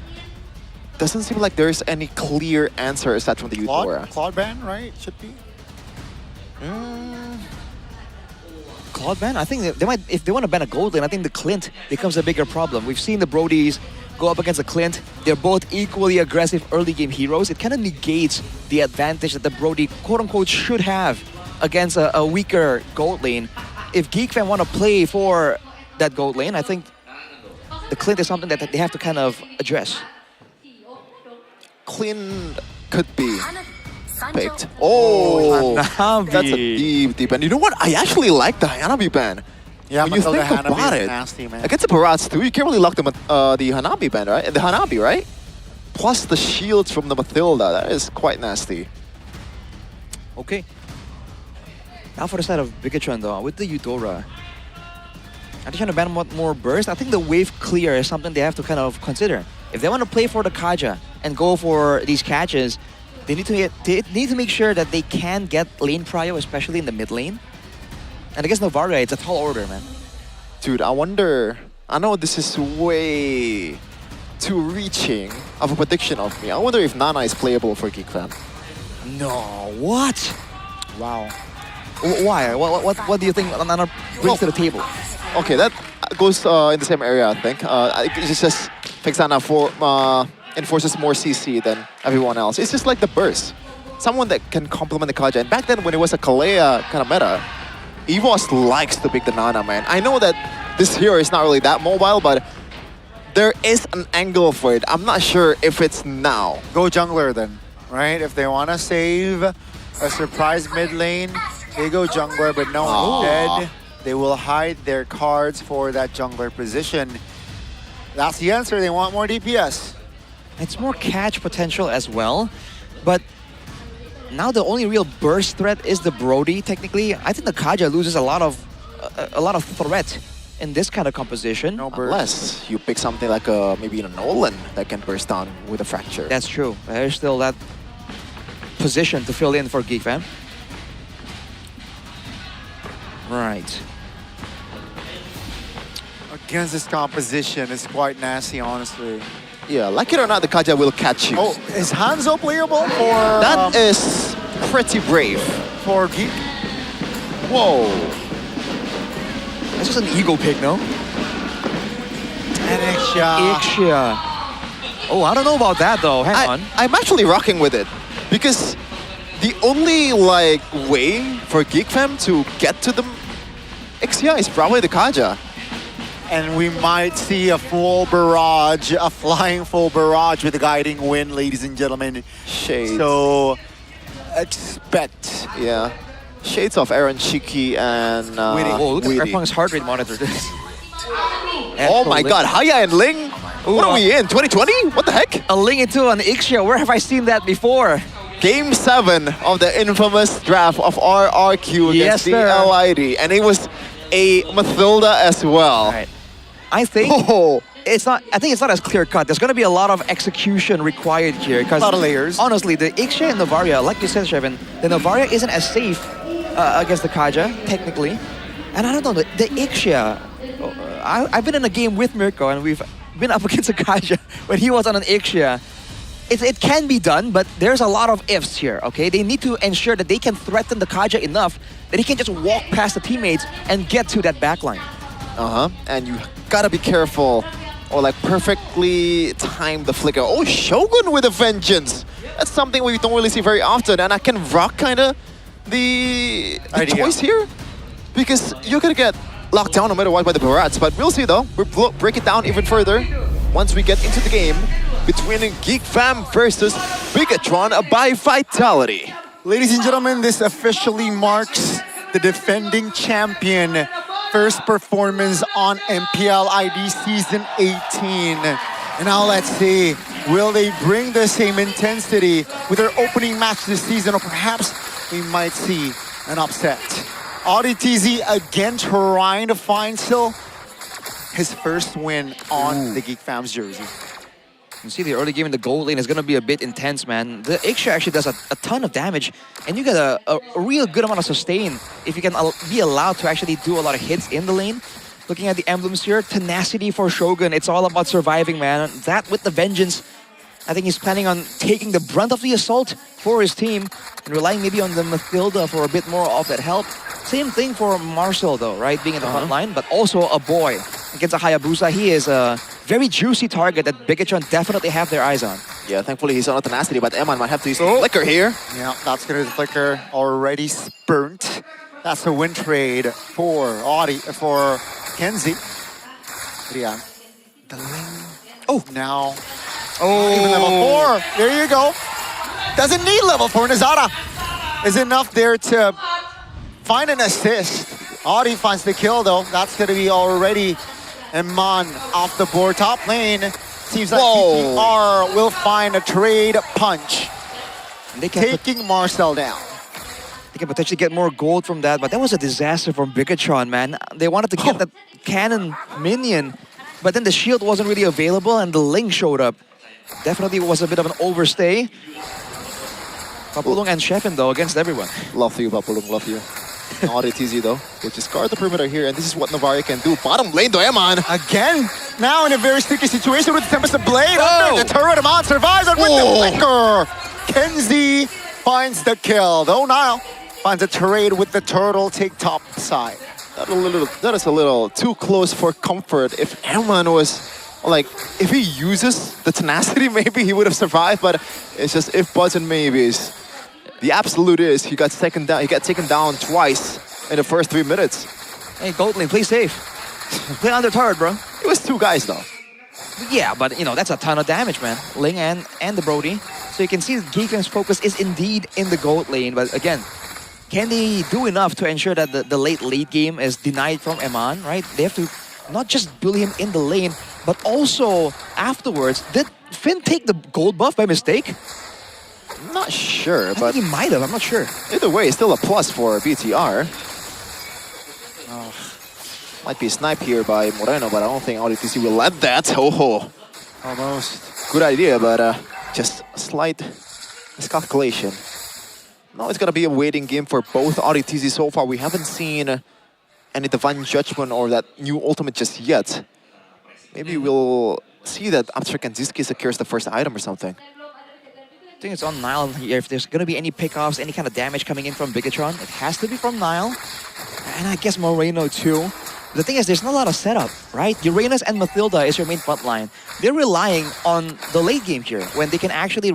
Doesn't seem like there's any clear answer aside from the Eudora. Claude ban, right? Should be. Claude ban? I think they might, if they want to ban a gold lane, I think the Clint becomes a bigger problem. We've seen the Brodies go up against the Clint. They're both equally aggressive early game heroes. It kind of negates the advantage that the Brody quote-unquote should have against a weaker gold lane. If Geek Fam want to play for that gold lane, I think the Clint is something that they have to kind of address. Clint could be picked. Oh, Hanabi. That's a deep ban. You know what? I actually like the Hanabi ban. Yeah, when you think about it, nasty, man. against the Barats too, you can't really lock the Hanabi ban, right? The Hanabi, right? Plus the shields from the Mathilda. That is quite nasty. Okay. Now for the side of Bigatron though, with the Eudora. Are they trying to ban more burst? I think the wave clear is something they have to kind of consider. If they want to play for the Kaja and go for these catches, they need to make sure that they can get lane prio, especially in the mid lane. And I guess Novaria, it's a tall order, man. Dude, I wonder... I know this is way too reaching of a prediction of me. I wonder if Nana is playable for Geek Fam. No, what? Wow. Why? What do you think Nana brings to the table? Okay, that goes in the same area, I think. It's just Pixana enforces more CC than everyone else. It's just like the burst. Someone that can complement the Kaja. And back then, when it was a Kalea kind of meta, EVOS likes to pick the Nana, man. I know that this hero is not really that mobile, but there is an angle for it. I'm not sure if it's now. Go jungler then, right? If they want to save a surprise mid lane, they go jungler, but no one's dead. They will hide their cards for that jungler position. That's the answer. They want more DPS. It's more catch potential as well, but now the only real burst threat is the Brody. Technically, I think the Kaja loses a lot of threat in this kind of composition. No burst. Unless you pick something like maybe a Nolan that can burst down with a fracture. That's true. There's still that position to fill in for Geek Fam. Right. Against this composition, it's quite nasty, honestly. Yeah, like it or not, the Kaja will catch you. Oh, is Hanzo playable for... That is pretty brave. For Geek? Whoa. That's just an ego pick, no? And Ixia. Oh, I don't know about that though. Hang on. I'm actually rocking with it because the only like way for Geek Fam to get to the Ixia is probably the Kaja. And we might see a full barrage, a flying full barrage with a guiding wind, ladies and gentlemen. Shades. So expect. Yeah. Shades of Aaron Shiki and Oh, look at Weedy. Erpang's heart rate monitor. Oh my god, Haya and Ling? What are we in, 2020? What the heck? A Ling into an Ixia, where have I seen that before? Game 7 of the infamous draft of RRQ Yes, against sir. LID. And it was a Mathilda as well. Right. I think it's not. I think it's not as clear cut. There's going to be a lot of execution required here. A lot of layers. Honestly, the Ixia and Novaria, like you said, Shevin, the Novaria isn't as safe against the Kaja, technically. And I don't know, the Ixia, I've been in a game with Mirko and we've been up against a Kaja when he was on an Ixia. It can be done, but there's a lot of ifs here, okay? They need to ensure that they can threaten the Kaja enough that he can just walk past the teammates and get to that backline. And you gotta be careful or like perfectly time the flicker. Oh, Shogun with a vengeance. That's something we don't really see very often. And I can rock kinda the choice here because you're gonna get locked down no matter what by the Barats. But we'll see though. We'll break it down even further once we get into the game between Geek Fam versus Bigatron by Vitality. Ladies and gentlemen, this officially marks the defending champion first performance on MPL ID Season 18. And now let's see, will they bring the same intensity with their opening match this season, or perhaps we might see an upset. AudiTZ again trying to find still his first win on the Geek Fam's jersey. You see the early game in the gold lane is going to be a bit intense, man. The Ixia actually does a ton of damage, and you get a real good amount of sustain if you can be allowed to actually do a lot of hits in the lane. Looking at the emblems here, tenacity for Shogun. It's all about surviving, man. That with the vengeance, I think he's planning on taking the brunt of the assault for his team and relying maybe on the Mathilda for a bit more of that help. Same thing for Marcel though, right? Being in the front line, but also a boy. Against a Hayabusa, he is a very juicy target that Bigatron definitely have their eyes on. Yeah, thankfully he's on tenacity, but Eman might have to use the flicker here. Yeah, that's gonna be the flicker already burnt. That's a win trade for Kenzie. Rian. The lane. Oh, now. Oh, even level 4. There you go. Doesn't need level 4. Nazara is enough there to find an assist. Audi finds the kill though. That's gonna be already Eman off the board. Top lane. Seems like PTR will find a trade punch. They can taking Marcel down. They can potentially get more gold from that, but that was a disaster from Bigatron, man. They wanted to get that cannon minion, but then the shield wasn't really available and the Ling showed up. Definitely was a bit of an overstay. Papulung and Sheffin though against everyone. Love you, Papulung, love you. AudiTZ though, will just guard the perimeter here, and this is what Novaria can do. Bottom lane though, Eman. Again, now in a very sticky situation with Tempest of Blade. Under the turret, Eman survives, and with the flicker, Kenzie finds the kill. Though Nile finds a trade with the turtle, take top side. That is a little too close for comfort. If Eman was, like, if he uses the tenacity, maybe he would have survived, but it's just if, buts, and maybes. The absolute is he got taken down twice in the first 3 minutes. Hey, gold lane, play safe. Play under turret, bro. It was 2 guys though. Yeah, but you know, that's a ton of damage, man. Ling and the Brody. So you can see Geek Fam's focus is indeed in the gold lane, but again, can they do enough to ensure that the late game is denied from Eman, right? They have to not just bully him in the lane, but also afterwards. Did Finn take the gold buff by mistake? I'm not sure, but he might have, I'm not sure. Either way, it's still a plus for BTR. Might be sniped here by Moreno, but I don't think AudiTZ will let that. Almost. Good idea, but just a slight miscalculation. Now it's gonna be a waiting game for both RDTZ so far. We haven't seen any Divine Judgment or that new ultimate just yet. Maybe we'll see that after Kanziski secures the first item or something. I think it's on Nile here. If there's going to be any pickoffs, any kind of damage coming in from Bigatron, it has to be from Nile. And I guess Moreno too. The thing is, there's not a lot of setup, right? Uranus and Mathilda is your main front line. They're relying on the late game here, when they can actually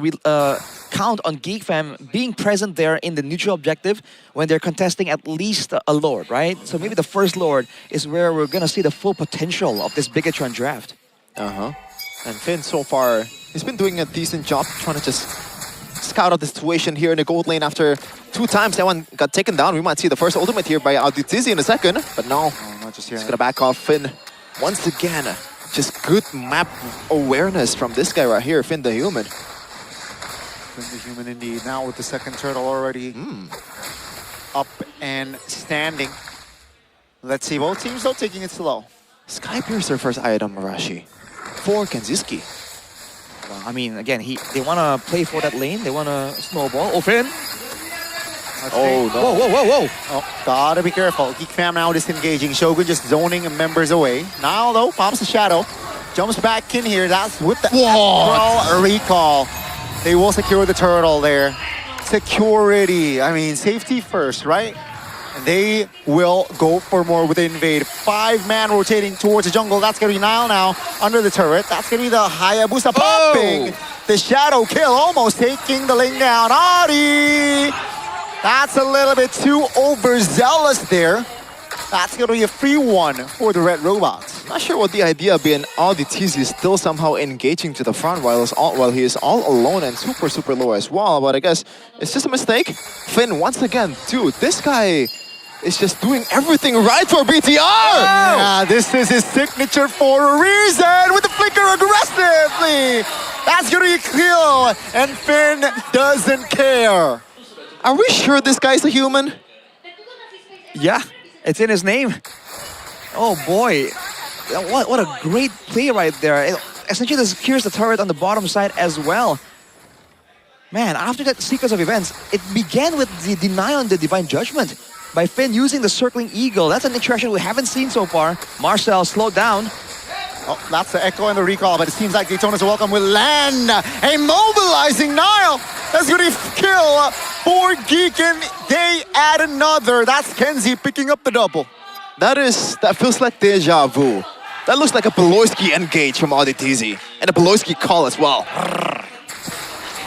count on GeekFam being present there in the neutral objective when they're contesting at least a Lord, right? So maybe the first Lord is where we're going to see the full potential of this Bigatron draft. And Finn, so far, he's been doing a decent job trying to just scout out the situation here in the gold lane after 2 times that one got taken down. We might see the first ultimate here by RDTZ in a second, but no, not just yet. He's gonna back off Finn once again. Just good map awareness from this guy right here, Finn the Human. Finn the Human indeed. Now with the second turtle already up and standing. Let's see, both teams though taking it slow. Skypiercer first item, Marashi, for Kanziski. Well, I mean, again, they want to play for that lane. They want to snowball. Oh, Finn! Oh, no. Whoa, whoa, whoa, whoa! Oh, gotta be careful. GeekFam now disengaging. Shogun just zoning members away. Now, though, pops the shadow. Jumps back in here. That's with the recall. They will secure the turtle there. Security. I mean, safety first, right? And they will go for more with the invade. 5-man rotating towards the jungle. That's going to be Nile now under the turret. That's going to be the Hayabusa popping. The shadow kill almost taking the lane down. Ari! That's a little bit too overzealous there. That's going to be a free one for the Red Robots. Not sure what the idea being RDTZ is still somehow engaging to the front while he is all alone and super low as well. But I guess it's just a mistake. Finn, once again, dude, this guy is just doing everything right for BTR! Yeah, this is his signature for a reason with the flicker aggressively. That's gonna be a kill, and Finn doesn't care. Are we sure this guy's a human? Yeah, it's in his name. Oh boy, what a great play right there. It essentially secures the turret on the bottom side as well. Man, after that sequence of events, it began with the denial on the Divine Judgment by Finn using the Circling Eagle. That's an interaction we haven't seen so far. Marcel slowed down. Oh, that's the echo and the recall, but it seems like Daytona's welcome will land. Immobilizing Nile. That's going to kill for Geek, and they add another. That's Kenzie picking up the double. That feels like deja vu. That looks like a Beloyski engage from RDTZ, and a Beloyski call as well.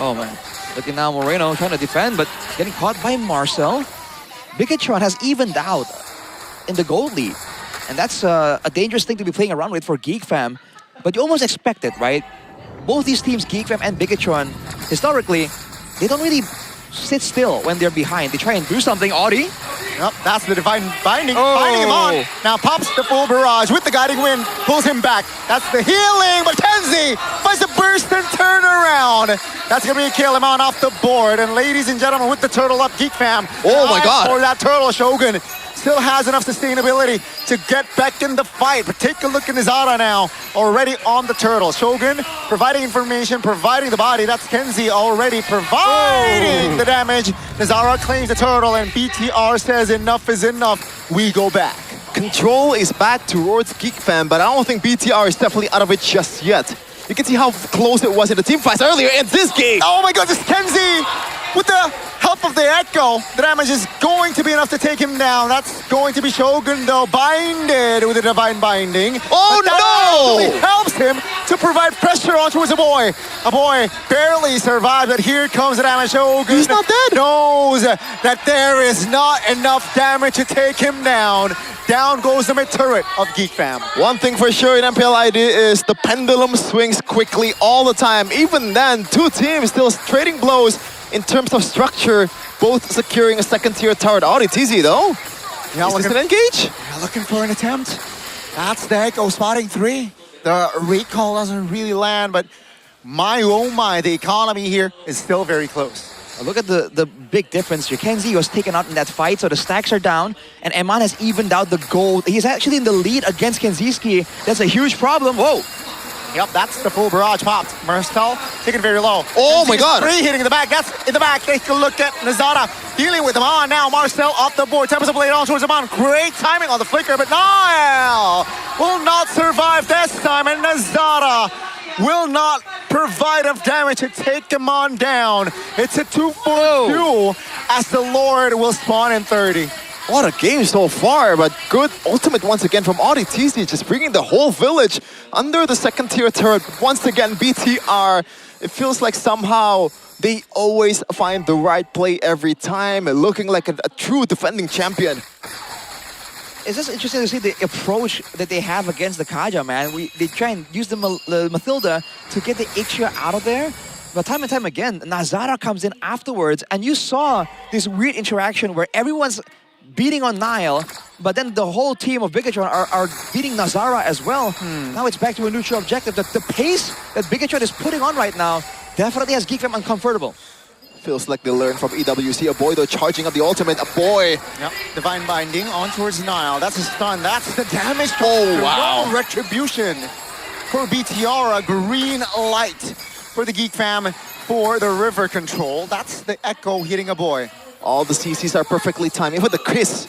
Oh man, looking now Moreno trying to defend, but getting caught by Marcel. Bigatron has evened out in the gold lead. And that's a dangerous thing to be playing around with for GeekFam. But you almost expect it, right? Both these teams, GeekFam and Bigatron, historically, they don't really sit still when they're behind. They try and do something. Audi. Yep, that's the Divine Binding. Binding him on. Now pops the full barrage with the guiding wind. Pulls him back. That's the healing. But Kenzie finds a burst and turn around. That's going to be a kill. Him on off the board. And ladies and gentlemen, with the turtle up, GeekFam. Oh my God. For that turtle, Shogun still has enough sustainability to get back in the fight. But take a look at Nizara now, already on the turtle. Shogun providing information, providing the body. That's Kenzie already providing the damage. Nizara claims the turtle, and BTR says enough is enough. We go back. Control is back towards GeekFam, but I don't think BTR is definitely out of it just yet. You can see how close it was in the team fights earlier in this game. Oh my God, this Kenzie with the help of the Echo. The damage is going to be enough to take him down. That's going to be Shogun though, binded with the Divine Binding. Oh no! It helps him to provide pressure onto his boy. A boy barely survived, but here comes the damage. Shogun. He's not dead. Knows that there is not enough damage to take him down. Down goes the mid turret of GeekFam. One thing for sure in MPL ID is the pendulum swings quickly all the time. Even then, two teams still trading blows in terms of structure, both securing a second-tier tower. RDTZ though, Yeah, is this an engage? Yeah, looking for an attempt. That's the Echo spotting 3. The recall doesn't really land, but my oh my, the economy here is still very close. Look at the big difference here. Kenzie was taken out in that fight, so the stacks are down, and Eman has evened out the gold. He's actually in the lead against Kenziski. That's a huge problem. Whoa! Yep, that's the full barrage popped. Marcel taking it very low. Oh my God. Three hitting in the back. That's in the back. Take a look at Nazara dealing with him on now. Marcel off the board. Tempest blade on towards him on. Great timing on the flicker, but Niall will not survive this time. And Nazara will not provide enough damage to take him on down. It's a 2-4-2 as the Lord will spawn in 30. What a game so far, but good ultimate once again from Audi TC, just bringing the whole village under the second tier turret. Once again, BTR, it feels like somehow they always find the right play every time, looking like a true defending champion. It's just interesting to see the approach that they have against the Kaja, man. They try and use the Mathilda to get the Ixia out of there. But time and time again, Nazara comes in afterwards, and you saw this weird interaction where everyone's beating on Niall, but then the whole team of Bigatron are beating Nazara as well. Now it's back to a neutral objective. The pace that Bigatron is putting on right now definitely has Geek Fam uncomfortable. Feels like they learned from EWC. A boy though charging up the ultimate. A boy. Yep. Divine Binding on towards Niall. That's a stun. That's the damage. Oh, wow. No retribution for BTR. A green light for the Geek Fam for the river control. That's the Echo hitting a boy. All the CCs are perfectly timed. Even the kiss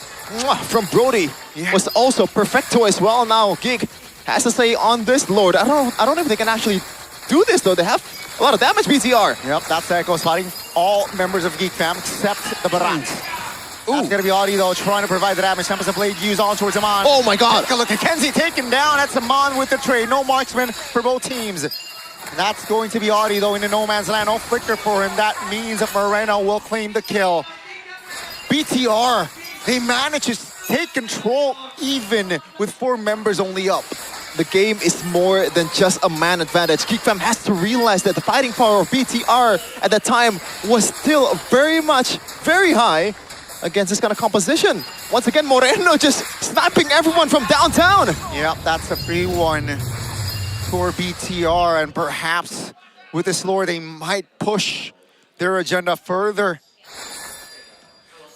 from Brody was also perfecto as well. Now Geek has to say on this Lord. I don't know if they can actually do this though. They have a lot of damage, BTR. Yep, that's Echo spotting all members of Geek Fam except the Barat. That's gonna be Audi though, trying to provide the damage. Tempest Blade used on towards Amon. Oh my God. Take a look at Kenzie taken down. That's Amon with the trade. No marksman for both teams. That's going to be Audi though in the no man's land. No flicker for him. That means that Moreno will claim the kill. BTR, they manage to take control even with 4 members only up. The game is more than just a man advantage. Geek Fam has to realize that the fighting power of BTR at that time was still very high against this kind of composition. Once again, Moreno just sniping everyone from downtown. Yep, that's a free one for BTR, and perhaps with this lore they might push their agenda further.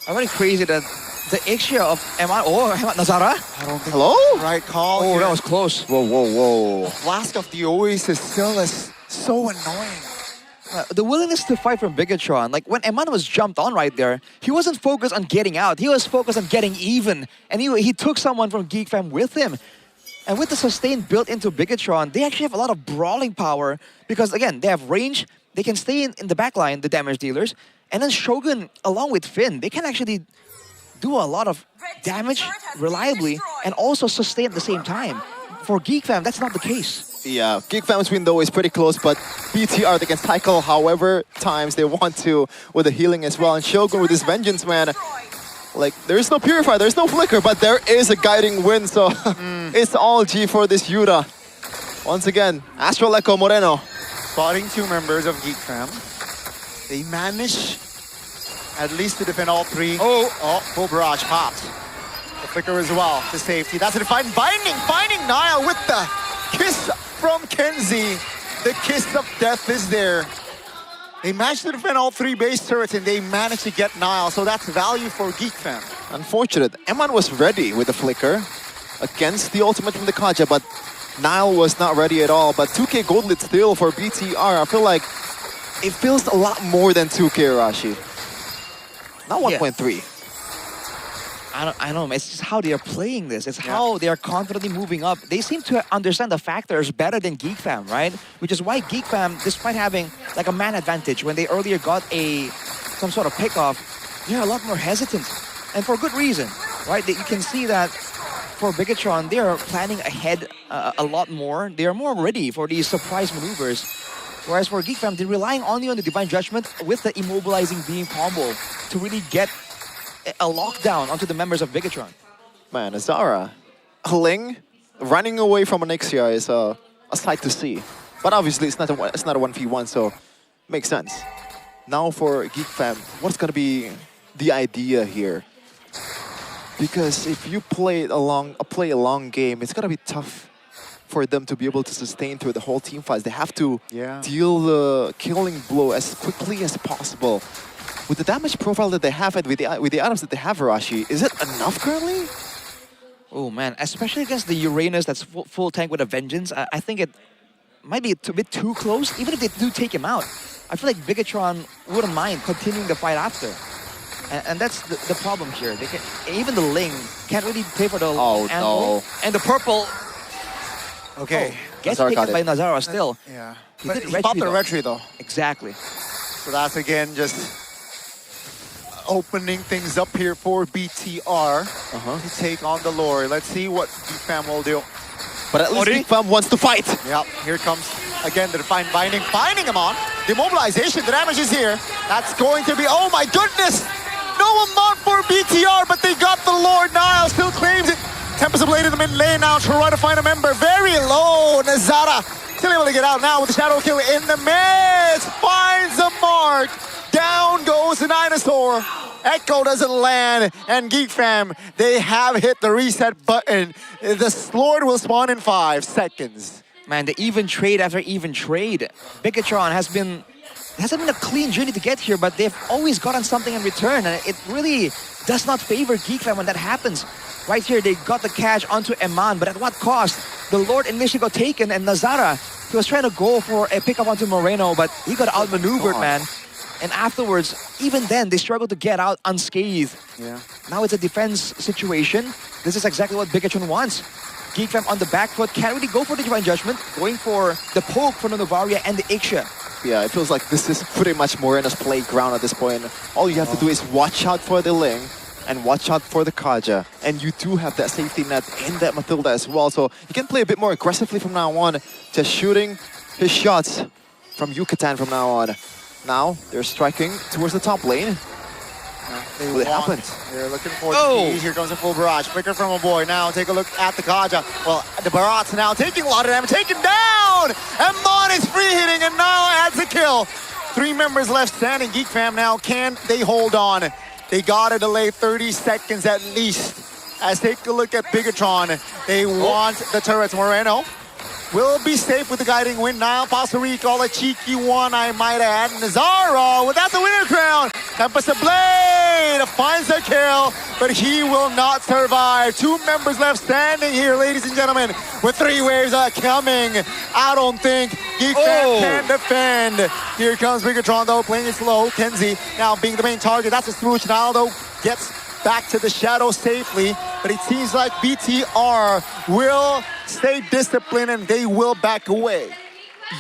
I'm very crazy that the Ixia of Nazara? I don't think Hello? Right call. Oh, here. that was close. Whoa, whoa, whoa. Flask of the Oasis still is so annoying. The willingness to fight from Bigatron, like when Eman was jumped on right there, he wasn't focused on getting out. He was focused on getting even. And he took someone from Geek Fam with him. And with the sustain built into Bigatron, they actually have a lot of brawling power because, again, they have range. They can stay in the backline, the damage dealers. And then Shogun, along with Finn, they can actually do a lot of damage reliably and also sustain at the same time. For Geek Fam, that's not the case. Yeah, Geek Fam's win though is pretty close, but BTR, they can cycle however times they want to with the healing as well. And Shogun with his vengeance, man. Like, there's no Purifier, there's no Flicker, but there is a guiding wind, so it's all G for this Yuta. Once again, Astral Echo Moreno. Spotting 2 members of Geek Fam. They manage at least to defend all 3. Oh, full barrage popped. The flicker as well to safety. That's a Divine Binding, finding Niall with the kiss from Kenzie. The kiss of death is there. They managed to defend all 3 base turrets and they managed to get Niall, so that's value for Geek Fam. Unfortunate. Eman was ready with the Flicker against the ultimate from the Kaja, but Niall was not ready at all. But 2k gold lead still for BTR. I feel like it feels a lot more than 2k, Arashi. Not 1.3. I don't know, it's just how they are playing this. It's how they are confidently moving up. They seem to understand the factors better than Geek Fam, right? Which is why Geek Fam, despite having like a man advantage, when they earlier got some sort of pickoff, they're a lot more hesitant. And for good reason, right? You can see that for Bigatron, they are planning ahead a lot more. They are more ready for these surprise maneuvers. Whereas for Geek Fam, they're relying only on the Divine Judgment with the immobilizing beam combo to really get a lockdown onto the members of Bigatron. Man, Azara, Ling running away from an Ixia is a sight to see. But obviously, it's not a 1v1, so makes sense. Now for Geek Fam, what's gonna be the idea here? Because if you play a long game, it's gonna be tough for them to be able to sustain through the whole team fights. They have to deal the killing blow as quickly as possible. With the damage profile that they have and with the items that they have, Arashi, is it enough currently? Oh man, especially against the Uranus that's full tank with a vengeance, I think might be a bit too close. Even if they do take him out, I feel like Bigatron wouldn't mind continuing the fight after. And that's the problem here. They can, even the Ling can't really pay for the angle. no. And the purple Okay. gets Nazara taken got by it. Nazara still. Yeah. He But did he popped the though. retry though. Exactly. So that's again just opening things up here for BTR to take on the Lord. Let's see what BFAM will do. But at least Big Fam wants to fight. Yep, here comes again the Divine Binding, finding him on. Demobilization, the damage is here. That's going to be, oh my goodness! No amount for BTR, but they got the Lord. Nile still claims it. Tempest of Blade in the mid lane now, trying to find a member. Very low, Nazara still able to get out now with the Shadow Kill in the mid. Finds a mark. Down goes the Dinosaur. Echo doesn't land, and Geek Fam, they have hit the reset button. The Lord will spawn in 5 seconds. Man, the even trade after even trade. Bigatron hasn't been a clean journey to get here, but they've always gotten something in return, and it really does not favor Geek Fam when that happens. Right here, they got the catch onto Eman, but at what cost? The Lord initially got taken, and Nazara, he was trying to go for a pickup onto Moreno, but he got outmaneuvered, man. And afterwards, even then, they struggled to get out unscathed. Yeah. Now it's a defense situation. This is exactly what Bigatron wants. Geek Fam on the back foot, can't really go for the Divine Judgment, going for the poke from the Novaria and the Ixia. Yeah, it feels like this is pretty much Moreno's playground at this point. All you have to do is watch out for the Ling and watch out for the Kaja. And you do have that safety net in that Matilda as well. So you can play a bit more aggressively from now on, just shooting his shots from Yucatan from now on. Now they're striking towards the top lane. Will it happen? They're looking for the keys. Here comes a full barrage. Quicker from a boy. Now take a look at the Kaja. Well, the barrage now taking a lot of damage. Taken down! And Mon is free hitting and now adds a kill. 3 members left standing. Geek Fam now, can they hold on? They gotta delay 30 seconds at least. As take a look at Bigatron. They want the turrets. Moreno will be safe with the guiding wind. Nile Paso Rico, a cheeky one, I might add. Nazaro, well, that's a winner crown. Tempest of Blade finds the kill, but he will not survive. 2 members left standing here, ladies and gentlemen, with 3 waves coming. I don't think Geek Fam can defend. Here comes Bigatron, though, playing it slow. Kenzie now being the main target. That's a smooch. Naldo gets back to the shadow safely, but it seems like BTR will stay disciplined and they will back away.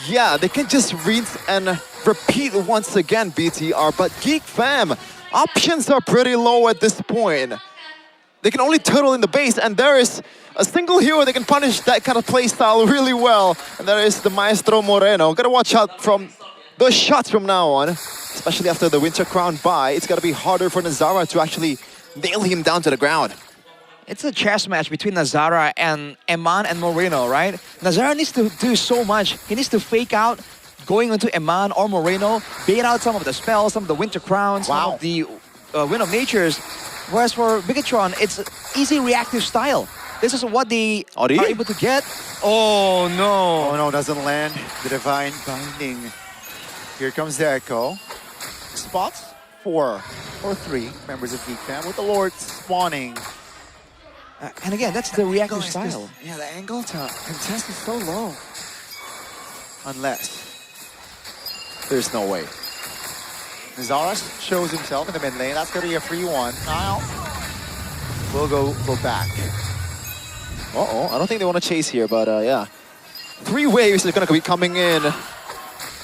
Yeah, they can just rinse and repeat once again, BTR, but Geek Fam, options are pretty low at this point. They can only turtle in the base, and there is a single hero that can punish that kind of playstyle really well, and that is the Maestro Moreno. Gotta watch out from those shots from now on, especially after the Winter Crown buy. It's gotta be harder for Nazara to actually nail him down to the ground. It's a chess match between Nazara and Eman and Moreno, right? Nazara needs to do so much. He needs to fake out going into Eman or Moreno, bait out some of the spells, some of the Winter Crowns, some of the Wind of Natures. Whereas for Bigatron, it's easy reactive style. This is what they are able to get. Oh no! Oh no, doesn't land. The Divine Binding. Here comes the Echo. Spots 4 or 3 members of Geek Fam with the Lord spawning. And again, that's the reactive style. Yeah, the angle to contest is so low. Unless there's no way. Nazara shows himself in the mid lane. That's going to be a free one. Nile will go back. Uh-oh, I don't think they want to chase here, but yeah. 3 waves are going to be coming in.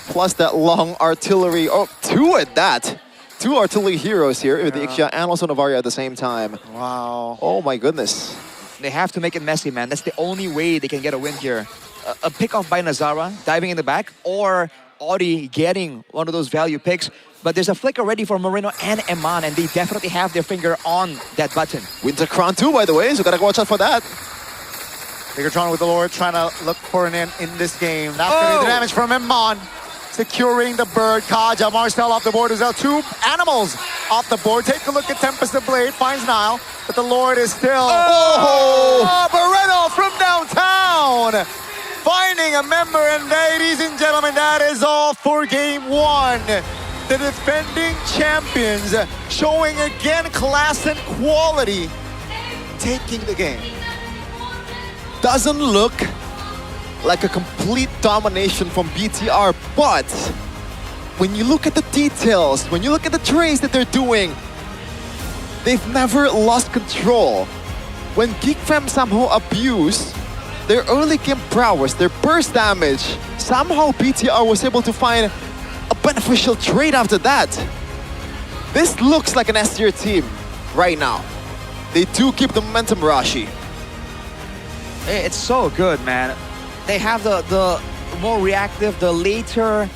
Plus that long artillery. Oh, 2 at that. 2 artillery heroes here with the Ixia and also Novaria at the same time. Wow. Oh my goodness. They have to make it messy, man. That's the only way they can get a win here. A pick-off by Nazara, diving in the back, or Audi getting one of those value picks. But there's a flicker ready for Moreno and Eman, and they definitely have their finger on that button. Winter Crown too, by the way, so gotta watch out for that. Bigatron with the Lord trying to look for an end in this game. That's going to be the damage from Eman. Securing the bird. Kaja, Marcel off the board as well. 2 animals off the board. Take a look at Tempest of Blade. Finds Nile, but the Lord is still... Oh! Barreto from downtown! Finding a member, and ladies and gentlemen, that is all for game 1. The defending champions showing again class and quality, taking the game. Doesn't look like a complete domination from BTR, but when you look at the details, when you look at the trades that they're doing, they've never lost control. When Geek Fam somehow abused their early game prowess, their burst damage, somehow BTR was able to find a beneficial trade after that. This looks like an S tier team right now. They do keep the momentum, Rashi. It's so good, man. They have the more reactive, the later,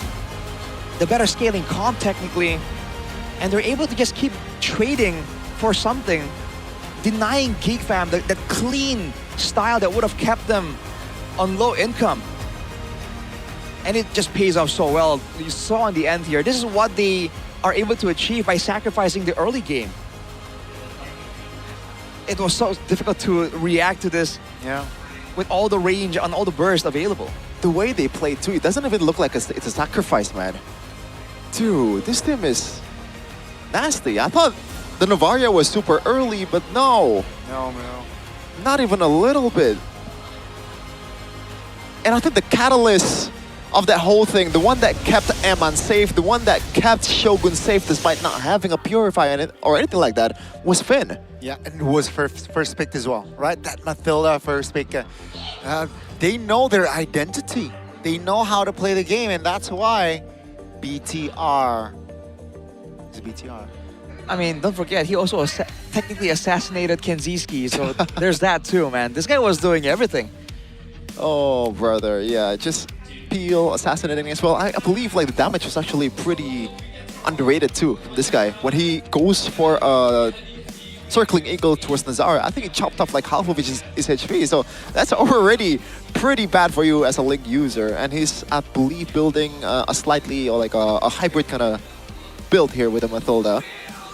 the better scaling comp technically, and they're able to just keep trading for something, denying Geek Fam that clean style that would have kept them on low income. And it just pays off so well. You saw in the end here, this is what they are able to achieve by sacrificing the early game. It was so difficult to react to this with all the range and all the burst available. The way they play too, it doesn't even look like it's a sacrifice, man. Dude, this team is nasty. I thought the Novaria was super early, but no. No. Not even a little bit. And I think the catalyst of that whole thing, the one that kept Eman safe, the one that kept Shogun safe despite not having a Purifier in it or anything like that, was Finn. Yeah, and it was first pick as well, right? That Mathilda first pick. They know their identity. They know how to play the game, and that's why BTR is BTR. I mean, don't forget, he also technically assassinated Kenziski, so there's that too, man. This guy was doing everything. Oh, brother, yeah, just Peel assassinating as well. I believe like the damage was actually pretty underrated too from this guy. When he goes for a circling eagle towards Nazara, I think he chopped off like half of his HP, so that's already pretty bad for you as a Link user. And he's, I believe, building a slightly, or like a hybrid kind of build here with a Mathilda.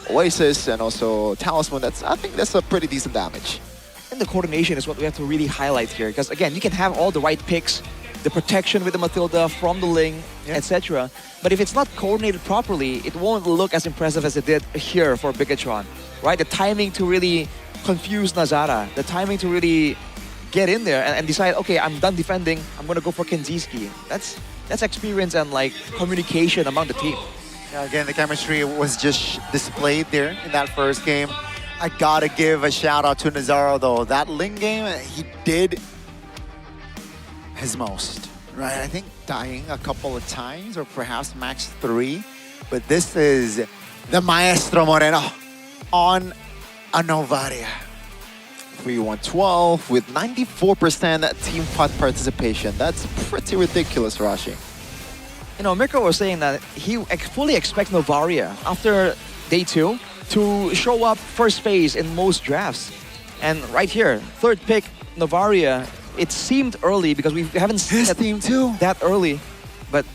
Oasis and also Talisman, I think that's a pretty decent damage. And the coordination is what we have to really highlight here, because again, you can have all the right picks, the protection with the Mathilda from the Ling, etc. But if it's not coordinated properly, it won't look as impressive as it did here for Bigatron, right? The timing to really confuse Nazara, the timing to really get in there and decide, okay, I'm done defending, I'm gonna go for Kenziski. That's experience and like communication among the team. Yeah, again, the chemistry was just displayed there in that first game. I gotta give a shout out to Nazaro though. That Ling game, he did his most, right? I think dying a couple of times or perhaps max 3. But this is the Maestro Moreno on a Novaria. 3-1-12 with 94% team fight participation. That's pretty ridiculous, Rashi. You know, Mirko was saying that he fully expects Novaria after day 2 to show up first phase in most drafts. And right here, third pick, Novaria, it seemed early because we haven't seen that early. But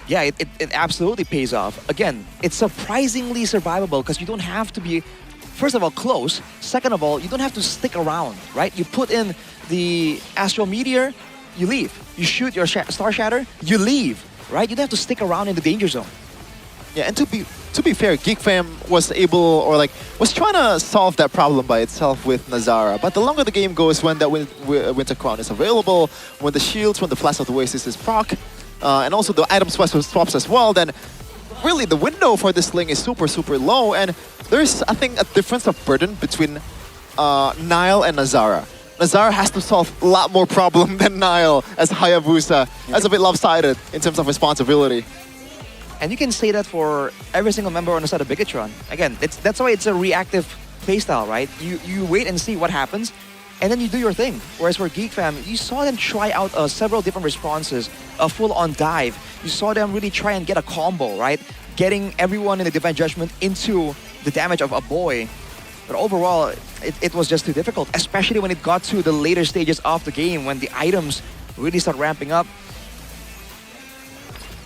yeah, it absolutely pays off. Again, it's surprisingly survivable because you don't have to be, first of all, close. Second of all, you don't have to stick around, right? You put in the Astral Meteor, you leave. You shoot your Star Shatter, you leave, right? You don't have to stick around in the danger zone. Yeah, and to be fair, Geek Fam was able, or like, was trying to solve that problem by itself with Nazara. But the longer the game goes, when that Winter Crown is available, when the shields, when the Flash of the Oasis is proc, and also the item swaps as well, then really the window for this Ling is super, super low. And there's, I think, a difference of burden between Nile and Nazara. Nazara has to solve a lot more problem than Nile as Hayabusa. That's a bit lopsided in terms of responsibility. And you can say that for every single member on the side of Bigatron. Again, that's why it's a reactive playstyle, right? You wait and see what happens, and then you do your thing. Whereas for Geek Fam, you saw them try out several different responses, a full-on dive. You saw them really try and get a combo, right? Getting everyone in the Divine Judgment into the damage of a boy. But overall, it was just too difficult, especially when it got to the later stages of the game, when the items really start ramping up.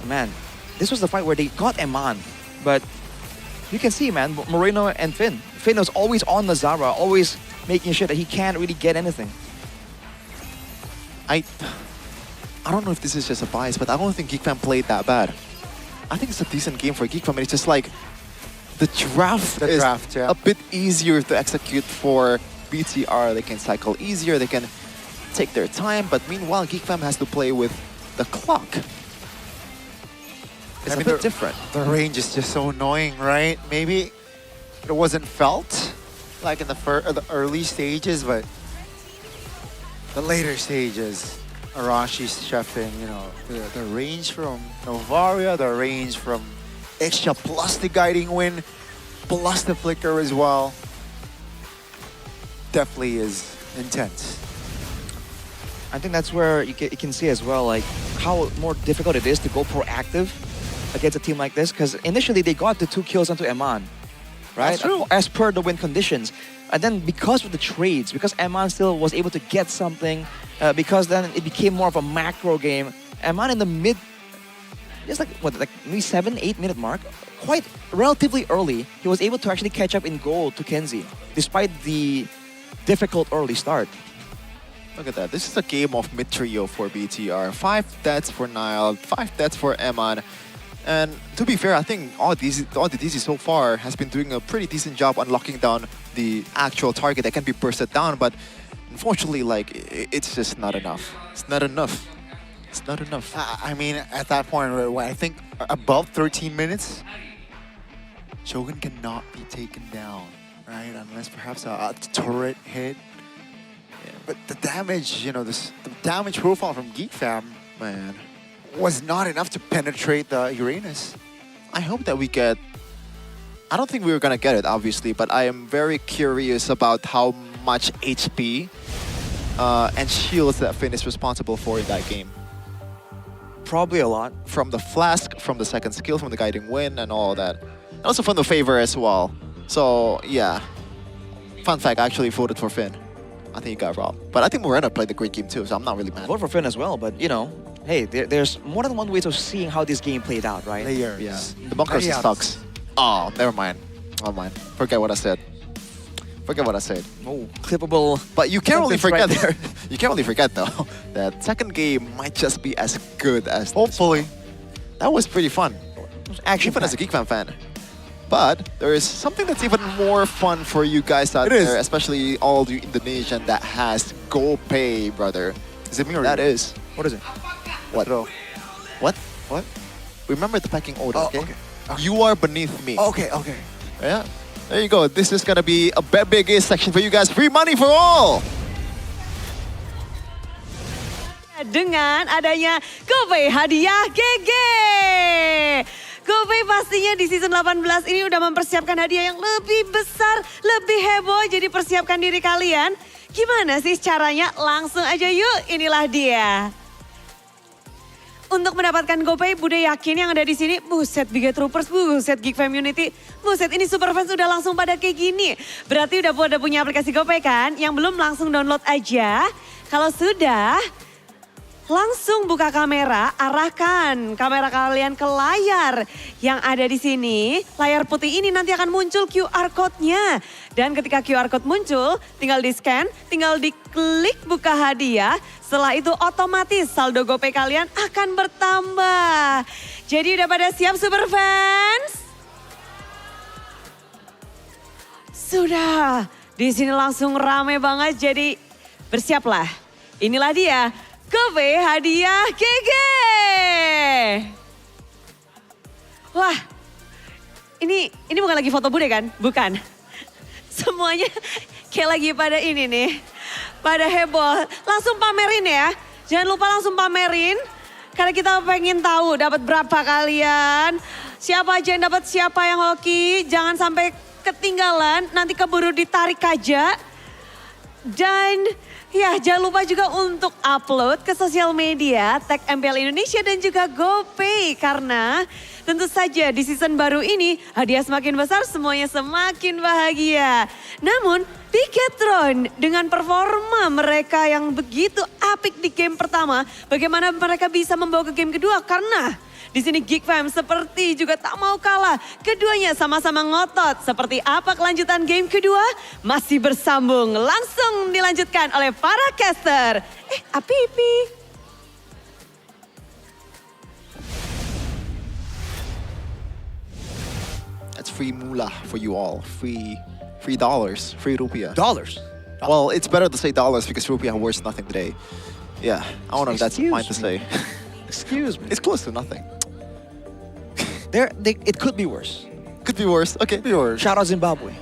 Man. This was the fight where they got Eman, but you can see, man, Moreno and Finn. Finn was always on Nazara, always making sure that he can't really get anything. I don't know if this is just a bias, but I don't think Geek Fam played that bad. I think it's a decent game for Geek Fam, and it's just like the draft is a bit easier to execute for BTR. They can cycle easier, they can take their time, but meanwhile, GeekFam has to play with the clock. It's a bit different. The range is just so annoying, right? Maybe it wasn't felt like in the early stages, but the later stages, Arashi's chefing, you know, the range from Novaria, the range from Extra plus the guiding wind, plus the flicker as well. Definitely is intense. I think that's where you can see as well, like how more difficult it is to go proactive against a team like this. Because initially they got the 2 kills onto Eman, right? That's true. As per the win conditions. And then because of the trades, because Eman still was able to get something, because then it became more of a macro game. Eman in the mid, just like maybe 7-8 minute mark, quite relatively early, he was able to actually catch up in goal to Kenzie, despite the difficult early start. Look at that. This is a game of mid-trio for BTR. 5 deaths for Nile, 5 deaths for Eman. And to be fair, I think all the DC so far has been doing a pretty decent job on locking down the actual target that can be bursted down, but unfortunately, like, it's just not enough. It's not enough. It's not enough. I mean, at that point, where I think above 13 minutes, Shogun cannot be taken down, right? Unless perhaps a turret hit. Yeah, but the damage, you know, the damage profile from GeekFam, man, was not enough to penetrate the Uranus. I hope that we get... I don't think we were gonna get it, obviously, but I am very curious about how much HP and shields that Finn is responsible for in that game. Probably a lot. From the flask, from the second skill, from the guiding wind, and all that. And also from the favor as well. So, yeah. Fun fact, I actually voted for Finn. I think he got robbed. But I think Morena played a great game too, so I'm not really mad. Vote for Finn as well, but you know, hey, there's more than one way of seeing how this game played out, right? Layers. Yeah. The bunkers sucks. Oh, never mind. Never mind. Forget what I said. Forget what I said. Oh, clippable. But you can't really forget right there. You can't really forget though that second game might just be as good as hopefully. That was pretty fun. Actually, fun as a GeekFam fan. But there is something that's even more fun for you guys out there, especially all you Indonesian that has GoPay, brother. Is it me or that you? is? What is it? What? What? What? Remember the pecking order, Oh, okay? okay. You are beneath me. Okay, okay. Yeah. There you go. This is gonna be a big section for you guys. Free money for all. Dengan adanya GoPay hadiah GG. GoPay pastinya di season 18 ini udah mempersiapkan hadiah yang lebih besar, lebih heboh. Jadi persiapkan diri kalian. Gimana sih caranya? Langsung aja yuk, inilah dia. Untuk mendapatkan GoPay, Bude yakin yang ada di sini, buset Biga Troopers, buset Geek Community, buset ini super fans udah langsung pada kayak gini. Berarti udah punya aplikasi GoPay kan? Yang belum langsung download aja. Kalau sudah, langsung buka kamera, arahkan kamera kalian ke layar yang ada di sini. Layar putih ini nanti akan muncul QR code-nya. Dan ketika QR code muncul, tinggal di-scan, tinggal diklik buka hadiah. Setelah itu otomatis saldo GoPay kalian akan bertambah. Jadi udah pada siap super fans? Sudah, di sini langsung rame banget jadi bersiaplah. Inilah dia. GoPay hadiah GG. Wah, ini bukan lagi foto Bude kan? Bukan. Semuanya kayak lagi pada ini nih. Pada heboh. Langsung pamerin ya. Jangan lupa langsung pamerin. Karena kita pengen tahu dapat berapa kalian. Siapa aja yang dapat, siapa yang hoki. Jangan sampai ketinggalan. Nanti keburu ditarik aja. Dan ya, jangan lupa juga untuk upload ke sosial media, tag MPL Indonesia dan juga GoPay. Karena tentu saja di season baru ini hadiah semakin besar, semuanya semakin bahagia. Namun Piketron dengan performa mereka yang begitu apik di game pertama, bagaimana mereka bisa membawa ke game kedua? Karena di sini GeekFam seperti juga tak mau kalah. Keduanya sama-sama ngotot. Seperti apa kelanjutan game kedua? Masih bersambung. Langsung dilanjutkan oleh para caster. Api-api. That's free moolah for you all. Free dollars. Free rupiah. Dollars? Well, it's better to say dollars because rupiah worth nothing today. Yeah, I don't know if that's fine to say. Excuse me. It's close to nothing. It could be worse. Could be worse. Okay. Could be worse. Shout out Zimbabwe.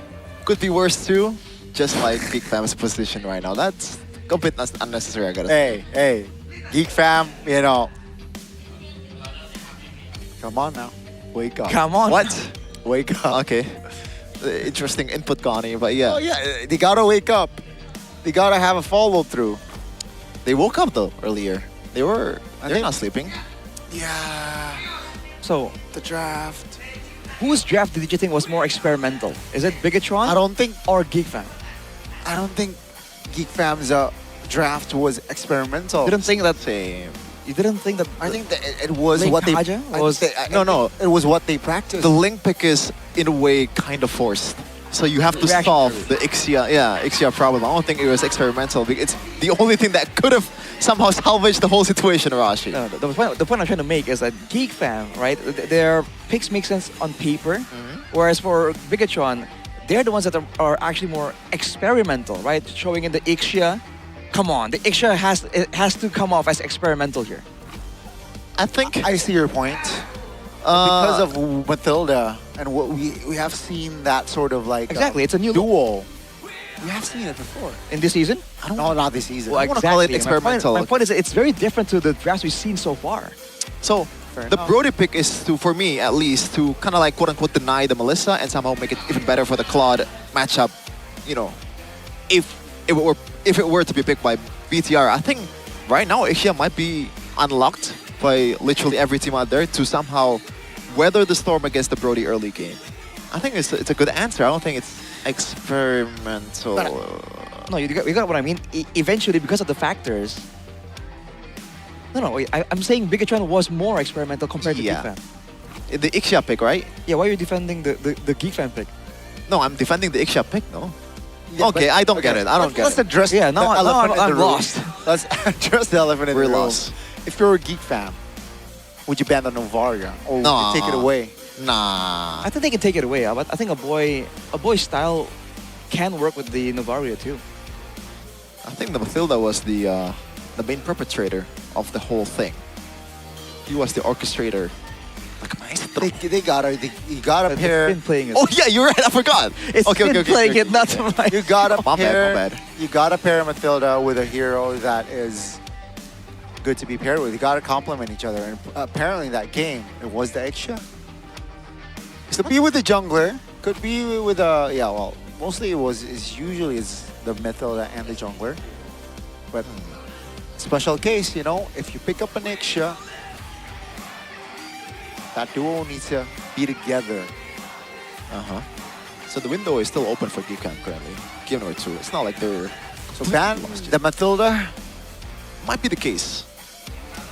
Could be worse too. Just like Geek Fam's position right now. That's completely unnecessary, I gotta say. Hey, Geek Fam, you know. Come on now. Wake up. Come on. What? Wake up. Okay. Interesting input, Connie, but yeah. Oh, yeah, they gotta wake up. They gotta have a follow through. They woke up though earlier. They're not sleeping. Yeah. So, the draft. Whose draft did you think was more experimental? Is it Bigatron? I don't think. Or Geek Fam? I don't think Geek Fam's draft was experimental. Didn't think that. Same. You didn't think that. I think that it was Link what they. Haja was. No. It was what they practiced. The link pick is in a way kind of forced. So you have to solve the Ixia problem. I don't think it was experimental. It's the only thing that could have somehow salvaged the whole situation, Arashi. No, the point I'm trying to make is that Geek Fam, right? Their picks make sense on paper, whereas for Bigatron, they're the ones that are actually more experimental, right? Showing in the Ixia. Come on, the Ixia has to come off as experimental here. I think I see your point. Because of Mathilda and what we have seen that sort of like exactly, it's a new duo. We have seen it before in this season. No, not this season. Well, I want to call it experimental. My point is, it's very different to the drafts we've seen so far. So the Brody pick is to, for me at least, to kind of like quote unquote deny the Melissa and somehow make it even better for the Claude matchup. You know, if it were to be picked by BTR, I think right now Ixia might be unlocked by literally every team out there to somehow weather the storm against the Brody early game. I think it's a good answer. I don't think it's experimental. No, you got what I mean. Eventually, because of the factors. No, I'm saying Bigatron was more experimental compared to Geek Fam. The Ixia pick, right? Yeah, why are you defending the Geek Fam pick? No, I'm defending the Ixia pick, no? Yeah, okay, I don't get it. I don't get it. Let's address the elephant in the I'm room. lost. Let's address the elephant in the room. We're lost. If you're a Geek Fam, would you ban the Novaria or would you take it away? Nah. I think they can take it away, but I think a boy style can work with the Novaria too. I think the Mathilda was the main perpetrator of the whole thing. He was the orchestrator. They gotta pair. Been playing it. Oh yeah, you're right. I forgot. It's been playing it, not so much. You gotta my pair. bad. You gotta pair Mathilda with a hero that is good to be paired with. You gotta complement each other. And apparently, in that game, it was the Ixia. Could be with the jungler. Could be with a well. Mostly, usually it's the Mathilda and the jungler. But special case, you know, if you pick up an Ixia, that duo needs to be together. So the window is still open for Geek Fam currently. Game number 2. It's not like they're... So ban the Mathilda might be the case.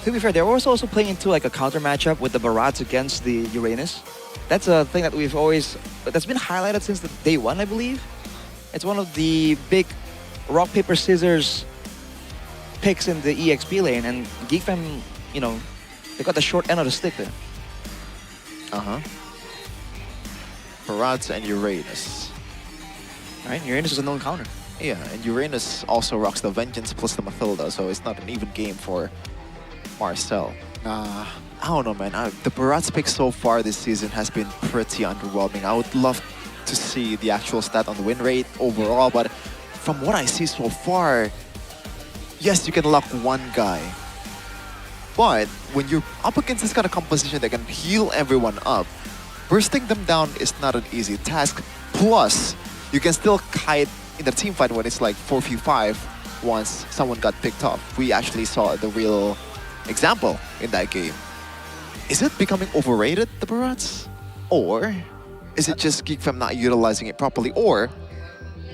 To be fair, they were also playing into like a counter matchup with the Barats against the Uranus. That's a thing that that's been highlighted since the day one, I believe. It's one of the big rock, paper, scissors picks in the EXP lane, and Geek Fam, you know, they got the short end of the stick there. Barats and Uranus. Right, Uranus is a known counter. Yeah, and Uranus also rocks the Vengeance plus the Mathilda, so it's not an even game for Marcel. I don't know, man. The Barats pick so far this season has been pretty underwhelming. I would love to see the actual stat on the win rate overall, but from what I see so far, yes, you can lock one guy. But when you're up against this kind of composition that can heal everyone up, bursting them down is not an easy task. Plus, you can still kite in the team fight when it's like 4v5 once someone got picked off. We actually saw the real example in that game. Is it becoming overrated, the Barats? Or is it just Geek Fam not utilizing it properly? Or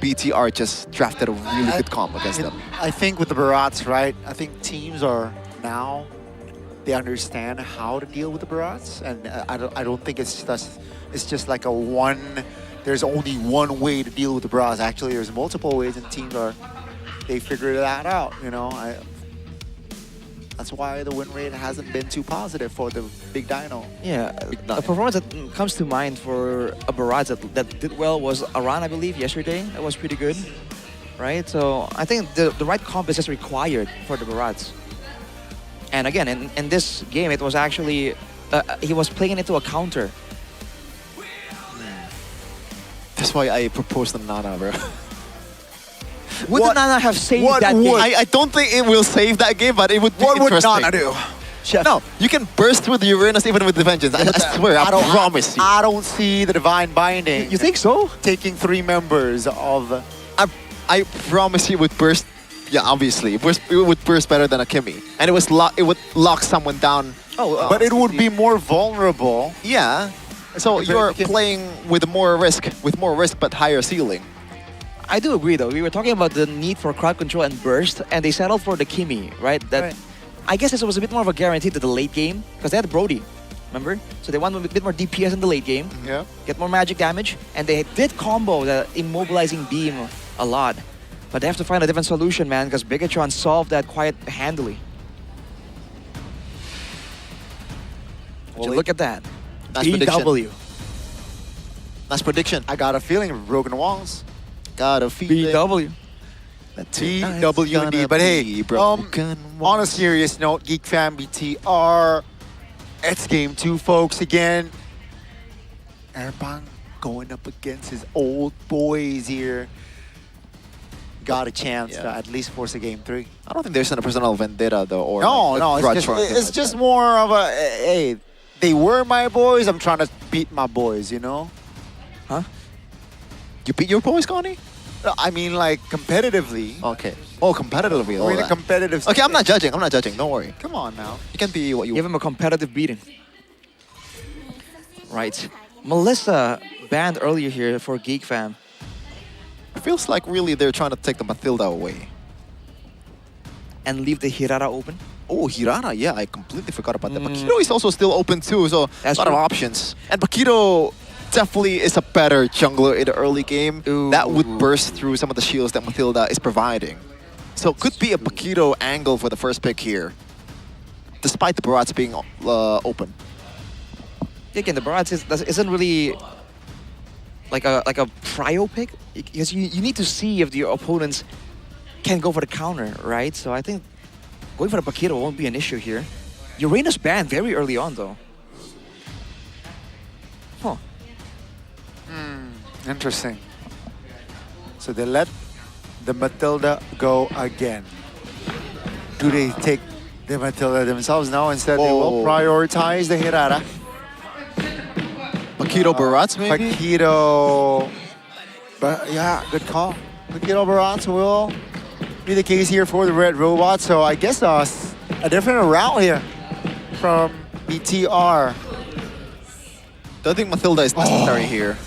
BTR just drafted a really good comp against them? I think with the Barats, right? I think teams are now, they understand how to deal with the Barats, and I don't think it's just like there's only one way to deal with the Barats. Actually, there's multiple ways, and teams they figured that out. You know, that's why the win rate hasn't been too positive for the Big Dino. Yeah, a performance that comes to mind for a Barats that did well was Aran, I believe, yesterday. That was pretty good. right? So I think the right comp is just required for the Barats. And again, in this game, it was actually, he was playing it into a counter. That's why I proposed the Nana, bro. Would the Nana have saved that game? I don't think it will save that game, but it would be What would interesting. Nana do? No, you can burst through the Uranus even with the Vengeance. I swear, I promise you. I don't see the Divine Binding. You think so? Taking 3 members of... I promise you it would burst. Yeah, obviously. It would burst better than a Kimmy. And it would lock someone down. But it would be more vulnerable. Yeah. So you're playing with more risk, but higher ceiling. I do agree, though. We were talking about the need for crowd control and burst, and they settled for the Kimmy, right? I guess this was a bit more of a guarantee to the late game, because they had Brody, remember? So they want a bit more DPS in the late game, get more magic damage, and they did combo the immobilizing beam a lot. But they have to find a different solution, man, because Bigatron solved that quite handily. Would you look at that? Nice prediction. BW. Nice prediction. I got a feeling of broken walls. Got a feeling. BW. BW indeed. But hey, on a serious note, Geek Fam BTR, it's game 2, folks, again. Erbang going up against his old boys here. Got a chance to at least force a game 3. I don't think there's a personal vendetta, though, or no, it's just more of a, hey, they were my boys, I'm trying to beat my boys, you know? Huh? You beat your boys, Connie? I mean, like, competitively. Okay. Oh, competitively. We're in a competitive Okay, I'm not judging. Don't worry. Come on now. You can be what you Give him a competitive beating. Right. Melissa banned earlier here for Geek Fam. Feels like really they're trying to take the Mathilda away. And leave the Hirara open? Oh, Hirara, yeah, I completely forgot about that. Pakito is also still open too, so that's a lot of options. And Pakito definitely is a better jungler in the early game. That would burst through some of the shields that Mathilda is providing. So it could be a Pakito angle for the first pick here, despite the Barats being open. Again, the Barats isn't really like a prio pick, because you need to see if your opponents can go for the counter, right? So I think going for the Pakito won't be an issue here. Uranus banned very early on, though. Huh. Interesting. So they let the Mathilda go again. Do they take the Mathilda themselves now? Instead, they will prioritize the Hirara. Pakito Barats, maybe? Pakito. But yeah, good call. Pakito Barats will be the case here for the Red Robot. So I guess a different route here from BTR. Don't think Mathilda is necessary here.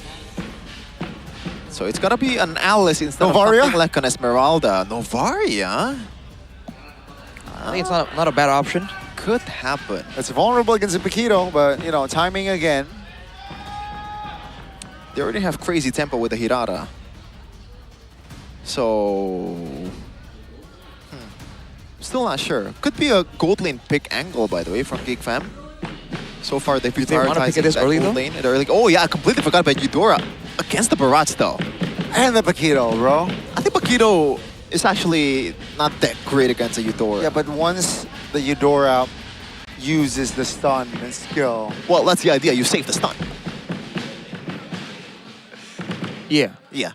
So it's gonna be an Alice instead Novaria? of something like an Esmeralda. Novaria? I think it's not a bad option. Could happen. It's vulnerable against the Pakito, but you know, timing again. They already have crazy tempo with the Hirara. So... Still not sure. Could be a gold lane pick angle, by the way, from Geek Fam. So far, they've been prioritizing that gold lane in the early... Oh yeah, I completely forgot about Eudora against the Barats, though. And the Pakito, bro. I think Pakito is actually not that great against the Eudora. Yeah, but once the Eudora uses the stun and skill... Well, that's the idea. You save the stun. Yeah. Yeah.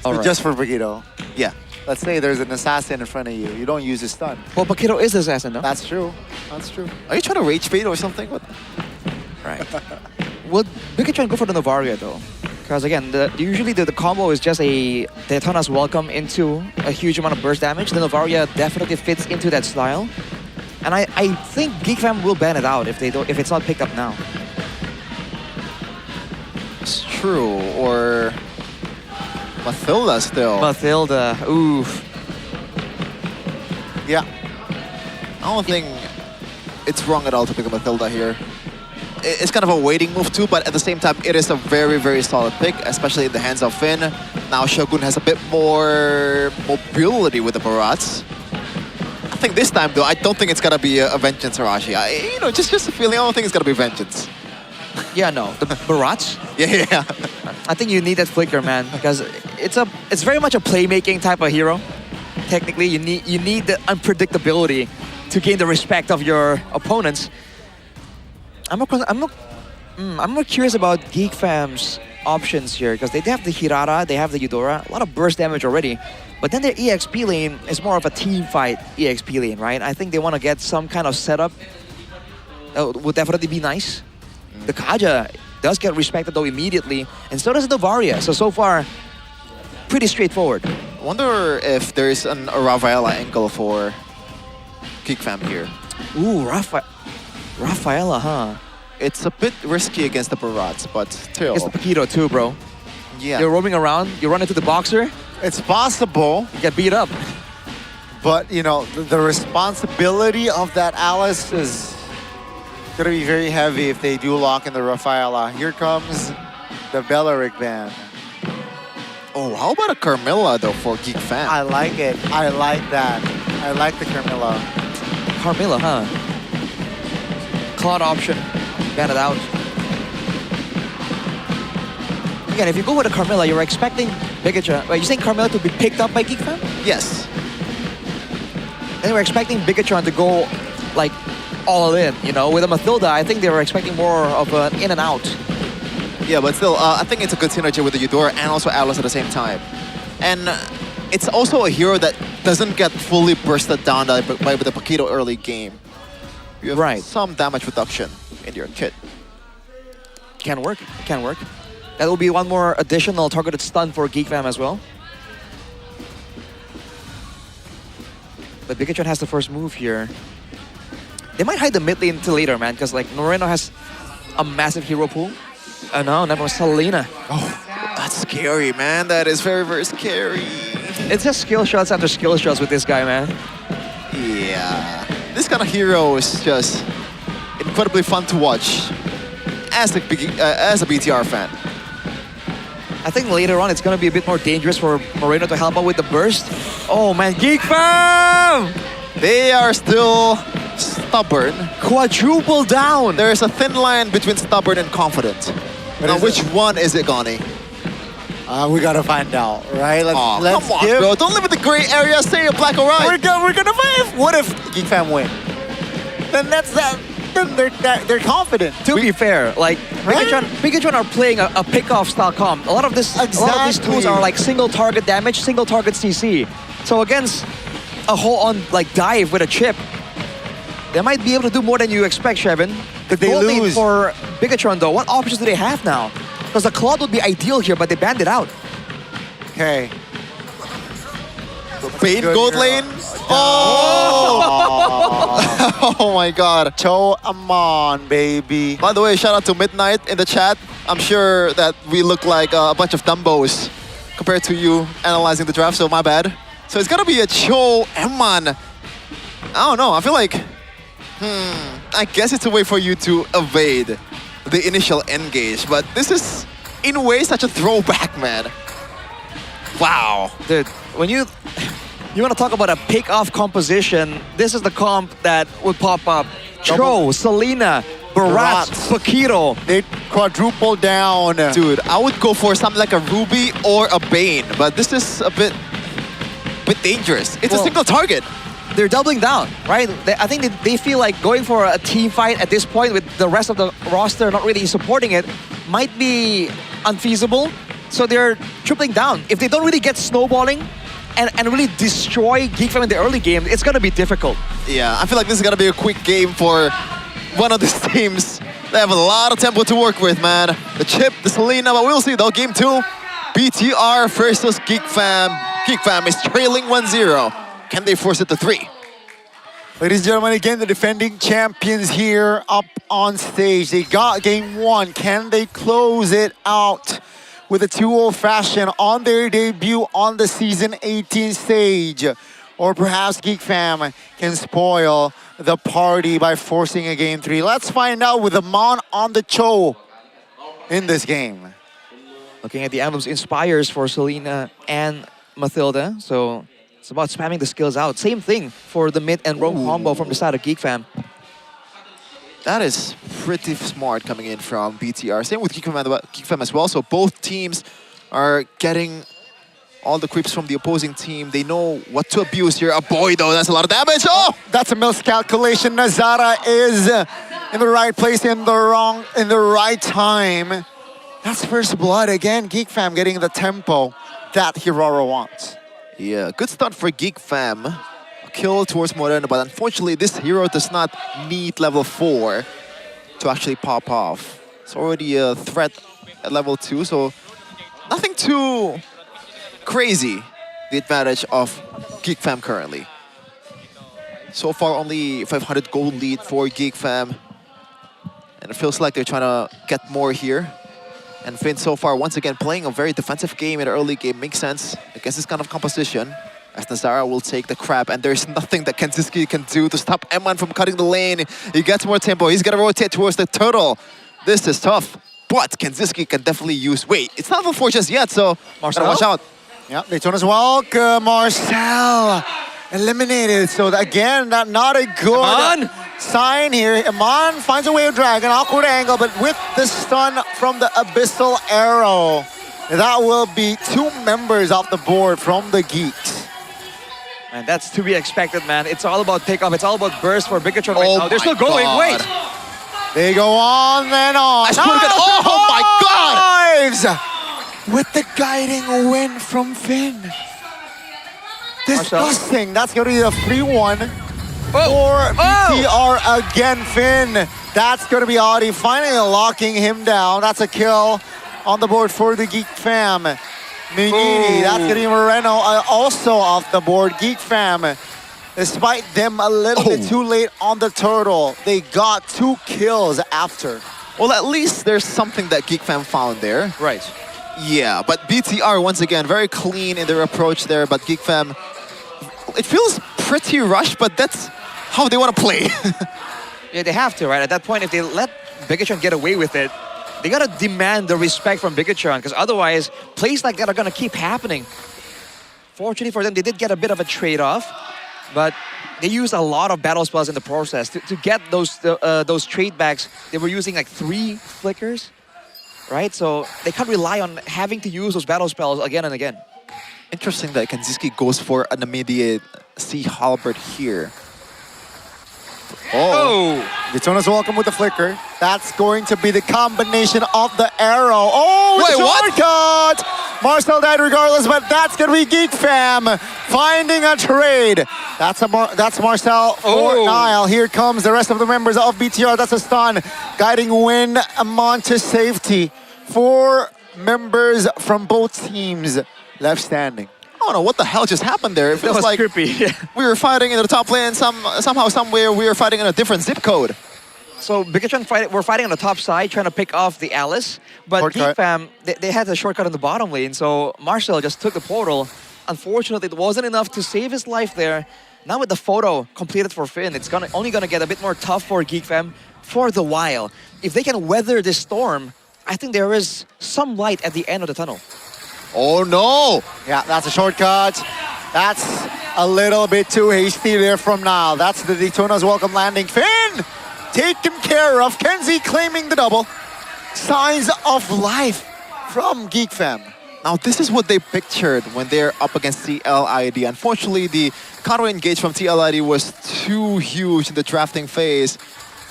So just for Pakito. Yeah. Let's say there's an assassin in front of you. You don't use his stun. Well, Pakito is the assassin, no? That's true. That's true. Are you trying to rage bait or something? What? Right. Well, we can try and go for the Novaria, though. Because again, usually the combo is just a Daytona's welcome into a huge amount of burst damage. The Novaria definitely fits into that style. And I think Geek Fam will ban it out if it's not picked up now. It's true, or Mathilda still. Mathilda, oof. Yeah. I don't think it's wrong at all to pick up Mathilda here. It's kind of a waiting move too, but at the same time, it is a very, very solid pick, especially in the hands of Finn. Now Shogun has a bit more mobility with the Barats. I think this time, though, I don't think it's gonna be a Vengeance Arashi. You know, just a feeling, I don't think it's gonna be Vengeance. Yeah, no. The Barats? Yeah. I think you need that flicker, man, because it's very much a playmaking type of hero. Technically, you need the unpredictability to gain the respect of your opponents. I'm more curious about Geek Fam's options here because they have the Hirara, they have the Eudora, a lot of burst damage already. But then their EXP lane is more of a team fight EXP lane, right? I think they want to get some kind of setup. That would definitely be nice. The Kaja does get respected though immediately, and so does the Varia. So far, pretty straightforward. I wonder if there is a Rafaela angle for Geek Fam here. Ooh, Rafaela, huh? It's a bit risky against the Barats, but still. It's the Paquito too, bro. Yeah. You're roaming around, you run into the boxer. It's possible. You get beat up. But, you know, the responsibility of that Alice is going to be very heavy if they do lock in the Rafaela. Here comes the Belleric band. Oh, how about a Carmilla, though, for Geek Fam? I like it. I like that. I like the Carmilla. Carmilla, huh? Cloud option. Ban it out. Again, if you go with a Carmilla, you're expecting Bigatron. Wait, you saying Carmilla to be picked up by Geek Fam? Yes. They were expecting Bigatron to go, like, all in, you know? With a Mathilda, I think they were expecting more of an in and out. Yeah, but still, I think it's a good synergy with the Eudora and also Alice at the same time. And it's also a hero that doesn't get fully bursted down by the Paquito early game. You have some damage reduction in your kit. Can work, can work. That will be one more additional targeted stun for Geek Fam as well. But Bigatron has the first move here. They might hide the mid lane until later, man, because like Moreno has a massive hero pool. No, never Selena. Oh, that's scary, man. That is very, very scary. It's just skill shots after skill shots with this guy, man. Yeah. This kind of hero is just incredibly fun to watch as a BTR fan. I think later on it's going to be a bit more dangerous for Moreno to help out with the burst. Oh man, Geek Fam! They are still stubborn. Quadruple down! There's a thin line between stubborn and confident. Now, which one is it, Gani? We gotta find out, right? Let's come on, bro. Don't live in the gray area. Say you're black or white. We're gonna find. What if Geek Fam win? Then that's that. Then they're confident. To be fair, like Bigatron are playing a pick-off style comp. A lot of these tools are like single target damage, single target CC. So against a whole-on like dive with a chip, they might be able to do more than you expect, Shevin. If they lose for Bigatron though, what options do they have now? Because the Claude would be ideal here, but they banned it out. Okay. Bane gold lane. Oh! Oh my god. Cho Amon, baby. By the way, shout out to Midnight in the chat. I'm sure that we look like a bunch of Dumbos compared to you analyzing the draft, so my bad. So it's gonna be a Cho Amon. I don't know, I feel like, I guess it's a way for you to evade the initial engage, but this is, in a way, such a throwback, man. Wow. Dude, when you want to talk about a pick-off composition, this is the comp that would pop up. Cho, Selena, Barat, Paquito. They quadruple down. Dude, I would go for something like a Ruby or a Bane, but this is a bit dangerous. It's a single target. They're doubling down, right? I think they feel like going for a team fight at this point with the rest of the roster not really supporting it might be unfeasible. So they're tripling down. If they don't really get snowballing and really destroy Geek Fam in the early game, it's going to be difficult. Yeah, I feel like this is going to be a quick game for one of these teams. They have a lot of tempo to work with, man. The Chip, the Selena, but we'll see though. Game 2, BTR versus Geek Fam. Geek Fam is trailing 1-0. Can they force it to 3? Ladies and gentlemen, again, the defending champions here up on stage. They got game 1. Can they close it out with a 2-0 fashion on their debut on the Season 18 stage? Or perhaps Geek Fam can spoil the party by forcing a game 3. Let's find out with Amon on the Cho in this game. Looking at the emblems, inspires for Selena and Mathilda. So it's about spamming the skills out. Same thing for the mid and roam combo from the side of Geek Fam. That is pretty smart coming in from BTR. Same with Geek Fam as well. So both teams are getting all the creeps from the opposing team. They know what to abuse here. A boy though, that's a lot of damage. Oh! That's a miscalculation. Nazara is in the right place, in the right time. That's first blood again. Geek Fam getting the tempo that Hiroro wants. Yeah, good start for Geek Fam. A kill towards Moreno, but unfortunately this hero does not need level 4 to actually pop off. It's already a threat at level 2, so nothing too crazy. The advantage of Geek Fam currently. So far only 500 gold lead for Geek Fam. And it feels like they're trying to get more here. And Finn so far, once again, playing a very defensive game in the early game. Makes sense against this kind of composition. As Nazara will take the crab, and there's nothing that Kenziski can do to stop Eman from cutting the lane. He gets more tempo. He's gonna rotate towards the turtle. This is tough, but Kenziski can definitely use... Wait, it's not level 4 just yet, so Marcel, watch out. Yeah, Daytona's welcome. Marcel eliminated. So again, not a good sign here. Iman finds a way to drag an awkward angle, but with the stun from the Abyssal Arrow, that will be 2 members off the board from the Geeks. And that's to be expected, man. It's all about takeoff. It's all about burst for Bigatron right now. They're still going. Wait. They go on and on. Oh my God! Lives with the guiding win from Finn. Disgusting. That's going to be a 3-1 for BTR again, Finn. That's going to be Audi finally locking him down. That's a kill on the board for the Geek Fam. Minini, that's going to be Moreno also off the board. Geek Fam, despite them a little bit too late on the turtle, they got 2 kills after. Well, at least there's something that Geek Fam found there. Right. Yeah, but BTR, once again, very clean in their approach there, but Geek Fam, it feels pretty rushed, but that's how they want to play. Yeah, they have to, right? At that point, if they let Bigatron get away with it, they gotta demand the respect from Bigatron, because otherwise, plays like that are gonna keep happening. Fortunately for them, they did get a bit of a trade-off, but they used a lot of battle spells in the process. To get those trade backs, they were using like 3 flickers, right? So they can't rely on having to use those battle spells again and again. Interesting that Kenziski goes for an immediate Sea Halberd here. Daytona's welcome with the flicker. That's going to be the combination of the arrow. Wait, shortcut! Marcel died regardless, but that's going to be Geek Fam finding a trade. That's Marcel for Nile. Here comes the rest of the members of BTR. That's a stun. Guiding win Amon to safety. 4 members from both teams left standing. I don't know what the hell just happened there. It feels was like trippy. We were fighting in the top lane, and somehow, somewhere, we were fighting in a different zip code. So Bigatron we're fighting on the top side, trying to pick off the Alice, but Geek Fam, they had a shortcut in the bottom lane, so Marcel just took the portal. Unfortunately, it wasn't enough to save his life there. Now with the photo completed for Finn, it's only gonna get a bit more tough for Geek Fam for the while. If they can weather this storm, I think there is some light at the end of the tunnel. Oh no! Yeah, that's a shortcut. That's a little bit too hasty there from Nile. That's the Daytona's welcome landing. Finn taken care of. Kenzie claiming the double. Signs of life from Geek Fam. Now this is what they pictured when they're up against TLID. Unfortunately, the counter engage from TLID was too huge in the drafting phase.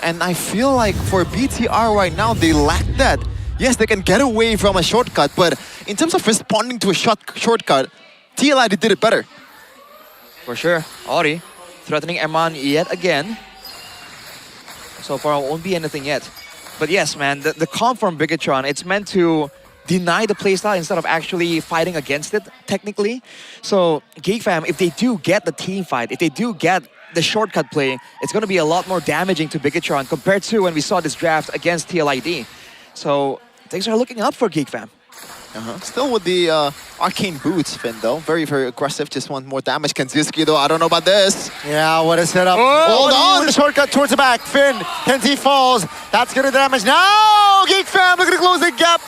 And I feel like for BTR right now, they lack that. Yes, they can get away from a shortcut, but in terms of responding to a shortcut, TLID did it better. For sure. Ori threatening Eman yet again. So far, it won't be anything yet. But yes, man, the comp from Bigatron, it's meant to deny the playstyle instead of actually fighting against it, technically. So Geek Fam, if they do get the team fight, if they do get the shortcut play, it's going to be a lot more damaging to Bigatron compared to when we saw this draft against TLID. So things are looking up for Geek Fam. Still with the arcane boots, Finn, though. Very, very aggressive. Just want more damage. Kenziski, though, I don't know about this. Yeah, what a setup. Hold on. The shortcut towards the back. Finn, Kenzie falls. That's going to damage. Now, Geek Fam looking to close the gap.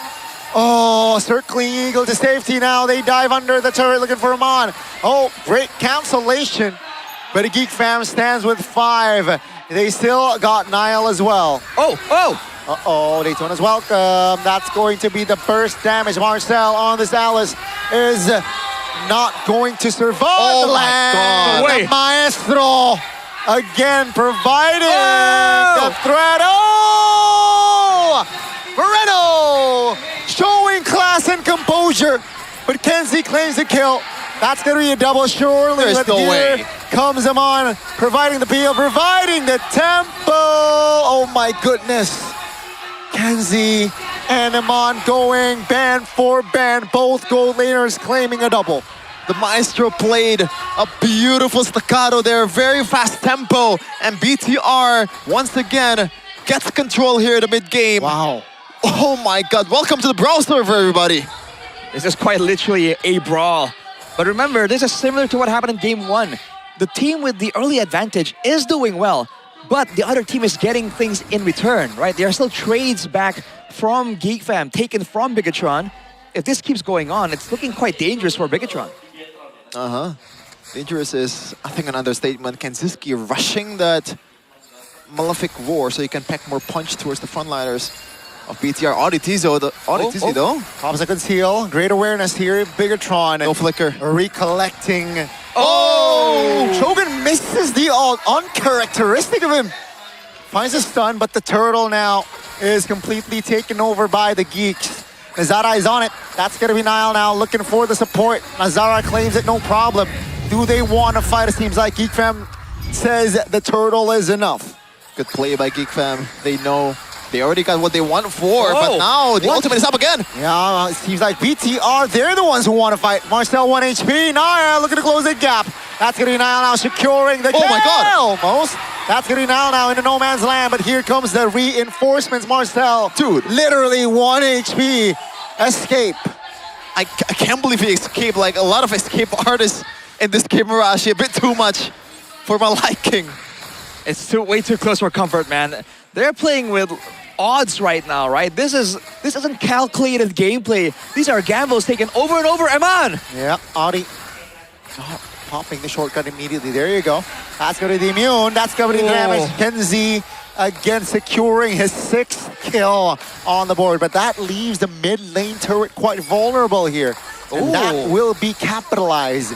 Oh, circling eagle to safety now. They dive under the turret looking for Amon. Oh, great cancellation. But the Geek Fam stands with 5. They still got Nile as well. Uh-oh, Daytona's welcome. That's going to be the first damage. Marcel on this Alice is not going to survive. Oh the my land. God. The Maestro again providing the threat. Oh! Moreno showing class and composure, but Kenzie claims the kill. That's going to be a double surely. There's no way. Comes Amon, providing the PL, providing the tempo. Oh my goodness. Kenzie and Amon going band for band. Both gold laners claiming a double. The Maestro played a beautiful staccato there, very fast tempo, and BTR once again gets control here at the mid-game. Wow. Oh my God, welcome to the Brawl server, everybody. This is quite literally a brawl. But remember, this is similar to what happened in Game 1. The team with the early advantage is doing well, but the other team is getting things in return, right? There are still trades back from GeekFam, taken from Bigatron. If this keeps going on, it's looking quite dangerous for Bigatron. Dangerous is, I think, an understatement. Kenziski rushing that Malefic Roar so he can pack more punch towards the frontliners of BTR. Auditizo though. Popsicle's heal, great awareness here. Bigatron. No flicker. Recollecting. Oh! Shogun misses the ult, uncharacteristic of him. Finds a stun, but the turtle now is completely taken over by the Geeks. Nazara is on it. That's gonna be Nile now looking for the support. Nazara claims it, no problem. Do they want to fight? It seems like GeekFam says the turtle is enough. Good play by GeekFam. They know they already got what they want for, but now the ultimate is up again. Yeah, it seems like BTR, they're the ones who want to fight. Marcel 1 HP, Nile looking to close the gap. That's gonna be Nile now securing the kill. Oh my God. Almost. That's gonna be Nile now into no man's land, but here comes the reinforcements. Marcel, dude, literally 1 HP. Escape. I can't believe he escaped. Like a lot of escape artists in this game, Marashi. A bit too much for my liking. It's way too close for comfort, man. They're playing with odds right now, right? This isn't calculated gameplay. These are gambles taken over and over. Eman! Yeah, Audi popping the shortcut immediately. There you go. That's going to be the immune. That's going to be the damage. Kenzie again securing his 6th kill on the board. But that leaves the mid lane turret quite vulnerable here. And that will be capitalized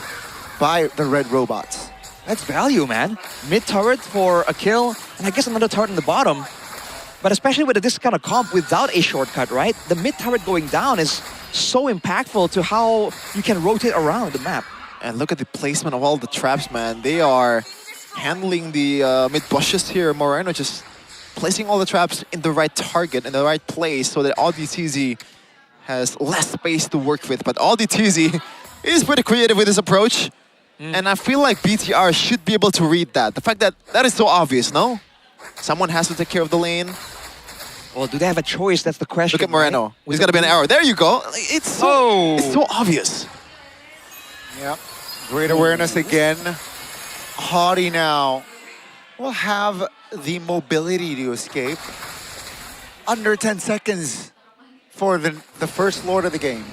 by the red robots. That's value, man. Mid turret for a kill, and I guess another turret in the bottom. But especially with this kind of comp without a shortcut, right? The mid turret going down is so impactful to how you can rotate around the map. And look at the placement of all the traps, man. They are handling the mid bushes here. Moreno just placing all the traps in the right target, in the right place, so that AudiTZ has less space to work with. But AudiTZ is pretty creative with his approach. And I feel like BTR should be able to read that. The fact that that is so obvious, no? Someone has to take care of the lane. Well, do they have a choice? That's the question. Look at Moreno. Right? He's got to be an arrow. There you go. It's so obvious. Yep. Great awareness again. Haughty now will have the mobility to escape. Under 10 seconds for the first Lord of the game.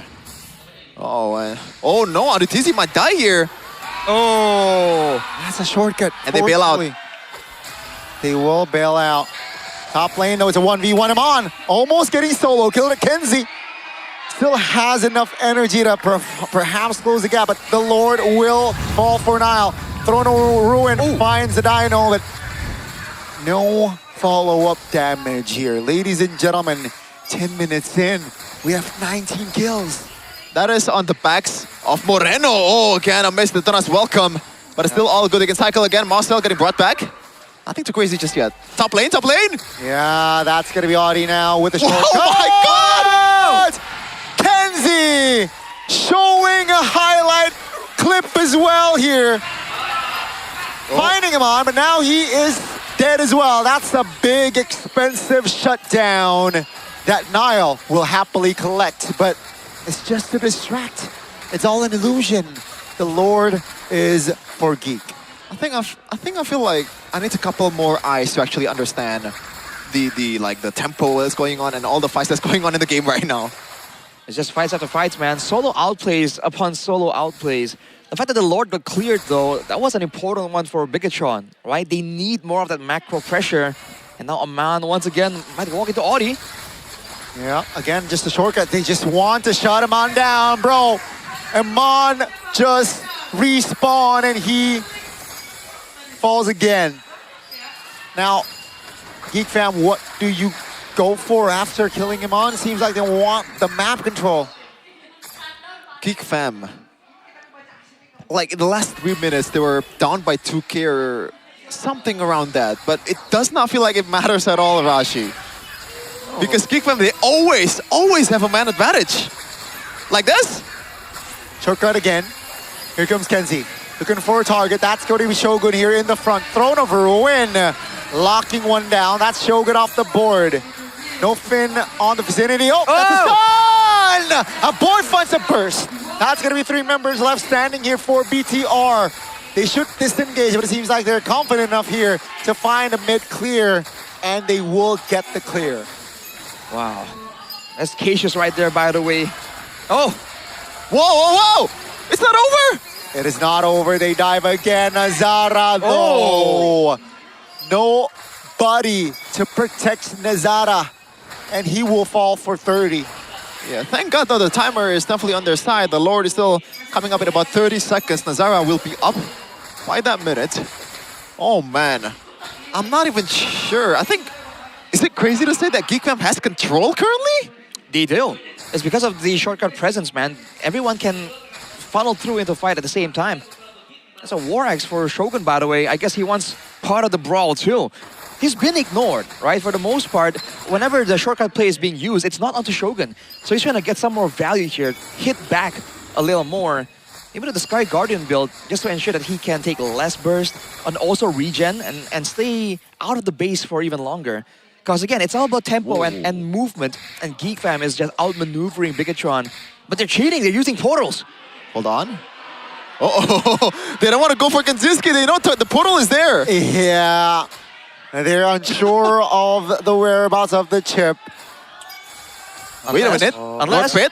Oh, oh no, AudiTZ might die here. Oh, that's a shortcut. And they bail out. They will bail out. Top lane though, it's a 1v1 him on. Almost getting solo killed at Kenzie. Still has enough energy to perhaps close the gap, but the Lord will fall for Nile. Throne of Ruin finds the Dino, but no follow-up damage here. Ladies and gentlemen, 10 minutes in, we have 19 kills. That is on the backs of Moreno. Oh, again, I missed the Donas welcome. But it's still all good. They can cycle again. Marcel getting brought back. Nothing too crazy just yet. Top lane, top lane. Yeah, that's going to be Audi now with the short. Oh my God! Kenzie showing a highlight clip as well here. Finding him on, but now he is dead as well. That's a big, expensive shutdown that Nile will happily collect, but it's just to distract. It's all an illusion. The Lord is for Geek. I feel like I need a couple more eyes to actually understand the tempo that's going on and all the fights that's going on in the game right now. It's just fights after fights, man. Solo outplays upon solo outplays. The fact that the Lord got cleared, though, that was an important one for Bigatron, right? They need more of that macro pressure. And now Aman, once again, might walk into Audi. Yeah, again, just a shortcut. They just want to shut him on down, bro. Amon just respawn and he falls again. Now, Geek Fam, what do you go for after killing him on? Seems like they want the map control. Geek Fam. Like in the last 3 minutes, they were down by 2K or something around that. But it does not feel like it matters at all, Rashi. Because Geek Fam, they always have a man advantage. Like this. Shortcut again. Here comes Kenzie. Looking for a target. That's going to be Shogun here in the front. Throne of Ruin. Locking one down. That's Shogun off the board. No Finn on the vicinity. Oh, that's a stun! A board finds a burst. That's going to be 3 members left standing here for BTR. They should disengage, but it seems like they're confident enough here to find a mid clear, and they will get the clear. Wow. That's Cassius right there, by the way. Oh! Whoa, whoa, whoa! It's not over! It is not over. They dive again. Nazara, though. Nobody to protect Nazara, and he will fall for 30. Yeah, thank God though the timer is definitely on their side. The Lord is still coming up in about 30 seconds. Nazara will be up by that minute. Oh man, I'm not even sure. I think, is it crazy to say that Geek Fam has control currently? They do. It's because of the shortcut presence, man. Everyone can funnel through into fight at the same time. That's a War Axe for Shogun, by the way. I guess he wants part of the brawl too. He's been ignored, right? For the most part, whenever the shortcut play is being used, it's not onto Shogun. So he's trying to get some more value here, hit back a little more. Even with the Sky Guardian build, just to ensure that he can take less burst and also regen and stay out of the base for even longer. Because again, it's all about tempo and movement, and Geek Fam is just outmaneuvering Bigatron. But they're cheating, they're using portals. Hold on. Oh, they don't want to go for Kanzinski. They know the portal is there. Yeah. They're unsure of the whereabouts of the chip. Wait a minute.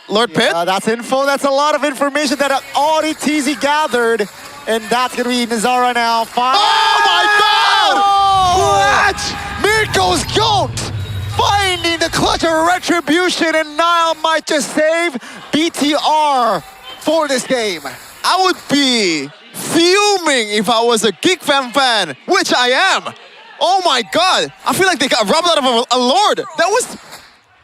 Lord Pit? That's info. That's a lot of information that already TZ gathered. And that's going to be Nazara now. Oh my God! What? Mirko's goat finding the clutch of retribution, and Nile might just save BTR for this game. I would be fuming if I was a Geek Fam fan, which I am. Oh my God! I feel like they got robbed out of a Lord. That was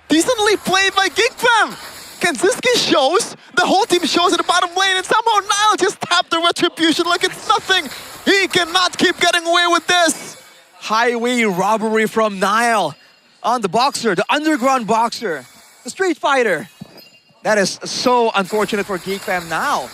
decently played by Geek Fam. Kanzinski shows, the whole team shows in the bottom lane, and somehow Nile just tapped the retribution like it's nothing. He cannot keep getting away with this. Highway robbery from Nile on the Boxer, the underground Boxer, the Street Fighter. That is so unfortunate for Geek Fam now.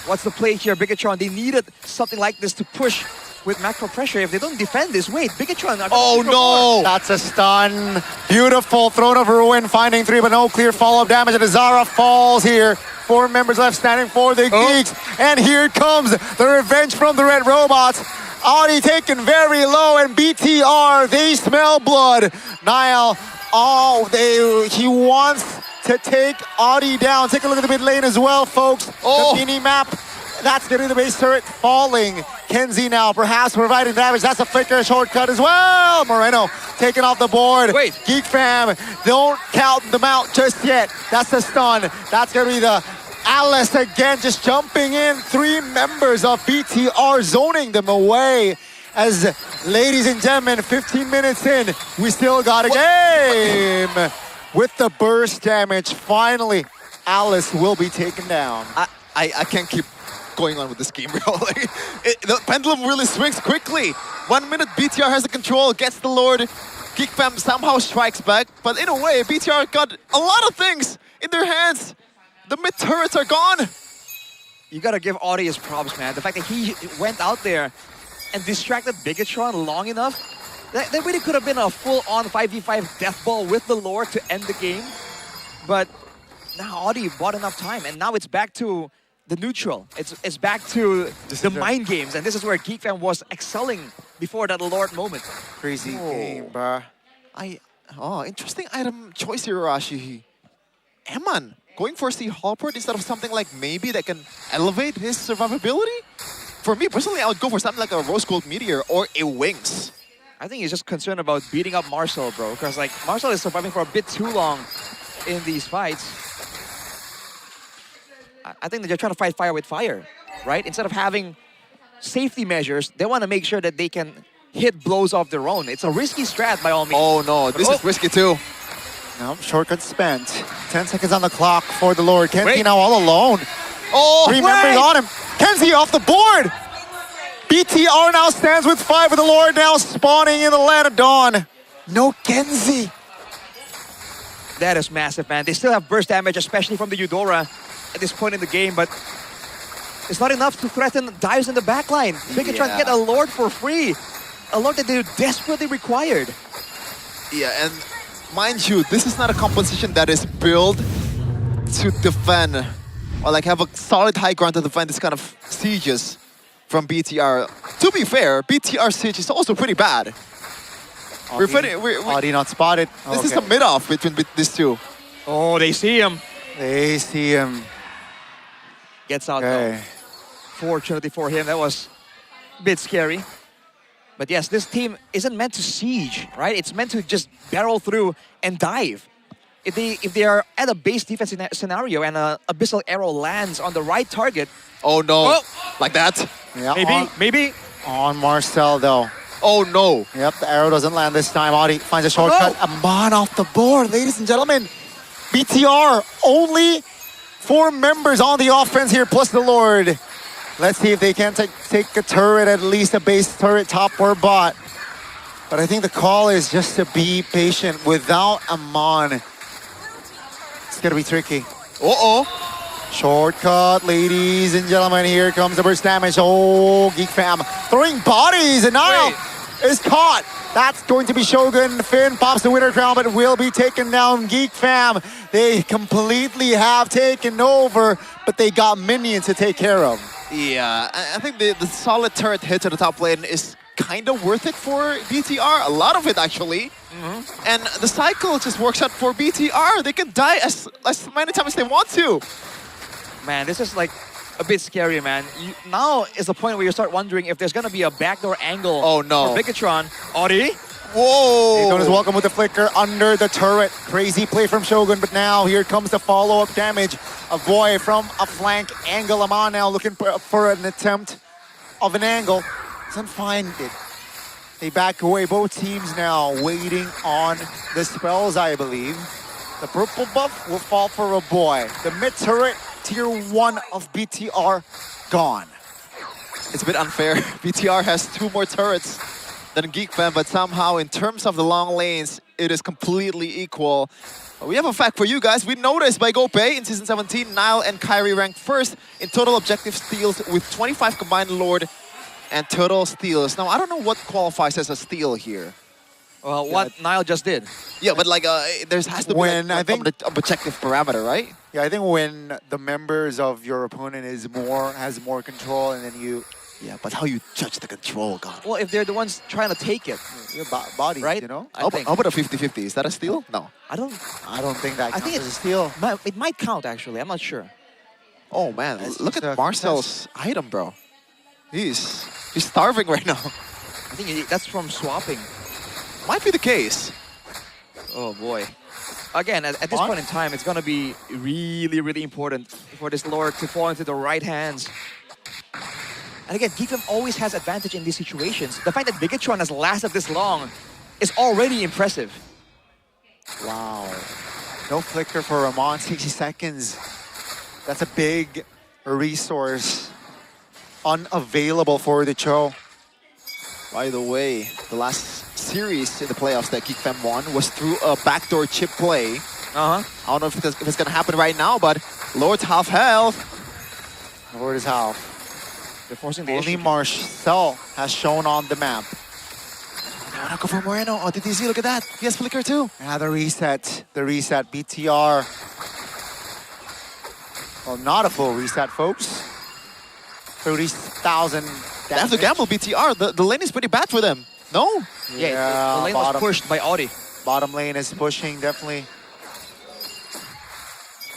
What's the play here, Bigatron? They needed something like this to push with macro pressure. If they don't defend this, wait, Bigatron. Oh no! That's a stun. Beautiful Throne of Ruin finding 3, but no clear follow-up damage. And Azara falls here. 4 members left standing for the Geeks. And here comes the revenge from the Red Robots. Audi taken very low, and BTR, they smell blood. Nile, he wants to take Audi down. Take a look at the mid lane as well, folks. The mini map. That's getting the base turret falling. Kenzie now perhaps providing damage. That's a flicker shortcut as well. Moreno taken off the board. Wait. Geek Fam, don't count them out just yet. That's the stun. That's going to be the Alice again, just jumping in. 3 members of BTR zoning them away. As, ladies and gentlemen, 15 minutes in, we still got a game. With the burst damage, finally, Alice will be taken down. I can't keep going on with this game, bro. Like, the pendulum really swings quickly. 1 minute, BTR has the control, gets the Lord. Geek Fam somehow strikes back, but in a way, BTR got a lot of things in their hands. The mid turrets are gone. You gotta give Audi his props, man. The fact that he went out there and distracted Bigatron long enough, that really could have been a full-on 5v5 death ball with the Lord to end the game. But now Audi bought enough time, and now it's back to the neutral. It's back to the mind games, and this is where Geek Fam was excelling before that Lord moment. Crazy game, bruh. Interesting item choice here, Rashi. Eman going for C Halpert instead of something like maybe that can elevate his survivability? For me personally, I would go for something like a Rose Gold Meteor or a Wings. I think he's just concerned about beating up Marcel, bro, because like Marcel is surviving for a bit too long in these fights. I think they're trying to fight fire with fire. right? Instead of having safety measures, they want to make sure that they can hit blows of their own. It's a risky strat by all means. Oh no, this is risky too. No, shortcut spent. 10 seconds on the clock for the Lord. Kenzie now all alone. Oh, 3 members on him. Kenzie off the board. BTR now stands with 5 with the Lord now spawning in the land of dawn. No Kenzie. That is massive, man. They still have burst damage, especially from the Eudora at this point in the game, but it's not enough to threaten dives in the backline. Bigatron get a Lord for free. A Lord that they desperately required. Yeah, and mind you, this is not a composition that is built to defend or like have a solid high ground to defend this kind of sieges from BTR. To be fair, BTR siege is also pretty bad. Audi not spotted. This is a mid-off between these two. Oh, they see him. They see him. Gets out though. Fortunately for him, that was a bit scary. But yes, this team isn't meant to siege, right? It's meant to just barrel through and dive. If they are at a base defense scenario and an Abyssal Arrow lands on the right target. Oh no, like that? Yeah, maybe. On Marcel though. Oh no. Yep, the arrow doesn't land this time. Audi finds a shortcut. Aman off the board, ladies and gentlemen. BTR, only 4 members on the offense here, plus the Lord. Let's see if they can take a turret, at least a base turret, top or bot. But I think the call is just to be patient without Aman. It's gonna be tricky. Uh-oh. Shortcut, ladies and gentlemen. Here comes the burst damage. Oh, Geek Fam throwing bodies, and now is caught. That's going to be Shogun. Finn pops the winner crown, but will be taken down. Geek Fam, they completely have taken over, but they got minions to take care of. Yeah, I think the solid turret hit to the top lane is kind of worth it for BTR. A lot of it, actually. And the cycle just works out for BTR. They can die as many times as they want to. Man, this is like a bit scary, man. Now is the point where you start wondering if there's going to be a backdoor angle for Bigatron. Audi? Whoa! Daytona's welcome with the flicker under the turret. Crazy play from Shogun, but now here comes the follow-up damage. A boy from a flank angle. Aman now looking for an attempt of an angle. Doesn't find it. They back away. Both teams now waiting on the spells, I believe. The purple buff will fall for a boy. The mid turret, tier 1 of BTR, gone. It's a bit unfair. BTR has 2 more turrets than Geek Fam, but somehow in terms of the long lanes, it is completely equal. But we have a fact for you guys. We noticed by GoPay in Season 17, Nile and Kyrie ranked first in total objective steals with 25 combined Lord and total steals. Now, I don't know what qualifies as a steal here. Well, what Nile just did. Yeah, but like, there has to be like, I think objective parameter, right? Yeah, I think when the members of your opponent has more control, and then you. Yeah, but how you judge the control, God? Well, if they're the ones trying to take it, your body, right? You know. How about a 50-50? Is that a steal? No. I don't think that counts as a steal. It might count actually. I'm not sure. Oh man, look at Marcel's item, bro. He's starving right now. I think that's from swapping. Might be the case. Oh boy. Again, at this point in time, it's gonna be really, really important for this Lord to fall into the right hands. And again, Geekdom always has advantage in these situations. The fact that Bigatron has lasted this long is already impressive. Wow. No flicker for Ramon, 60 seconds. That's a big resource unavailable for the Cho. By the way, the last series in the playoffs that Geek Fam won was through a backdoor chip play. I don't know if it's going to happen right now, but Lord's half health. Lord is half. They're forcing the Only Marcel has shown on the map. Now go for Moreno. Oh, did you see? Look at that. He has flicker too. Yeah, the reset. The reset. BTR. Well, not a full reset, folks. 30,000. They have to gamble BTR. The lane is pretty bad for them. No? Yeah, the lane was pushed by Audi. Bottom lane is pushing, definitely.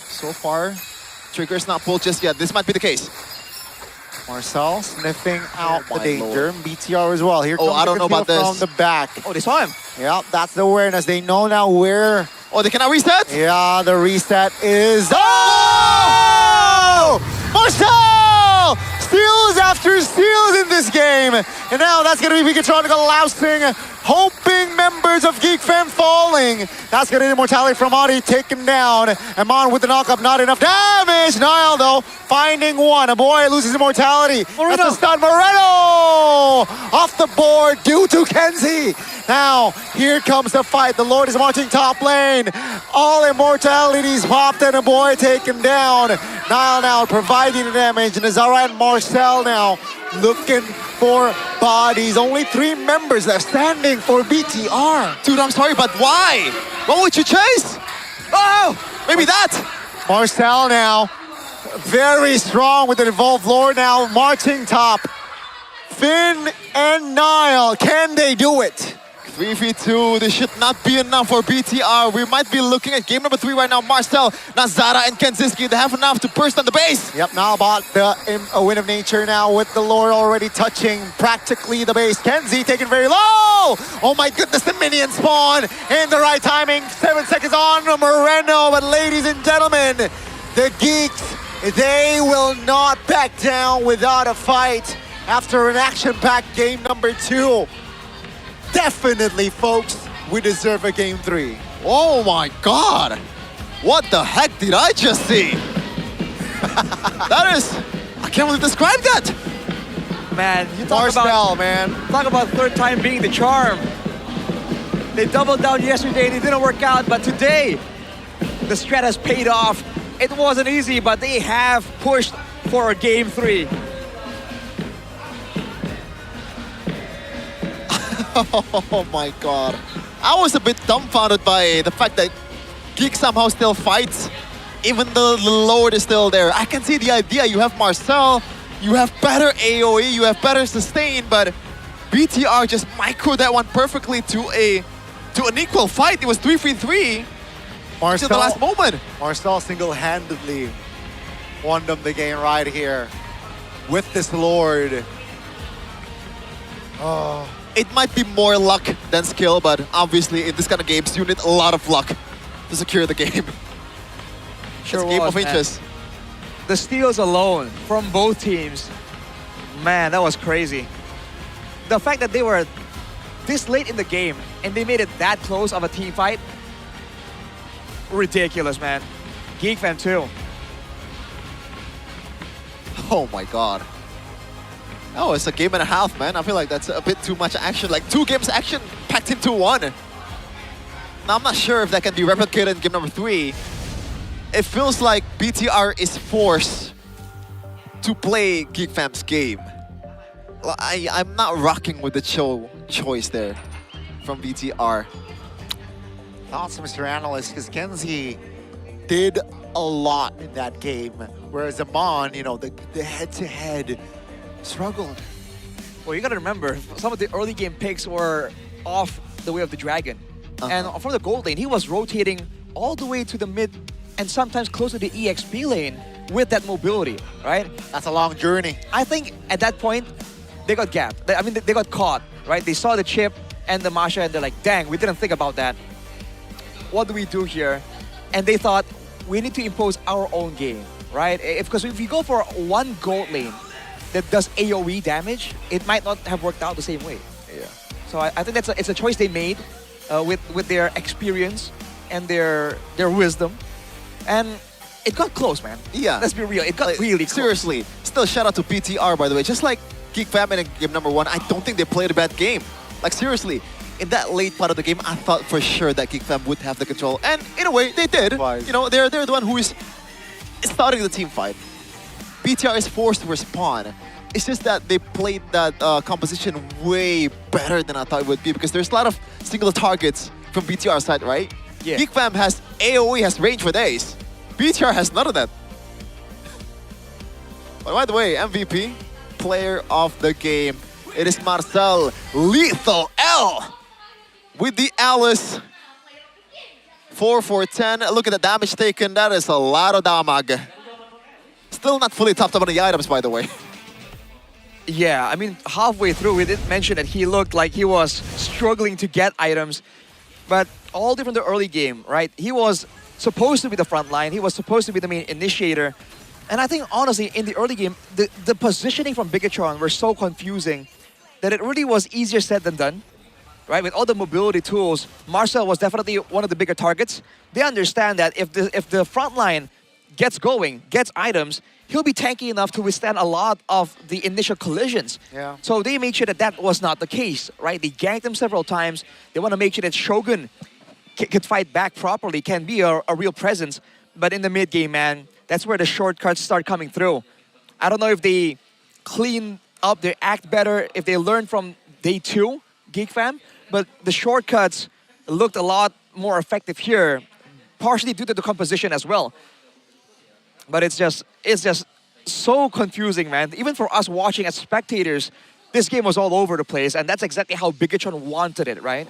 So far, trigger's not pulled just yet. This might be the case. Marcel sniffing out the danger. BTR as well. Here comes I don't know about this. From the back. Oh, they saw him. Yeah, that's the awareness. They know now where. Oh, they cannot reset? Yeah, the reset is. Oh! Marcel! Steals after steals in this game. And now that's going to be Pikatronic lousing, hoping members of Geek Fam falling. That's going to be immortality from Adi taken down. Amon with the knockup, not enough damage. Niall though, finding one. A boy loses immortality. That's the stun. Moreno off the board due to Kenzie. Now, here comes the fight. The Lord is marching top lane. All immortalities popped and a boy taken down. Niall now providing the damage. And Zara and Marcel now looking for bodies. Only 3 members left standing for BTR. Dude, I'm sorry, but why? What would you chase? Oh, maybe that. Marcel now, very strong with the Evolved Lord now, marching top. Finn and Niall, can they do it? 3v2, this should not be enough for BTR. We might be looking at game number 3 right now. Marcel, Nazara, and Kenziski, they have enough to burst on the base. Yep, now about the Wind of Nature now with the Lord already touching practically the base. Kenzie taken very low. Oh my goodness, the minion spawn in the right timing. 7 seconds on Moreno, but ladies and gentlemen, the Geeks, they will not back down without a fight after an action-packed game number 2. Definitely, folks, we deserve a game 3. Oh my God! What the heck did I just see? That is, I can't really describe that. Man, you talk Marcel, man. Talk about third time being the charm. They doubled down yesterday and it didn't work out, but today, the strat has paid off. It wasn't easy, but they have pushed for a game 3. Oh my God. I was a bit dumbfounded by the fact that Geek somehow still fights, even though the Lord is still there. I can see the idea. You have Marcel, you have better AoE, you have better sustain, but BTR just microed that one perfectly to an equal fight. It was 3v3 until the last moment. Marcel single-handedly won them the game right here with this Lord. Oh. It might be more luck than skill, but obviously in this kind of games, you need a lot of luck to secure the game. Sure, it's a game was, of inches. The steals alone from both teams, man, that was crazy. The fact that they were this late in the game and they made it that close of a team fight, ridiculous, man. Geek Fam too. Oh my God. Oh, it's a game and a half, man. I feel like that's a bit too much action. Like 2 games action packed into 1. Now, I'm not sure if that can be replicated in game number 3. It feels like BTR is forced to play Geek Fam's game. I'm not rocking with the choice there from BTR. Thoughts, Mr. Analyst, because Kenzie did a lot in that game, whereas Amon, you know, the head-to-head struggled. Well, you gotta remember, some of the early game picks were off the way of the dragon. And from the gold lane, he was rotating all the way to the mid and sometimes close to the EXP lane with that mobility, right? That's a long journey. I think at that point, they got gapped. I mean, they got caught, right? They saw the chip and the Masha and they're like, dang, we didn't think about that. What do we do here? And they thought, we need to impose our own game, right? Because if we go for one gold lane that does AoE damage, it might not have worked out the same way. Yeah. So I think it's a choice they made with their experience and their wisdom. And it got close, man. Yeah. Let's be real, it got really close. Seriously, still shout out to BTR, by the way. Just like Geek Fam in game number 1, I don't think they played a bad game. Like seriously, in that late part of the game, I thought for sure that Geek Fam would have the control. And in a way, they did. You know, they're the one who is starting the team fight. BTR is forced to respond. It's just that they played that composition way better than I thought it would be because there's a lot of single targets from BTR side, right? Yeah. Geek Fam has AoE, has range for days. BTR has none of that. But by the way, MVP, player of the game, it is Marcel Lethal L with the Alice. 4 for 10. Look at the damage taken. That is a lot of damage. Still not fully topped up on the items, by the way. Yeah, I mean, halfway through, we did mention that he looked like he was struggling to get items. But all different the early game, right? He was supposed to be the front line. He was supposed to be the main initiator. And I think, honestly, in the early game, the positioning from Bigatron were so confusing that it really was easier said than done. Right, with all the mobility tools, Marcel was definitely one of the bigger targets. They understand that if the front line gets going, gets items, he'll be tanky enough to withstand a lot of the initial collisions. Yeah. So they made sure that that was not the case, right? They ganked him several times. They want to make sure that Shogun could fight back properly, can be a real presence. But in the mid game, man, that's where the shortcuts start coming through. I don't know if they clean up their act better, if they learn from day 2, Geek Fam. But the shortcuts looked a lot more effective here, partially due to the composition as well. But it's just so confusing, man. Even for us watching as spectators, this game was all over the place, and that's exactly how Bigatron wanted it, right?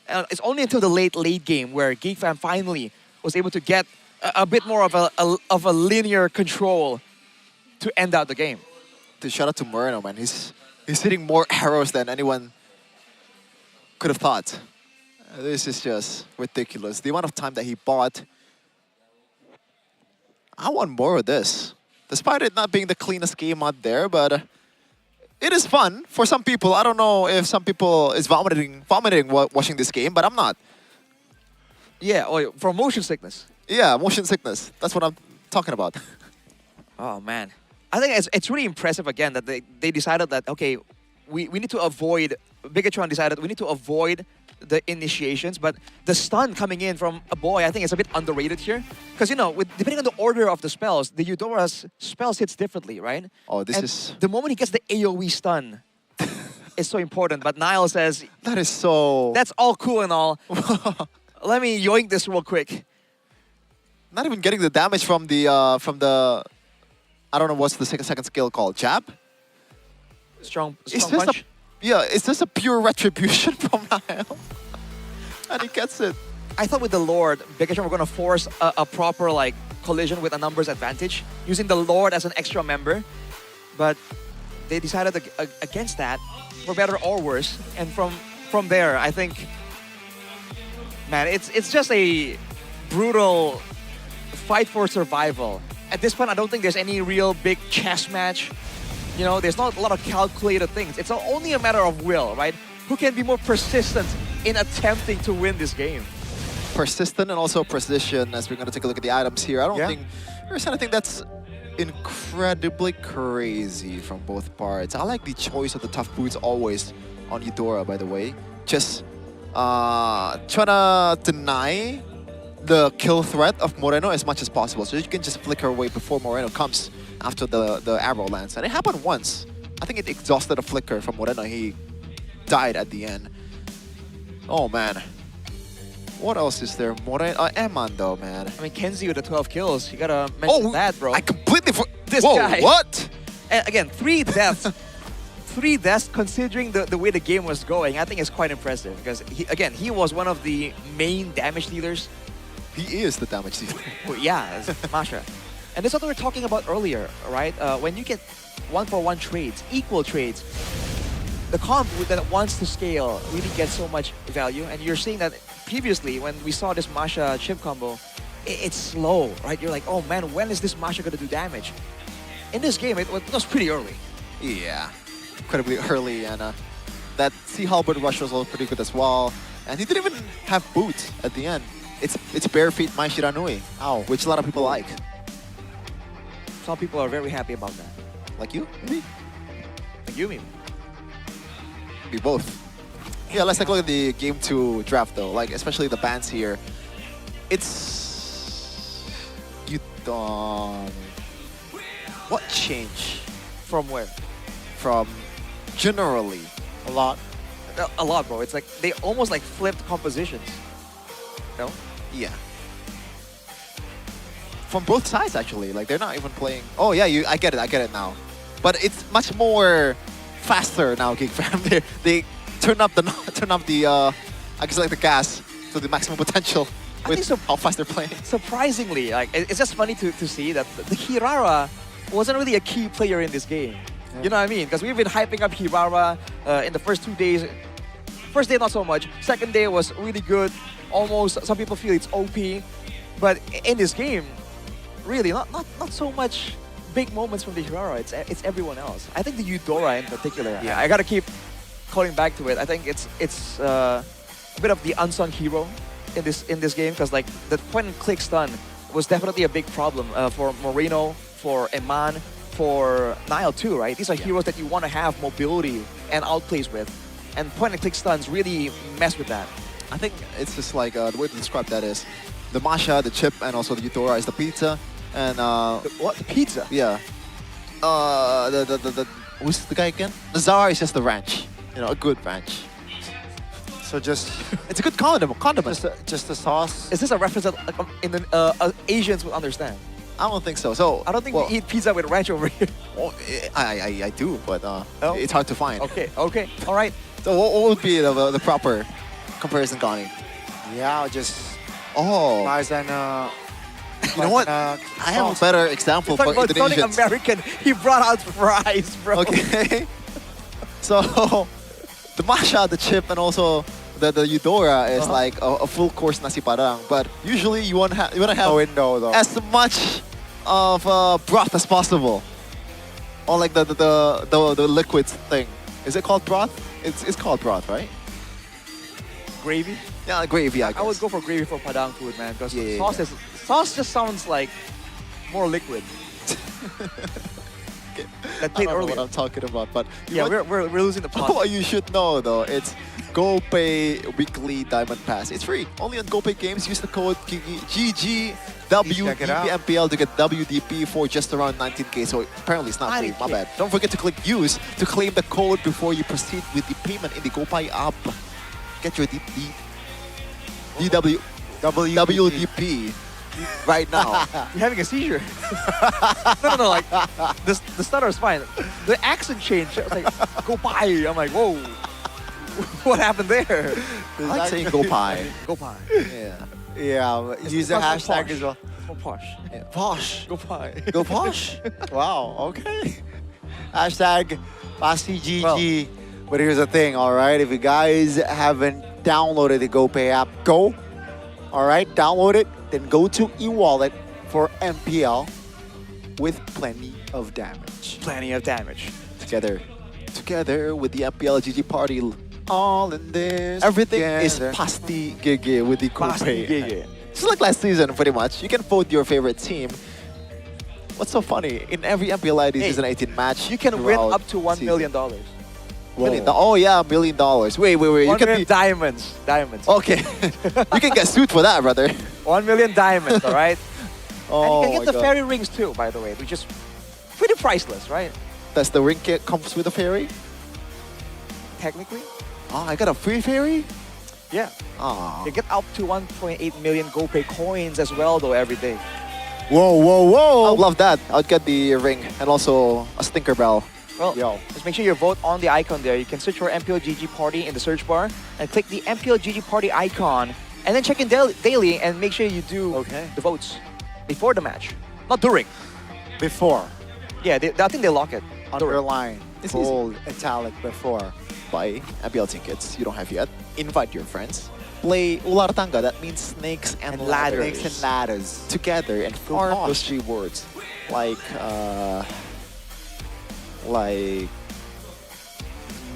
And it's only until the late game where Geek Fam finally was able to get a bit more of a linear control to end out the game. To shout out to Moreno, man. He's hitting more arrows than anyone could have thought. This is just ridiculous. The amount of time that he bought. I want more of this. Despite it not being the cleanest game out there, but it is fun for some people. I don't know if some people is vomiting watching this game, but I'm not. Yeah, or for motion sickness. Yeah, motion sickness. That's what I'm talking about. Oh, man. I think it's really impressive, again, that they decided that, okay, we need to avoid... Bigatron decided we need to avoid the initiations, but the stun coming in from a boy, I think, is a bit underrated here. Because, you know, depending on the order of the spells, the Eudora's spells hits differently, right? Oh, this and is... the moment he gets the AoE stun is so important, but Niall says... That is so... That's all cool and all. Let me yoink this real quick. Not even getting the damage from the... I don't know what's the second skill called. Jab? Strong It's punch? it's just a pure retribution from Niall. And he gets it. I thought with the Lord, Bigatron were going to force a proper like collision with a numbers advantage, using the Lord as an extra member. But they decided against that, for better or worse. And from there, I think, man, it's just a brutal fight for survival. At this point, I don't think there's any real big chess match. You know, there's not a lot of calculated things. It's only a matter of will, right? Who can be more persistent in attempting to win this game? Persistent and also precision, as we're going to take a look at the items here. I don't think there's anything that's incredibly crazy from both parts. I like the choice of the tough boots always on Eudora, by the way. Just trying to deny the kill threat of Moreno as much as possible, so you can just flicker away before Moreno comes after the arrow lands. And it happened once. I think it exhausted a flicker from Moreno. He died at the end. Oh, man. What else is there? Moreno, Eman, though, man. I mean, Kenzie with the 12 kills. You gotta mention that, bro. I completely this Whoa, guy. What? And again, 3 deaths. 3 deaths, considering the way the game was going, I think is quite impressive. Because, he was one of the main damage dealers. He is the damage dealer. Well, yeah, Masha. And that's what we were talking about earlier, right? When you get 1-for-1 trades, equal trades, the comp that wants to scale really gets so much value. And you're seeing that previously when we saw this Masha chip combo, it's slow, right? You're like, oh man, when is this Masha gonna do damage? In this game, it was pretty early. Yeah, incredibly early. And that Sea Halberd rush was also pretty good as well. And he didn't even have boots at the end. It's bare feet Mai Shiranui, which a lot of people like. Some people are very happy about that. Like you, maybe? Like you, maybe. Maybe both. Yeah, let's take a look at the Game 2 draft, though. Like, especially the bans here. It's... You don't... What change? From where? From generally. A lot. A lot, bro. It's like they almost like flipped compositions. No? Yeah. From both sides, actually. Like, they're not even playing... Oh, yeah, I get it now. But it's much more faster now, Geek Fam. They turn up the I guess like the gas to the maximum potential with how fast they're playing. Surprisingly, like it's just funny to see that the Hirara wasn't really a key player in this game. Yeah. You know what I mean? Because we've been hyping up Hirara in the first 2 days. First day, not so much. Second day was really good. Almost, some people feel it's OP. But in this game, really, not so much big moments from the Hirara. It's everyone else. I think the Eudora in particular. Yeah, I gotta keep calling back to it. I think it's a bit of the unsung hero in this game, because like the point and click stun was definitely a big problem for Moreno, for Eman, for Nile too, right? These are heroes that you want to have mobility and outplays with, and point and click stuns really mess with that. I think it's just like the way to describe that is the Masha, the chip, and also the Eudora is the pizza, and what, the pizza? Yeah. Who's the guy again? The Zara is just the ranch. You know, a good ranch. So just it's a good condiment. Just the sauce. Is this a reference that Asians would understand? I don't think so. So I don't think we eat pizza with ranch over here. Well, I do, but it's hard to find. Okay, all right. So what would be the proper comparison, Connie? Yeah, just fries and you know what? I have a better example for Indonesians. Sounding American, he brought out fries, bro. Okay. So the masha, the chip, and also the Eudora is like a full course nasi padang. But usually you want to have as much of broth as possible, or like the liquid thing. Is it called broth? It's called broth, right? Gravy? Yeah, gravy. I would go for gravy for padang food, man, because sauce just sounds like more liquid. I don't know what I'm talking about, but yeah, we're losing the plot. What you should know though, it's GoPay Weekly Diamond Pass. It's free. Only on GoPay Games. Use the code GGWDPMPL to get WDP for just around 19K. So apparently it's not free. My bad. Don't forget to click Use to claim the code before you proceed with the payment in the GoPay app. Get your WDP right now. You're having a seizure. No, like, the stutter is fine. The accent change, I was like, go pie. I'm like, whoa. What happened there? I like saying go pie. Go pie. Yeah, use the hashtag as well. Go posh. Yeah. Posh. Go pie. Go posh? Wow, okay. Hashtag Pasti GG. But here's the thing, all right? If you guys haven't downloaded the GoPay app, go. All right, download it. Then go to eWallet for MPL with plenty of damage. Plenty of damage. Together with the MPL GG party, all in this. Everything together. is Pasti GG with the Pasti GoPay. GG. Just like last season, pretty much. You can vote your favorite team. What's so funny? In every MPL ID season 18 match, you can win up to $1 million. Oh yeah, $1 million. Wait. You can be diamonds. Okay. You can get sued for that, brother. 1 million diamonds, all right? Oh, and you can get the fairy rings too, by the way, which is pretty priceless, right? Does the ring kit comes with a fairy? Technically. Oh, I got a free fairy? Yeah. Oh. You get up to 1.8 million GoPay coins as well, though, every day. Whoa. I love that. I'd get the ring and also a stinker bell. Well, just make sure you vote on the icon there. You can search for MPL GG Party in the search bar and click the MPL GG Party icon. And then check in daily and make sure you do the votes before the match. Not during. Before. Yeah, I think they lock it. Underline. It's bold, italic, before. Buy MPL tickets. You don't have yet. Invite your friends. Play Ular Tangga. That means snakes and ladders. Snakes and ladders. Together and farm those 3 words. Like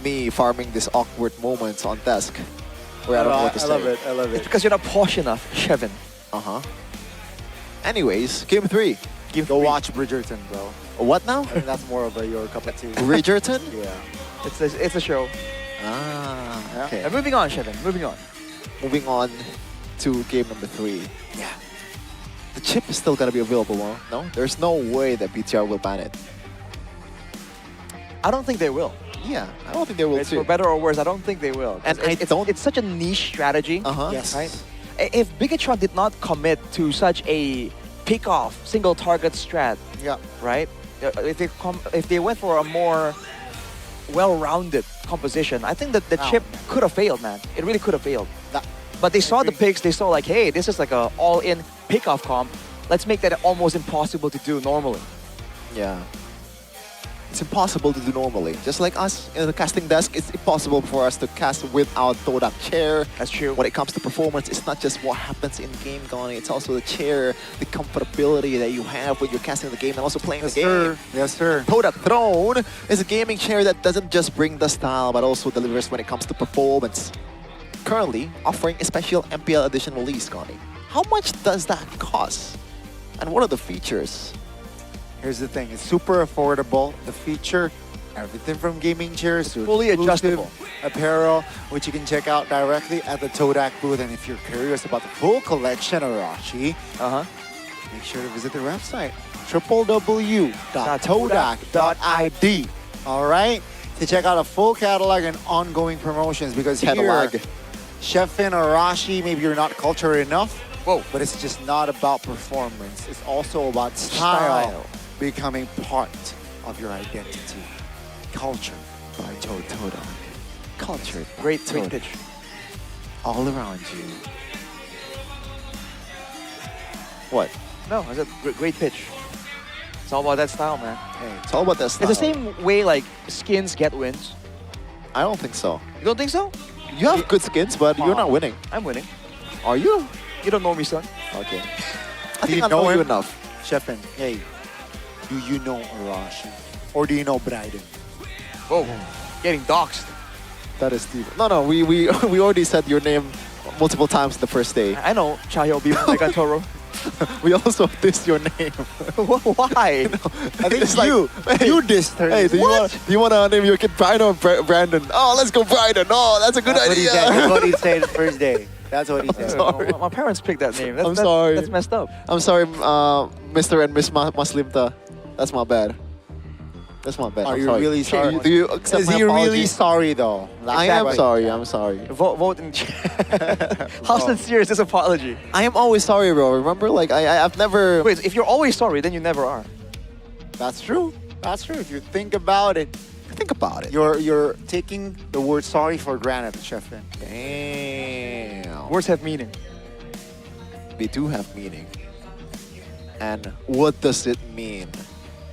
me farming these awkward moments on desk where I don't know what to say. I love it. It's because you're not posh enough, Shevin. Anyways, game 3. Go watch Bridgerton, bro. What now? I think that's more of your cup of tea. Bridgerton? Yeah. It's a show. Okay. And moving on, Shevin. Moving on to game number 3. Yeah. The chip is still gonna be available, no? There's no way that BTR will ban it. I don't think they will. Yeah, I don't think they will too. For better or worse, I don't think they will. And it's such a niche strategy. Yes. Right? If Bigatron did not commit to such a pick-off, single target strat, right? If they went for a more well-rounded composition, I think that the chip could have failed, man. It really could have failed. But they saw the picks, they saw like, hey, this is like a all-in pick-off comp. Let's make that almost impossible to do normally. Yeah. It's impossible to do normally. Just like us in the casting desk, it's impossible for us to cast without Todak chair. That's true. When it comes to performance, it's not just what happens in game, Goni. It's also the chair, the comfortability that you have when you're casting the game and also playing the game. Sir. Yes, sir. Todak Throne is a gaming chair that doesn't just bring the style, but also delivers when it comes to performance. Currently offering a special MPL edition release, Goni. How much does that cost? And what are the features? Here's the thing, it's super affordable. The feature, everything from gaming chairs to Fully exclusive adjustable. apparel, which you can check out directly at the Todak booth. And if you're curious about the full collection of Arashi, make sure to visit their website, www.todak.id. All right, to check out a full catalog and ongoing promotions, because Catalog. here, Chef Finn Arashi, maybe you're not cultured enough. Whoa. But it's just not about performance. It's also about style becoming part of your identity. Culture by Todak. Cultured. Great Todak. pitch. All around you. What? No, I said great pitch. It's all about that style, man. Hey, it's all about that style. It's the same way like skins get wins. I don't think so. You don't think so? You have good skins, but you're not winning. I'm winning. Are you? You don't know me, son. Okay. Do I think you I know know you him? enough. Chef Finn, hey, do you know Arashi? Or do you know Bryden? Whoa, getting doxxed. That is Steve. No, we we already said your name multiple times the first day. I know Chahyo Bima Megantoro. We also dissed your name. Why? I think It's you dissed her. Hey, do you want to name your kid Brian or Brandon? Oh, let's go Brandon. Oh, that's a good That's what he idea. said. That's what he said the first day. That's what he said. Sorry. My parents picked that name. I'm sorry. That's messed up. I'm sorry, Mr. and Miss Muslimta. That's my bad. That's my bad. Are I'm you sorry. really sorry? Do you accept Is my he apology? really sorry though? I am sorry. I'm sorry. Vote in chat. How sincere is this apology? I am always sorry, bro. Remember, like I've never. Wait, if you're always sorry, then you never are. That's true. That's true. If you think about it, You're taking the word sorry for granted, Chef Finn. Damn. Words have meaning. They do have meaning. And what does it mean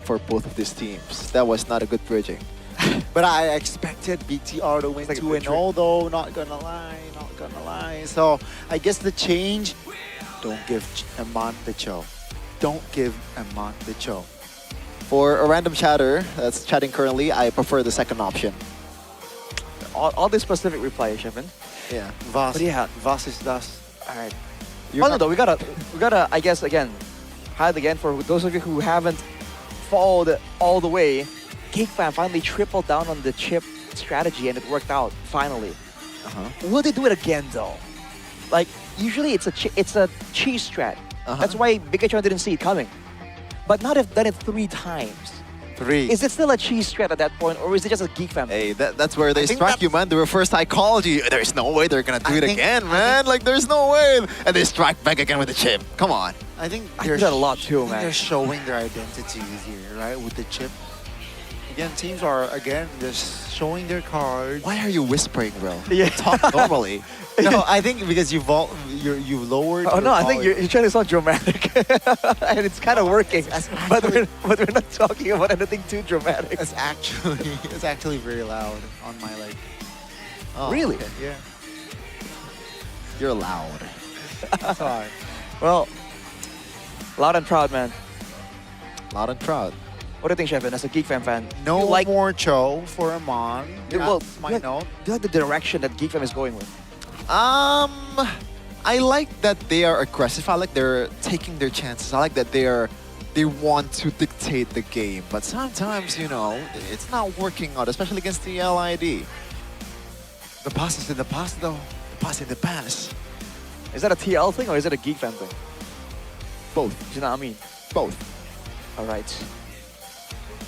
for both of these teams? That was not a good bridging. But I expected BTR to win like a 2-0 though, not gonna lie. So I guess the change, don't give Eman the Cho. Don't give Eman the Cho. For a random chatter that's chatting currently, I prefer the second option. All this specific reply, Chefin. Yeah. Vas. But yeah. Vas is das. All right. No, we gotta, I guess, again, highlight again for those of you who haven't followed all the way. GameFam finally tripled down on the chip strategy and it worked out, finally. Will they do it again, though? Like, usually it's a cheese strat. That's why Bigachon didn't see it coming. But now they've done it 3 times. 3. Is it still a cheese strat at that point, or is it just a geek fam? Hey, that's where they strike you, man. The reverse psychology. There's no way they're gonna do it again, man. Like, there's no way. And they strike back again with the chip. Come on. I think I do that a lot too, man. They're showing their identities here, right? With the chip. Again, teams are just showing their cards. Why are you whispering, bro? Yeah. Talk normally. No, I think because you lowered. Oh your no, I think volume. you're trying to sound dramatic, and it's kind of working. But we're not talking about anything too dramatic. It's actually very loud on my like. Oh, really? okay. Yeah. You're loud. Sorry. Well, loud and proud, man. Loud and proud. What do you think, Chefin, as a Geek Fam fan? No you like more Cho for Amon. well, That's my note. do you like the direction that Geek Fam is going with? I like that they are aggressive. I like they're taking their chances. I like that they want to dictate the game. But sometimes, you know, it's not working out, especially against the LID. The past is in the past, though. The past in the past. Is that a TL thing or is it a Geek Fam thing? Both. You know what I mean? Both. All right.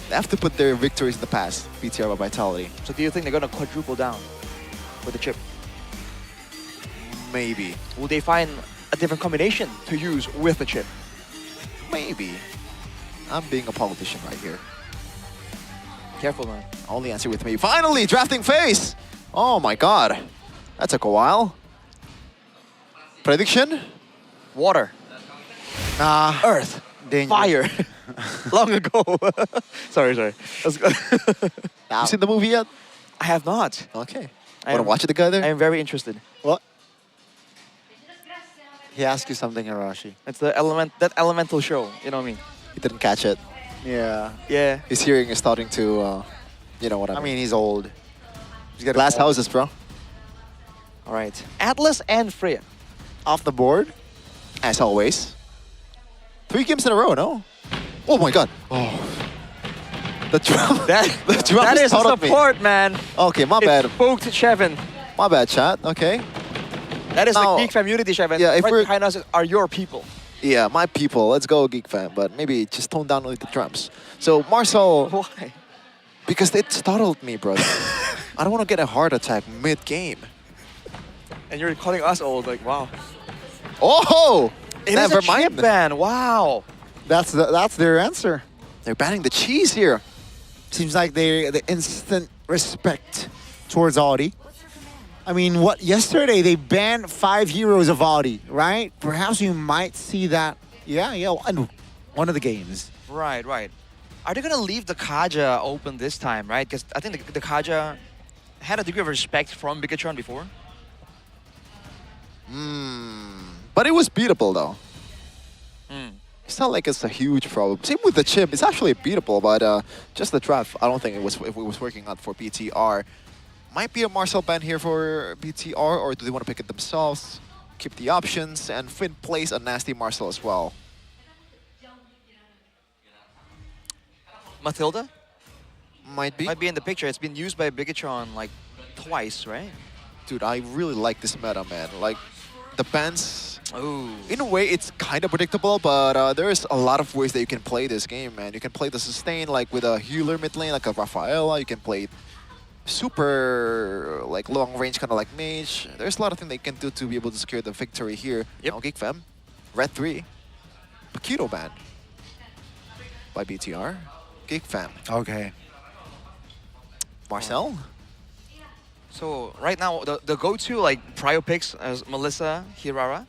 They have to put their victories in the past. BTR by Vitality. So do you think they're going to quadruple down with the chip? Maybe. Will they find a different combination to use with the chip? Maybe. I'm being a politician right here. Careful, man. Only answer with me. Finally, drafting phase! Oh my god. That took a while. Prediction? Water. Nah. Earth. fire long ago. sorry. Let's go. You seen the movie yet? I have not. Okay. Want to watch it together? I am very interested. What? He asked you something, Arashi. It's that elemental show. You know what I mean? He didn't catch it. Yeah. Yeah. His hearing is starting to, you know what I mean. I mean, he's old. He's got Glass houses, bro. All right. Atlas and Freya. Off the board? As always. 3 games in a row, no? Oh my god. Oh. The drum. The drum that is startled support, man. Okay, my bad. It spoke to Chevin. My bad, chat. Okay. That is Now- the Geek Community, Chevin. Yeah, if right we're- behind us are your people. Yeah, my people. Let's go, Geek Fam. But maybe just tone down with the drums. So, Marcel. Why? Because it startled me, brother. I don't want to get a heart attack mid-game. And you're calling us old, like, wow. Oh! It Never is a chip mind. ban, wow. That's their answer. They're banning the cheese here. Seems like the instant respect towards Audi. I mean, yesterday they banned 5 heroes of Audi, right? Perhaps you might see that. Yeah, one of the games. Right. Are they gonna leave the Kaja open this time, right? Because I think the Kaja had a degree of respect from Bigatron before. But it was beatable, though. It's not like it's a huge problem. Same with the chip. It's actually beatable, but just the draft, I don't think it was working out for BTR. Might be a Marcel ban here for BTR, or do they want to pick it themselves? Keep the options, and Finn plays a nasty Marcel as well. Matilda? Might be. Might be in the picture. It's been used by Bigatron like twice, right? Dude, I really like this meta, man. Like, the bans, Ooh. in a way, it's kind of predictable, but there's a lot of ways that you can play this game, man. You can play the sustain, like with a healer mid lane, like a Rafaela. You can play super, like, long range, kind of like Mage. There's a lot of things they can do to be able to secure the victory here. Yep. Now, Geek Fam, Red 3, Paquito ban by BTR, Geek Fam. Okay. Marcel? So right now, the go-to like prio picks is Melissa, Hirara,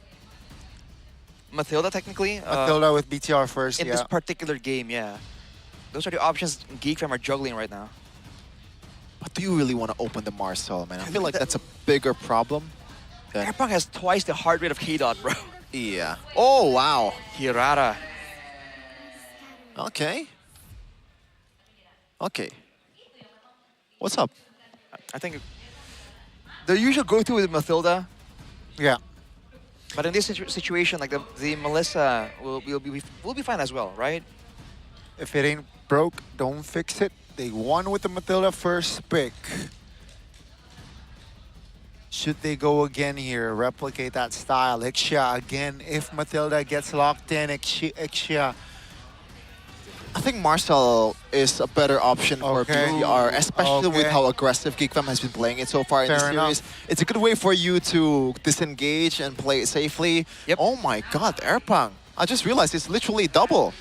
Matilda technically. Matilda with BTR first, in this particular game, yeah. Those are the options Geek Fam are juggling right now. But do you really want to open the Marcel, man? I feel like that's a bigger problem. Airpunk has twice the heart rate of K-Dot, bro. Yeah. Oh, wow. Hirara. Okay. Okay. What's up? I think the usual go-to with Matilda. Yeah. But in this situation, like the Melissa will be fine as well, right? If it ain't broke, don't fix it. They won with the Matilda first pick. Should they go again here, replicate that style? Ixia again, if Matilda gets locked in, Ixia. I think Marcel is a better option for BTR, especially with how aggressive Geek Fam has been playing it so far in the series. It's a good way for you to disengage and play it safely. Yep. Oh my god, Airpunk. I just realized it's literally double.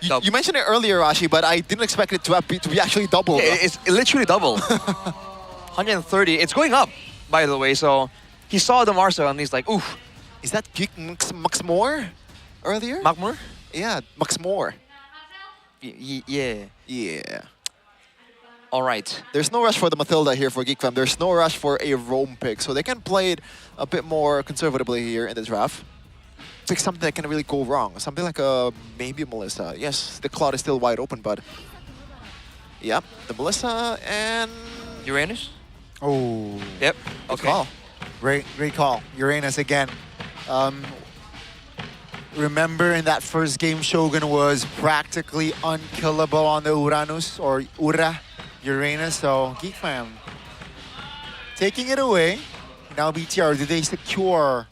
You mentioned it earlier, Rashi, but I didn't expect it to be actually double. Yeah, it's literally double. 130. It's going up, by the way. So he saw the Marcel and he's like, ooh. Is that Geek Max Moore earlier? Magmur? Yeah, Max Moore. Yeah. Yeah. All right. There's no rush for the Matilda here for Geek Fam. There's no rush for a roam pick, so they can play it a bit more conservatively here in the draft. Pick something that can really go wrong. Something like maybe a Melissa. Yes, the Cloud is still wide open, but yep, the Melissa and Uranus. Oh. Yep. Okay. Call. Great call. Uranus again. Remember in that first game, Shogun was practically unkillable on the Uranus or Uranus. So Geek Fam taking it away. Now BTR, do they secure?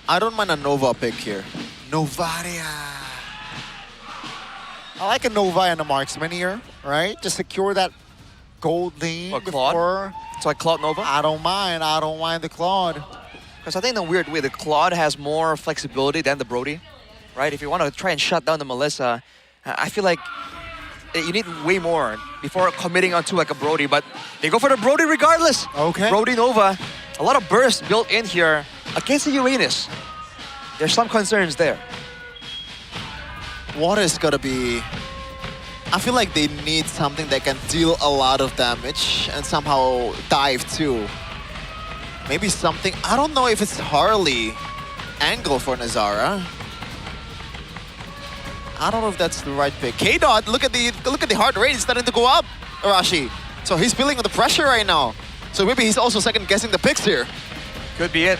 I don't mind a Nova pick here. Novaria. I like a Nova and a Marksman here, right? Just secure that gold lane before. It's like Claude Nova? I don't mind the Claude. Because I think in a weird way, the Claude has more flexibility than the Brody, right? If you want to try and shut down the Melissa, I feel like you need way more before committing onto like a Brody, but they go for the Brody regardless. Okay. Brody Nova, a lot of burst built in here against the Uranus. There's some concerns there. what is gonna be... I feel like they need something that can deal a lot of damage and somehow dive too. Maybe something... I don't know if it's Harley angle for Nazara. I don't know if that's the right pick. K-Dot, look at the heart rate. It's starting to go up, Arashi. So he's feeling the pressure right now. So maybe he's also second guessing the picks here. Could be it.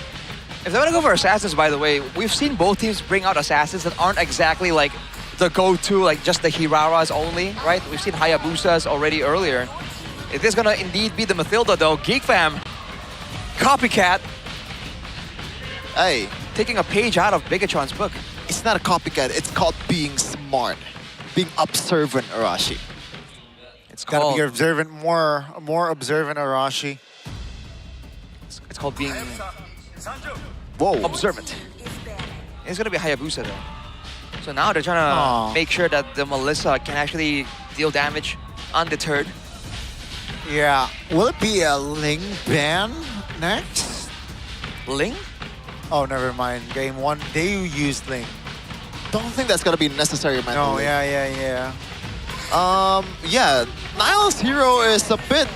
If they want to go for assassins, by the way, we've seen both teams bring out assassins that aren't exactly like the go-to, like just the Hiraras only, right? We've seen Hayabusas already earlier. If this is gonna indeed be the Mathilda though, Geek Fam, copycat. Hey. Taking a page out of Bigatron's book. It's not a copycat, it's called being smart. Being observant, Arashi. It's gotta be observant, more observant, Arashi. It's called being observant. It's gonna be Hayabusa though. So now they're trying to make sure that the Melissa can actually deal damage undeterred. Yeah. Will it be a Ling ban next? Ling? Oh, never mind. Game 1, they used Ling. Don't think that's gonna be necessary, man. No, yeah. Yeah, Niall's hero is a bit...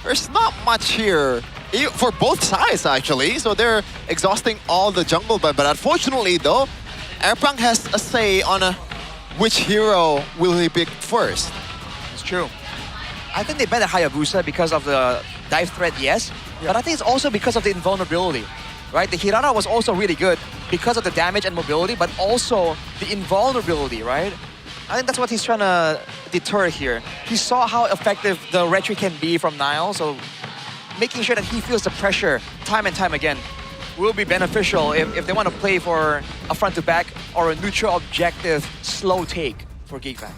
There's not much here. For both sides, actually. So they're exhausting all the jungle, but unfortunately, though, Airpunk has a say on which hero will he pick first. It's true. I think they bet at Hayabusa because of the dive threat, yes. But I think it's also because of the invulnerability, right? The Hirara was also really good because of the damage and mobility, but also the invulnerability, right? I think that's what he's trying to deter here. He saw how effective the retry can be from Niall, so making sure that he feels the pressure time and time again will be beneficial if they want to play for a front-to-back or a neutral objective slow take for Geekbank.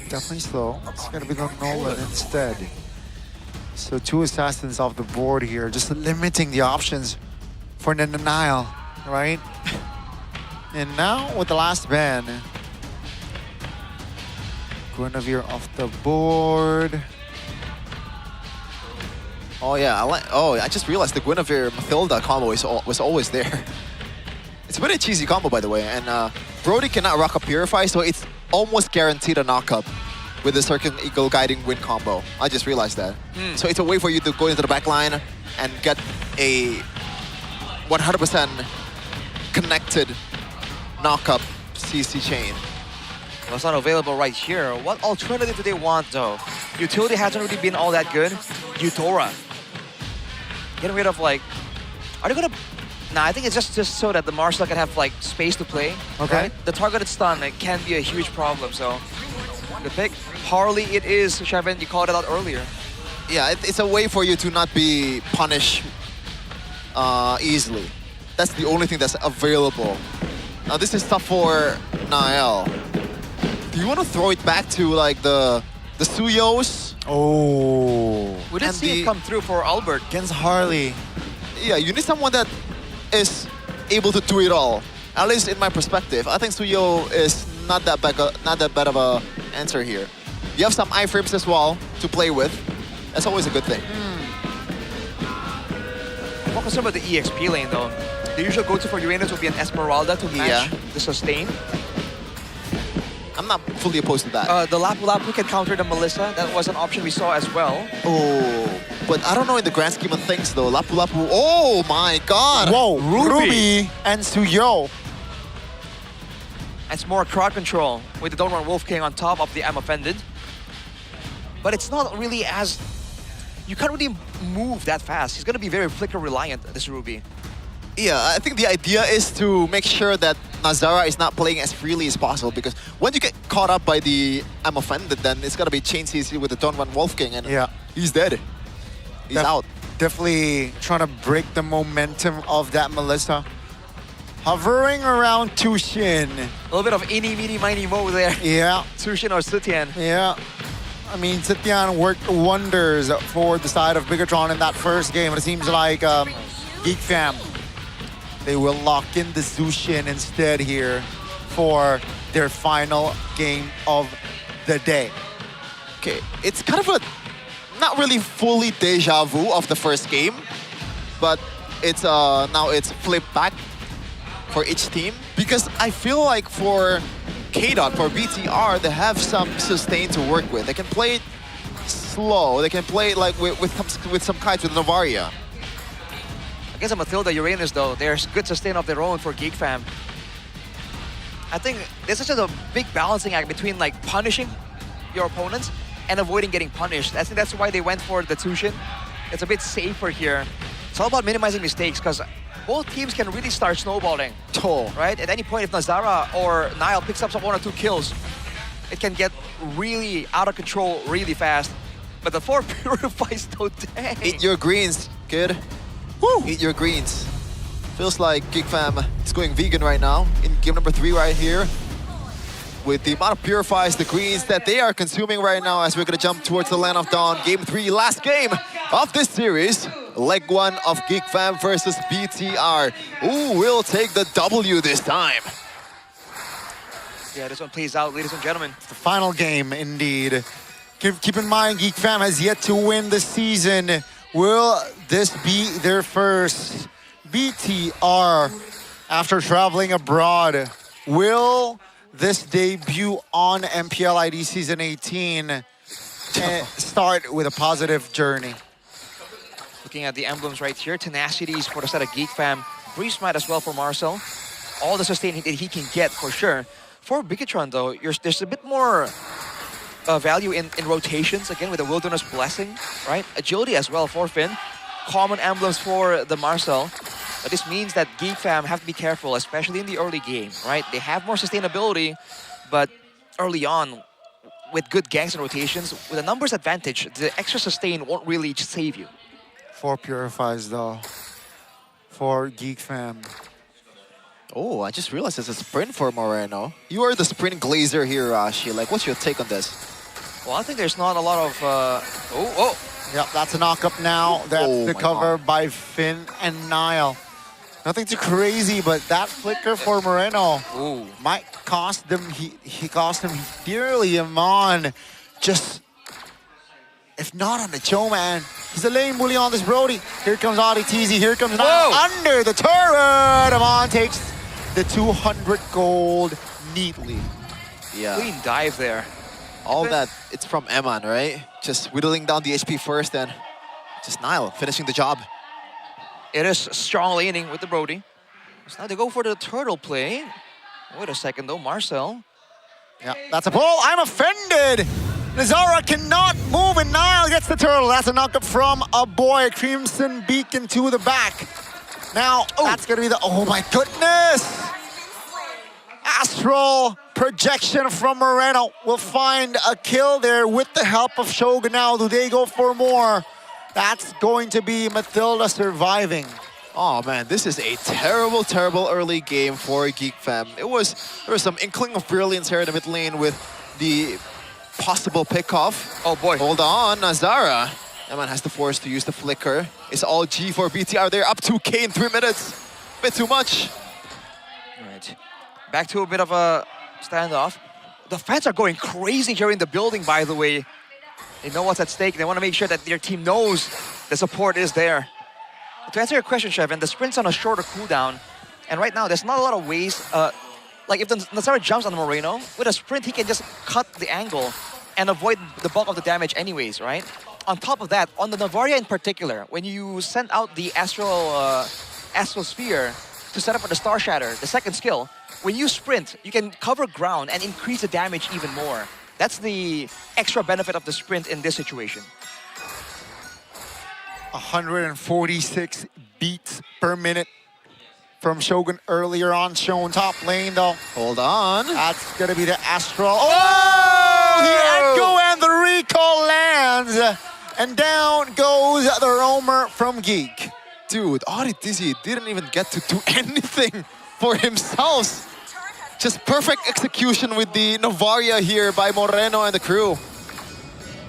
Definitely slow. It's gonna be the Nolan instead. So 2 assassins off the board here, just limiting the options for Nile, right? And now with the last ban, Guinevere off the board. Oh yeah, I just realized the Guinevere Mathilda combo was always there. It's a very cheesy combo, by the way, and Brody cannot rock a Purify, so it's almost guaranteed a knockup with the Circle Eagle Guiding Wind combo. I just realized that. So it's a way for you to go into the back line and get a 100% connected knockup CC chain. Well, it's not available right here. What alternative do they want, though? Utility hasn't really been all that good. Eutora. Getting rid of, like... Are they gonna... Nah, I think it's just so that the Marshall can have, like, space to play. Okay. Right? The targeted stun can be a huge problem, so... Good pick. Harley it is, Shavin. You called it out earlier. Yeah, it's a way for you to not be punished easily. That's the only thing that's available. Now, this is tough for Niall. Do you want to throw it back to, like, the Suyos? Oh. We didn't see it come through for Albert. Against Harley. Yeah, you need someone that is able to do it all. At least in my perspective. I think Suyo is not that bad of a answer here. You have some iframes as well to play with. That's always a good thing. What concerned about the EXP lane, though? The usual go-to for Uranus would be an Esmeralda to match the sustain. I'm not fully opposed to that. The Lapu Lapu can counter the Melissa. That was an option we saw as well. Oh, but I don't know in the grand scheme of things though. Lapu Lapu, oh my god! Whoa, Ruby and Suyo. It's more crowd control with the Don't Run Wolf King on top of the I'm Offended. But it's not really as... You can't really move that fast. He's going to be very flicker reliant, this Ruby. Yeah, I think the idea is to make sure that Nazara is not playing as freely as possible, because when you get caught up by the I'm Offended, then it's going to be chain CC with the Don't Run Wolf King, and he's dead. He's out. Definitely trying to break the momentum of that Melissa. Hovering around Tushin. A little bit of eeny, meeny, miny, mo there. Yeah. Tushin or Sutian. Yeah. I mean, Sitian worked wonders for the side of Bigatron in that first game. It seems like Geek Fam, they will lock in the Zushin instead here for their final game of the day. Okay, it's kind of a not really fully deja vu of the first game, but it's now it's flipped back. for each team, because I feel like for KDOT, for BTR, they have some sustain to work with. They can play it slow. They can play it like with some kites with Novaria. Against a Matilda Uranus, though, there's good sustain of their own for Geek Fam. I think there's such a big balancing act between like punishing your opponents and avoiding getting punished. I think that's why they went for the Tushin. It's a bit safer here. It's all about minimizing mistakes because both teams can really start snowballing. Right? At any point, if Nazara or Nile picks up some 1 or 2 kills, it can get really out of control really fast. But the 4 purifies, though, dang. Eat your greens, kid. Woo! Eat your greens. Feels like Geek Fam is going vegan right now in game number 3 right here. With the amount of purifies, the greens that they are consuming right now as we're gonna jump towards the Land of Dawn. Game 3, last game of this series. Leg 1 of Geek Fam versus BTR. Who will take the W this time? Yeah, this one plays out, ladies and gentlemen. The final game, indeed. Keep in mind, Geek Fam has yet to win the season. Will this be their first? BTR, after traveling abroad, will this debut on MPL ID Season 18 start with a positive journey? Looking at the emblems right here, Tenacities for the side of Geek Fam. Breeze Smite as well for Marcel. All the sustain that he can get for sure. For Bigatron though, there's a bit more value in rotations, again with the Wilderness Blessing, right? Agility as well for Finn. Common emblems for the Marcel. But this means that Geek Fam have to be careful, especially in the early game, right? They have more sustainability, but early on, with good ganks and rotations, with a numbers advantage, the extra sustain won't really save you. 4 purifies though for Geek Fam. Oh, I just realized it's a sprint for Moreno. You are the sprint glazer here, Rashi. Like, what's your take on this? Well, I think there's not a lot of... Yep, that's a knock-up now. That's the cover by Finn and Nile. Nothing too crazy, but that flicker for Moreno might cost them. He cost him dearly. Amon, just if not on the Cho, man. He's a lane bully on this Brody. Here comes AdiTZ. Here comes Nile under the turret. Amon takes the 200 gold neatly. Yeah. Clean dive there. All that, it's from Eman, right? Just whittling down the HP first and just Nile finishing the job. It is strong laning with the Brody. So now they go for the turtle play. Wait a second though, Marcel. Yeah, that's a pull. I'm offended. Nazara cannot move and Nile gets the turtle. That's a knock-up from a boy. Crimson Beacon to the back. Now, that's gonna be the, oh my goodness! Astral projection from Moreno will find a kill there with the help of Shogun. Now, do they go for more? That's going to be Matilda surviving. Oh man, this is a terrible, terrible early game for Geek Fam. There was some inkling of brilliance here in the mid lane with the possible pickoff. Oh boy. Hold on, Nazara. Eman has the force to use the flicker. It's all G for BTR. They're up 2K in 3 minutes. Bit too much. All right. Back to a bit of a standoff. The fans are going crazy here in the building, by the way. They know what's at stake. They want to make sure that their team knows the support is there. To answer your question, Chevin, the sprint's on a shorter cooldown. And right now, there's not a lot of ways. Like if the Nazara jumps on Moreno, with a sprint, he can just cut the angle and avoid the bulk of the damage anyways, right? On top of that, on the Novaria in particular, when you send out the Astral Sphere to set up for the Star Shatter, the second skill, when you sprint, you can cover ground and increase the damage even more. That's the extra benefit of the sprint in this situation. 146 beats per minute from Shogun earlier on, shown top lane though. Hold on. That's gonna be the Astral. Oh! The Echo and the recall lands. And down goes the roamer from Geek. Dude, AdiTZ didn't even get to do anything for himself. Just perfect execution with the Novaria here by Moreno and the crew.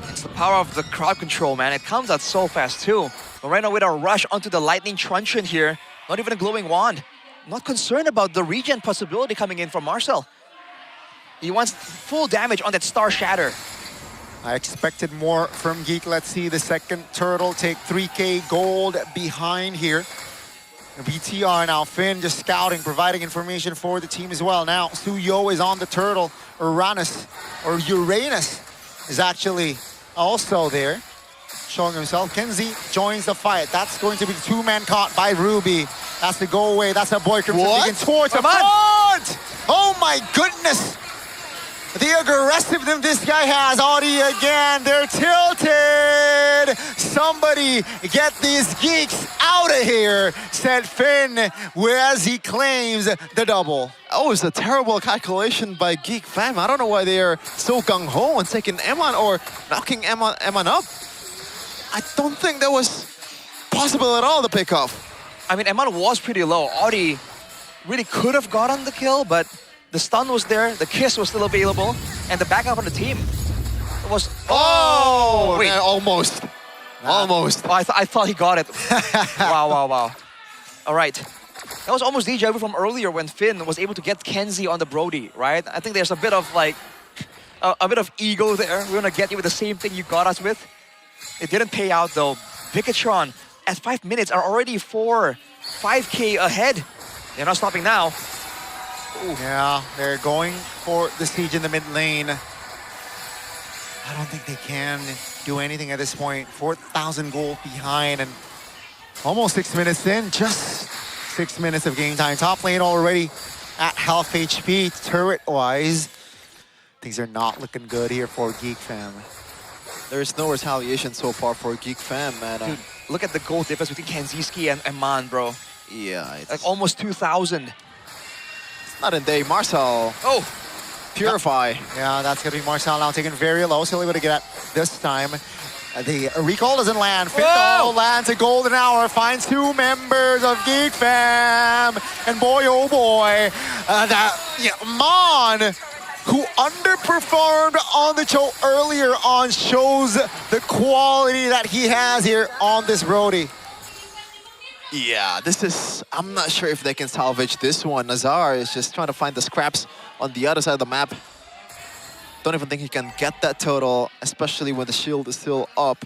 It's the power of the crowd control, man. It comes out so fast too. Moreno with a rush onto the lightning truncheon here. Not even a glowing wand. Not concerned about the regen possibility coming in from Marcel. He wants full damage on that Star Shatter. I expected more from Geek. Let's see the second turtle take 3K gold behind here. BTR now, Finn just scouting, providing information for the team as well. Now, Suyo is on the turtle. Uranus is actually also there, showing himself. Kenzie joins the fight. That's going to be the two-man caught by Ruby. That's the go away. That's a boy Crimson Beacon towards the front. Oh my goodness. The aggressiveness this guy has. Audi again. They're tilted. Somebody get these geeks out of here, said Finn, whereas he claims the double. Oh, it's a terrible calculation by Geek Fam. I don't know why they are so gung-ho on taking Eman or knocking Eman up. I don't think that was possible at all, the pickoff. I mean, Eman was pretty low. Audi really could have gotten the kill, but the stun was there, the kiss was still available, and the backup on the team was... Oh! Wait. Man, almost. Almost. Oh, I thought he got it. Wow. All right. That was almost deja vu from earlier when Finn was able to get Kenzie on the Brody, right? I think there's a bit of like, a bit of ego there. We're gonna get you with the same thing you got us with. It didn't pay out though. Vikatron at 5 minutes are already 5K ahead. They're not stopping now. Ooh. Yeah, they're going for the siege in the mid lane. I don't think they can do anything at this point. 4,000 gold behind and almost 6 minutes in. Just 6 minutes of game time. Top lane already at half HP turret-wise. Things are not looking good here for Geek Fam. There is no retaliation so far for Geek Fam, man. Dude, look at the gold difference between Kenziski and Man, bro. Yeah, it's like almost 2,000. Not in day. Marcel. Oh! Purify. Yeah, that's going to be Marcel now taken very low. Still able to get at this time. The recall doesn't land. Fitto lands a golden hour. Finds 2 members of Geek Fam. And boy, oh boy. Mon, who underperformed on the show earlier on, shows the quality that he has here on this Brody. Yeah, this is... I'm not sure if they can salvage this one. Nazar is just trying to find the scraps on the other side of the map. Don't even think he can get that total, especially when the shield is still up.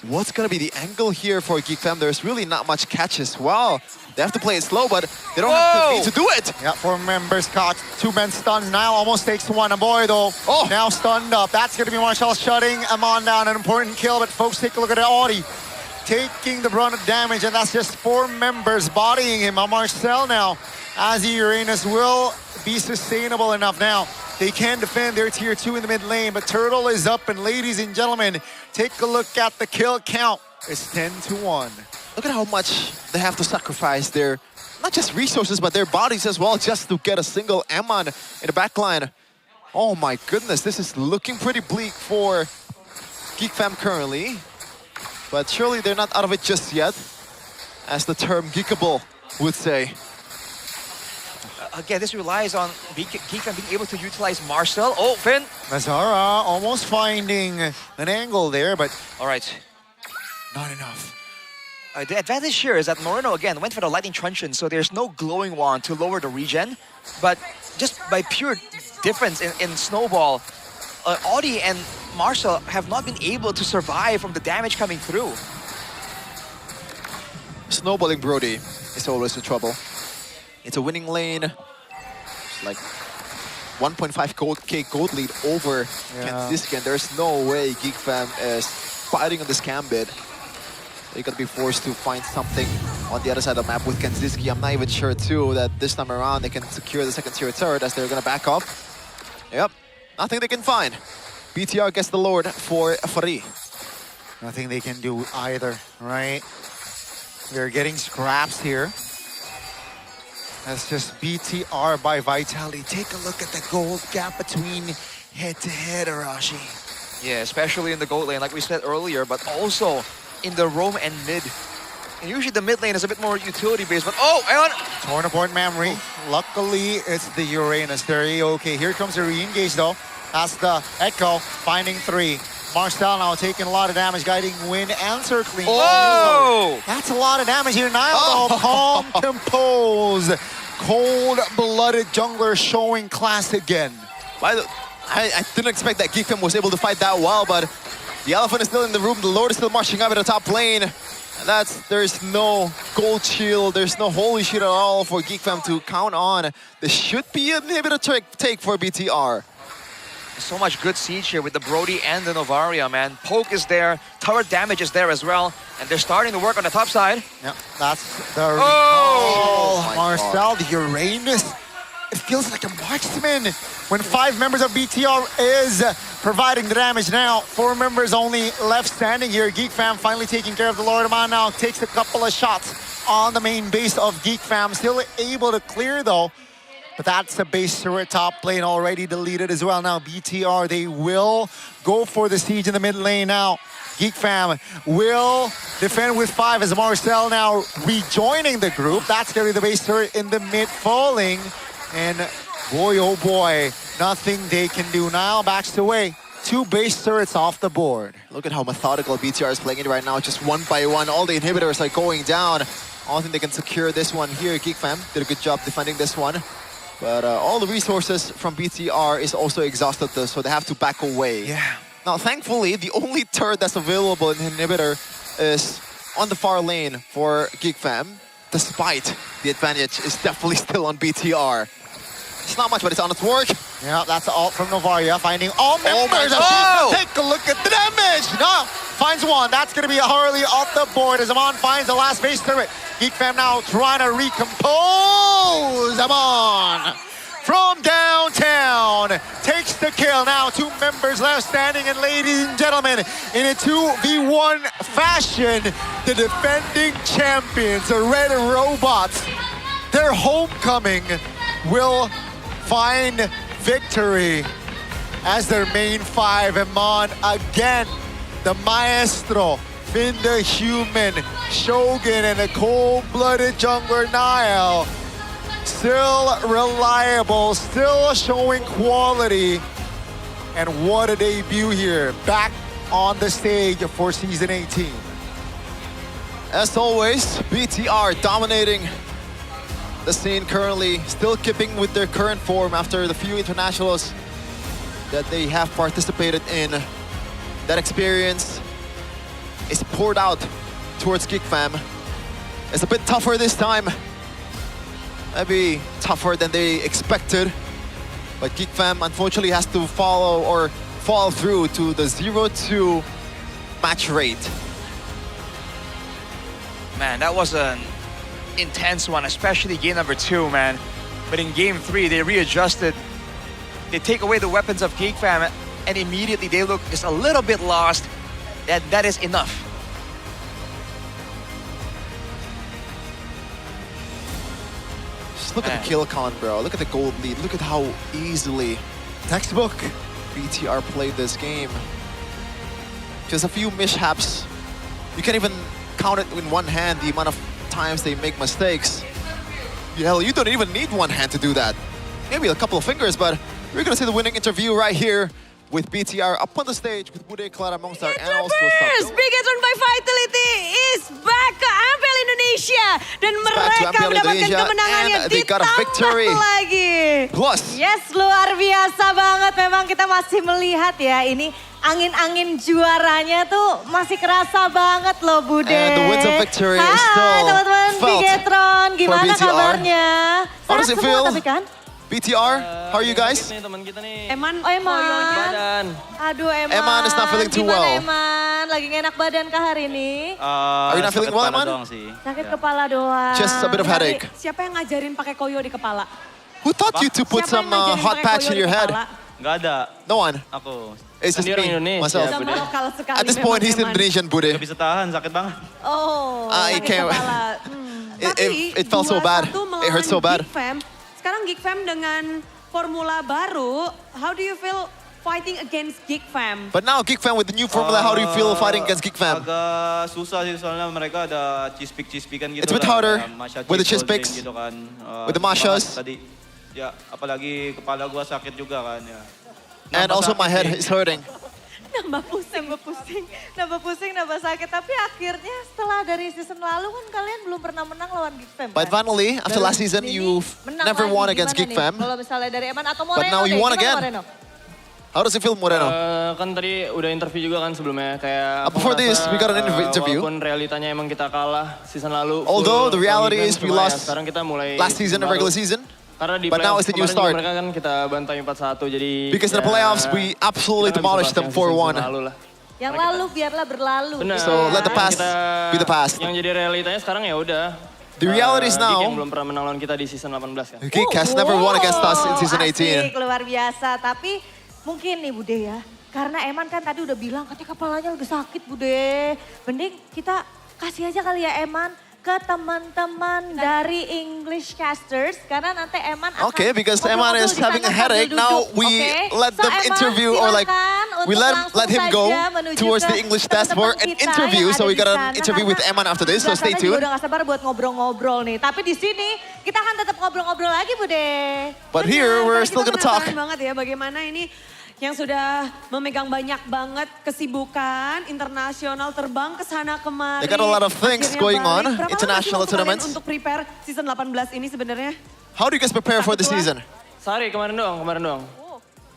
What's going to be the angle here for Geek Fam? There's really not much catch as well. They have to play it slow, but they don't have to be to do it. Yeah, 4 members caught. 2 men stunned. Now almost takes 1. And boy, though, now stunned up. That's going to be Marshall shutting Amon down. An important kill, but folks, take a look at Audi taking the brunt of damage, and that's just 4 members bodying him. Marcel now, as Uranus will be sustainable enough now. They can defend their tier 2 in the mid lane, but Turtle is up, and ladies and gentlemen, take a look at the kill count. It's 10-1. Look at how much they have to sacrifice their, not just resources, but their bodies as well, just to get a single Eman in the backline. Oh my goodness, this is looking pretty bleak for Geek Fam currently. But surely they're not out of it just yet, as the term geekable would say. Again, this relies on Geek Fam being able to utilize Marcel. Oh, Finn! Mazara almost finding an angle there, but... All right. Not enough. The advantage here is that Moreno, again, went for the Lightning Truncheon, so there's no Glowing Wand to lower the regen. But just by pure difference in Snowball, Audi and Marcel have not been able to survive from the damage coming through. Snowballing Brody is always in trouble. It's a winning lane. It's like 1.5k gold lead over Kanziski, and there's no way Geek Fam is fighting on this Gambit. They're gonna be forced to find something on the other side of the map with Kanziski. I'm not even sure too that this time around they can secure the second tier turret, as they're gonna back up. Yep, nothing they can find. BTR gets the Lord for Fari. Nothing they can do either, right? They're getting scraps here. That's just BTR by Vitality. Take a look at the gold gap between head-to-head, Arashi. Yeah, especially in the gold lane, like we said earlier, but also in the roam and mid. And usually the mid lane is a bit more utility-based, but torn apart memory. Luckily, it's the Uranus. They're okay. Here comes the re-engage, though. That's the Echo, finding 3. Marcel now taking a lot of damage, guiding Win and circling. Oh! That's a lot of damage here. Nile, calm, composed. Cold-blooded jungler showing class again. I didn't expect that Geek Fam was able to fight that well, but the elephant is still in the room. The Lord is still marching up at the top lane. There's no gold shield, there's no holy shield at all for Geek Fam to count on. This should be an inhibitor take for BTR. So much good siege here with the Brody and the Novaria, man. Poke is there, turret damage is there as well, and they're starting to work on the top side. Yep, that's the Oh! Marcel, the Uranus. It feels like a marksman when 5 members of BTR is providing the damage now. 4 members only left standing here. Geek Fam finally taking care of the Lord of Man now. Takes a couple of shots on the main base of Geek Fam. Still able to clear though. But that's the base turret top lane already deleted as well. Now BTR, they will go for the siege in the mid lane now. Geek Fam will defend with 5 as Marcel now rejoining the group. That's going to be the base turret in the mid falling. And boy, oh boy, nothing they can do now. Backs away. 2 base turrets off the board. Look at how methodical BTR is playing it right now. Just one by one, all the inhibitors are going down. I don't think they can secure this one here. Geek Fam did a good job defending this one. But all the resources from BTR is also exhausted though, so they have to back away. Yeah. Now, thankfully, the only turret that's available in inhibitor is on the far lane for Geek Fam. Despite the advantage is definitely still on BTR. It's not much, but it's on its work. Yeah, that's the ult from Novaria, finding all members. Take a look at the damage. No, finds one. That's going to be a Harley off the board as Amon finds the last base turret. Geek Fam now trying to recompose. Amon from downtown takes the kill. Now 2 members left standing, and ladies and gentlemen, in a 2v1 fashion, the defending champions, the Red Robots, their homecoming will find victory as their main 5. Amon again, the Maestro, Finn the Human, Shogun, and a cold-blooded jungler Nile. Still reliable, still showing quality. And what a debut here, back on the stage for Season 18. As always, BTR dominating the scene currently, still keeping with their current form after the few internationals that they have participated in. That experience is poured out towards Geek Fam. It's a bit tougher this time. Maybe tougher than they expected. But Geek Fam unfortunately has to fall through to the 0-2 match rate. Man, that was an intense one, especially game number 2, man. But in game 3, they readjusted. They take away the weapons of Geek Fam, and immediately they look just a little bit lost. That is enough. Just look at the kill count, bro. Look at the gold lead. Look at how easily textbook BTR played this game. Just a few mishaps. You can't even count it in one hand, the amount of times they make mistakes. Hell, you don't even need one hand to do that. Maybe a couple of fingers, but we're gonna see the winning interview right here with BTR up on the stage with Bude, Clara, Mongstar, and also First, biggest run by Vitality is back ke MPL Indonesia. Dan mereka mendapatkan kemenangannya ditambah lagi. Plus. Yes, luar biasa banget. Memang kita masih melihat ya ini angin-angin juaranya tuh masih kerasa banget loh Bude. And the winds of victory is still teman-teman Bigetron, gimana kabarnya? How does it feel? Tapi kan? BTR, how are you guys? Eman. Aduh Eman. Eman is not feeling too well. Eman, lagi gak enak badan kah hari ini? Are you not feeling well, Eman? Sakit kepala doang. Just a bit of headache. Siapa yang ngajarin pakai koyo di kepala? Who taught you to put some hot patch in your head? Gak ada. No one? Aku. It's just me, myself. Sekali At this point, he's Indonesian, Bude. Gak bisa tahan, sakit banget. Oh, I can't. kepala. It felt so bad. It hurt so bad. Sekarang Geek Fam dengan formula baru, how do you feel fighting against Geek Fam? But now Geek Fam with the new formula, how do you feel fighting against Geek Fam? Agak susah sih soalnya mereka ada cispik-cispikan gitu. It's a bit harder with the chispiks, gitu kan. with the mashas. Tadi, ya apalagi kepala gua sakit juga kan ya. And also my head is hurting. Nambah pusing, nambah sakit. Tapi akhirnya setelah dari season lalu kan kalian belum pernah menang lawan Geek Fam. But finally, after last season, you've never won against Geek Fam. Kalau misalnya dari Eman atau Moreno. But now you won again. How does it feel, Moreno? Kan tadi udah interview juga kan sebelumnya. Kayak aku Before this, ngerasa, we got an interview. walaupun realitanya emang kita kalah season lalu. Although the reality is we lost sekarang kita mulai last season, the regular season. Karena di But now it's the new start. Mereka kan kita bantai 4-1 jadi. Because in the playoffs, we absolutely demolished them 4-1. Yang lalu biarlah berlalu. Benar. So let the past be the past. Yang jadi realitanya sekarang ya udah. The reality is now. Geek yang belum pernah menang lawan kita di season 18 kan. Geek has never won against us in season 18. Asik, luar biasa. Tapi mungkin nih Bude ya. Karena Eman kan tadi udah bilang katanya kepalanya lagi sakit Bude. Mending kita kasih aja kali ya Eman ke teman-teman dari English casters. Karena nanti Eman akan Okay, because Eman is having a headache, now we let them Eman, interview or like we let him go menuju towards ke the English test for an interview. So we got an interview with Eman after this, so stay tuned. Udah gak sabar buat ngobrol-ngobrol nih. Tapi di sini kita akan tetap ngobrol-ngobrol lagi Bude. But here we're still gonna talk. Kita penasaran banget ya bagaimana ini yang sudah memegang banyak banget kesibukan internasional terbang ke sana kemari. They got a lot of things Akhirnya going on, balik. Berapa international lama sih waktu kalian tournaments. untuk prepare season 18 ini sebenarnya? How do you guys prepare for the season? Sehari kemarin doang.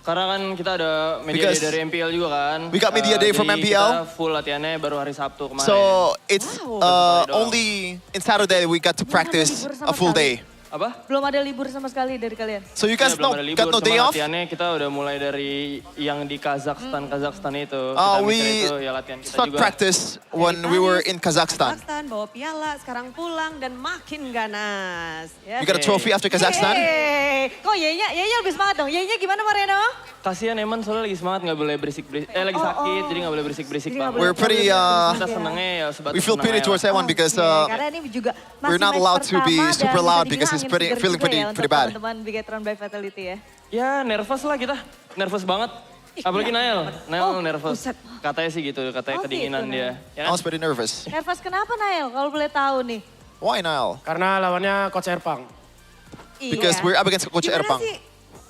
Karena kan kita ada media Because day dari MPL juga kan. we got media day from Jadi MPL. kita full latihannya baru hari Sabtu kemarin. So it's only in Saturday we got to practice a full day. Apa? Belum ada libur sama sekali dari kalian. So you guys Belum ada libur, got no day cuma off? latihannya kita udah mulai dari yang di Kazakhstan itu. We Itu ya latihan kita start juga. practice when we were in Kazakhstan. Kazakhstan bawa piala, sekarang pulang dan makin ganas. Ya. We got a trophy after Kazakhstan. Yeay. Kok Yenya lebih semangat dong? Yenya gimana Moreno? Kasihan Eman soalnya lagi semangat nggak boleh berisik-berisik. Lagi sakit jadi nggak boleh berisik-berisik Jadi nggak Pak. We're pretty, kita senengnya ya sebatas we feel senang pity aja towards lah. Eman because Karena ini juga masih we're not match allowed to be pertama super dan loud bisa because he's dibilang angin feeling segar juga ya pretty bad. untuk teman-teman Bigetron by Fatality ya. Ya nervous lah kita, nervous banget. Apalagi Nael nervous. Katanya sih gitu, katanya kedinginan gitu, dia. Ya I kan? was pretty nervous. Nervous kenapa Nael kalau boleh tahu nih? Why Niall? Karena lawannya Coach Erpang. Because we're up against Coach Gimana Erpang. sih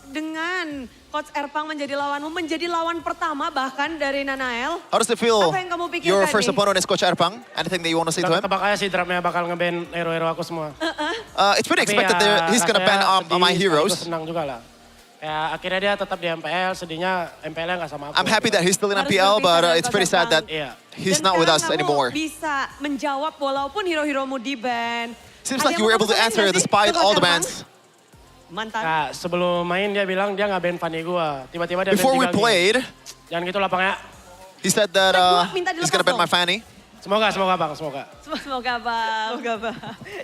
dengan Coach Erpang menjadi lawanmu, menjadi lawan pertama bahkan dari Nanael? How does it feel? Apa yang kamu pikirkan Your first nih? opponent is Coach Erpang. Anything that you want to say to him? Tebak aja sih drumnya bakal nge-ban hero-hero aku semua. It's pretty Tapi expected ya, he's gonna ban rasanya my sedih, heroes. sekaligus senang juga lah. Ya akhirnya dia tetap di MPL, sedihnya MPL-nya nggak sama aku. I'm happy that he's still in Harus MPL, but berpisah it's dengan pretty Coach sad that Iya. he's Dan not with sekarang us anymore. kamu bisa menjawab walaupun hero-heromu di-ban. Seems Ada like yang you were mau able to kamu answer tanyain nggak sih despite ke Coach all the Erpang? bans. Mantan. Nah, sebelum main dia bilang dia nggak ban Fanny gua. Tiba-tiba dia Before we ban 3 game. played, Jangan gitu lapangnya. he said that minta he's gonna ban dilepas my fanny. Semoga Bang, semoga. Semoga Bang.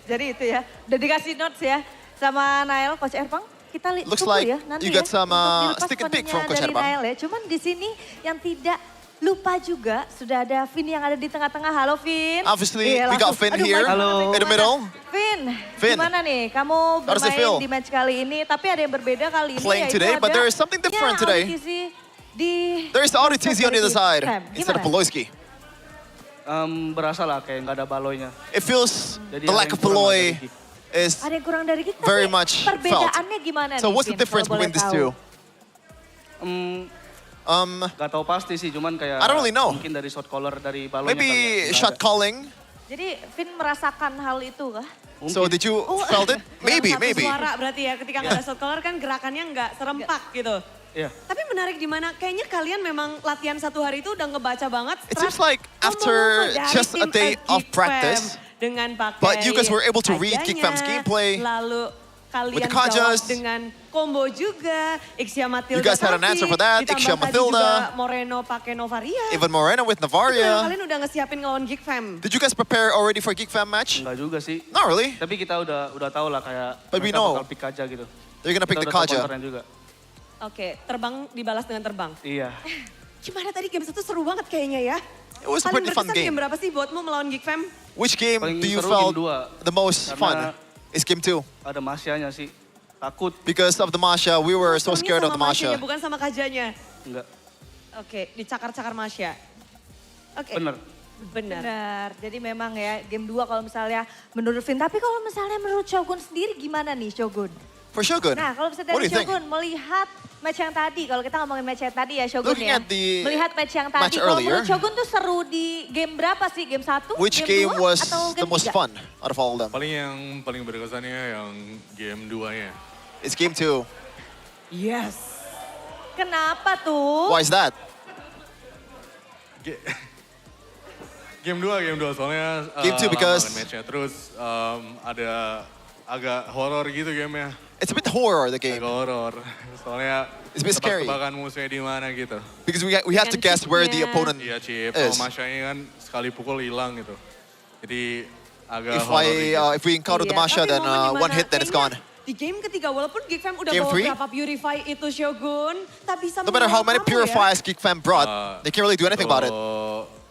Jadi itu ya, udah dikasih notes ya sama Nael, Coach Erpang. Kita Looks tunggu like ya nanti you got ya, some untuk dilepas stick and pick fannya from Coach dari Erpang. Nael ya. Cuman di sini yang tidak lupa juga sudah ada Vin yang ada di tengah-tengah. Halo Vin. Obviously, Iya, we got langsung. Finn Aduh, here Mike, in the middle. Vin, Vin, gimana nih? Kamu how does it bermain feel? di match kali ini, tapi ada yang berbeda kali ini. Playing yaitu today, but ada- there is something different ya, today. audisi di There is the RTZ on the other side instead of Gimana? Poloski. Berasa lah kayak nggak ada baloynya. It feels Jadi the ada lack yang of kurang Poloy dari Geek. is Ada yang kurang dari kita, very tapi much felt. perbedaannya gimana So nih, what's the Vin, difference kalau boleh between these tahu? two? Gak tahu pasti sih, cuman kayak I don't really know. mungkin dari shot caller dari balonya Maybe kali ya. Nggak shot ada. calling. Jadi Vin merasakan hal itu kah? So did you felt it? Maybe, Kurang maybe. satu suara berarti ya, ketika nggak ada shot caller kan gerakannya nggak serempak gitu. Iya. Tapi menarik di mana kayaknya kalian memang latihan satu hari itu udah ngebaca banget. It seems like after just a day of practice, dengan pakai but you guys were able to read kajanya, Geek Fam's gameplay. Lalu kalian with the jawab kajas. dengan combo juga. Ixia Matilda You guys had an tadi, answer for that, ditambah Ixia tadi Matilda. juga Moreno pakai Novaria. Even Moreno with Itu yang Navaria. kalian udah ngesiapin ngelawan Geek Fam. Did you guys prepare already for Geek Fam match? Enggak juga sih. Not really. Tapi kita udah tahu lah kayak But we mereka know. bakal pick aja gitu. They're gonna pick Kita the udah tahu Kaja. counternya juga. Oke, terbang dibalas dengan terbang. Iya. Gimana tadi game satu seru banget kayaknya ya? It was a Paling pretty fun berkesan game. berapa sih buatmu melawan Geek Fam? Which game Paling do you seru felt game 2. the most Karena fun? Is game 2. Ada Masyanya sih. Takut. Because of the Masha, we were so Untungnya scared of sama the Masyanya, Masha. bukan sama Kajanya. Enggak. Oke, dicakar-cakar Masya. Oke. Bener. Benar. Jadi memang ya game 2 kalau misalnya menurut Vin. Tapi kalau misalnya menurut Shogun sendiri gimana nih Shogun? For Shogun, Nah kalau misalnya what do dari you think? Shogun melihat match yang tadi. Kalau kita ngomongin match yang tadi ya Shogun Looking ya. at the Melihat match yang match tadi. Kalau earlier. menurut Shogun tuh seru di game berapa sih? Game 1? Which game 2, was atau the game most 3? fun out of all of them? Yang paling berkesannya yang game 2-nya. It's game 2. Yes. Kenapa tuh? Why is that? Game 2 soalnya Game 2 because match-nya. Terus ada agak horor gitu gamenya. It's a bit horror the game. Agak horor. Soalnya it's a bit scary. tebak-tebakan musuhnya di mana gitu. Because we have to guess where the opponent Iya, Chip. is. Kalau Masya kan sekali pukul hilang gitu. Jadi agak horor. If we encounter the Masha, then one hit, then it's gone. Di game ketiga, walaupun Geek Fam udah Game bawa 3? berapa Purify itu Shogun, tak bisa No matter how many kamu purifiers Geek Fam brought, they can't really do anything about it.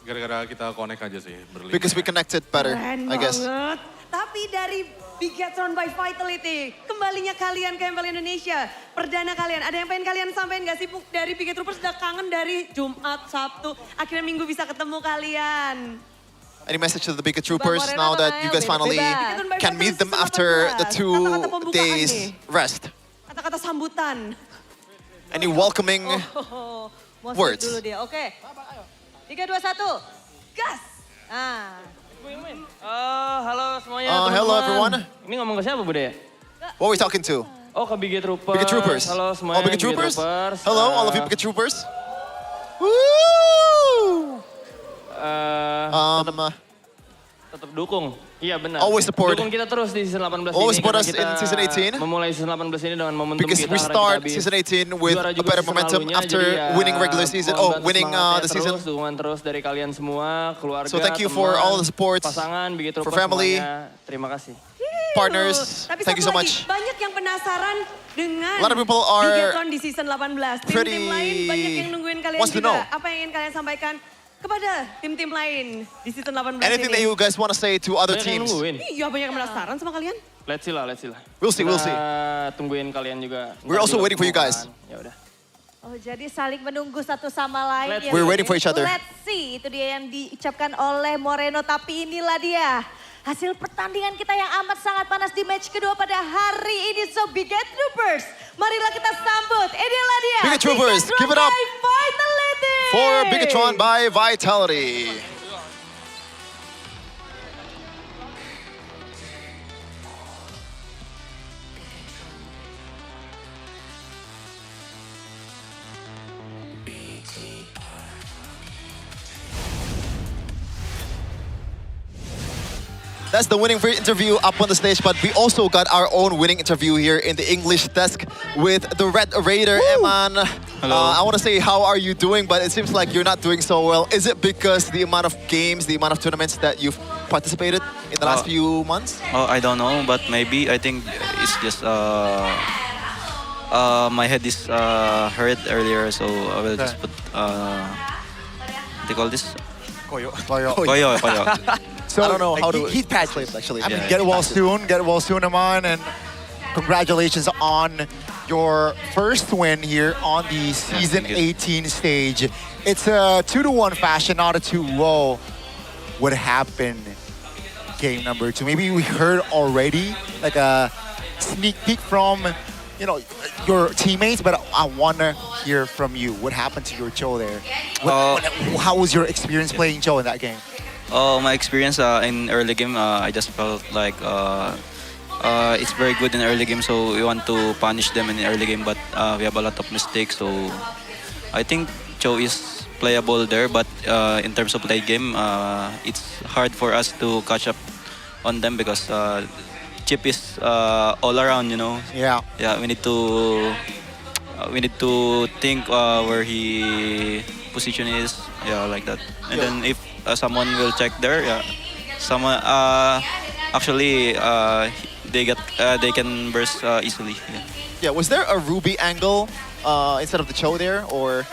Gara-gara kita connect aja sih berlima. Because we connected better, Keren I guess. banget. Tapi dari Bigatron by Vitality, kembalinya kalian ke MPL Indonesia, perdana kalian. Ada yang pengen kalian sampaikan gak sih dari Bigat Troopers? Sudah kangen dari Jumat, Sabtu, akhirnya Minggu bisa ketemu kalian. Any message to the Bigger Troopers now that you guys finally can meet them after the 2 days rest? Kata-kata sambutan. Any welcoming words? Dulu dia, oke. 3, 2, 1, gas! Nah. Halo semuanya. Hello everyone. Ini ngomong ke siapa Bude? What are we talking to? Oh ke Bigger Troopers. Bigger Troopers. Halo semuanya. Oh, Bigger Troopers. Hello, all of you Bigger Troopers. Tetap dukung. Iya benar. Always support. Dukung kita terus di season 18 Always ini. support us Kita in season 18. Memulai season 18 ini dengan momentum Because kita. we start season 18 with a better momentum after winning regular season. Winning the season. Terus, dukungan terus dari kalian semua, keluarga, So thank you teman, for all the support. pasangan, Bigger For Troopers family. semuanya. Terima kasih. Partners, Tapi thank you satu so lagi, much. banyak yang penasaran dengan A lot of people are Bigatron di season 18. Tim-tim pretty lain banyak yang nungguin kalian wants to juga. know. Apa yang ingin kalian sampaikan kepada tim-tim lain di season 18 Anything that ini? you guys want to say to other Banyak yang teams? nungguin. Iya, banyak yang penasaran sama kalian. Let's see lah. We'll see. Kita tungguin kalian juga. We're also waiting for you guys. Ya udah. Oh, jadi saling menunggu satu sama lain. Let's We're waiting for each other. Let's see, itu dia yang diucapkan oleh Moreno. Tapi inilah dia hasil pertandingan kita yang amat sangat panas di match kedua pada hari ini. So, Bigat Troopers, marilah kita sambut. Inilah dia. Bigat Troopers, give it up by Vitality. for Bigatron by Vitality. That's the winning interview up on the stage, but we also got our own winning interview here in the English desk with the Red Raider, Eman. I want to say, how are you doing? But it seems like you're not doing so well. Is it because the amount of games, the amount of tournaments that you've participated in the last few months? Oh, I don't know, but maybe I think it's just my head is hurt earlier, so I will just put what do you call this? Koyo. So I don't know how to heat patch sleep actually. I mean, get well soon, Aman, and congratulations on your first win here on the season 18 stage. It's a 2-1 fashion, not a 2-0. What happened game number 2? Maybe we heard already like a sneak peek from your teammates, but I want to hear from you. What happened to your Cho there? How was your experience playing Cho in that game? My experience in early game, I just felt like it's very good in early game, so we want to punish them in the early game, but we have a lot of mistakes, so I think Cho is playable there, but in terms of late game, it's hard for us to catch up on them because Chip is all around, Yeah. Yeah, we need to think where he position is, like that. And then if someone will check there, someone actually they can burst easily. Yeah, was there a Ruby angle instead of the Cho there, or?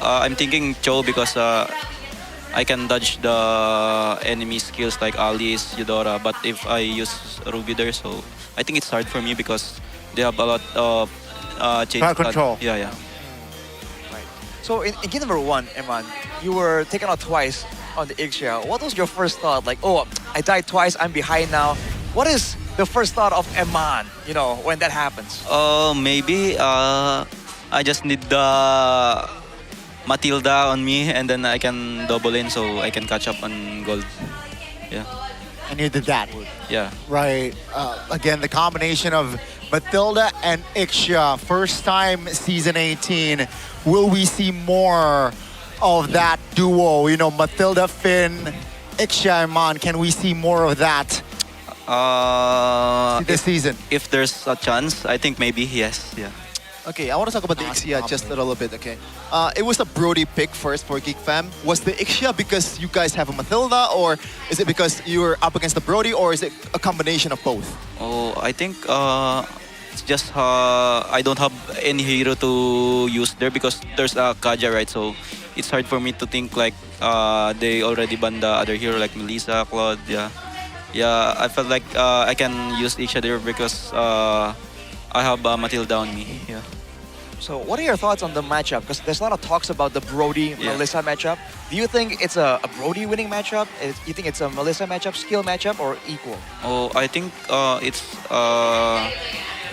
I'm thinking Cho because I can dodge the enemy skills like Alice, Eudora, but if I use Ruby there, so I think it's hard for me because they have a lot of Crowd control. Yeah. So in game number 1, Eman, you were taken out twice on the Ixia. What was your first thought? Like, oh, I died twice, I'm behind now. What is the first thought of Eman, when that happens? Maybe I just need the Matilda on me and then I can double in so I can catch up on gold. Yeah. And you did that. Yeah. Right. Again, the combination of Matilda and Ixia, first time season 18. Will we see more of that duo? You know, Matilda, Finn, Ixia, Iman. Can we see more of that this season? If there's a chance, I think maybe yes. Yeah. Okay, I want to talk about the Ixia just a little bit, okay? It was a Brody pick first for Geek Fam. Was the Ixia because you guys have a Matilda, or is it because you were up against the Brody, or is it a combination of both? Oh, I think it's just I don't have any hero to use there because there's a Kaja, right? So it's hard for me to think like they already banned the other hero like Melissa, Claude, yeah. Yeah, I felt like I can use each other because I have Matilda on me, yeah. So what are your thoughts on the matchup? Because there's a lot of talks about the Brody-Melissa matchup. Do you think it's a Brody winning matchup? You think it's a Melissa matchup, skill matchup, or equal? Oh, I think it's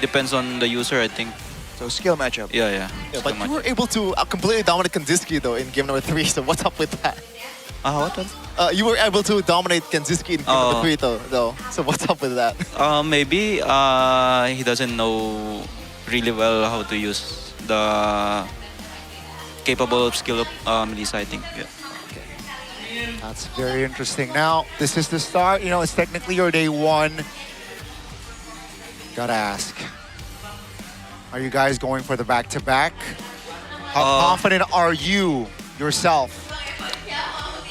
depends on the user, I think. So skill matchup? Yeah, yeah. Yeah, but you were able to completely dominate Kandinsky though in game number 3, so what's up with that? What? You were able to dominate Kandinsky in game number 3 though, so what's up with that? Maybe he doesn't know really well how to use the capable of skill of Melissa, I think. Yeah. That's very interesting. Now, this is the start. You know, it's technically your day 1. Gotta ask. Are you guys going for the back-to-back? How confident are you yourself?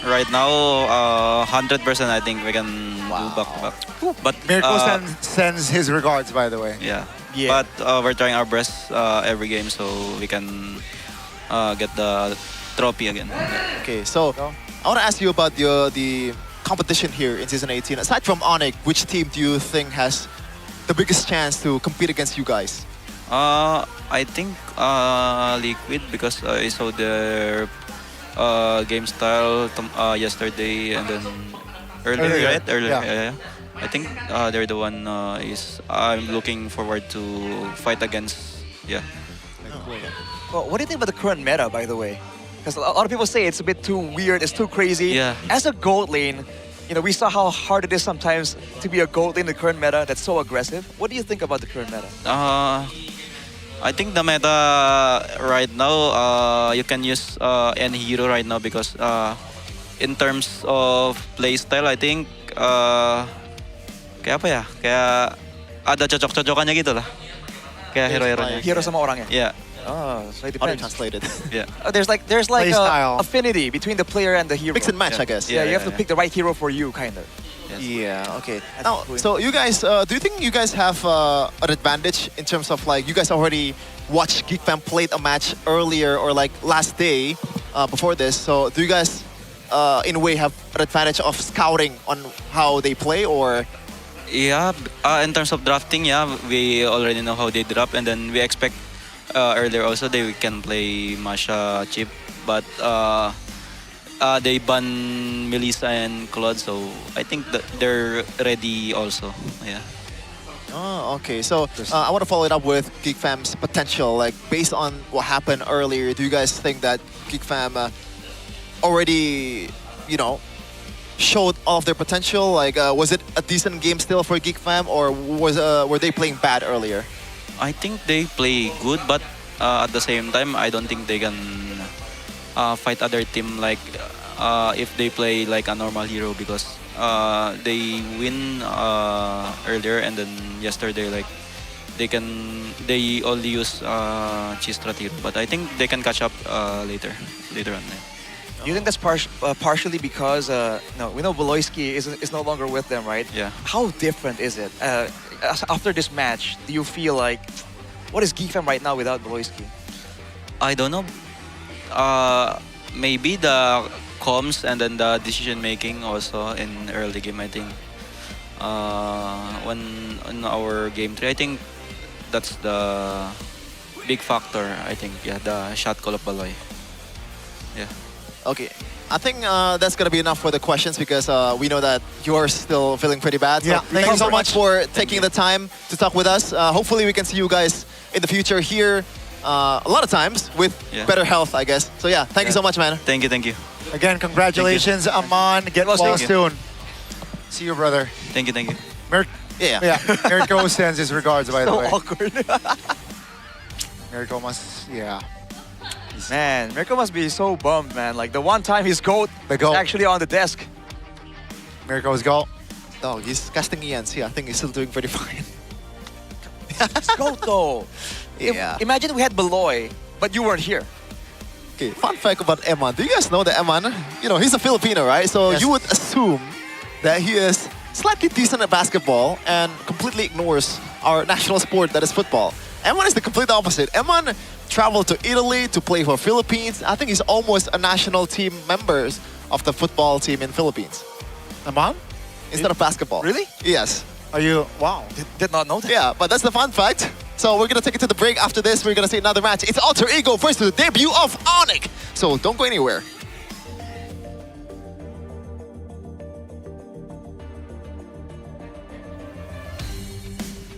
Right now, 100% I think we can do back-to-back. But Mirko sends his regards, by the way. Yeah. But we're trying our best every game so we can get the trophy again. Okay, so I want to ask you about the competition here in Season 18. Aside from Onyx, which team do you think has the biggest chance to compete against you guys? I think Liquid, because I saw their game style yesterday and then earlier, right? Earlier, yeah. I think they're the one I'm looking forward to fight against. Yeah. Well, what do you think about the current meta, by the way? Because a lot of people say it's a bit too weird, it's too crazy. Yeah. As a gold lane, you know, we saw how hard it is sometimes to be a gold lane in the current meta that's so aggressive. What do you think about the current meta? I think the meta right now, you can use any hero right now because in terms of playstyle, I think kayak apa ya? Kayak ada cocok-cocokannya gitu lah. Kayak hero-heronya. Hero sama orangnya? Yeah. Oh, so it How do depends. you translate it? Yeah. There's like affinity between the player and the hero. Mix and match, I guess. Yeah, you have to pick the right hero for you, kind of. Yeah, okay. Now, so you guys, do you think you guys have an advantage in terms of like, you guys already watched Geek Fam played a match earlier or like last day before this, so do you guys in a way have an advantage of scouting on how they play, or? Yeah, in terms of drafting, yeah, we already know how they drop, and then we expect earlier also they can play Masha chip, but they ban Melissa and Claude, so I think that they're ready also. Yeah. Oh, okay. So I want to follow it up with Geek Fam's potential. Like, based on what happened earlier, do you guys think that Geek Fam already, you know, showed all of their potential? Like, was it a decent game still for Geek Fam, or were they playing bad earlier? I think they play good, but at the same time, I don't think they can fight other team like if they play like a normal hero, because they win earlier, and then yesterday like they only use Chistra hero, but I think they can catch up later on. Do you think that's partially because we know Beloyski is no longer with them, right? Yeah. How different is it? After this match, do you feel like, what is Geek Fam right now without Beloyski? I don't know. Maybe the comms and then the decision making also in early game, I think. When in our game 3, I think that's the big factor, I think. Yeah, the shot call of Baloy. Yeah. Okay, I think that's gonna be enough for the questions, because we know that you're still feeling pretty bad. So Yeah, thank you so much for taking the time to talk with us. Hopefully we can see you guys in the future here a lot of times with better health, I guess. So yeah, thank you so much, man. Thank you. Again, congratulations, Aman. Get well soon. See you, brother. Thank you. Mirko. Yeah. Mirko sends his regards, by the So way. awkward. Mirko must, Man, Mirko must be so bummed, man. Like the one time his goat The goat. is actually on the desk. Mirko's goal. No, he's casting ENC. I think he's still doing pretty fine. His goat though. Yeah. Imagine we had Beloy, but you weren't here. Okay, fun fact about Eman. Do you guys know that Eman, he's a Filipino, right? So Yes. you would assume that he is slightly decent at basketball and completely ignores our national sport, that is football. Eman is the complete opposite. Eman traveled to Italy to play for Philippines. I think he's almost a national team member of the football team in Philippines. Eman? Instead of basketball. Really? Yes. Are you, wow. Did not know that. Yeah, but that's the fun fact. So we're gonna take it to the break. After this, we're gonna see another match. It's Alter Ego versus the debut of Onyx. So don't go anywhere.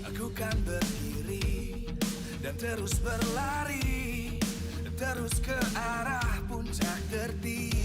Aku kan berdiri dan terus berlari, terus ke arah puncak tertinggi.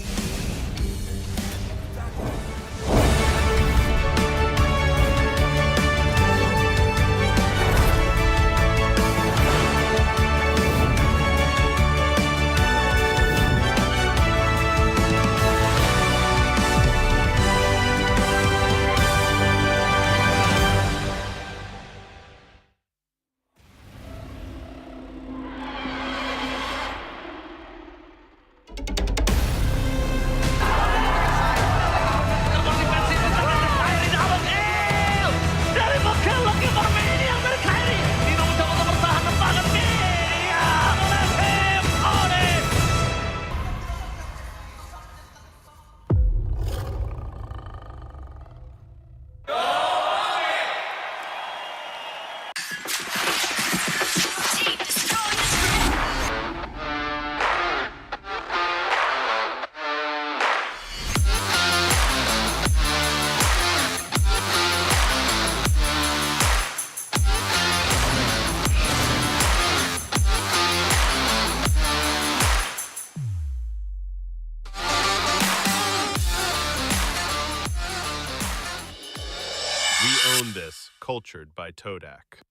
We own this, cultured by Todak.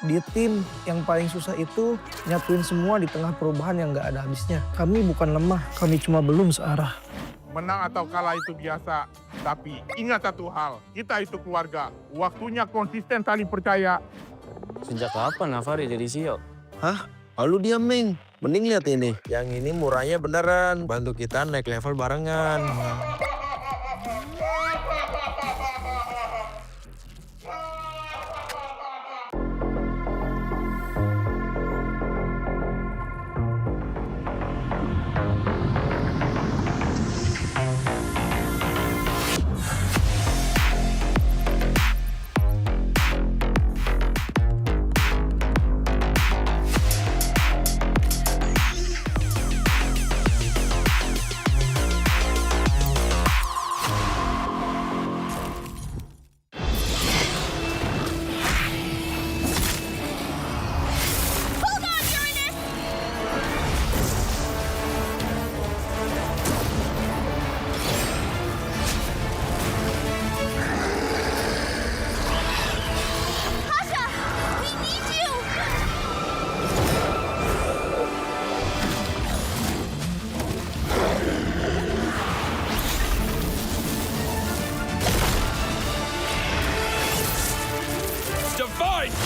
Di tim yang paling susah itu nyatuin semua di tengah perubahan yang nggak ada habisnya. Kami bukan lemah, kami cuma belum searah. Menang atau kalah itu biasa, tapi ingat satu hal, kita itu keluarga. Waktunya konsisten saling percaya. Sejak kapan Navari jadi CEO? Hah? Lalu dia Ming. Mending lihat ini. Yang ini murahnya beneran. Bantu kita naik level barengan.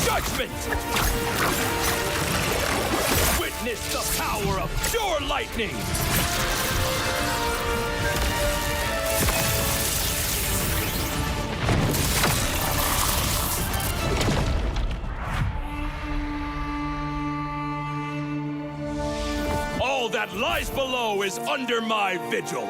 judgment! Witness the power of pure lightning! All that lies below is under my vigil.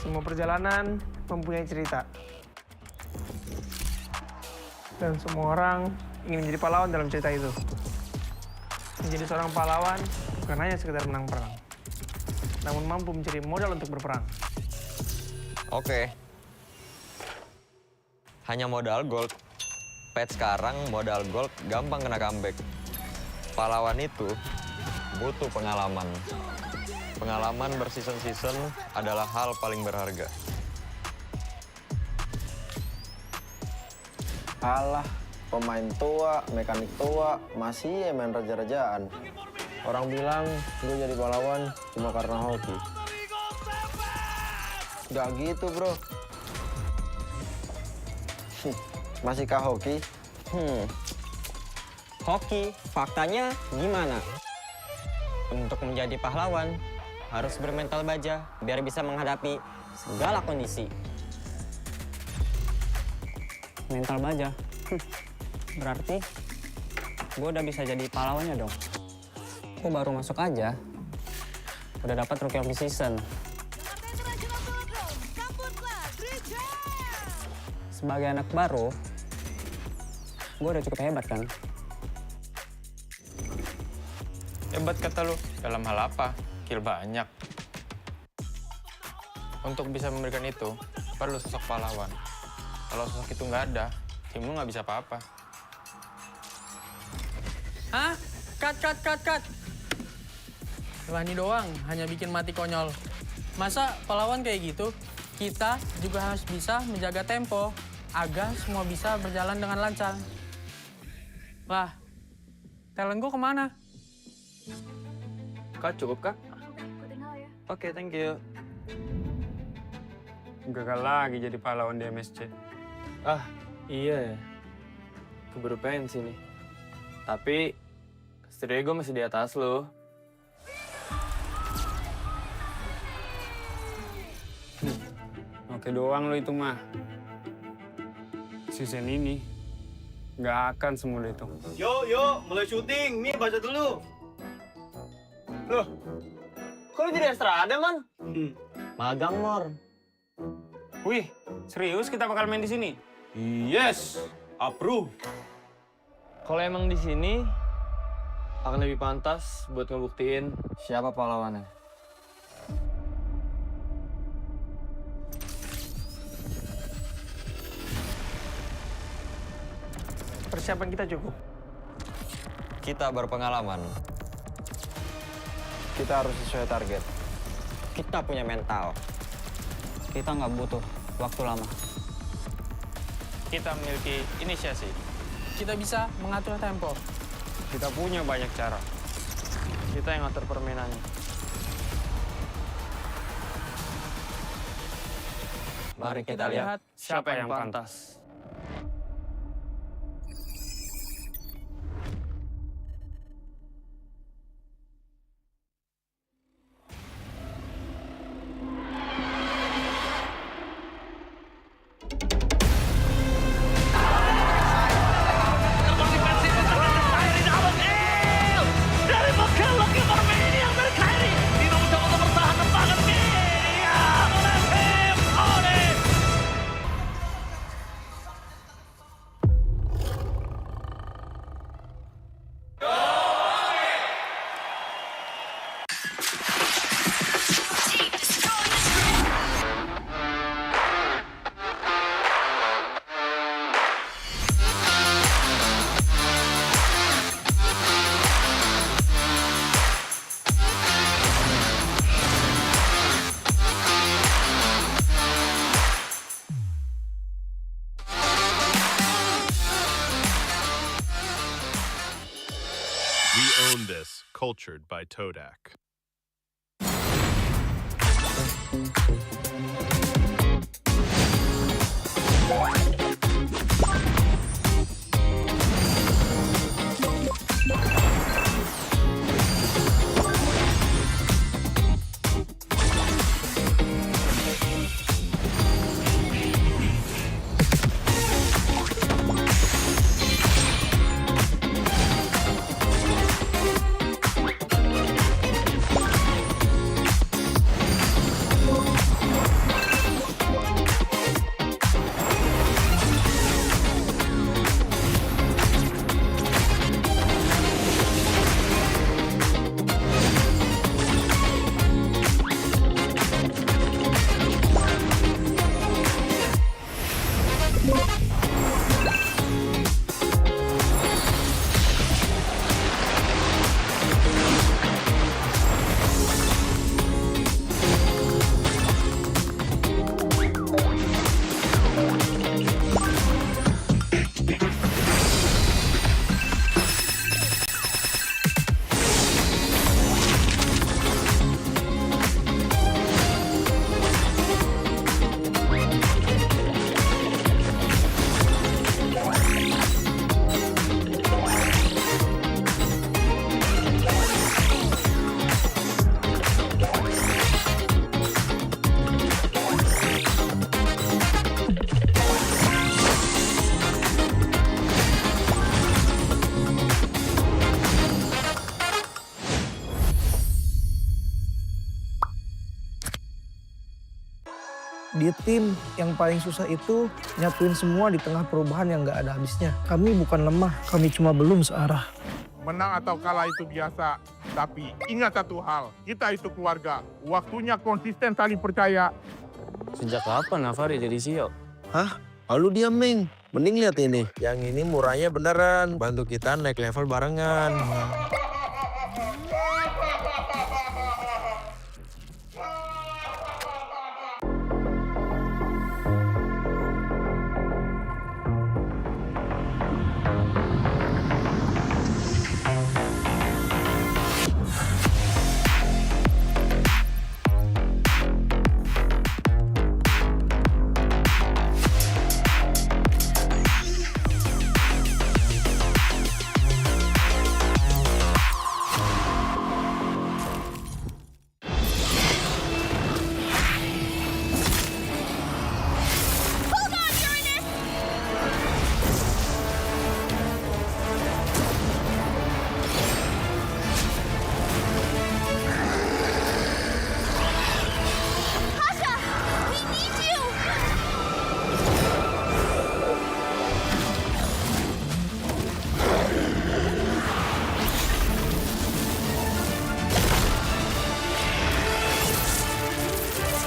Semua perjalanan mempunyai cerita. Dan semua orang ingin menjadi pahlawan dalam cerita itu. Menjadi seorang pahlawan bukan hanya sekedar menang perang, namun mampu mencari modal untuk berperang. Oke. Hanya modal gold. Patch sekarang modal gold gampang kena comeback. Pahlawan itu butuh pengalaman. Pengalaman berseason-season adalah hal paling berharga. Alah, pemain tua, mekanik tua, masih main raja-rajaan. Orang bilang gue jadi pahlawan cuma karena hoki. Gak gitu, bro. Masihkah hoki? Hoki, faktanya gimana? Untuk menjadi pahlawan, harus bermental baja biar bisa menghadapi segala kondisi. Mental baja? Berarti gue udah bisa jadi pahlawannya dong. Gue baru masuk aja, udah dapat Rookie of the Season. Sebagai anak baru, gue udah cukup hebat kan? Hebat kata lu, dalam hal apa? Kill banyak. Untuk bisa memberikan itu, perlu sosok pahlawan. Kalau sosok itu nggak ada, tim lu nggak bisa apa-apa. Hah? Cut. Rani doang, hanya bikin mati konyol. Masa pahlawan kayak gitu? Kita juga harus bisa menjaga tempo agar semua bisa berjalan dengan lancar. Lah, talent gue kemana? Kak, cukup kak? Oke, thank you. Gagal lagi jadi pahlawan di MSC. Ah, iya ya. Keburu pensi nih. Tapi, setidaknya gue masih di atas lo. Oke doang lo itu mah. Season ini, nggak akan semudah itu. Yuk, mulai syuting. Nih, baca dulu. Loh, kok lu jadi Estrada, Man? Magang, Mor. Wih, serius kita bakal main di sini? Yes, approve. Kalau emang di sini, akan lebih pantas buat ngebuktiin siapa pahlawannya. Persiapan kita cukup. Kita berpengalaman. Kita harus sesuai target. Kita punya mental. Kita nggak butuh waktu lama. Kita memiliki inisiasi. Kita bisa mengatur tempo. Kita punya banyak cara. Kita yang ngatur permainannya. Mari kita lihat siapa yang pantas. We own this, cultured by Todak. Di tim yang paling susah itu nyatuin semua di tengah perubahan yang nggak ada habisnya. Kami bukan lemah, kami cuma belum searah. Menang atau kalah itu biasa, tapi ingat satu hal, kita itu keluarga. Waktunya konsisten saling percaya. Sejak kapan Navari jadi CEO? Hah? Lalu dia Ming. Mending lihat ini. Yang ini murahnya beneran. Bantu kita naik level barengan.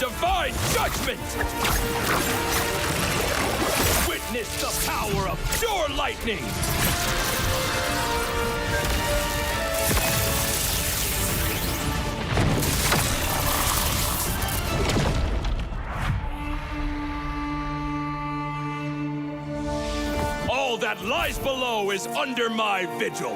Divine judgment! Witness the power of pure lightning! All that lies below is under my vigil.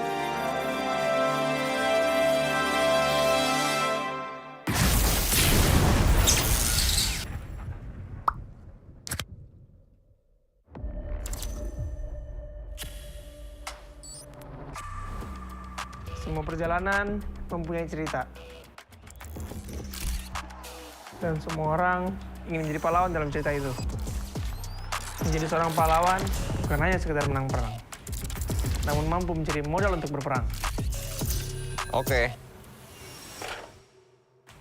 Semua perjalanan mempunyai cerita. Dan semua orang ingin menjadi pahlawan dalam cerita itu. Menjadi seorang pahlawan bukan hanya sekedar menang perang, namun mampu mencari modal untuk berperang. Oke.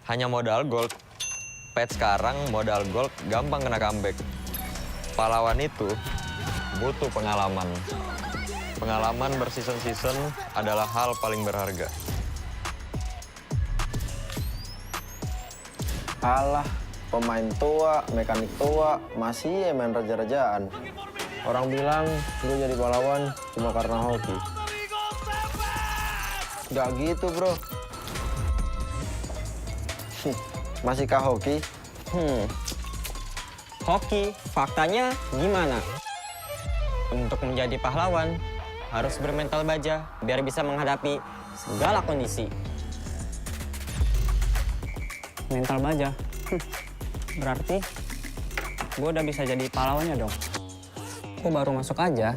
Hanya modal gold. Patch sekarang modal gold gampang kena comeback. Pahlawan itu butuh pengalaman. Pengalaman berseason-season adalah hal paling berharga. Alah, pemain tua, mekanik tua, masih main raja-rajaan. Orang bilang gue jadi pahlawan cuma karena hoki. Gak gitu, bro. Masihkah hoki? Hoki, faktanya gimana? Untuk menjadi pahlawan, harus bermental baja biar bisa menghadapi segala kondisi. Mental baja. Berarti gue udah bisa jadi pahlawannya dong. Gue baru masuk aja,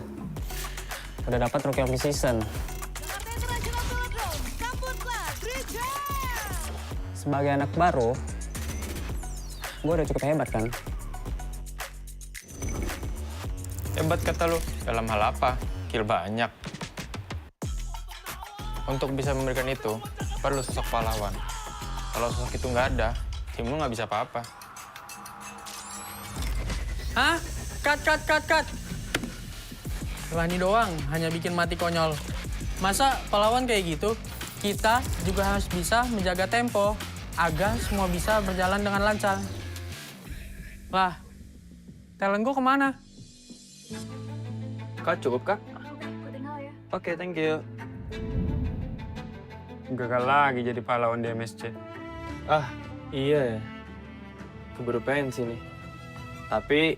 udah dapat Rookie of the Season. Sebagai anak baru, gue udah cukup hebat kan? Hebat kata lu, dalam hal apa? Kill banyak. Untuk bisa memberikan itu, perlu sosok pahlawan. Kalau sosok itu nggak ada, tim lu nggak bisa apa-apa. Hah? Cut. Rani doang, hanya bikin mati konyol. Masa pahlawan kayak gitu? Kita juga harus bisa menjaga tempo, agar semua bisa berjalan dengan lancar. Lah, talent gue kemana? Kak, cukup kak? Oke, thank you. Gagal lagi jadi pahlawan di MSC. Ah, iya ya. Keburu pensi nih. Tapi,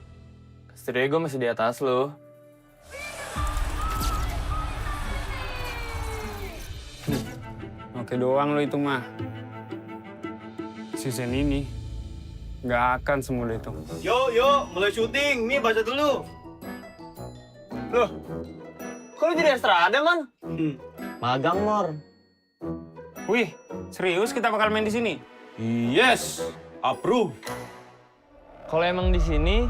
setidaknya gue masih di atas lo. Oke doang lo itu mah. Season ini nggak akan semudah itu. Yo, mulai syuting. Nih, baca dulu. Loh, kok lu jadi Estrada, Man? Magang, Mor. Wih, serius kita bakal main di sini? Yes, approve. Kalau emang di sini,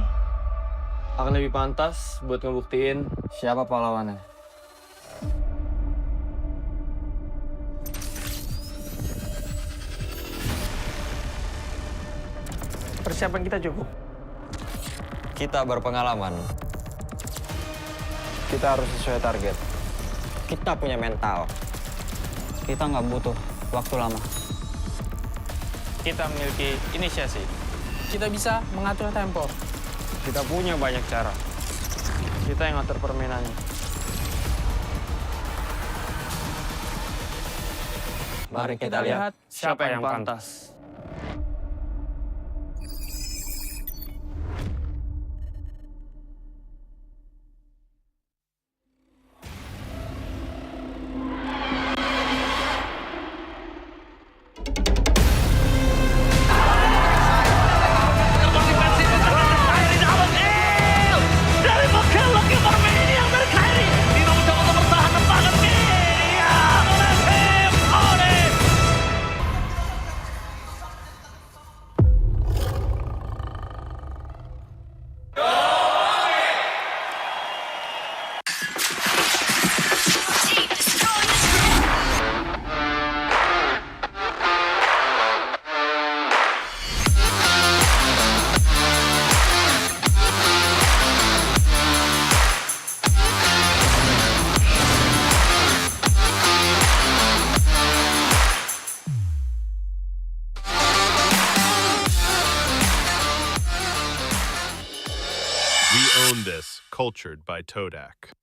akan lebih pantas buat ngebuktiin siapa pahlawannya. Persiapan kita cukup. Kita berpengalaman. Kita harus sesuai target. Kita punya mental. Kita nggak butuh waktu lama. Kita memiliki inisiasi. Kita bisa mengatur tempo. Kita punya banyak cara. Kita yang ngatur permainannya. Mari kita lihat siapa yang pantas. This, cultured by Todak.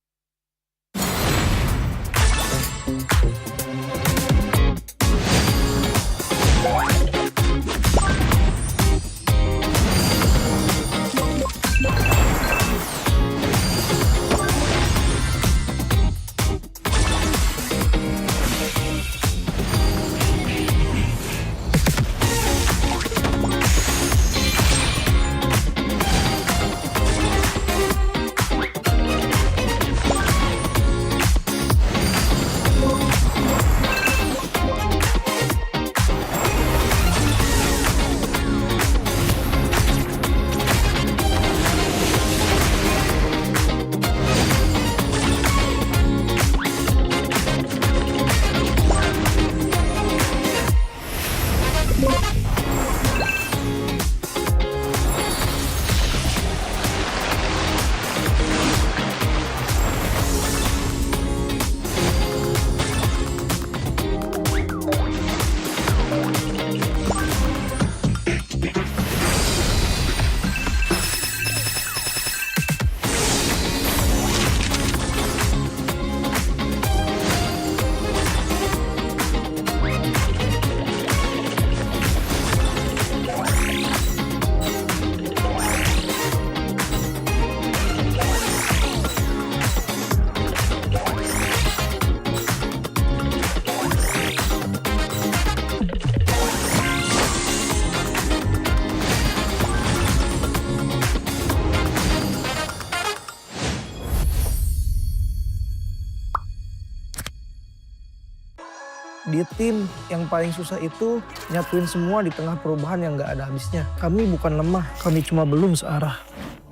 Di tim yang paling susah itu nyatuin semua di tengah perubahan yang nggak ada habisnya. Kami bukan lemah, kami cuma belum searah.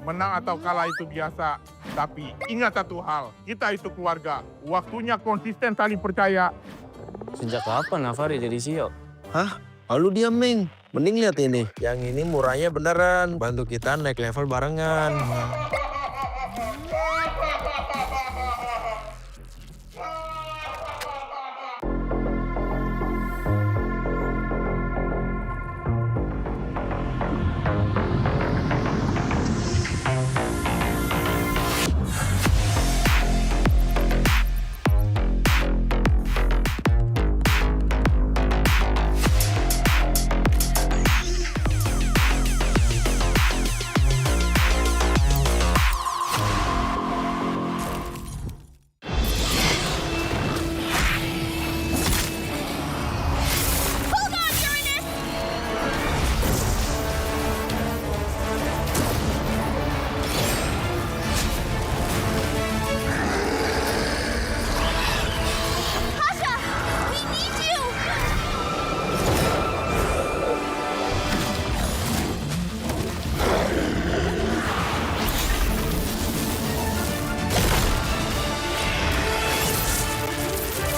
Menang atau kalah itu biasa, tapi ingat satu hal, kita itu keluarga. Waktunya konsisten saling percaya. Sejak kapan Navari jadi CEO? Hah? Lalu dia Ming. Mending lihat ini. Yang ini murahnya beneran. Bantu kita naik level barengan.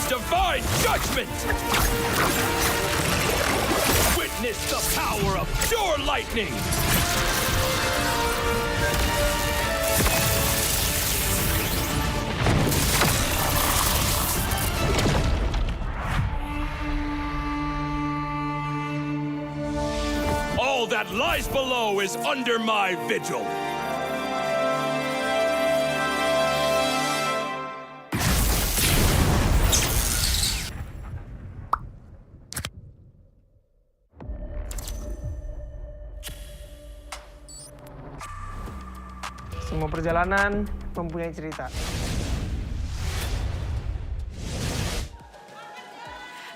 Divine judgment! Witness the power of pure lightning! All that lies below is under my vigil. Semua perjalanan mempunyai cerita.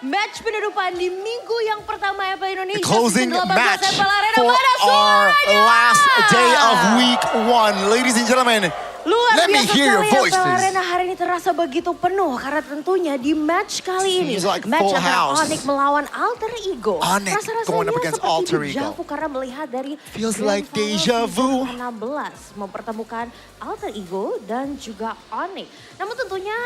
Match penutupan di minggu yang pertama MPL Indonesia. The closing season 18 match MPL Arena. for Mana our suaranya? last day of week 1. Ladies and gentlemen, Luar let me biasa hear your sekali MPL voices. Arena hari ini terasa begitu penuh karena tentunya di match kali ini Seems like match full antara house. Onyx melawan Alter Ego. Onyx Rasa-rasanya going up against seperti Alter deja Ego. vu karena melihat dari Feels Grand like Final deja vu. season 16 mempertemukan Alter Ego dan juga Onyx. Namun tentunya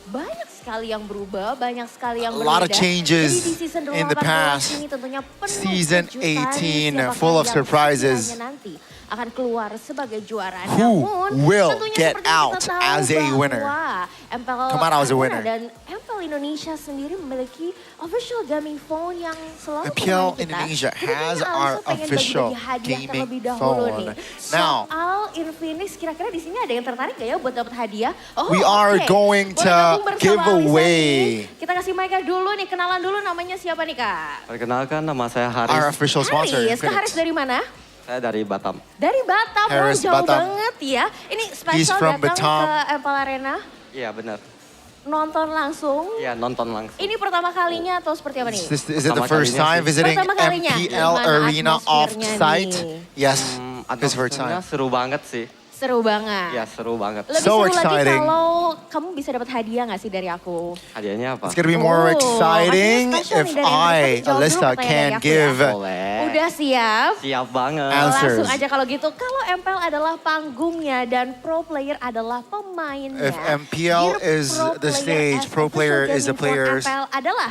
banyak sekali yang berubah, banyak sekali yang A berbeda. lot of changes Jadi di season in the 18 past. ini tentunya penuh Season kejutan, 18 full of siapakah yang surprises. sekiranya nanti akan keluar sebagai juara. Who Namun will tentunya get seperti yang out kita tahu as a winner? bahwa MPL Come out as a Arena winner. dan MPL Indonesia sendiri memiliki official gaming phone yang selalu MPL menemani kita. Indonesia Tentunya has Alsa our pengen official bagi-bagi hadiah gaming terlebih dahulu phone. nih. Now, Soal Infinix, kira-kira di sini ada yang tertarik gak ya buat dapat hadiah? Oh, we are oke. going Boleh to gabung bersama give Alisa nih. away Kita kasih mic dulu nih, kenalan dulu namanya siapa nih Kak? Perkenalkan, nama saya Haris. our official sponsor. Haris, Kak Infinix. Haris dari mana? Saya dari Batam. Dari Batam, wah Haris, jauh Batam. banget ya. Ini He's spesial from datang Batam. ke MPL Arena, Iya benar. nonton langsung. Iya nonton langsung. Ini pertama kalinya atau seperti apa nih? Is it the Pertama first kalinya time sih. visiting Pertama kalinya. MPL Gimana Arena atmosfernya off-site? nih? Yes, it's first Atmosfernya time. seru banget sih. Seru banget. Ya seru banget. Lebih So seru lagi exciting. kalau kamu bisa dapat hadiah nggak sih dari aku? Hadiahnya apa? It's gonna be more Oh, exciting hadiah spesial if nih dari Indonesia. I, Jawab dulu Alyssa, pertanyaan can dari aku give ya. Boleh. Udah siap? Siap banget. Answers. Langsung aja kalau gitu. Kalau MPL adalah panggungnya dan pro player adalah pemainnya. If MPL Dear is pro the player stage, as pro player official is the gaming phone players. MPL adalah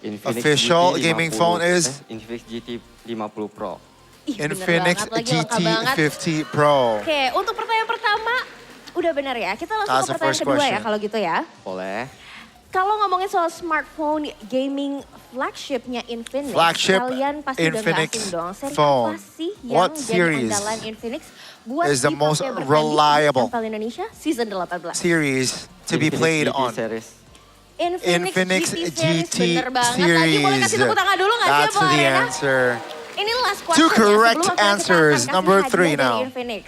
Infinix Official GT gaming 50, phone is Infinix GT 50 Pro. Ih, bener Infinix banget lagi, lengkap banget. GT50 Pro. Oke, untuk pertanyaan pertama udah benar ya. Kita langsung That's ke the pertanyaan first kedua ya question. kalau gitu ya. Boleh. Kalau ngomongin soal smartphone gaming flagshipnya Infinix, Flagship kalian pasti udah nggak Infinix asing dong. Seri phone. apa sih yang What jadi series andalan Infinix buat is the dipakai most bertanding di reliable MPL Indonesia season 18? series to be Infinix played GT on? series. Infinix GT series, GT bener banget. Lagi boleh kasih tepuk tangan dulu nggak sih That's Bang the Arena? answer. Ini last question Two ya, correct sebelum akhirnya kita answers. akan kasih Number hadiah 3 dari now. Infinix.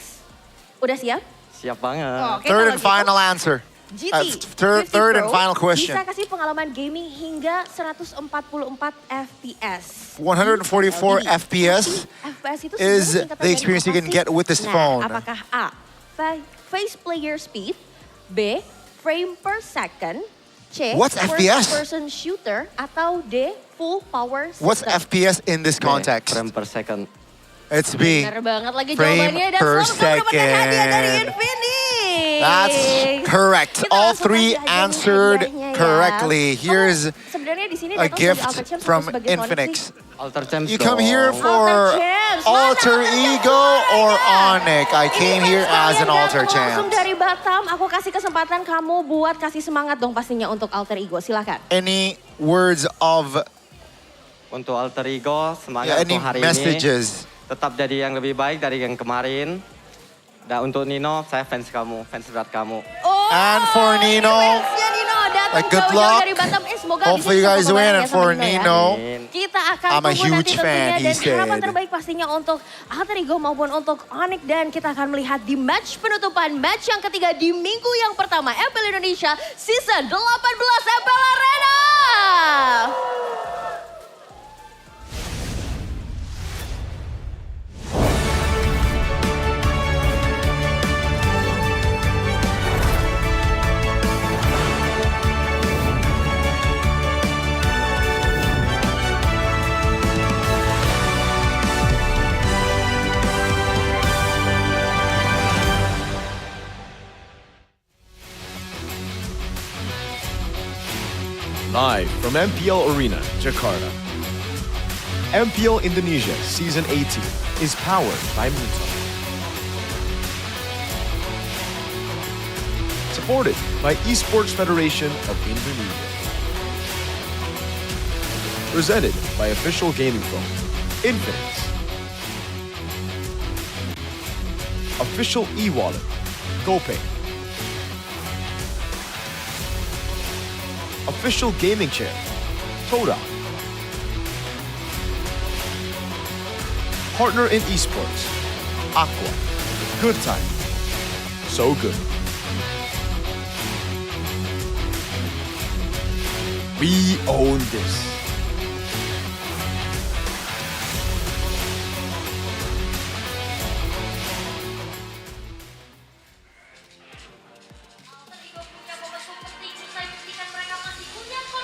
Udah siap? Siap banget. Oke, Third kalau and gitu, final answer. GT Third 50 and Pro final question. bisa kasih pengalaman gaming hingga 144 FPS. 144 FPS FPS itu is sebenarnya singkatan the dari experience you apa can sih? get with this Nah, phone. apakah A, face player speed, B, frame per second, C. What's FPS? First-person shooter. Atau D. Full power system. What's FPS in this context? Frame per second. It's B. Benar banget lagi Frame jawabannya. Dan per selamat mendapatkan hadiah dari second. Infinix. That's correct. Kita All langsung three kasih aja nih answered hadiahnya ya. correctly. Here's Sebenarnya di sini a datang gift sebagai Alter Champs from atau sebagai Sonic Infinix. sih? Alter Champs. You come here Alter for Champs. Alter Ego or Onyx? I came here as an Alter Langsung Champ. dari Batam, aku kasih kesempatan kamu buat kasih semangat dong pastinya untuk Alter Ego. Silakan. Any words of Untuk Alter Ego, semangat any untuk hari messages? ini. Tetap jadi yang lebih baik dari yang kemarin. Dan untuk Nino, saya fans kamu, fans berat kamu. And for Nino, Datang good jauh-jauh luck. dari Batam. Semoga Hopefully you bisa guys ketemu win. bareng And ya for sama ya. Nino, Kita akan I'm a tunggu huge nanti fan, tentunya he dan harapan said. terbaik pastinya untuk Alter Ego maupun untuk Onyx. Dan kita akan melihat di match penutupan, match yang ketiga di minggu yang pertama MPL Indonesia Season 18 MPL Arena. Live from MPL Arena, Jakarta. MPL Indonesia Season 18 is powered by Muto. Supported by Esports Federation of Indonesia. Presented by official gaming phone, Infinix. Official e-wallet, GoPay. Official gaming chair, Toda. Partner in esports, Aqua. Good time. So good. We own this.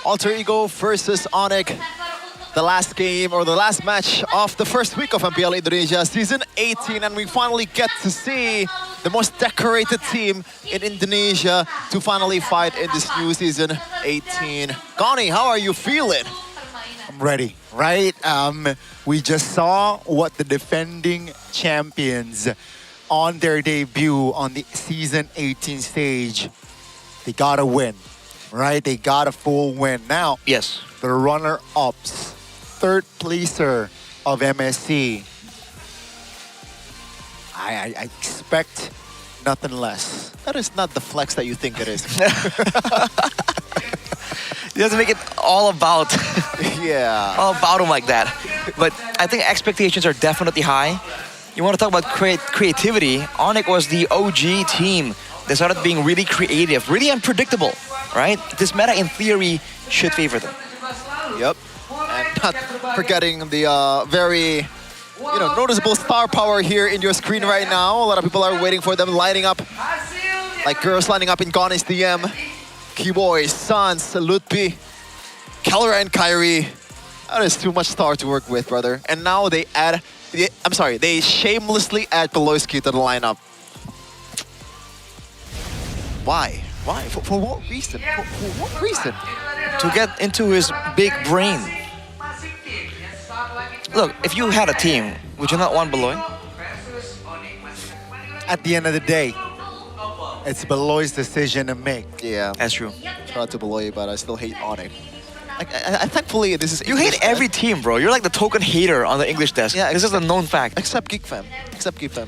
Alter Ego versus Onyx. The last game or the last match of the first week of MPL Indonesia Season 18, and we finally get to see the most decorated team in Indonesia to finally fight in this new Season 18. Connie, how are you feeling? I'm ready, right? We just saw what the defending champions on their debut on the Season 18 stage, they gotta win, right? They got a full win. Now, yes, the runner-ups, third placer of MSC. I expect nothing less. That is not the flex that you think it is. He doesn't make it all about yeah, all about him like that. But I think expectations are definitely high. You want to talk about creativity? Onyx was the OG team. They started being really creative, really unpredictable, right? This meta, in theory, should favor them. Yep, and not forgetting the very noticeable star power here in your screen right now. A lot of people are waiting for them lining up, like girls lining up in Connie's DM. Keyboy, Sans, Lutpi, Kelra, and Kyrie. That is too much star to work with, brother. And now they add, they shamelessly add Peloyski to the lineup. Why? Why? For what reason? For what reason? To get into his big brain. Look, if you had a team, would you not want Beloy? At the end of the day, it's Beloy's decision to make. Yeah, that's true. Shout out to Beloy, but I still hate Onyx. I thankfully this is. You hate every team, bro. You're like the token hater on the English desk. Yeah, this is a known fact. Except Geek Fam.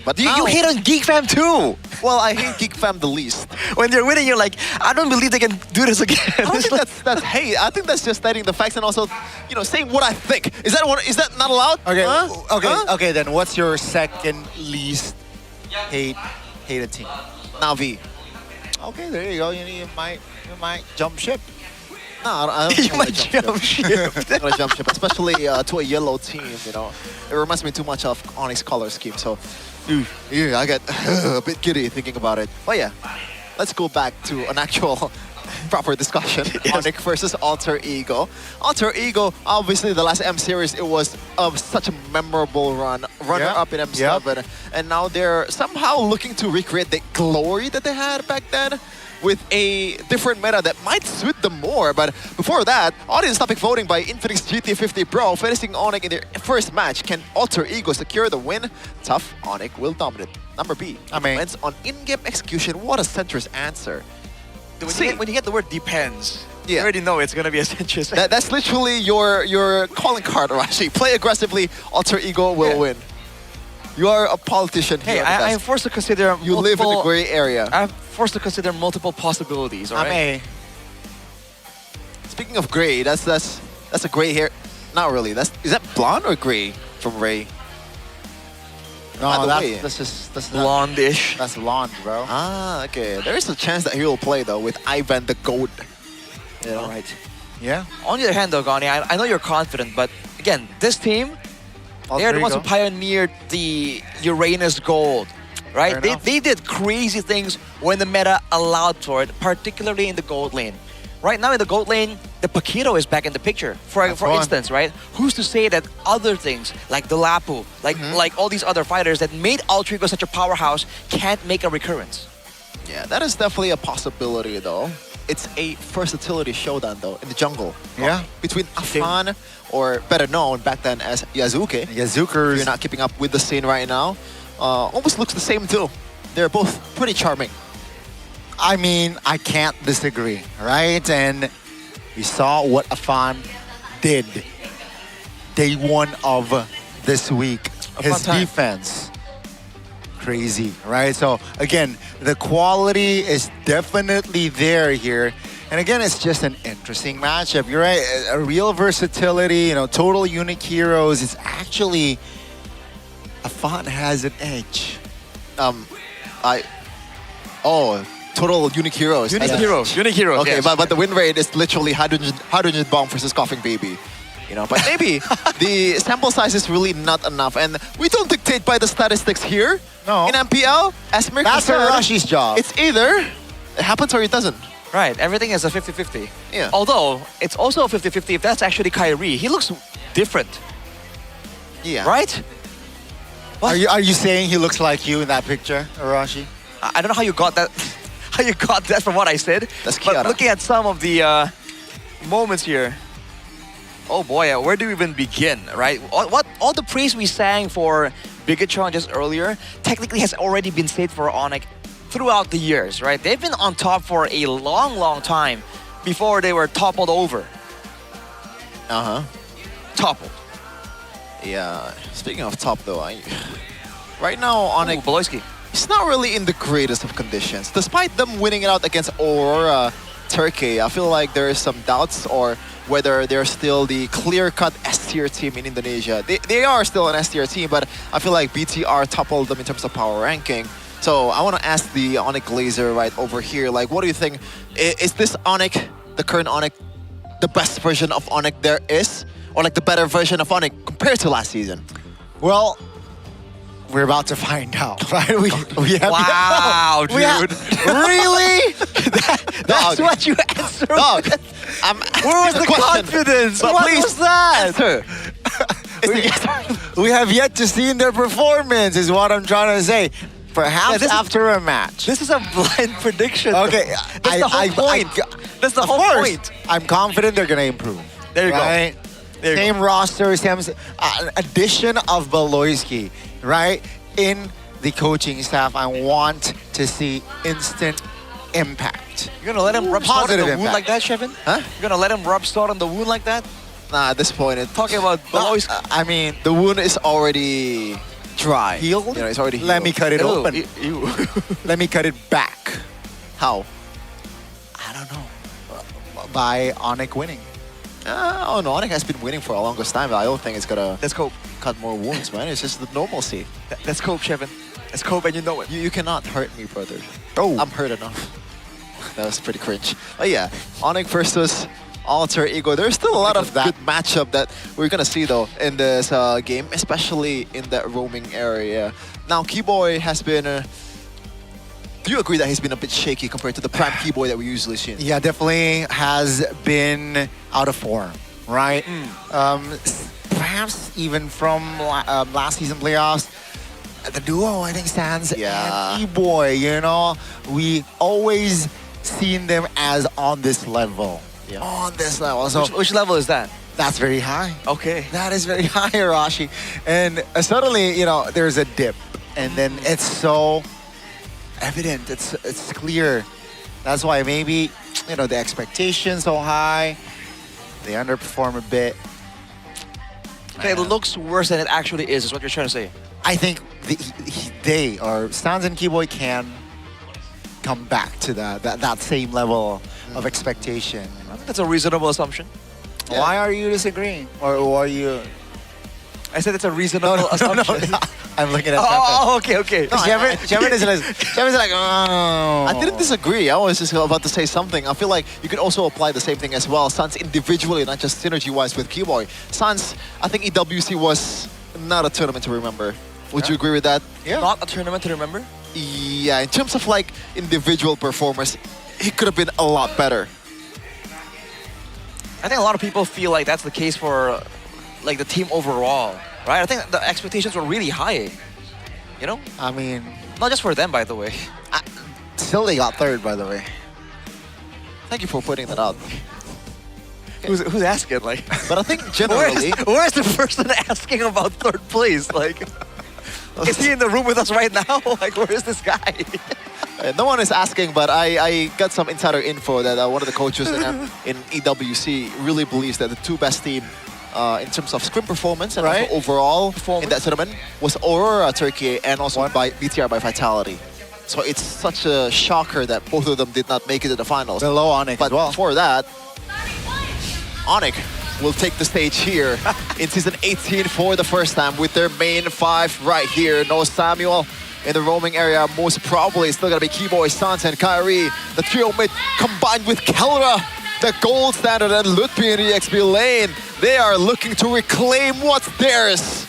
But you hate on Geek Fam too. Well, I hate Geek Fam the least. When they're winning, you're like, I don't believe they can do this again. I don't think that's hate. I think that's just stating the facts and also, saying what I think. Is that not allowed? Okay, Huh? okay. Then what's your second least hated team? Navi. Okay, there you go. You might jump ship. No, I don't You wanna might jump ship. I'm gonna jump ship, especially to a yellow team. It reminds me too much of Onyx color scheme. So, I get a bit giddy thinking about it. But yeah, let's go back to an actual proper discussion. Onyx versus Alter Ego. Alter Ego, obviously the last M Series, it was such a memorable run. Runner-up in M7. And now they're somehow looking to recreate the glory that they had back then with a different meta that might suit them more. But before that, audience topic voting by Infinix GT50 Pro, finishing Onyx in their first match. Can Alter Ego secure the win? Tough, Onyx will dominate. Number B, depends on in-game execution. What a centrist answer. When you get the word depends, you already know it's going to be a centrist. That's literally your calling card, Arashi. Play aggressively, Alter Ego will win. You are a politician here. Hey, I'm forced to consider you live in the gray area. I'm forced to consider multiple possibilities, all right? Speaking of gray, that's a gray hair. Not really. Is that blonde or gray from Ray? No, that's blonde-ish. That's blonde, bro. Ah, okay. There is a chance that he will play though with Ivan the Goat. You know? All right. Yeah. On the other hand, though, Gani, I know you're confident, but again, this team, they're the ones who pioneered the Uranus Gold, right? They did crazy things when the meta allowed for it, particularly in the gold lane. Right now in the gold lane, the Paquito is back in the picture. For instance, right? Who's to say that other things like the Lapu, like all these other fighters that made Alter Ego such a powerhouse can't make a recurrence? Yeah, that is definitely a possibility though. It's a versatility showdown though in the jungle. Yeah. Between Afan, or better known back then as Yazuke. Yazukers. If you're not keeping up with the scene right now. Almost looks the same too. They're both pretty charming. I mean, I can't disagree, right? And we saw what Afan did day one of this week. His defense, crazy, right? So again, the quality is definitely there here. And again, it's just an interesting matchup. You're right, a real versatility, total unique heroes. It's actually, Afan has an edge. Total unique heroes. Unique heroes. Okay, yes. but the win rate is literally 100 bomb versus Coughing Baby. But maybe the sample size is really not enough, and we don't dictate by the statistics here. No. In MPL, as Mirko That's said, Arashi's job. It's either it happens or it doesn't. Right, everything is a 50-50. Yeah. Although, it's also a 50-50 if that's actually Kyrie. He looks different. Yeah. Right? Are you saying he looks like you in that picture, Arashi? I don't know how you got that. How you got that from what I said. That's but Kiara. looking at some of the moments here, oh boy, where do we even begin, right? All the praise we sang for Bigatron just earlier technically has already been said for Onyx throughout the years, right? They've been on top for a long, long time before they were toppled over. Toppled. Yeah. Speaking of top though, right now Onyx, Boloisky. It's not really in the greatest of conditions. Despite them winning it out against Aurora Turkey, I feel like there is some doubts or whether they're still the clear-cut S-tier team in Indonesia. They are still an S-tier team, but I feel like BTR toppled them in terms of power ranking. So I want to ask the Onyx Glazer right over here, like, what do you think? Is this Onyx, the current Onyx, the best version of Onyx there is? Or like the better version of Onyx compared to last season? Well, we're about to find out, right? We have wow, dude. Really? That's what you answered. Dog, where was the confidence? What was that? Answer. We have yet to see their performance, is what I'm trying to say. Perhaps after a match. This is a blind prediction. Okay, that's the whole point. That's the whole point. I'm confident they're gonna improve. There you go. Same roster, same addition of Boloisky, right? In the coaching staff, I want to see instant impact. You're gonna let him rub salt on the wound impact. like that, Shevin? Huh? You're gonna let him rub salt on the wound like that? Nah, disappointed. Talking about Boloisky. I mean, the wound is already dry. Healed? It's already healed. Let me cut it open. Let me cut it back. How? I don't know. By Onyx winning. Oh no, Onyx has been winning for a longest time, but I don't think it's gonna Let's cope. cut more wounds, man. It's just the normalcy. Let's cope, Shevin. Let's cope, and you know it. You cannot hurt me, brother. Oh. I'm hurt enough. That was pretty cringe. But yeah, Onyx versus Alter Ego. There's still a lot of good matchup that we're gonna see though in this game, especially in that roaming area. Now, Keyboy has been Do you agree that he's been a bit shaky compared to the prime Keyboy that we usually see? Yeah, definitely has been out of form, right? Perhaps even from last season playoffs, the duo, I think, Sans and E-Boy, you know, we always seen them as on this level. On this level. So Which level is that? that's very high. Okay. That is very high, Arashi. And suddenly, you know, there's a dip. And then it's so evident. It's clear. That's why maybe, you know, the expectations so high. They underperform a bit. Okay, it looks worse than it actually is what you're trying to say. I think they or Sans and Keyboy can come back to that same level of expectation. I think that's a reasonable assumption. Why are you disagreeing? Or are you... I said it's a reasonable assumption. No. I'm looking at okay. No, Kevin is like, oh. I didn't disagree. I was just about to say something. I feel like you could also apply the same thing as well. Sans individually, not just synergy-wise with Keyboy. Sans, I think EWC was not a tournament to remember. Would you agree with that? Yeah. Not a tournament to remember? Yeah, in terms of like individual performance, he could have been a lot better. I think a lot of people feel like that's the case for like the team overall, right? I think the expectations were really high, you know? I mean... Not just for them, by the way. Still they got third, by the way. Thank you for pointing that out. Who's asking? Like, but I think generally... Where's the person asking about third place? Like, is he in the room with us right now? Like, where is this guy? No one is asking, but I got some insider info that one of the coaches in EWC really believes that the two best team in terms of scrim performance and also overall in that tournament was Aurora Turkey and also by BTR by Vitality. So it's such a shocker that both of them did not make it to the finals. Below Onyx but as well. Before that, Onyx will take the stage here in Season 18 for the first time with their main five right here. No Samuel in the roaming area. Most probably still gonna be Keyboy, Sans, and Kyrie. The trio mid combined with Kelra, the gold standard, and Lutfi in the EXP lane. They are looking to reclaim what's theirs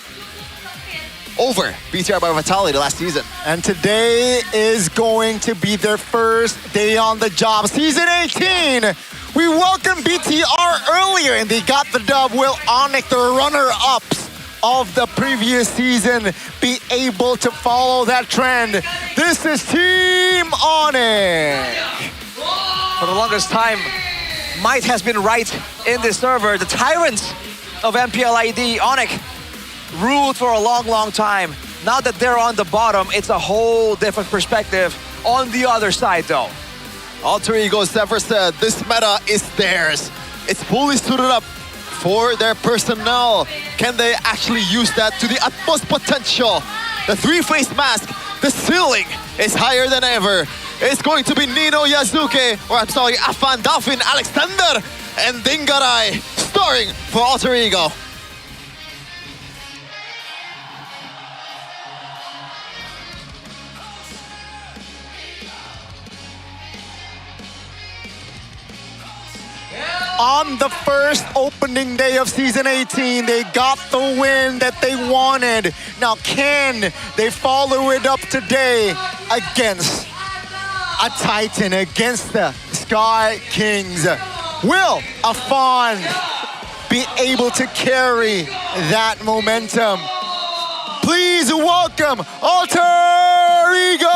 over BTR by Vitality last season. And today is going to be their first day on the job. Season 18! We welcomed BTR earlier and they got the dub. Will Onyx, the runner-ups of the previous season, be able to follow that trend? This is Team Onyx! For the longest time, Might has been right in this server. The tyrants of MPL ID, Onyx, ruled for a long time. Now that they're on the bottom, it's a whole different perspective on the other side though. Alter Ego's never said this meta is theirs. It's fully suited up for their personnel. Can they actually use that to the utmost potential? The three-faced mask, the ceiling is higher than ever. It's going to be Nino Yazuke, or I'm sorry, Afan Dolphin, Alexander, and Dingarai, starring for Alter Ego. On the first opening day of Season 18, they got the win that they wanted. Now, can they follow it up today against a Titan, against the Sky Kings? Will Afan be able to carry that momentum? Please welcome Alter Ego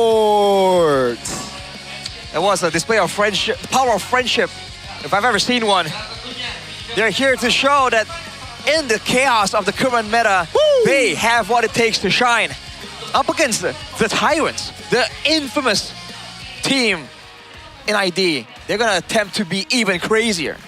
Esports! It was a display of friendship, power of friendship, if I've ever seen one. They're here to show that in the chaos of the current meta, they have what it takes to shine. Up against the tyrants, the infamous team in ID. They're gonna attempt to be even crazier.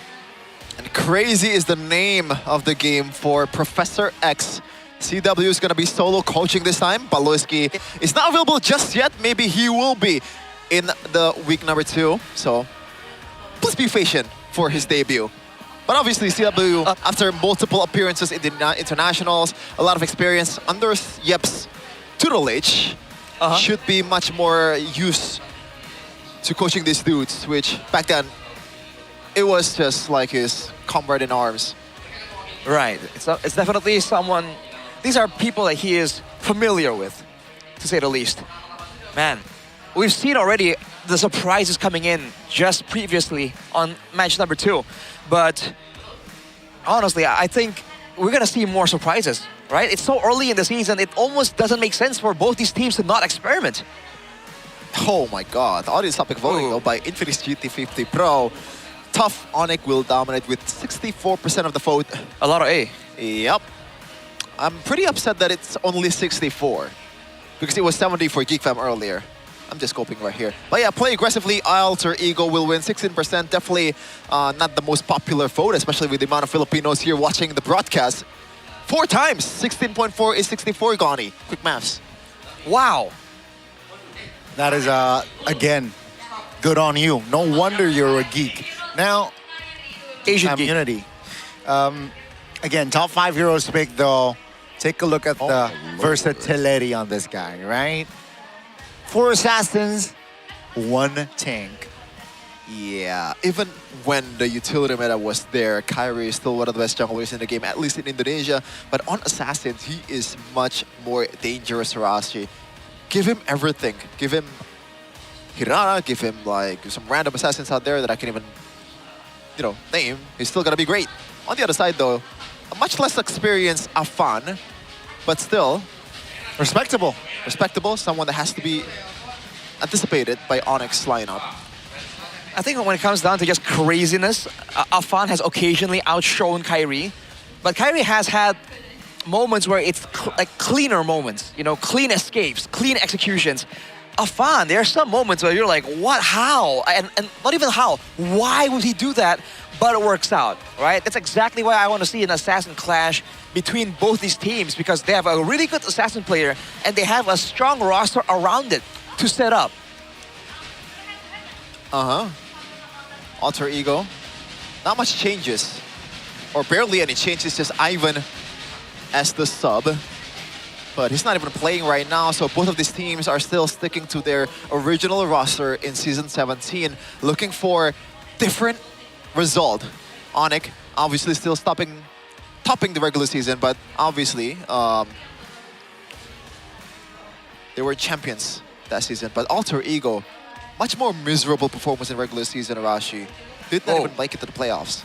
And crazy is the name of the game for Professor X. CW is gonna be solo coaching this time. Baloyski is not available just yet. Maybe he will be in the week number 2, so please be patient for his debut. But obviously CW, after multiple appearances in the internationals, a lot of experience under Yep's tutelage, should be much more used to coaching these dudes, which back then, it was just like his comrade in arms. Right, it's definitely someone, these are people that he is familiar with. to say the least. Man, we've seen already the surprises coming in just previously on match number 2. But honestly, I think we're gonna see more surprises, right? It's so early in the season, it almost doesn't make sense for both these teams to not experiment. Oh my god, the audience topic voting though by Infinix GT50 Pro. Tough Onyx will dominate with 64% of the vote. A lot of A. Yep. I'm pretty upset that it's only 64 because it was 70 for GeekFam earlier. I'm just scoping right here. But yeah, play aggressively. Alter Ego will win 16%. Definitely not the most popular vote, especially with the amount of Filipinos here watching the broadcast. 4 times. 16.4 is 64, Gani. Quick maths. Wow. That is, again, good on you. No wonder you're a geek. Now, Asian community. Again, top 5 heroes pick though. Take a look at the versatility on this guy, right? 4 assassins, 1 tank. Yeah, even when the utility meta was there, Kyrie is still one of the best junglers in the game, at least in Indonesia. But on Assassins, he is much more dangerous, Rashi. Give him everything. Give him Hirana, give him like some random assassins out there that I can even, you know, name. He's still gonna be great. On the other side though, a much less experienced Afan, but still respectable. Respectable, someone that has to be anticipated by Onyx lineup. I think when it comes down to just craziness, Afan has occasionally outshone Kyrie, but Kyrie has had moments where it's like cleaner moments, you know, clean escapes, clean executions. Afan, there are some moments where you're like, what, how? And not even how, why would he do that? But it works out, right? That's exactly why I want to see an assassin clash between both these teams, because they have a really good assassin player and they have a strong roster around it to set up. Alter Ego. Not much changes. Or barely any changes, just Ivan as the sub. But he's not even playing right now, so both of these teams are still sticking to their original roster in Season 17, looking for different result. Onyx obviously still topping the regular season, but obviously they were champions that season. But Alter Ego, much more miserable performance in regular season, Arashi. Did not even make it to the playoffs.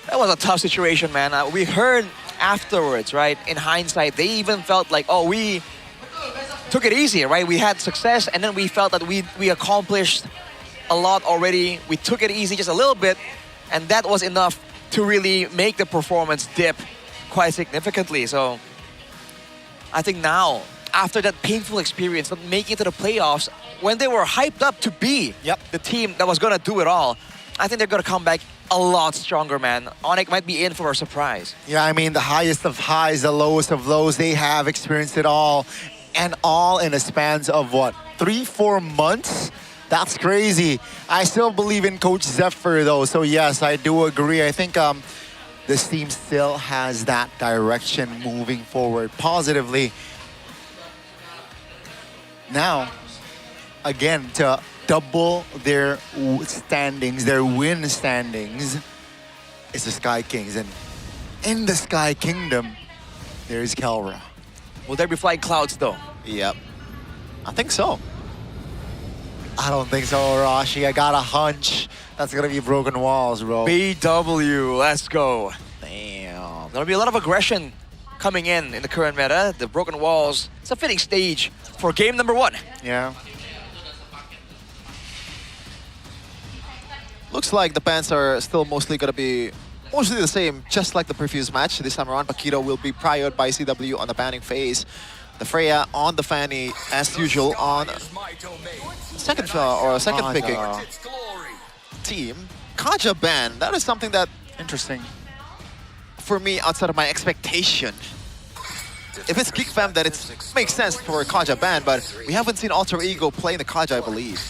That was a tough situation, man. We heard afterwards, right? In hindsight, they even felt like, oh, we took it easy, right? We had success, and then we felt that we accomplished a lot already. We took it easy just a little bit, and that was enough to really make the performance dip quite significantly. So I think now, after that painful experience of making it to the playoffs, when they were hyped up to be the team that was going to do it all, I think they're going to come back a lot stronger, man. Onyx might be in for a surprise. Yeah, I mean, the highest of highs, the lowest of lows, they have experienced it all. And all in a span of, what, 3-4 months? That's crazy. I still believe in Coach Zephyr, though. So, yes, I do agree. I think this team still has that direction moving forward positively. Now, again, to double their standings, their win standings, is the Sky Kings. And in the Sky Kingdom, there's Kelra. Will there be flying clouds, though? Yep. I think so. I don't think so, Rashi. I got a hunch. That's going to be broken walls, bro. BW, let's go. Damn. There'll be a lot of aggression coming in the current meta. The broken walls, it's a fitting stage for game number 1. Yeah. Looks like the bans are still mostly going to be mostly the same, just like the previous match. This time around, Paquito will be priored by CW on the banning phase. The Freya on the Fanny, as usual, on second picking team. Kaja ban, that is something that, interesting, for me, outside of my expectation. If it's Geek Fam, then it makes sense for Kaja ban, but we haven't seen Alter Ego playing the Kaja, I believe.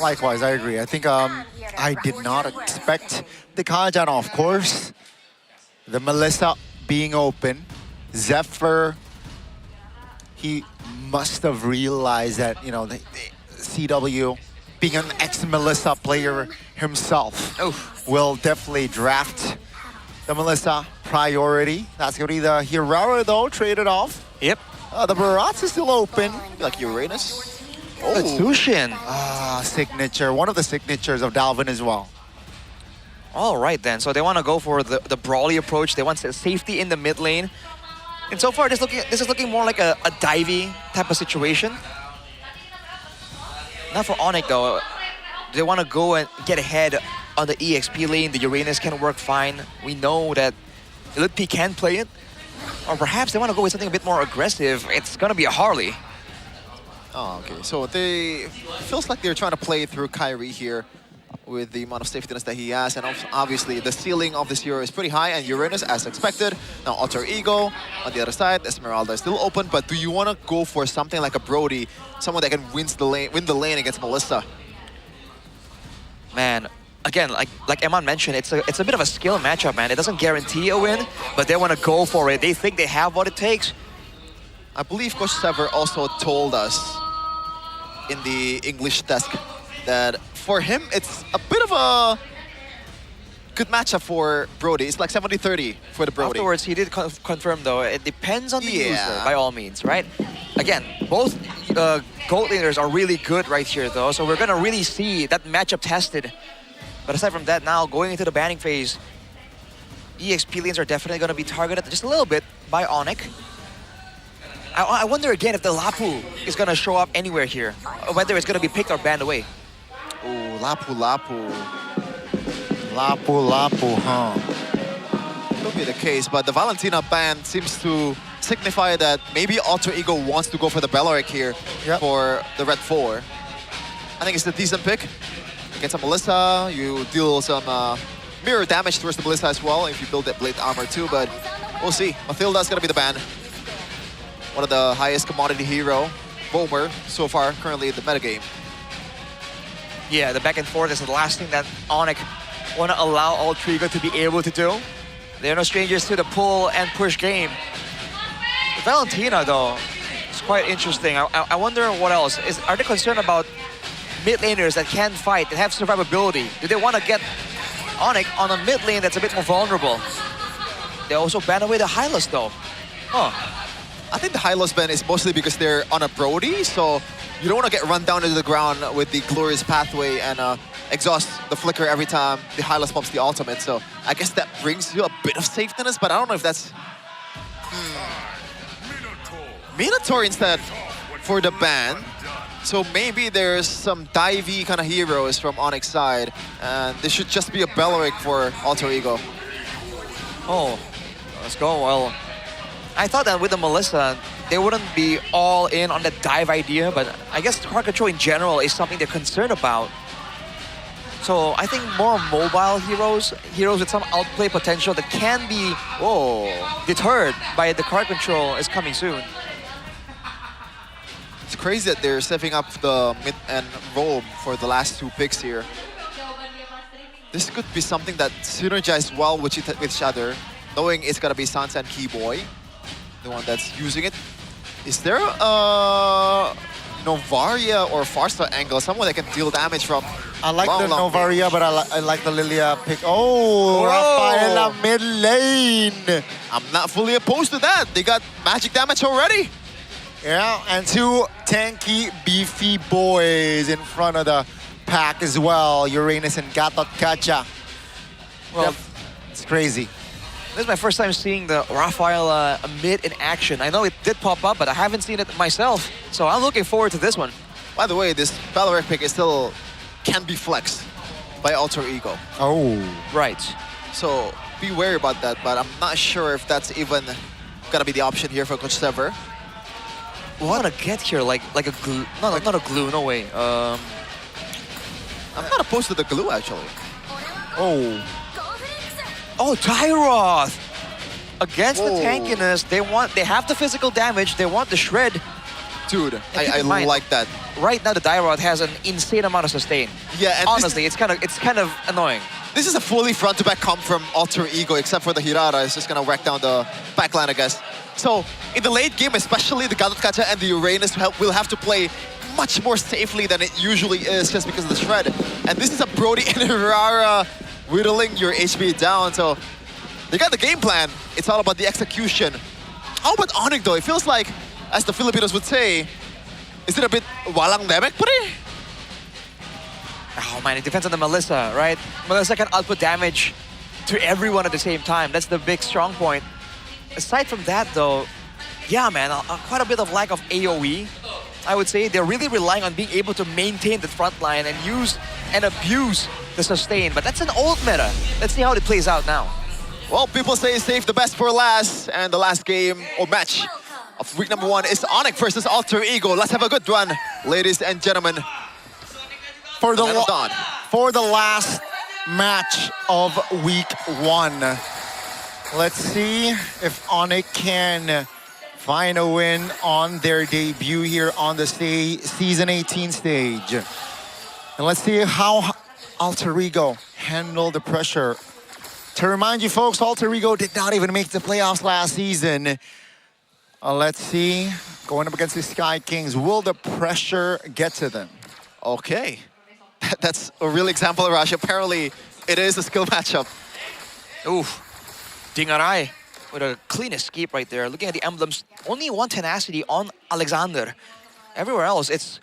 Likewise, I agree. I think I did not expect the Kaja, of course. The Melissa being open. Zephyr, he must have realized that, you know, the CW, being an ex-Melissa player himself, will definitely draft the Melissa priority. That's going to be the Hirara, though, traded off. Yep. The Barats is still open. Like Uranus. Oh. Tushin. Signature. One of the signatures of Dalvin as well. All right then, so they want to go for the brawly approach. They want safety in the mid lane. And so far, this is looking more like a divey type of situation. Not for Onyx though. They want to go and get ahead on the EXP lane. The Uranus can work fine. We know that Elite P can play it. Or perhaps they want to go with something a bit more aggressive. It's going to be a Harley. Oh, okay. So it feels like they're trying to play through Kyrie here with the amount of safetyness that he has. And obviously, the ceiling of this hero is pretty high. And Uranus, as expected. Now, Alter Ego on the other side. Esmeralda is still open. But do you want to go for something like a Brody? Someone that can win the lane against Melissa? Man, again, like Eman mentioned, it's a bit of a skill matchup, man. It doesn't guarantee a win, but they want to go for it. They think they have what it takes. I believe Coach Sever also told us in the English desk that for him, it's a bit of a good matchup for Brody. It's like 70-30 for the Brody. Afterwards, he did confirm, though, it depends on the user, by all means, right? Again, both gold laners are really good right here, though, so we're going to really see that matchup tested. But aside from that, now going into the banning phase, EXP lanes are definitely going to be targeted just a little bit by Onyx. I wonder again if the Lapu is going to show up anywhere here, whether it's going to be picked or banned away. Oh, Lapu. Lapu, huh? Could be the case, but the Valentina ban seems to signify that maybe Alter Ego wants to go for the Bellaric here for the Red 4. I think it's a decent pick. Get some Melissa, you deal some mirror damage towards the Melissa as well if you build that Blade Armor too, but we'll see. Mathilda's gonna be the ban. One of the highest commodity hero, Bomer, so far, currently in the metagame. Yeah, the back and forth is the last thing that Onyx want to allow Alter Ego to be able to do. They're no strangers to the pull and push game. Valentina, though, is quite interesting. I wonder what else. Are they concerned about mid laners that can fight, that have survivability? Do they want to get Onyx on a mid lane that's a bit more vulnerable? They also ban away the Hylas, though. Huh. I think the Hylos ban is mostly because they're on a Brody, so you don't want to get run down into the ground with the Glorious Pathway and exhaust the Flicker every time the Hylos pops the ultimate. So I guess that brings you a bit of safetyness, but I don't know if that's... Minotaur instead for the ban. So maybe there's some divey kind of heroes from Onyx side, and this should just be a Bellaric for Alter Ego. Oh, let's go. Well, I thought that with the Melissa, they wouldn't be all in on the dive idea, but I guess card control in general is something they're concerned about. So I think more mobile heroes with some outplay potential that can be deterred by the card control is coming soon. It's crazy that they're stepping up the mid and roam for the last two picks here. This could be something that synergizes well with each other, knowing it's gonna be Sansa and Keyboy, the one that's using it. Is there a Novaria or Farsa angle, someone that can deal damage from I like the Novaria, but I like the Lilia pick. Oh, Rafaela mid lane. I'm not fully opposed to that. They got magic damage already. Yeah, and two tanky, beefy boys in front of the pack as well. Uranus and Gatot Kacha. Well, it's crazy. This is my first time seeing the Rafaela mid in action. I know it did pop up, but I haven't seen it myself. So I'm looking forward to this one. By the way, this Bellaric pick is still can be flexed by Alter Ego. Oh. Right. So be wary about that, but I'm not sure if that's even gonna be the option here for Coach Sever. What to get here? Like a glue? No, not a glue. No way. I'm not opposed to the glue actually. Oh. Oh, Tyroth! Against the tankiness, they have the physical damage, they want the shred. Dude, I like that. Right now the Tyroth has an insane amount of sustain. Yeah, and honestly, it's kind of annoying. This is a fully front-to-back comp from Alter Ego, except for the Hirara. It's just gonna wreck down the backline, I guess. So in the late game, especially the Gatot Kacha and the Uranus will have to play much more safely than it usually is, just because of the shred. And this is a Brody and Hirara whittling your HP down, so they got the game plan. It's all about the execution. How about Onyx though? It feels like as the Filipinos would say. Is it a bit walang demek, pre? Oh man, it depends on the Melissa, right? Melissa can output damage to everyone at the same time. That's the big strong point. Aside from that though, yeah man, quite a bit of lack of AoE. I would say they're really relying on being able to maintain the front line and use and abuse the sustain. But that's an old meta. Let's see how it plays out now. Well, people say save the best for last, and the last game or match of week number 1 is Onyx versus Alter Ego. Let's have a good one, ladies and gentlemen. For the Dawn. for the last match of week 1. Let's see if Onyx can find a win on their debut here on the season 18 stage. And let's see how Alter Ego handled the pressure. To remind you folks, Alter Ego did not even make the playoffs last season. Let's see, going up against the Sky Kings, will the pressure get to them? Okay, that's a real example, Rush. Apparently, it is a skill matchup. Oof, Dingarai with a clean escape right there. Looking at the emblems, only one tenacity on Alexander. Everywhere else, it's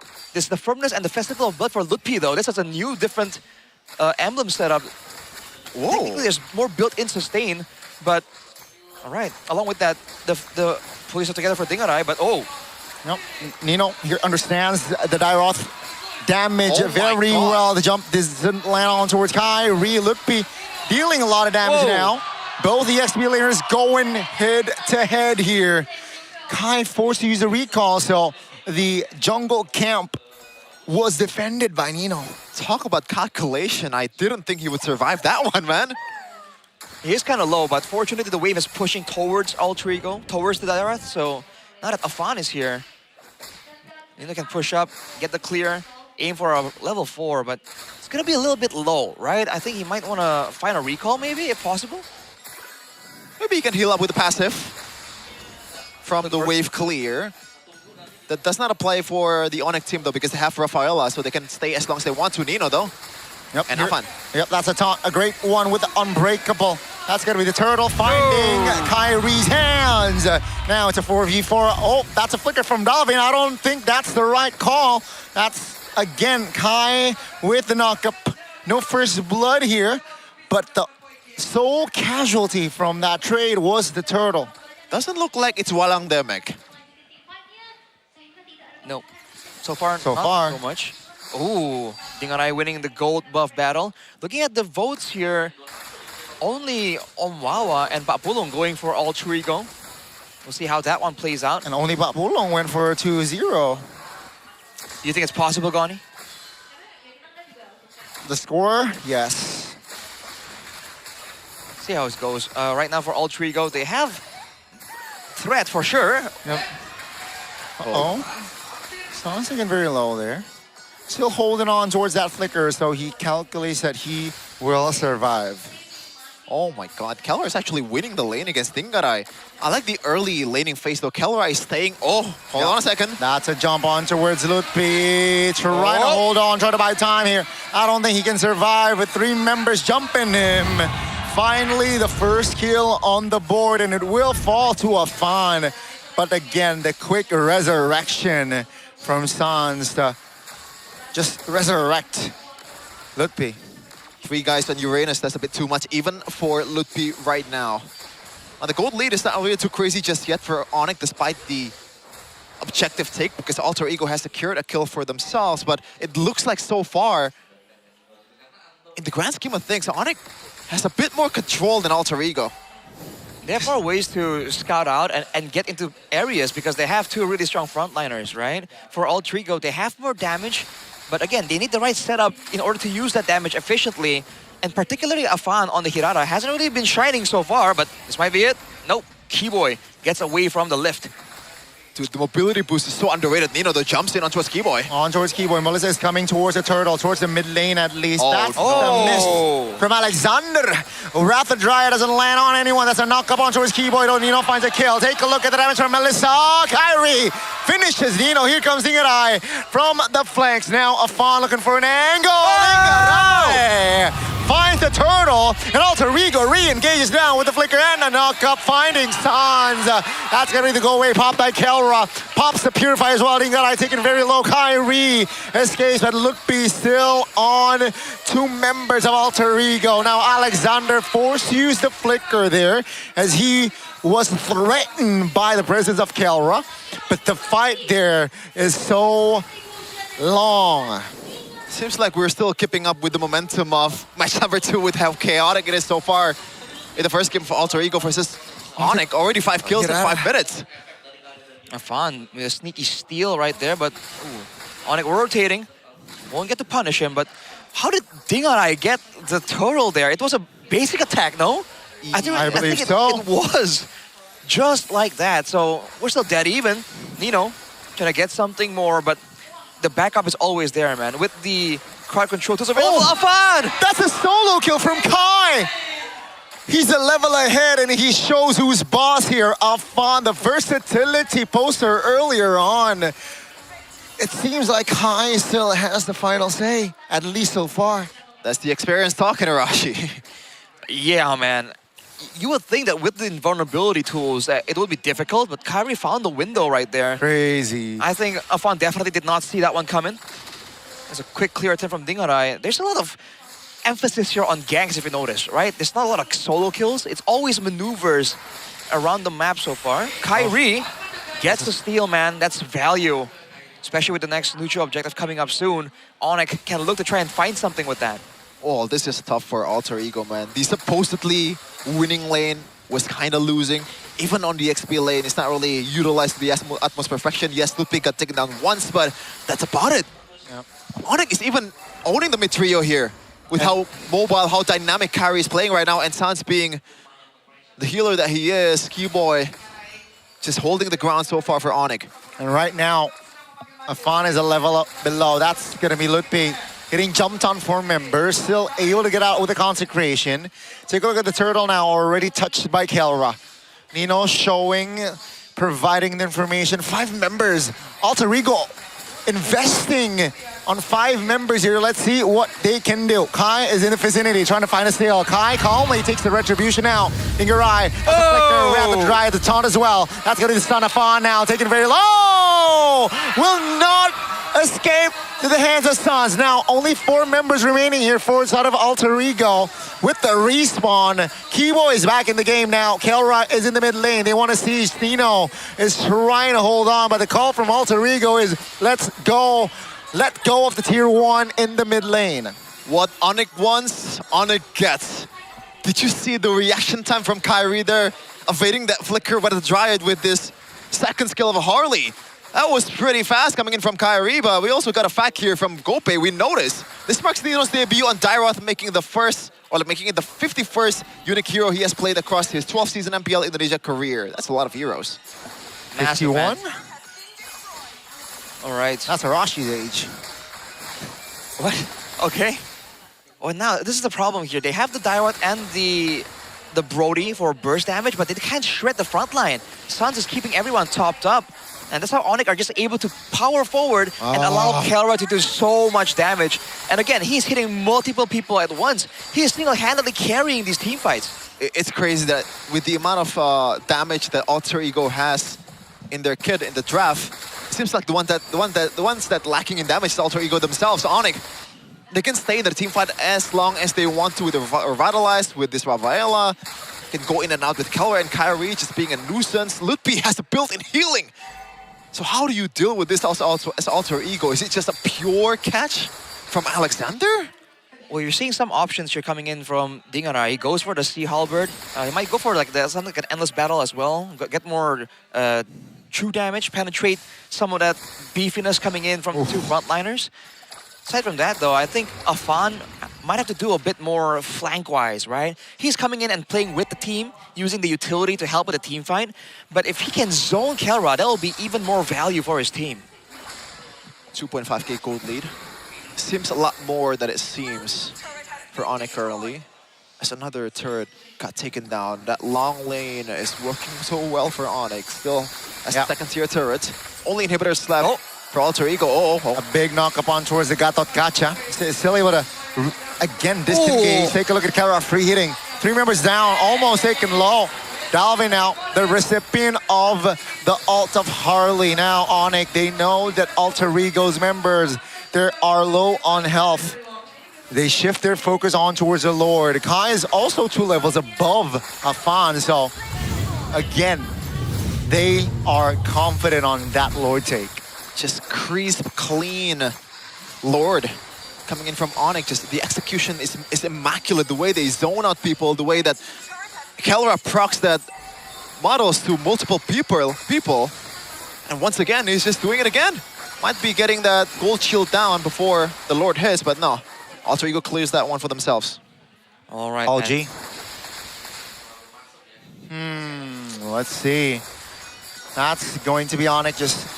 the firmness and the Festival of Blood for Lutpi though. This is a new, different emblem setup. Whoa. Technically, there's more built-in sustain, but all right. Along with that, the police are together for Dingarai, but oh. Nope. Nino here understands the Dairoth damage Oh very well. The jump doesn't land on towards Kyrie. Lutpi dealing a lot of damage now. Both the XP laners going head-to-head here. Kai forced to use a recall, so the jungle camp was defended by Nino. Talk about calculation. I didn't think he would survive that one, man. He is kind of low, but fortunately the wave is pushing towards Alter Ego, towards the Dairoth, so now that Afan is here, Nino can push up, get the clear, aim for a level 4, but it's gonna be a little bit low, right? I think he might want to find a recall maybe, if possible. Maybe he can heal up with the passive from the wave clear. That does not apply for the Onyx team though, because they have Rafaela, so they can stay as long as they want to. Nino though. Yep, and Afan. Yep, that's a great one with the Unbreakable. That's gonna be the turtle finding Kyrie's hands. Now it's a 4v4. Oh, that's a flicker from Davin. I don't think that's the right call. That's, again, Kai with the knockup. No first blood here, but the sole casualty from that trade was the turtle. Doesn't look like it's walang demek. No. So far, not so much. Ooh, Dingarai winning the gold buff battle. Looking at the votes here, only Omwawa and Papulong going for Alter Ego. We'll see how that one plays out. And only Papulong went for a 2-0. Do you think it's possible, Gani? The score? Yes. See how it goes. Right now for Alter Ego, they have threat for sure. Yep. Uh-oh. Sounds like very low there. Still holding on towards that flicker, so he calculates that he will survive. Oh my god, Kellerai is actually winning the lane against Dingarai. I like the early laning phase though. Kellerai is staying. Oh, hold on a second. That's a jump on towards Lutpi. Trying to hold on, try to buy time here. I don't think he can survive with 3 members jumping him. Finally, the first kill on the board, and it will fall to Afan. But again, the quick resurrection from Sans to just resurrect Lutpi. 3 guys on Uranus, that's a bit too much even for Lutpi right now. The gold lead is not really too crazy just yet for Onyx despite the objective take because Alter Ego has secured a kill for themselves, but it looks like so far, in the grand scheme of things, Onyx has a bit more control than Alter Ego. They have more ways to scout out and get into areas because they have 2 really strong frontliners, right? For Alter Ego, they have more damage, but again, they need the right setup in order to use that damage efficiently. And particularly Afan on the Hirara hasn't really been shining so far, but this might be it. Nope, Keyboy gets away from the lift. Dude, the mobility boost is so underrated. Nino, the jumps in onto a Keyboy. On towards Keyboy. Melissa is coming towards the turtle, towards the mid lane at least. That's the miss from Alexander. Wrath of Dryad doesn't land on anyone. That's a knock up on towards Keyboy. Nino finds a kill. Take a look at the damage from Melissa. Kyrie finishes Nino. Here comes Dingarai from the flanks. Now Afan looking for an angle. Dingarai finds the turtle. Ego. And Alter Ego re-engages down with the flicker and a knock-up, finding Sans. That's going to be the go-away pop by Kelra. Pops the Purify as well. Dingarai taken very low. Kyrie escapes, but Lutpi still on 2 members of Alter Ego. Now Alexander forced to use the flicker there as he was threatened by the presence of Kelra. But the fight there is so long. Seems like we're still keeping up with the momentum of match number 2 with how chaotic it is so far in the first game for Alter Ego versus Onyx. Already 5 kills in 5 minutes. Afan with a sneaky steal right there, but Onyx rotating. Won't get to punish him, but how did Dingarai get the turtle there? It was a basic attack, no? I believe think so. It was just like that. So we're still dead even. Nino trying to get something more, but the backup is always there, man. With the crowd control tools available, Afan! That's a solo kill from Kai! He's a level ahead and he shows who's boss here. Afan, the versatility poster earlier on. It seems like Kai still has the final say, at least so far. That's the experience talking, Arashi. Yeah, man. You would think that with the invulnerability tools that it would be difficult, but Kyrie found the window right there. Crazy. I think Afan definitely did not see that one coming. There's a quick clear attempt from Dingarai. There's a lot of emphasis here on ganks, if you notice, right? There's not a lot of solo kills. It's always maneuvers around the map so far. Kyrie gets the steal, man. That's value. Especially with the next neutral objective coming up soon. Onyx can look to try and find something with that. Oh, this is tough for Alter Ego, man. The supposedly winning lane was kind of losing. Even on the XP lane, it's not really utilized to the utmost perfection. Yes, Lutpi got taken down once, but that's about it. Yep. Onyx is even owning the mid trio here with how mobile, how dynamic Kyrie is playing right now, and Sans being the healer that he is, Keyboy just holding the ground so far for Onyx. And right now, Afan is a level up below. That's going to be Lutpi. Getting jumped on 4 members, still able to get out with the consecration. Take a look at the turtle now, already touched by Kelra. Nino showing, providing the information. 5 members, Alter Ego investing on 5 members here. Let's see what they can do. Kai is in the vicinity, trying to find a steal. Kai calmly takes the retribution out. Dingarai, rapid dry at the taunt as well. That's going to stun Afan now, taking very low. Will not escape to the hands of Sans. Now, only 4 members remaining here, 4 side of Alter Ego with the respawn. Keyboy is back in the game now. Kelra is in the mid lane. They want to see Stino is trying to hold on, but the call from Alter Ego is let's go. Let go of the tier 1 in the mid lane. What Onyx wants, Onyx gets. Did you see the reaction time from Kyrie there? Evading that flicker by the Dryad with this second skill of a Harley. That was pretty fast coming in from Kyrie, but we also got a fact here from Gope. We noticed this marks Nino's debut on Dairoth, making it the 51st unique hero he has played across his 12-season MPL Indonesia career. That's a lot of heroes. 51? All right. That's Arashi's age. What? Okay. Well, now, this is the problem here. They have the Dairoth and the Brody for burst damage, but they can't shred the front line. Sans is keeping everyone topped up. And that's how Onyx are just able to power forward and allow Kelra to do so much damage. And again, he's hitting multiple people at once. He is single-handedly carrying these team fights. It's crazy that with the amount of damage that Alter Ego has in their kit in the draft, it seems like the ones that lacking in damage is Alter Ego themselves. Onyx, they can stay in their team fight as long as they want to with the Revitalized, with this Ravaela. Can go in and out with Kelra and Kyrie just being a nuisance. Lutpi has a built-in healing. So how do you deal with this also as Alter Ego? Is it just a pure catch from Alexander? Well, you're seeing some options here coming in from Dingarai. He goes for the Sea Halberd. He might go for something like an Endless Battle as well. Get more true damage, penetrate some of that beefiness coming in from the 2 frontliners. Aside from that, though, I think Afan might have to do a bit more flank-wise, right? He's coming in and playing with the team, using the utility to help with the team fight. But if he can zone Kelra, that will be even more value for his team. 2.5k gold lead. Seems a lot more than it seems for Onyx currently. As another turret got taken down. That long lane is working so well for Onyx. Still as a second-tier turret. Only inhibitors left. For Alter Ego. A big knock up on towards the Gatot Gacha. Silly with a again disengaged. Take a look at Kelra, free hitting. 3 members down, almost taken low. Dalvin out, the recipient of the ult of Harley. Now Onyx, they know that Alter Ego's members, they are low on health. They shift their focus on towards the Lord. Kai is also 2 levels above Afan, so again, they are confident on that Lord take. Just crisp, clean Lord coming in from Onyx. Just the execution is immaculate. The way they zone out people, the way that Kelra procs that models to multiple people. And once again, he's just doing it again. Might be getting that gold shield down before the Lord hits, but no. Alter Ego clears that one for themselves. All right, LG. Let's see. That's going to be Onyx just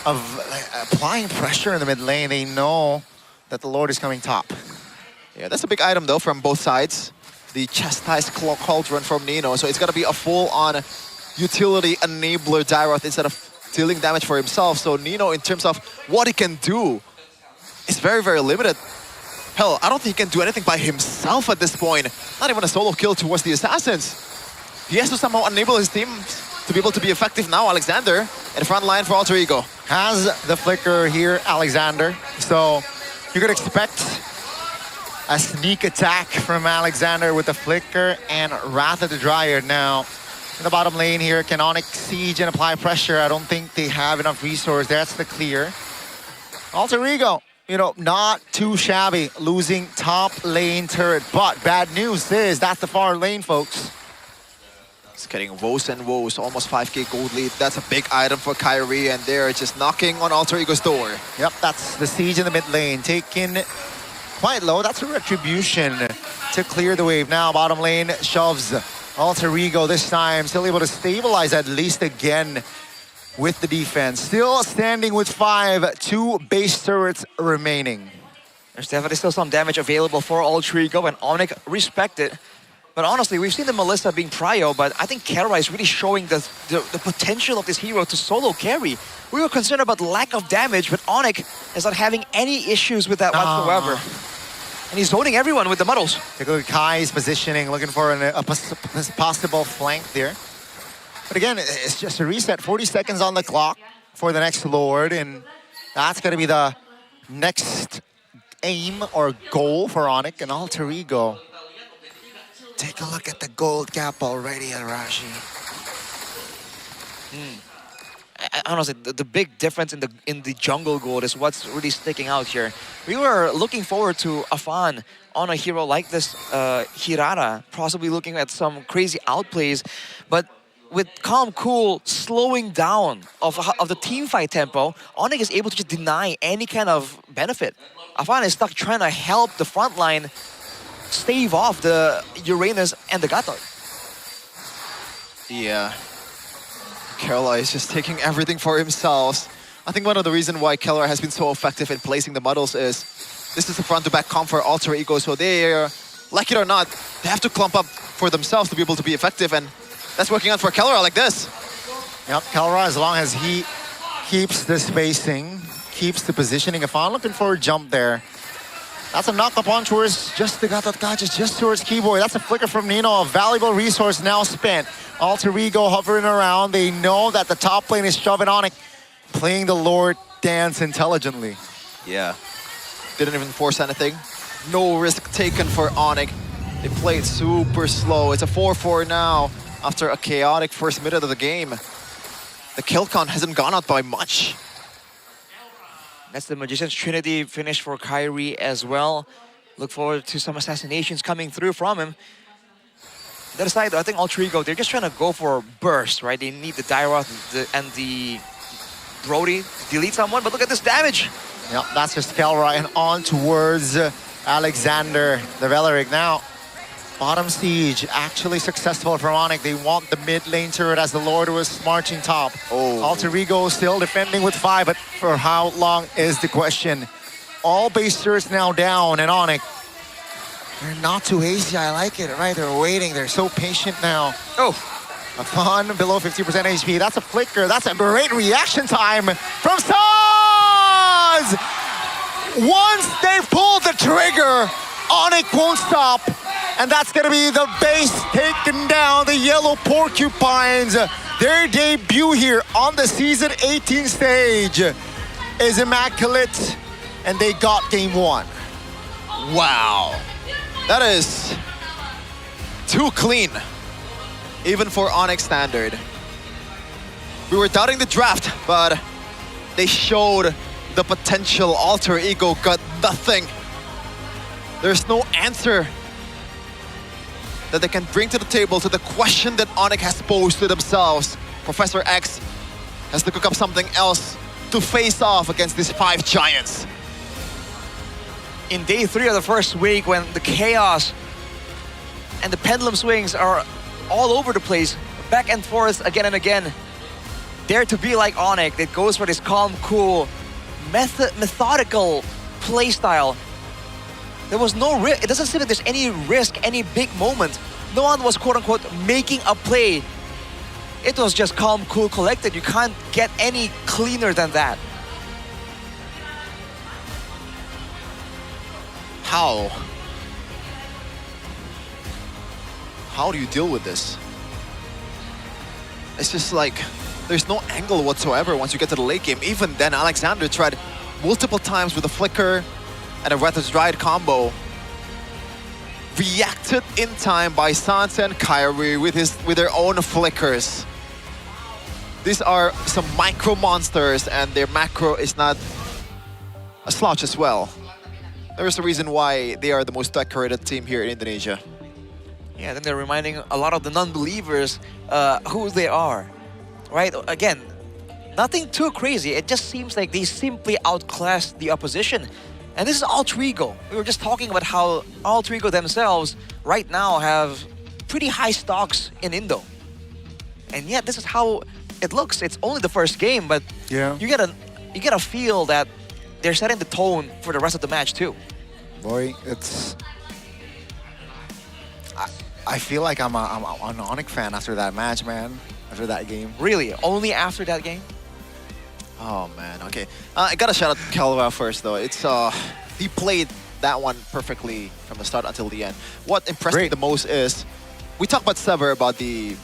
applying pressure in the mid lane. They know that the Lord is coming top. Yeah, that's a big item though from both sides. The chastised cauldron from Nino. So it's got to be a full-on utility enabler Dairoth instead of dealing damage for himself. So Nino, in terms of what he can do, is very, very limited. Hell, I don't think he can do anything by himself at this point. Not even a solo kill towards the assassins. He has to somehow enable his team to be able to be effective now. Alexander in front line for Alter Ego. Has the flicker here, Alexander. So you could expect a sneak attack from Alexander with the flicker and Wrath of the Dryad. Now, in the bottom lane here, can Onyx siege and apply pressure? I don't think they have enough resource. That's the clear. Alter Ego, you know, not too shabby, losing top lane turret. But bad news is that's the far lane, folks. It's getting woes and woes, almost 5k gold lead. That's a big item for Kyrie, and they're just knocking on Alter Ego's door. Yep, that's the siege in the mid lane. Taken quite low. That's a retribution to clear the wave. Now bottom lane shoves Alter Ego this time. Still able to stabilize at least again with the defense. Still standing with 5, 2 base turrets remaining. There's definitely still some damage available for Alter Ego, and Onyx respect it. But honestly, we've seen the Melissa being prio, but I think Kelra is really showing the potential of this hero to solo carry. We were concerned about lack of damage, but Onyx is not having any issues with that whatsoever. And he's zoning everyone with the muddles. Take a look at Kai's positioning, looking for a possible flank there. But again, it's just a reset. 40 seconds on the clock for the next Lord, and that's going to be the next aim or goal for Onyx and Alter Ego. Take a look at the gold cap already, Arashi. Honestly, the big difference in the jungle gold is what's really sticking out here. We were looking forward to Afan on a hero like this, Hirara, possibly looking at some crazy outplays, but with Calm Cool slowing down of the teamfight tempo, Onyx is able to just deny any kind of benefit. Afan is stuck trying to help the front line stave off the Uranus and the Gatot. Yeah. Kelra is just taking everything for himself. I think one of the reasons why Kelra has been so effective in placing the muddles is this is a front-to-back comp for Alter Ego, so they're, like it or not, they have to clump up for themselves to be able to be effective, and that's working out for Kelra like this. Yep, Kelra, as long as he keeps the spacing, keeps the positioning. If I'm looking for a jump there, that's a knock upon towards just the Gatot Gadgets, just towards Keyboy. That's a flicker from Nino, a valuable resource now spent. Alter Ego hovering around. They know that the top lane is shoving on it, playing the Lord dance intelligently. Yeah. Didn't even force anything. No risk taken for Onyx. They played super slow. It's a 4-4 now after a chaotic first minute of the game. The kill count hasn't gone out by much. That's the Magician's Trinity finish for Kyrie as well. Look forward to some assassinations coming through from him. The other side, I think Alter Ego, they're just trying to go for burst, right? They need the Dairoth and the Brody to delete someone, but look at this damage. Yep, that's just Kelra and on towards Alexander, the Valeric. Now, bottom siege actually successful from Onyx. They want the mid lane turret as the Lord was marching top. Alter Ego still defending with 5, but for how long is the question? All base turrets now down, and Onyx, they're not too hasty. I like it, right? They're waiting. They're so patient now. Afan below 50% HP. That's a flicker. That's a great reaction time from Stars! once they pull the trigger, Onyx won't stop. And that's gonna be the base taking down the Yellow Porcupines. Their debut here on the Season 18 stage is immaculate, and they got game 1. Wow. That is too clean, even for Onyx standard. We were doubting the draft, but they showed the potential. Alter Ego got nothing. There's no answer that they can bring to the table to the question that Onyx has posed to themselves. Professor X has to cook up something else to face off against these 5 giants. In day 3 of the first week, when the chaos and the pendulum swings are all over the place, back and forth again and again, dare to be like Onyx that goes for this calm, cool, methodical play style. There was no risk. It doesn't seem like there's any risk, any big moment. No one was quote-unquote making a play. It was just calm, cool, collected. You can't get any cleaner than that. How? How do you deal with this? It's just like, there's no angle whatsoever once you get to the late game. Even then, Alexander tried multiple times with a flicker and a Wrath of Stride combo. Reacted in time by Sansa and Kyrie with their own flickers. These are some micro monsters, and their macro is not a slouch as well. There's a reason why they are the most decorated team here in Indonesia. Yeah, then they're reminding a lot of the non-believers who they are, right? Again, nothing too crazy. It just seems like they simply outclassed the opposition. And this is Alter Ego. We were just talking about how Alter Ego themselves right now have pretty high stocks in Indo. And yet this is how it looks. It's only the first game, but yeah, you get a feel that they're setting the tone for the rest of the match too. Boy, it's... I feel like I'm an Onyx fan after that match, man. After that game. Really? Only after that game? Oh man, okay. I gotta shout out Kelva first though. It's he played that one perfectly from the start until the end. What impressed me the most is, we talk about Sever about the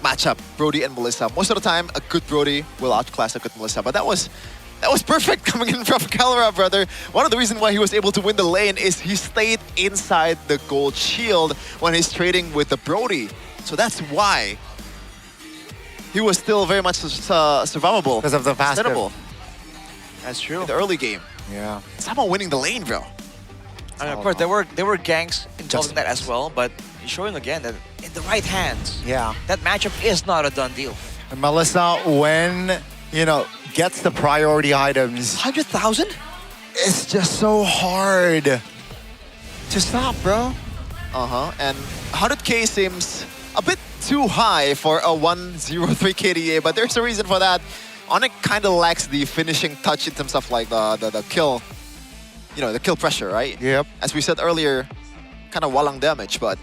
matchup, Brody and Melissa. Most of the time, a good Brody will outclass a good Melissa, but that was perfect coming in from Kelva, brother. One of the reasons why he was able to win the lane is he stayed inside the gold shield when he's trading with the Brody. So that's why he was still very much survivable. Because of the passive. Sustainable. That's true. In the early game. Yeah. Somehow winning the lane, bro. I mean, of course, there were ganks involved in that as well, but showing again that in the right hands, yeah, that matchup is not a done deal. And Melissa, when, you know, gets the priority items. 100,000? It's just so hard to stop, bro. And 100k seems a bit too high for a 103 KDA, but there's a reason for that. Onyx kind of lacks the finishing touch in terms of like the kill, you know, the kill pressure, right? Yep. As we said earlier, kind of walang damage, but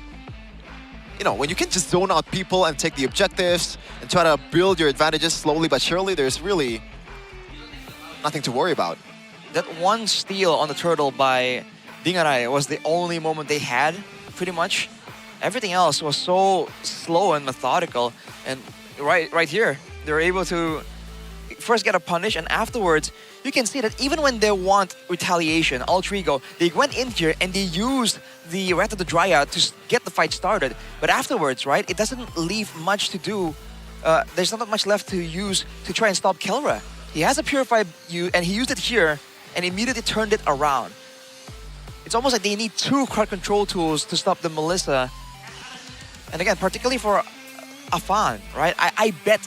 you know, when you can just zone out people and take the objectives and try to build your advantages slowly but surely, there's really nothing to worry about. That one steal on the turtle by Dingarai was the only moment they had, pretty much. Everything else was so slow and methodical, and right here, they're able to first get a punish, and afterwards, you can see that even when they want retaliation, Alter Ego, they went in here and they used the Wrath of the Dryad to get the fight started. But afterwards, right, it doesn't leave much to do. There's not much left to use to try and stop Kelra. He has a Purify, and he used it here and immediately turned it around. It's almost like they need 2 crowd control tools to stop the Melissa. And again, particularly for Afan, right? I bet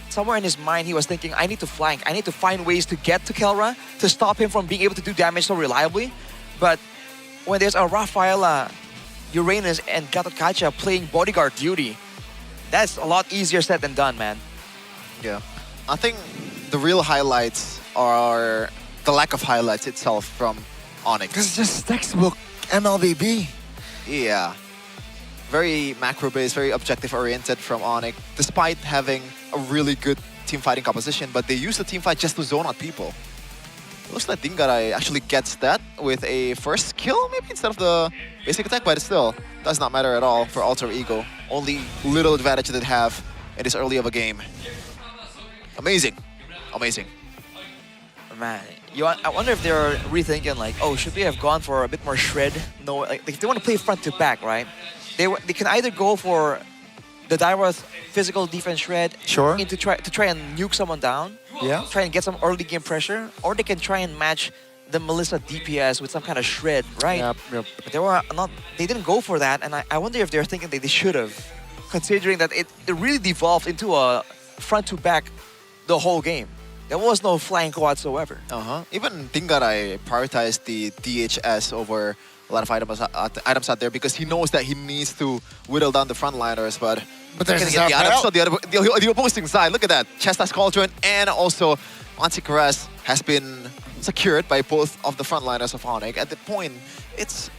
somewhere in his mind he was thinking, I need to flank. I need to find ways to get to Kelra to stop him from being able to do damage so reliably. But when there's a Rafaela, Uranus, and Gatot Kacha playing bodyguard duty, that's a lot easier said than done, man. Yeah. I think the real highlights are the lack of highlights itself from Onyx. It's just textbook MLBB. Yeah. Very macro-based, very objective-oriented from Onyx, despite having a really good team fighting composition, but they use the team fight just to zone out people. Looks like Dingarai actually gets that with a first kill, maybe, instead of the basic attack, but it still does not matter at all for Alter Ego. Only little advantage that they have in this early of a game. Amazing. Amazing. Man, I wonder if they're rethinking like, oh, should we have gone for a bit more shred? No, like if they want to play front to back, right? They can either go for the Daiwa's physical defense shred Sure. to try and nuke someone down. Yeah. Try and get some early game pressure, or they can try and match the Melissa DPS with some kind of shred, right? Yep, yep. But they didn't go for that, and I wonder if they're thinking that they should have, considering that it really devolved into a front to back the whole game. There was no flank whatsoever. Even Dingarai prioritized the DHS over a lot of items out there because he knows that he needs to whittle down the frontliners, but there's gonna get the items on the opposing side. Look at that. Chestas Cauldron and also Anti-Caress has been secured by both of the frontliners of Onyx. At the point, it's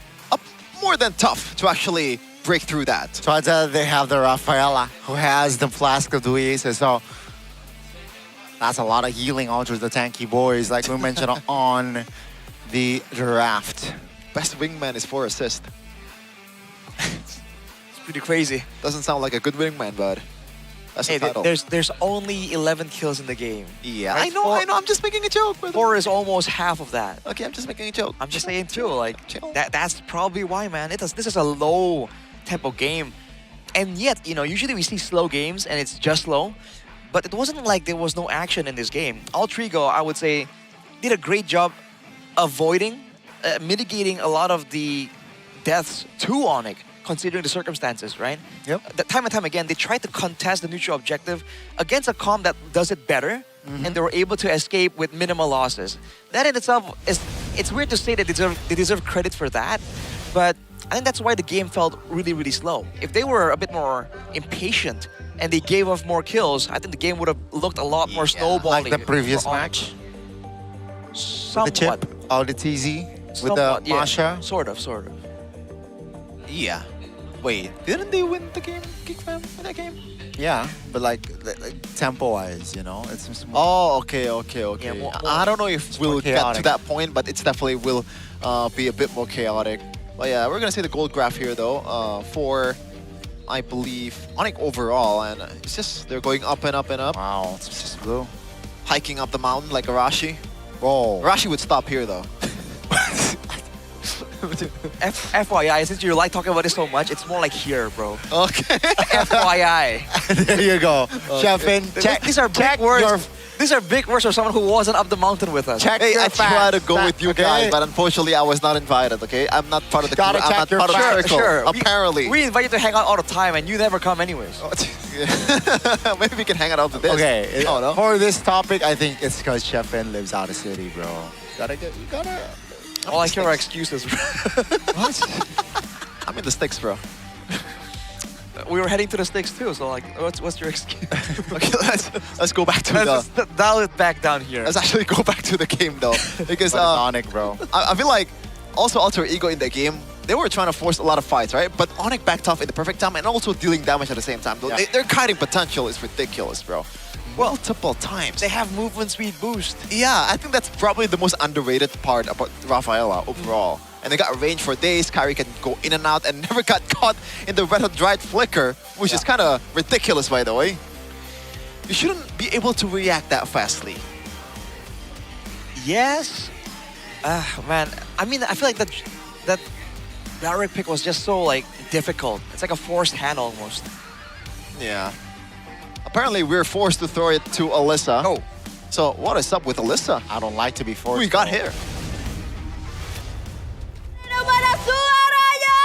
more than tough to actually break through that. So they have the Rafaela, who has the Flask of Dweezes, so that's a lot of healing onto the tanky boys, like we mentioned on the draft. Best wingman is 4 assists. It's pretty crazy. Doesn't sound like a good wingman, but that's Hey, a title. there's only 11 kills in the game. Yeah, Right? I know, I'm just making a joke. Brother. 4 is almost half of that. Okay, I'm just making a joke. I'm just saying too, like that's probably why, man. This is a low tempo game, and yet usually we see slow games and it's just slow, but it wasn't like there was no action in this game. Alter Ego, I would say, did a great job avoiding, mitigating a lot of the deaths to Onyx, considering the circumstances, right? Yep. Time and time again, they tried to contest the neutral objective against a comp that does it better, and they were able to escape with minimal losses. That in itself it's weird to say that they deserve credit for that, but I think that's why the game felt really, really slow. If they were a bit more impatient and they gave off more kills, I think the game would have looked a lot more snowballing. Like the previous for match. Somewhat. With the chip, all the TZ, with the Somewhat, yeah. Masha. Sort of. Yeah. Wait, didn't they win the game, Geek Fam, in that game? Yeah, but like tempo-wise, it's more, Oh, okay. Yeah, more- I don't know if we'll get to chaotic. that point, but it's definitely will be a bit more chaotic. But yeah, we're gonna see the gold graph here though for, I believe, Onyx overall, and it's just they're going up and up and up. Wow, it's just blue. Hiking up the mountain like Arashi. Whoa. Arashi would stop here though. FYI, since you like talking about this so much, it's more like here, bro. Okay. FYI. There you go. Chefin, check. These are big words. These are big words for someone who wasn't up the mountain with us. Check Hey, your I tried to facts. go with you Okay? guys, but unfortunately I was not invited, okay? I'm not part of the Gotta crew. I'm check not your part of the facts. circle, Sure. apparently. We invite you to hang out all the time, and you never come anyways. Maybe we can hang out after this. Okay, Oh, no? for this topic, I think it's because Chefin lives out of city, bro. You gotta. All I hear are excuses. What? I'm in the sticks, bro. We were heading to the sticks too, so like, what's your excuse? Okay, let's go back to Let's the... just dial it back down here. Let's actually go back to the game though, because But it's Onyx, bro. I feel like also Alter Ego in the game, they were trying to force a lot of fights, right? But Onyx backed off in the perfect time and also dealing damage at the same time. Yeah. Their kiting potential is ridiculous, bro. Multiple times. They have movement speed boost. Yeah, I think that's probably the most underrated part about Rafaela overall. And they got range for days. Kyrie can go in and out and never got caught in the red hot dried flicker, which is kind of ridiculous, by the way. You shouldn't be able to react that fastly. Yes. Man, I mean, I feel like that direct pick was just so like difficult. It's like a forced hand almost. Yeah. Apparently, we're forced to throw it to Alyssa. Oh. So, what is up with Alyssa? I don't like to be forced. We got bro. here. Mana suaranya?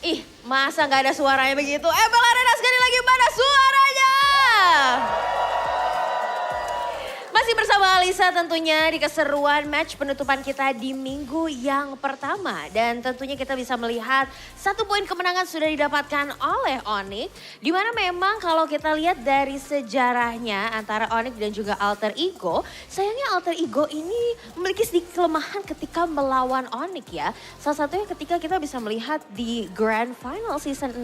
Ih, masa nggak ada suaranya begitu? MPL Arena sekali lagi, mana suaranya? Masih bersama Alisa tentunya di keseruan match penutupan kita di minggu yang pertama. Dan tentunya kita bisa melihat 1 poin kemenangan sudah didapatkan oleh Onyx. Dimana memang kalau kita lihat dari sejarahnya antara Onyx dan juga Alter Ego. Sayangnya Alter Ego ini memiliki sedikit kelemahan ketika melawan Onyx ya. Salah satunya ketika kita bisa melihat di Grand Final Season 16.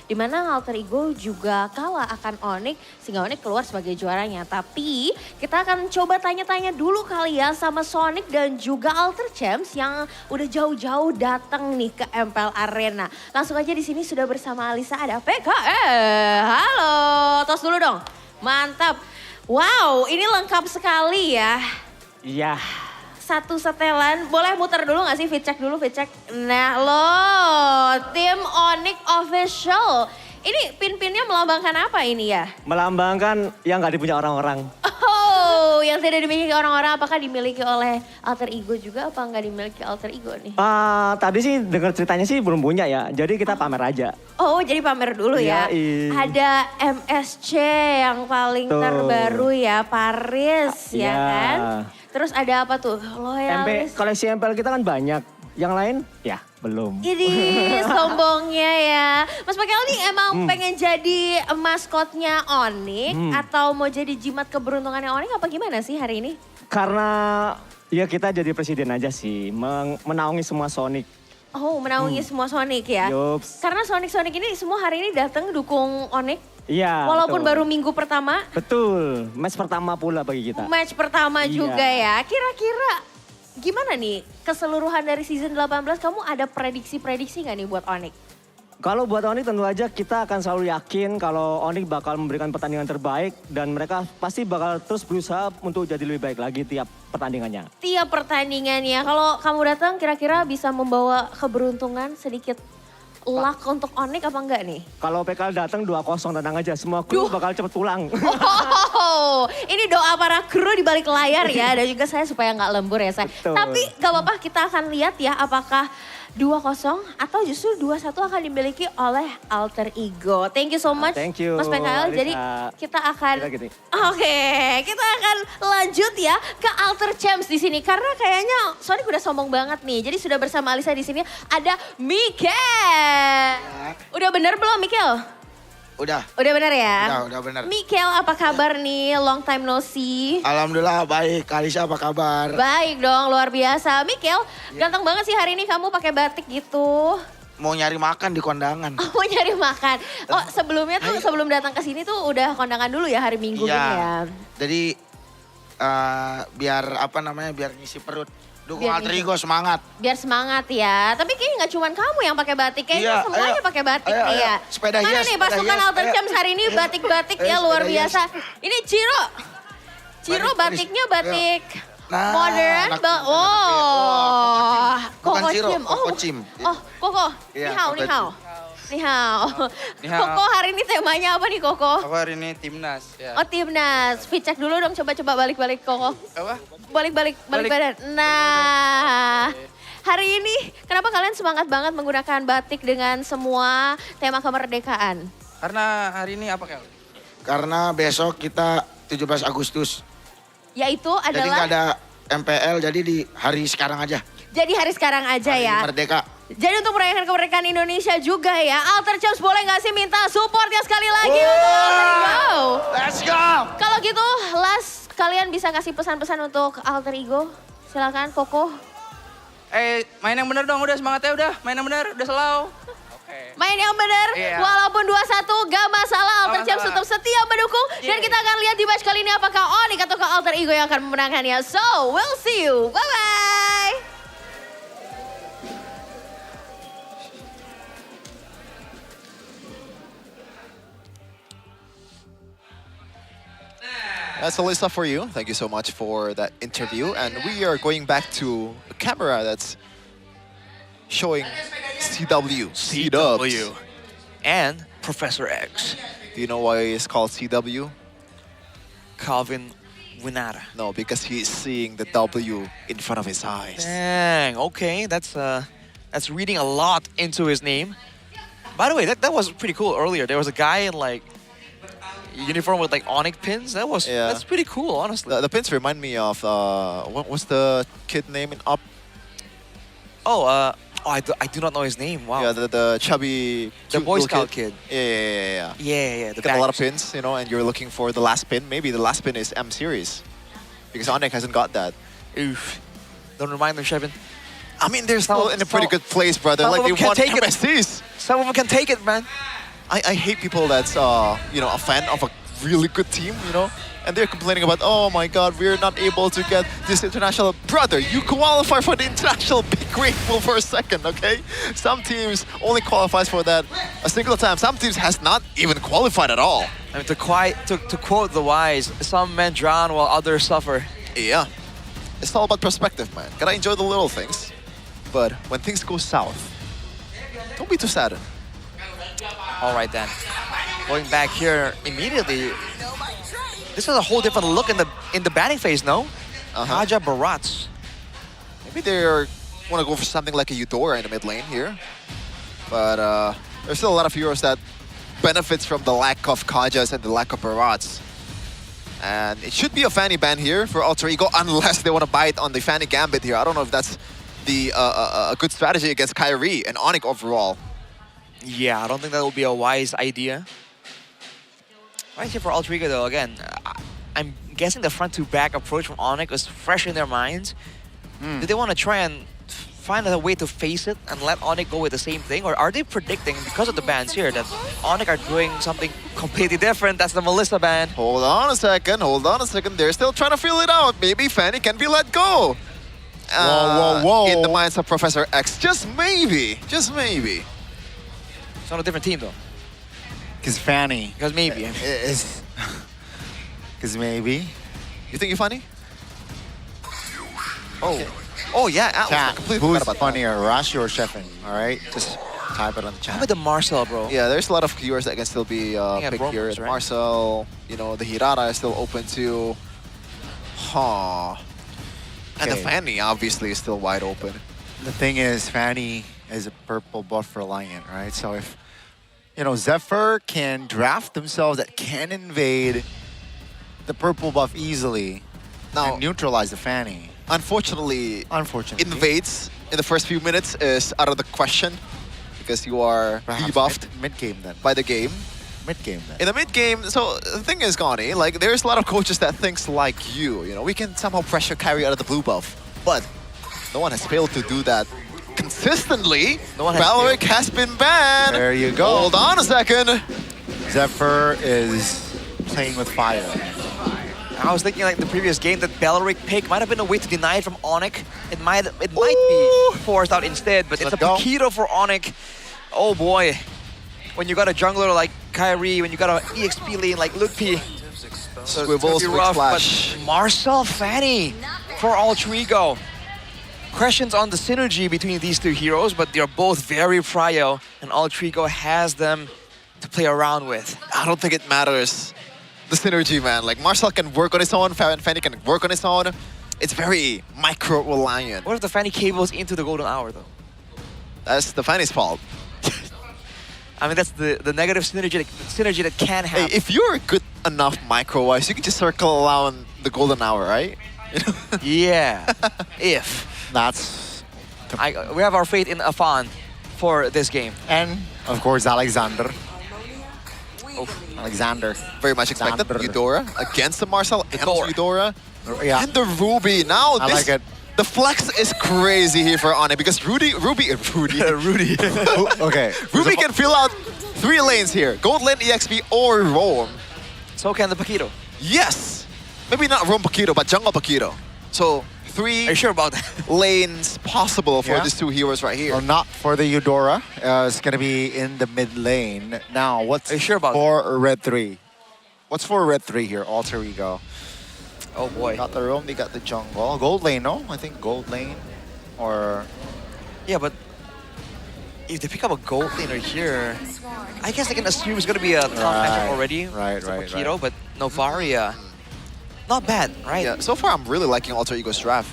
Dimana Alter Ego juga kalah akan Onyx sehingga Onyx keluar sebagai juaranya. Tapi Kita akan coba tanya-tanya dulu kali ya sama Sonic dan juga Alter Champs yang udah jauh-jauh datang nih ke MPL Arena. Langsung aja di sini sudah bersama Alisa, ada PK. Halo, tos dulu dong. Mantap. Wow, ini lengkap sekali ya. Iya. Satu setelan, boleh muter dulu gak sih? Fit check dulu, fit check. Nah loh, tim Onyx Official. Ini pin-pinnya melambangkan apa ini ya? Melambangkan yang nggak dipunya orang-orang. Oh, yang tidak dimiliki orang-orang, apakah dimiliki oleh Alter Ego juga apa nggak dimiliki Alter Ego nih? Tadi sih dengar ceritanya sih belum punya ya, jadi kita pamer aja. Oh, jadi pamer dulu ya. Ada MSC yang paling terbaru ya, Paris ya kan? Terus ada apa tuh? Loyalis. Koleksi MPL kita kan banyak, yang lain ya belum. Ini sombongnya ya. Mas PKL nih emang pengen jadi maskotnya Onyx atau mau jadi jimat keberuntungannya Onyx apa gimana sih hari ini? Karena ya kita jadi presiden aja sih, menaungi semua Sonic. Oh, menaungi semua Sonic ya? Yups. Karena Sonic ini semua hari ini datang dukung Onyx. Iya. Walaupun betul. baru minggu pertama. Betul, match pertama pula bagi kita. Match pertama juga ya. Kira-kira gimana nih keseluruhan dari season 18 kamu ada prediksi-prediksi gak nih buat Onyx? Kalau buat Onyx tentu aja kita akan selalu yakin kalau Onyx bakal memberikan pertandingan terbaik dan mereka pasti bakal terus berusaha untuk jadi lebih baik lagi tiap pertandingannya. Tiap pertandingannya, kalau kamu datang kira-kira bisa membawa keberuntungan sedikit luck untuk Onyx apa enggak nih? Kalau PKL datang 2-0 tenang aja, semua kru bakal cepet pulang. Oh, ini doa para kru di balik layar ya, dan juga saya supaya nggak lembur ya saya. Betul. Tapi gak apa-apa, kita akan lihat ya apakah 2-0 atau justru 2-1 akan dimiliki oleh Alter Ego. Thank you so much, Thank you, Mas PKL. Jadi kita akan, kita akan lanjut ya ke Alter Champs di sini karena kayaknya Sonic udah sombong banget nih. Jadi sudah bersama Alisa di sini ada Mikel. Udah bener belum Mikel? Udah. Udah bener ya? Udah bener. Mikel apa kabar nih? Long time no see. Alhamdulillah baik. Kalisa apa kabar? Baik dong, luar biasa. Mikel, ganteng banget sih hari ini kamu pakai batik gitu. Mau nyari makan di kondangan. Oh, mau nyari makan. Oh, sebelumnya tuh sebelum datang ke sini tuh udah kondangan dulu ya hari Minggu Iya. gini ya. Jadi biar biar ngisi perut. Dukung Biar Alter ngisi. Ego semangat. Biar semangat ya. Tapi kayaknya gak cuma kamu yang pakai batik. Kayaknya Iya, semuanya ayo. pakai batik Ayo, nih ayo. ya. Sepeda Mana hias, nih sepeda pasukan hias, Alter ayo. Champs hari ini batik-batik Ayo, ya luar sepeda hias. biasa. Ini Ciro. Ciro batiknya batik Nah, modern. anak Oh, Bukan Koko Ciro, Cim. Koko Cim. Oh, Koko. Iya, Ni hao, Koko ni hao. Ni hao. Ni hao. Koko hari ini temanya apa nih Koko? Aku hari ini timnas. Ya. Oh timnas, fit check dulu dong, coba balik-balik Koko. Apa? Balik badan. Nah, hari ini kenapa kalian semangat banget menggunakan batik dengan semua tema kemerdekaan? Karena hari ini apa Kel? Karena besok kita 17 Agustus. Yaitu Jadi nggak adalah, ada MPL, jadi di hari sekarang aja. jadi hari sekarang aja ya. Merdeka. Jadi untuk merayakan kemerdekaan Indonesia juga ya, Alter Champs boleh nggak sih minta supportnya sekali lagi untuk Alter Ego? Let's go! Kalau gitu, last kalian bisa kasih pesan-pesan untuk Alter Ego? Silakan, Koko. Main yang bener dong, udah semangatnya udah. Main yang bener, udah selalu. Main yang benar, Iya. walaupun 2-1 gak masalah, Alter Gak Champs masalah. tetap setia mendukung. Dan kita akan lihat di match kali ini apakah Onyx atau Alter Ego yang akan memenangkannya. So, we'll see you. Bye-bye. That's Alyssa for you. Thank you so much for that interview. And we are going back to a camera that's showing CW. CW. And Professor X. Do you know why it's called CW? Calvin Winata. No, because he's seeing the W in front of his eyes. Dang, okay, that's reading a lot into his name. By the way, that was pretty cool earlier. There was a guy in like uniform with like Onyx pins. That's pretty cool, honestly. The pins remind me of what's the kid name in Up? I do not know his name. Wow. Yeah, the chubby, The cute Boy little Scout kid. Yeah. Yeah. The Got a lot of baggers. pins, you know, and you're looking for the last pin. Maybe the last pin is M series, because Onyx hasn't got that. Oof. Don't remind them, Shevin. I mean, they're still in a pretty good place, brother. Some Like of they them can won take it. MSCs. Some of them can take it, man. I hate people that's a fan of a really good team, you know, And they're complaining about, oh my god, we're not able to get this international. Brother, you qualify for the international, be grateful for a second, okay? Some teams only qualifies for that a single time. Some teams has not even qualified at all. I mean, to quote the wise, some men drown while others suffer. Yeah. It's all about perspective, man. Gotta enjoy the little things. But when things go south, don't be too saddened. All right then. Going back here immediately. This is a whole different look in the batting phase, no? Kaja Barats. Maybe they want to go for something like a Eudora in the mid lane here. But there's still a lot of heroes that benefits from the lack of Kajas and the lack of Barats. And it should be a Fanny ban here for Alter Ego unless they want to bite on the Fanny Gambit here. I don't know if that's the a good strategy against Kyrie and Onyx overall. Yeah, I don't think that would be a wise idea. Right here for Alter Ego though, again, I'm guessing the front-to-back approach from Onyx was fresh in their minds. Did they want to try and find a way to face it and let Onyx go with the same thing? Or are they predicting, because of the bans here, that Onyx are doing something completely different? That's the Melissa ban. Hold on a second. They're still trying to feel it out. Maybe Fanny can be let go. Whoa. In the minds of Professor X. Just maybe. It's on a different team though. Because Fanny. Because maybe. Because maybe. You think you're funny? Oh. Okay. Oh yeah, Atlas. Chat, Completely who's forgot about funnier, Rashi or Sheffin? All right, just type it on the chat. How about the Marcel, bro? Yeah, there's a lot of viewers that can still be picked here. Right? Marcel, you know, the Hirata is still open too. And the Fanny obviously is still wide open. The thing is, Fanny is a purple buff reliant, right? So if, you know, Zephyr can draft themselves that can invade the purple buff easily and neutralize the Fanny. Unfortunately, invades in the first few minutes is out of the question because you are debuffed mid-game then. by the game. Mid-game then. In the mid-game, so the thing is, Gani, like there's a lot of coaches that thinks like you know, we can somehow pressure Kyrie out of the blue buff, but no one has failed to do that consistently. Valoric has been banned. There you go. Hold on a second. Zephyr is playing with fire. I was thinking like the previous game that Beleric pick might have been a way to deny it from Onyx. It might be forced out instead, but it's a Paquito for Onyx. Oh boy. When you got a jungler like Kyrie, when you got an EXP lane like Ludpi. So Swivel, it's rough, splash. but Marcel Fanny for Alter Ego. Questions on the synergy between these two heroes, but they're both very frail, and Alter Ego has them to play around with. I don't think it matters. The synergy, man. Like, Marcel can work on his own, Fanny can work on his own. It's very micro-reliant. What if the Fanny cables into the golden hour, though? That's the Fanny's fault. I mean, that's the negative synergy that can happen. Hey, if you're good enough micro-wise, you can just circle around the golden hour, right? Yeah. If. That's... We have our faith in Afan for this game. And, of course, Alexander. Alexander. Very much expected. Eudora against the Marcel and Eudora. Yeah. And the Ruby. Now I like it. The flex is crazy here for Onyx because Ruby. Okay. Ruby can fill out 3 lanes here. Gold lane, EXP, or roam. So can the Paquito. Yes. Maybe not roam Paquito, but jungle Paquito. So 3 Are you sure about that? lanes possible for these 2 heroes right here. Well, not for the Eudora. It's going to be in the mid lane. Now, what's Are you sure about for Red 3? What's for Red 3 here? Alter Ego. Oh boy. Got the roam, they got the jungle. Gold lane, no? I think gold lane. Or... Yeah, but if they pick up a gold laner here, I guess I can assume it's going to be a tough matchup already. Right. But Novaria, not bad, right? Yeah, so far I'm really liking Alter Ego's draft.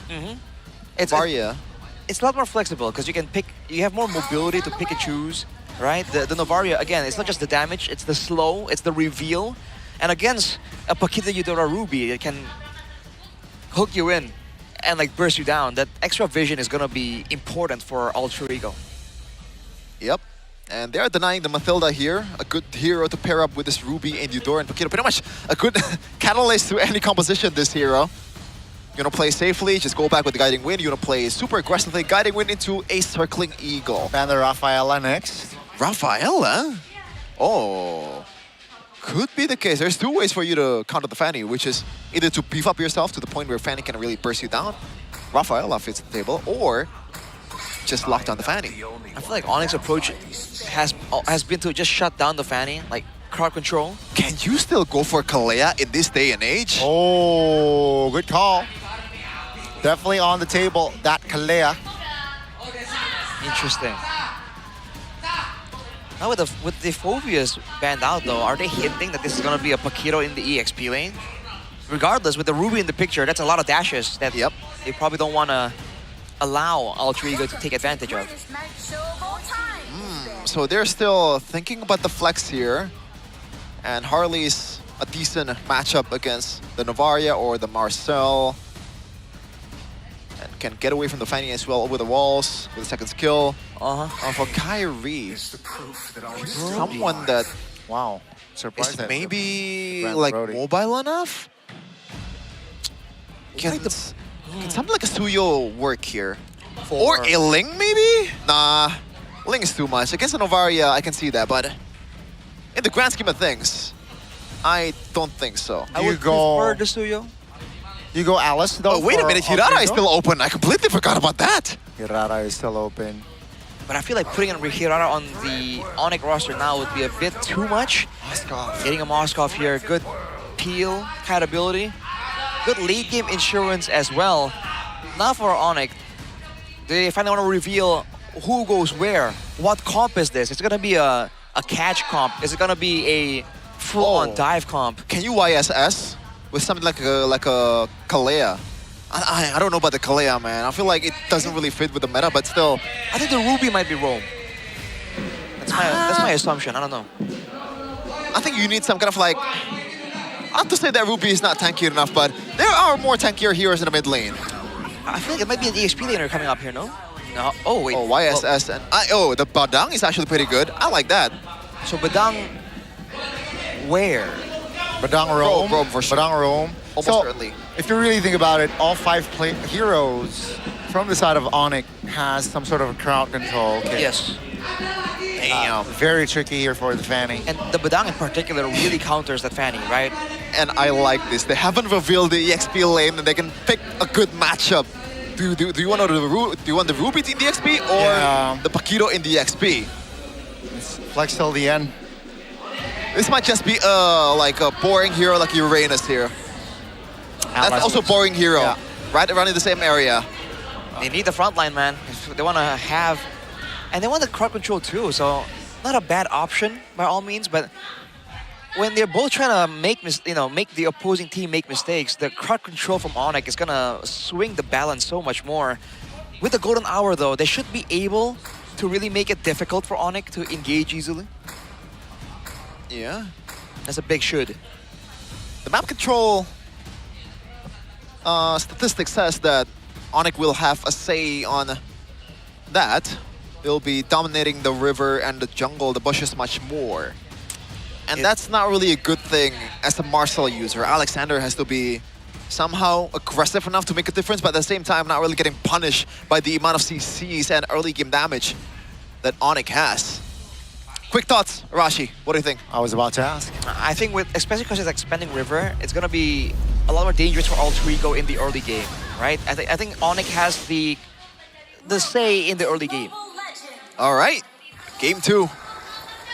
It's Varia. It's a lot more flexible because you can pick, you have more mobility to pick and choose, right? The Novaria, again, it's not just the damage, it's the slow, it's the reveal. And against a Paquito Eudora Ruby, it can hook you in and like burst you down. That extra vision is going to be important for Alter Ego. Yep. And they are denying the Mathilda here, a good hero to pair up with this Ruby and Eudora and Paquito. Pretty much a good catalyst to any composition, this hero. You want to play safely, just go back with the Guiding Wind. You want to play super aggressively, Guiding Wind into a Circling Eagle. And the Rafaela next. Rafaela? Oh. Could be the case. There's two ways for you to counter the Fanny, which is either to beef up yourself to the point where Fanny can really burst you down. Rafael off hits the table, or just lock down the Fanny. I feel like Onyx's approach has been to just shut down the Fanny, like crowd control. Can you still go for Kalea in this day and age? Oh, good call. Definitely on the table, that Kalea. Interesting. Now with the Phobias banned out though, are they hinting that this is gonna be a Paquito in the EXP lane? Regardless, with the Ruby in the picture, that's a lot of dashes that they probably don't wanna allow Alter Ego to take advantage of. So they're still thinking about the flex here. And Harley's a decent matchup against the Novaria or the Marcel. And can get away from the Fanny as well over the walls with a second skill. For Kyrie, someone that surprised is that maybe Grant like Brody. mobile enough. Can something like a Suyo work here? Or a Ling maybe? Nah, Ling is too much. Against the Novaria, I can see that, but in the grand scheme of things, I don't think so. I would prefer the Suyo. You go Alice though. Oh, wait a minute, Hirara is still open. I completely forgot about that. Hirara is still open. But I feel like putting Hirara on the Onyx roster now would be a bit too much. Getting a Moskov here, good peel, kite ability. Good late game insurance as well. Now for Onyx, they finally want to reveal who goes where. What comp is this? It's gonna be a catch comp. Is it gonna be a full-on dive comp? Can you YSS with something like a Kalea? I don't know about the Kalea, man. I feel like it doesn't really fit with the meta, but still. I think the Ruby might be roam. That's my assumption. I don't know. I think you need some kind of like, not to say that Ruby is not tanky enough, but there are more tankier heroes in the mid lane. I feel like it might be an EXP laner coming up here, no? No. Oh, wait. Oh, YSS and the Badang is actually pretty good. I like that. So Badang, where? Badang roam. Roam for sure. Badang roam. Almost certainly. If you really think about it, all 5 heroes from the side of Onyx has some sort of crowd control. Okay. Yes. Damn. Very tricky here for the Fanny. And the Badang in particular really counters that Fanny, right? And I like this. They haven't revealed the EXP lane, and they can pick a good matchup. Do you want the Ruby in the EXP or the Paquito in the EXP? It's flex till the end. This might just be like a boring hero like Uranus here. That's also boring hero, right around in the same area. They need the front line, man. They want to have, and they want the crowd control too. So not a bad option by all means, but when they're both trying to make the opposing team make mistakes, the crowd control from Onyx is gonna swing the balance so much more. With the golden hour though, they should be able to really make it difficult for Onyx to engage easily. Yeah, that's a big should. The map control statistic says that Onyx will have a say on that. They'll be dominating the river and the jungle, the bushes much more. And that's not really a good thing as a Marcel user. Alexander has to be somehow aggressive enough to make a difference, but at the same time not really getting punished by the amount of CCs and early game damage that Onyx has. Quick thoughts, Rashi, what do you think? I was about to ask. I think especially because it's expanding river, it's gonna be a lot more dangerous for Alter Ego in the early game, right? I think Onyx has the say in the early game. All right, game 2.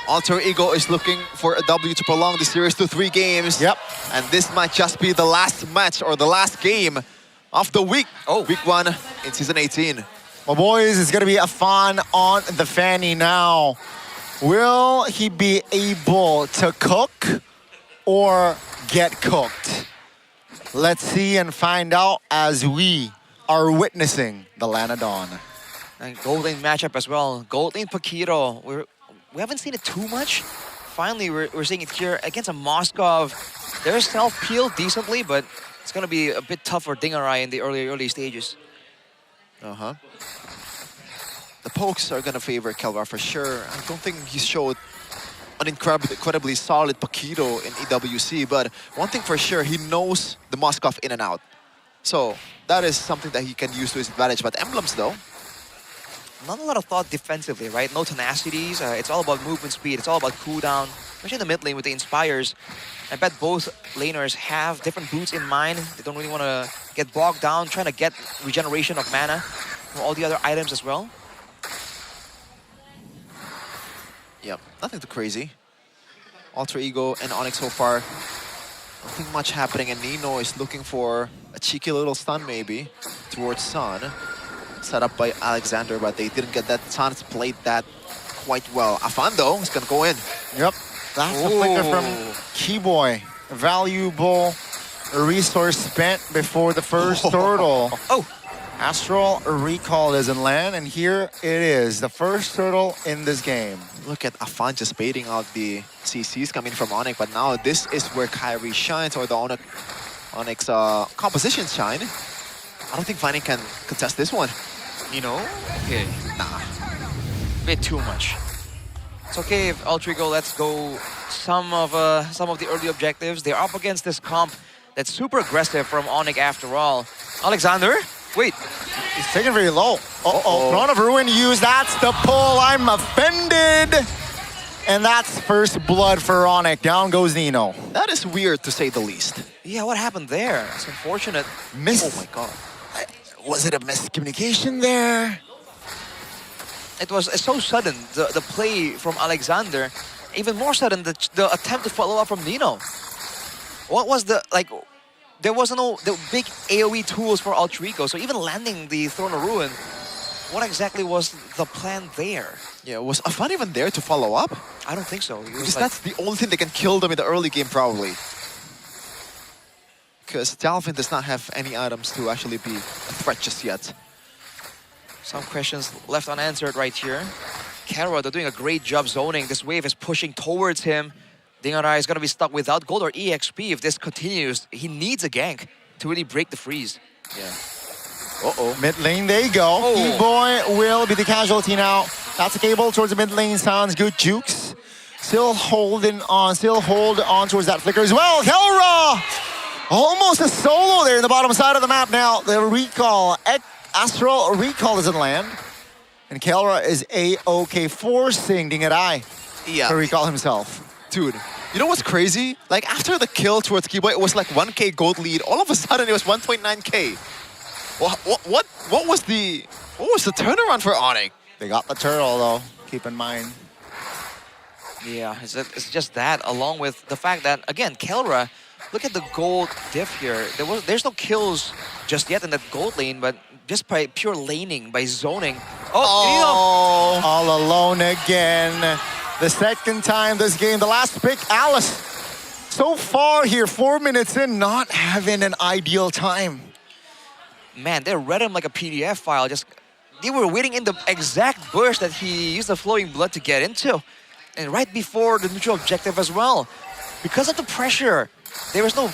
Alter Ego is looking for a W to prolong the series to 3 games. Yep. And this might just be the last match or the last game of the week. Week 1 in Season 18. Well, boys, it's going to be a fun on the Fanny now. Will he be able to cook or get cooked? Let's see and find out as we are witnessing the Lanadon. And gold lane matchup as well. Gold lane Paquito. We haven't seen it too much. Finally, we're seeing it here against a Moskov. They're self-peeled decently, but it's going to be a bit tough for Dingarai in the early stages. The pokes are going to favor Kelvar for sure. I don't think he showed an incredibly solid Paquito in EWC, but one thing for sure, he knows the Moskov in and out. So that is something that he can use to his advantage. But emblems though, not a lot of thought defensively, right? No tenacities. It's all about movement speed. It's all about cooldown, especially in the mid lane with the Inspires. I bet both laners have different boots in mind. They don't really want to get bogged down trying to get regeneration of mana from all the other items as well. Yep, nothing too crazy. Alter Ego and Onyx so far, nothing much happening, and Nino is looking for a cheeky little stun maybe towards Sun. Set up by Alexander, but they didn't get that. San's played that quite well. Afan though is gonna go in. Yep, that's the flicker from Keyboy. Valuable resource spent before the first turtle. Oh! Astral Recall doesn't land, and here it is, the first turtle in this game. Look at Afan just baiting out the CCs coming from Onyx, but now this is where Kyrie shines, or the Onyx compositions shine. I don't think Fanny can contest this one. You know? Okay. Nah. Bit too much. It's okay if Alter Ego lets go some of the early objectives. They're up against this comp that's super aggressive from Onyx after all. Alexander? Wait. He's taken very low. Uh-oh. Throne of Ruin used. That's the pull. I'm offended. And that's first blood for Onyx. Down goes Nino. That is weird to say the least. Yeah, what happened there? It's unfortunate. Oh my god. Was it a miscommunication there? It was so sudden, the play from Alexander. Even more sudden, the attempt to follow up from Nino. What was the, like, there was no the big AoE tools for Alter Ego, so even landing the Throne of Ruin, what exactly was the plan there? Yeah, was Afan even there to follow up? I don't think so. Because that's the only thing that can kill them in the early game, probably. Because Dalvin does not have any items to actually be a threat just yet. Some questions left unanswered right here. Kara, they're doing a great job zoning. This wave is pushing towards him. Dingarai is going to be stuck without gold or EXP if this continues. He needs a gank to really break the freeze. Yeah. Uh-oh. Mid lane, they go. E-Boy will be the casualty now. That's a cable towards the mid lane. Sounds good. Jukes still hold on towards that flicker as well. Kelra! Almost a solo there in the bottom side of the map now. The recall, Astral Recall doesn't land. And Kelra is A-OK, forcing Dingarai to recall himself. Dude, you know what's crazy? Like, after the kill towards Keyboy, it was like 1K gold lead. All of a sudden, it was 1.9K. What was the turnaround for Onyx? They got the turtle, though. Keep in mind. Yeah, it's just that, along with the fact that, again, Kelra, look at the gold diff here. There's no kills just yet in that gold lane, but just by pure laning, by zoning. Oh, all alone again. The second time this game, the last pick, Alice. So far here, 4 minutes in, not having an ideal time. Man, they read him like a PDF file. They were waiting in the exact burst that he used the flowing blood to get into. And right before the neutral objective as well. Because of the pressure, there was no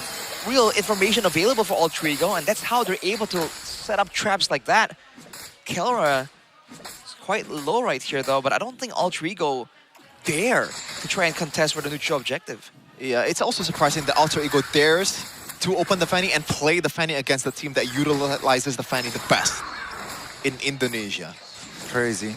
real information available for Alter Ego, and that's how they're able to set up traps like that. Kelra is quite low right here though, but I don't think Alter Ego dare to try and contest for the neutral objective. Yeah, it's also surprising that Alter Ego dares to open the Fanny and play the Fanny against the team that utilizes the Fanny the best in Indonesia. Crazy.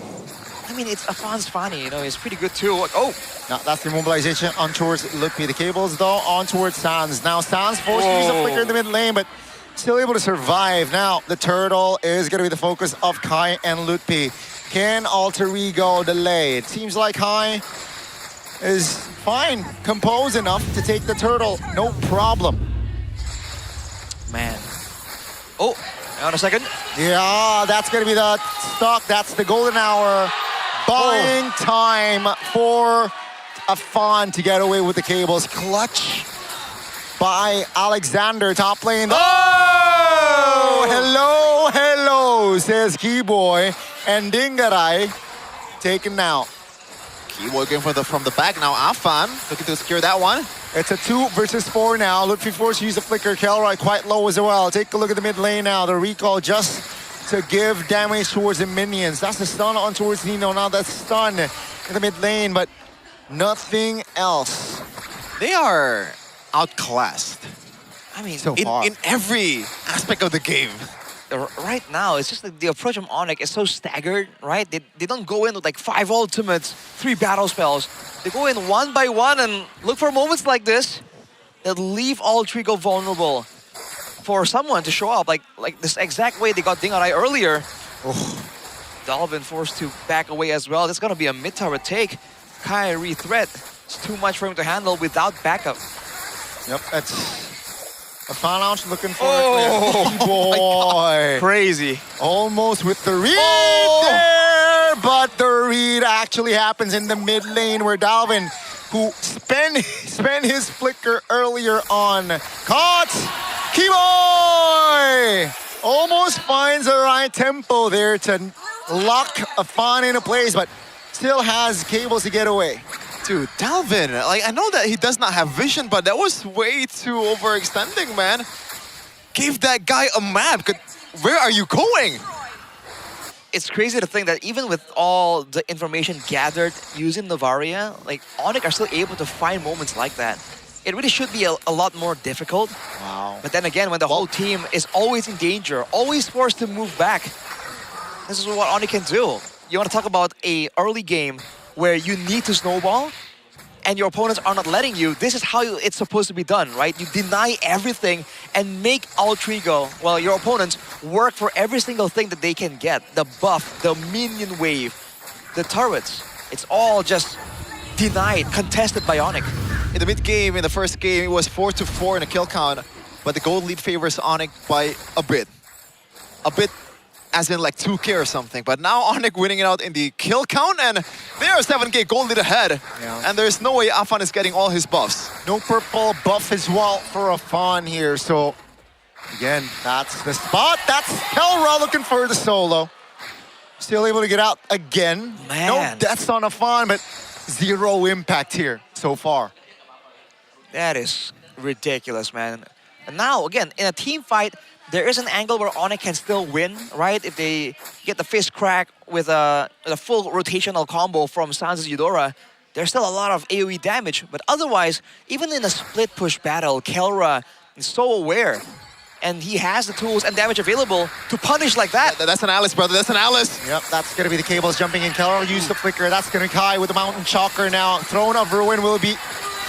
I mean, it's Afan's Fanny, you know, it's pretty good too. Oh! Now that's the mobilization on towards Lukpi. The cables though on towards Sans. Now Sans forced to use a flicker in the mid lane, but still able to survive. Now the turtle is going to be the focus of Kai and Lutpi. Can Alter Ego delay? It seems like Kai is fine, composed enough to take the turtle, no problem. Man. Oh, hang on a second. Yeah, that's going to be the stock. That's the golden hour. Buying time for Afan to get away with the cables. Clutch by Alexander, top lane. Oh! Hello, hello, says Keyboy. And Dingarai taken out. Keyboy going from the back now. Afan looking to secure that one. It's a 2 versus 4 now. Lutfi forced to use the flicker. Kelroy quite low as well. Take a look at the mid lane now. The recall just to give damage towards the minions. That's the stun on towards Nino. Now that's stun in the mid lane, but nothing else. They are outclassed. I mean, in every aspect of the game. right now, it's just like the approach from Onyx is so staggered, right? They don't go in with like 5 ultimates, 3 battle spells. They go in one by one and look for moments like this that leave Altrigo vulnerable for someone to show up. Like this exact way they got Dingarai earlier. Dalvin forced to back away as well. That's gonna be a mid-tower take. Kyrie threat. It's too much for him to handle without backup. Yep, that's a Fallout looking for Oh, boy. Crazy. Almost with the read there, but the read actually happens in the mid lane where Dalvin, who spent his flicker earlier on, caught Keyboy! Almost finds the right tempo there to lock a Fawn into place, but still has cables to get away. Dude, Dalvin, like, I know that he does not have vision, but that was way too overextending, man. Give that guy a map. Where are you going? It's crazy to think that even with all the information gathered using Novaria, like, Onyx are still able to find moments like that. It really should be a lot more difficult. Wow. But then again, when the whole team is always in danger, always forced to move back, this is what Onyx can do. You want to talk about a early game where you need to snowball and your opponents are not letting you. This is how it's supposed to be done, right? You deny everything and make Altrigo, well, your opponents, work for every single thing that they can get. The buff, the minion wave, the turrets. It's all just denied, contested by Onyx. In the mid-game, in the first game, it was 4-4 in a kill count, but the gold lead favors Onyx by a bit. A bit as in like 2K or something, but now Onyx winning it out in the kill count, and they are 7K gold lead ahead. Yeah. And there's no way Afan is getting all his buffs. No purple buff as well for a Fawn here, so again, that's the spot. That's Kelra looking for the solo. Still able to get out again. Man. No deaths on a Fawn, but 0 impact here so far. That is ridiculous, man. And now, again, in a team fight, there is an angle where Onyx can still win, right? If they get the fist crack with a full rotational combo from Sans Eudora, there's still a lot of AoE damage. But otherwise, even in a split push battle, Kelra is so aware. And he has the tools and damage available to punish like that. That's an Alice, brother. That's an Alice. Yep, that's going to be the cables jumping in. Kelra use the flicker. That's going to Kai with the Mountain Chalker now. Throne of Ruin will be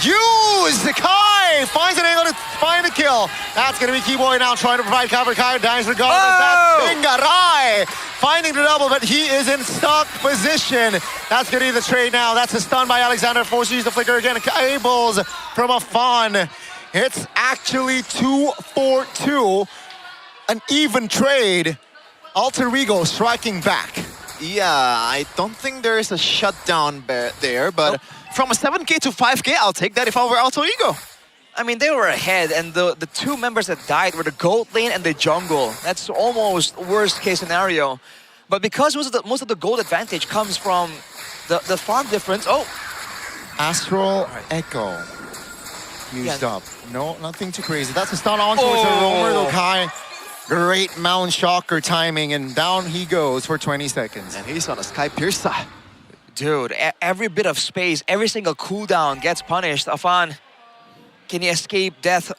used. Kai finds an angle to find a kill. That's going to be Keyboy now trying to provide cover. Kai dies regardless. That's Dingarai finding the double, but he is in stuck position. That's going to be the trade now. That's a stun by Alexander. Forces to use the flicker again. Cables from a Fawn. It's actually 2-4-2. An even trade. Alter Ego striking back. Yeah, I don't think there is a shutdown there, but from a 7K to 5K, I'll take that if I were Alter Ego. I mean, they were ahead, and the 2 members that died were the gold lane and the jungle. That's almost worst case scenario. But because most of the gold advantage comes from the farm difference. Oh! Astral Echo used up. No, nothing too crazy. That's a stun on towards the roamer, though. Kai. Great Mount Shocker timing, and down he goes for 20 seconds. And he's on a Sky Piercer. Dude, every bit of space, every single cooldown gets punished. Afan, can he escape death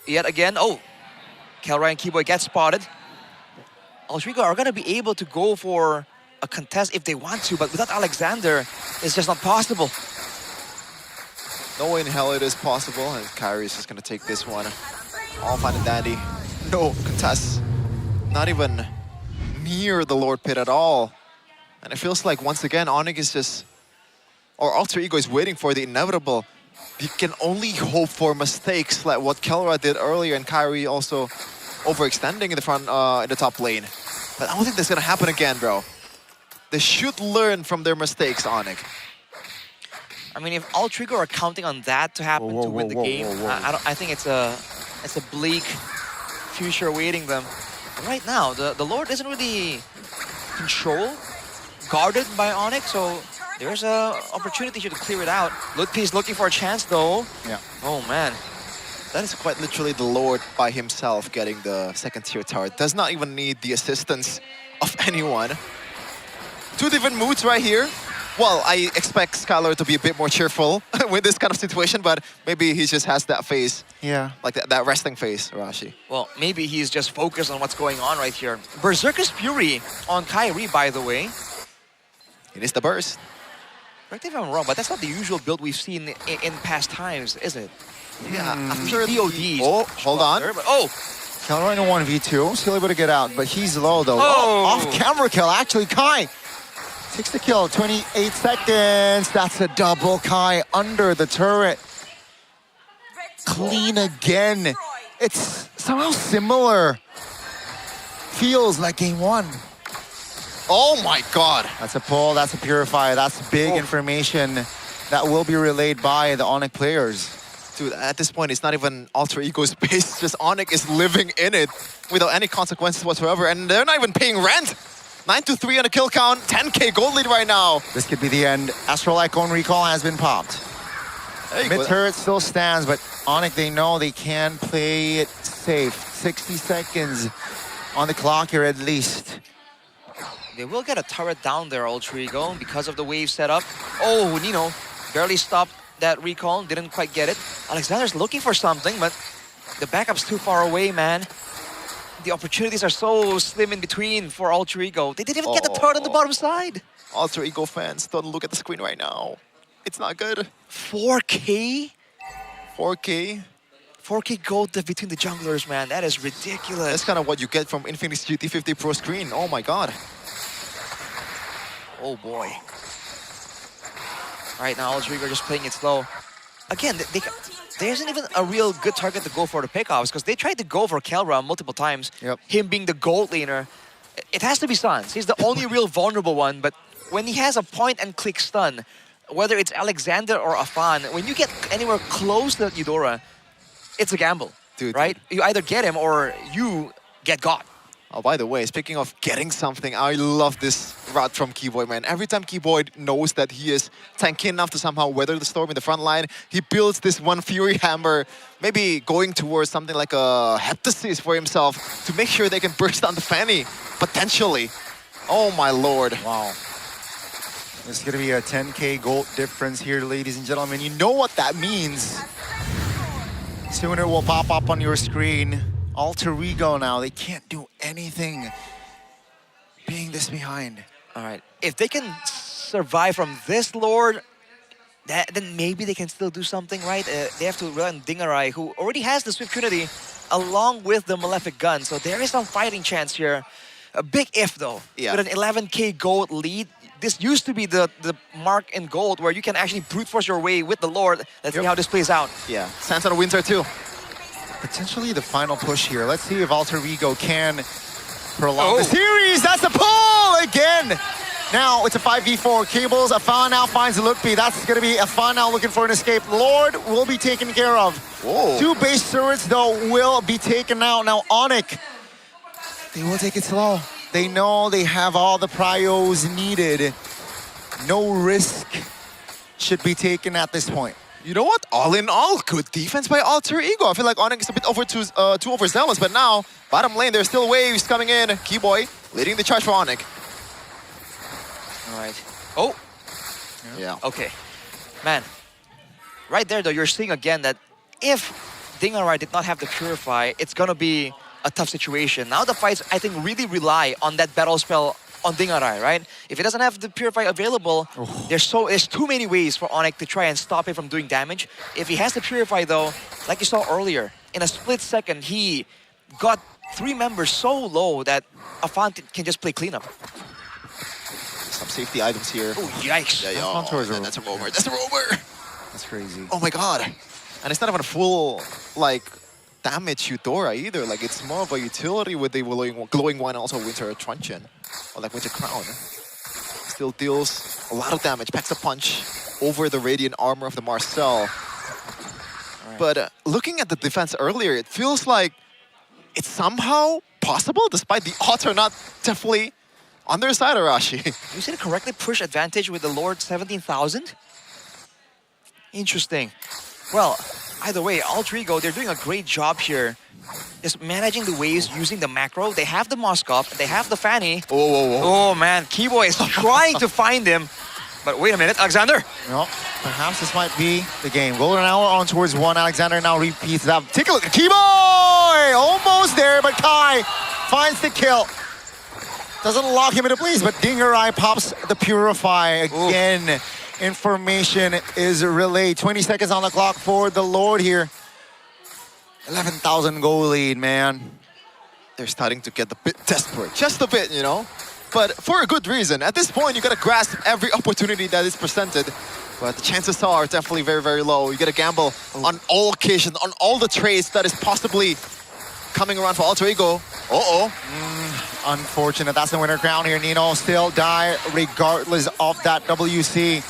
yet again? Oh, Kelra and Keyboy get spotted. Altrigo are going to be able to go for a contest if they want to, but without Alexander, it's just not possible. No way in hell it is possible, and Kyrie is just going to take this one. All fine and dandy. No contest. Not even near the Lord Pit at all. And it feels like, once again, Onyx is just... or Alter Ego is waiting for the inevitable. You can only hope for mistakes like what Kelra did earlier, and Kyrie also overextending in the front, in the top lane. But I don't think that's going to happen again, bro. They should learn from their mistakes, Onyx. I mean, if Altrigo are counting on that to happen to win the game, I think it's a bleak future awaiting them. But right now, the Lord isn't really controlled, guarded by Onyx, so there's an opportunity here to clear it out. Lutpi's looking for a chance, though. Yeah. Oh, man. That is quite literally the Lord by himself getting the second tier tower. Does not even need the assistance of anyone. 2 different moods right here. Well, I expect Skylar to be a bit more cheerful with this kind of situation, but maybe he just has that face. Yeah. Like that resting face, Rashi. Well, maybe he's just focused on what's going on right here. Berserker's Fury on Kyrie, by the way. It is the burst. Correct me if I'm wrong, but that's not the usual build we've seen in past times, is it? Yeah, after DODs. Oh, hold on. Oh! Skylar in a 1v2, still able to get out, but he's low though. Oh. Off-camera kill, actually, Kai takes the kill, 28 seconds. That's a double Kai under the turret. Clean again. It's somehow similar. Feels like game one. Oh my God. That's a pull, that's a purifier, that's big information that will be relayed by the Onyx players. Dude, at this point, it's not even alter ego space. Just Onyx is living in it without any consequences whatsoever, and they're not even paying rent. 9-3 on a kill count, 10k gold lead right now. This could be the end. Astral Icon recall has been popped. Mid turret still stands, but Onyx, they know they can play it safe. 60 seconds on the clock here at least. They will get a turret down there, Ultrigo, because of the wave setup. Oh, Nino barely stopped that recall, didn't quite get it. Alexander's looking for something, but the backup's too far away, man. The opportunities are so slim in between for Alter Ego. They didn't even get the turret on the bottom side. Alter Ego fans, don't look at the screen right now. It's not good. 4K? 4K? 4K gold between the junglers, man. That is ridiculous. That's kind of what you get from Infinix GT50 Pro screen. Oh my God. Oh boy. Right now, Alter Ego just playing it slow. Again, there isn't even a real good target to go for the pickoffs because they tried to go for Kelra multiple times. Him being the gold laner. It has to be Sans. He's the only real vulnerable one, but when he has a point-and-click stun, whether it's Alexander or Afan, when you get anywhere close to Eudora, it's a gamble, dude. Right? You either get him or you get got. Oh, by the way, speaking of getting something, I love this route from Keyboy, man. Every time Keyboy knows that he is tanky enough to somehow weather the storm in the front line, he builds this one Fury Hammer, maybe going towards something like a Heptasis for himself to make sure they can burst down the Fanny, potentially. Oh my lord. Wow. This is going to be a 10k gold difference here, ladies and gentlemen. You know what that means. Soon it will pop up on your screen. Alter Ego now, they can't do anything being this behind. All right, if they can survive from this Lord, then maybe they can still do something, right? They have to rely on Dingarai, who already has the Swift Trinity, along with the Malefic Gun, so there is some fighting chance here. A big if, though. Yeah. With an 11k gold lead, this used to be the mark in gold where you can actually brute force your way with the Lord. Let's see how this plays out. Yeah, Sans on Winter too. Potentially the final push here. Let's see if Alter Ego can prolong the series. That's a pull again. Now it's a 5v4. Cables, Afan now finds a look B. That's going to be Afan now looking for an escape. Lord will be taken care of. Whoa. 2 base turrets, though, will be taken out. Now Onyx, they will take it slow. They know they have all the prios needed. No risk should be taken at this point. You know what? All in all, good defense by Alter Ego. I feel like Onyx is a bit too overzealous, but now, bottom lane, there's still waves coming in. Keyboy leading the charge for Onyx. All right. Oh. Yeah. Okay. Man, right there, though, you're seeing again that if Dingarai did not have the Purify, it's going to be a tough situation. Now the fights, I think, really rely on that battle spell on Dingarai, right? If he doesn't have the Purify available, there's too many ways for Onyx to try and stop him from doing damage. If he has the Purify, though, like you saw earlier, in a split second, he got 3 members so low that Afan can just play cleanup. Some safety items here. Oh, yikes. Yeah, that's a roamer. That's a roamer. That's crazy. Oh my god. And it's not even a full, like, damage Eudora either. Like, it's more of a utility with the glowing one and also Winter Truncheon. Or like Winter Crown. Still deals a lot of damage. Packs a punch over the Radiant Armor of the Marcel. Right. But looking at the defense earlier, it feels like it's somehow possible, despite the odds are not definitely on their side, Arashi. You said correctly, push advantage with the Lord 17,000? Interesting. Well, either way, Alter Ego, they're doing a great job here. Just managing the waves using the macro. They have the Moskov, they have the Fanny. Whoa. Oh man, Keyboy is trying to find him. But wait a minute, Alexander. No, perhaps this might be the game. Golden hour on towards one. Alexander now repeats that. Take a look at Keyboy! Almost there, but Kai finds the kill. Doesn't lock him into place, but Dinger Eye pops the Purify again. Ooh. Information is relayed. 20 seconds on the clock for the Lord here. 11,000 goal lead, man. They're starting to get a bit desperate, just a bit, you know? But for a good reason. At this point, you gotta grasp every opportunity that is presented. But the chances are definitely very, very low. You gotta gamble on all occasions, on all the trades that is possibly coming around for Alter Ego. Unfortunate. That's the winner crown here. Nino still die regardless of that WC.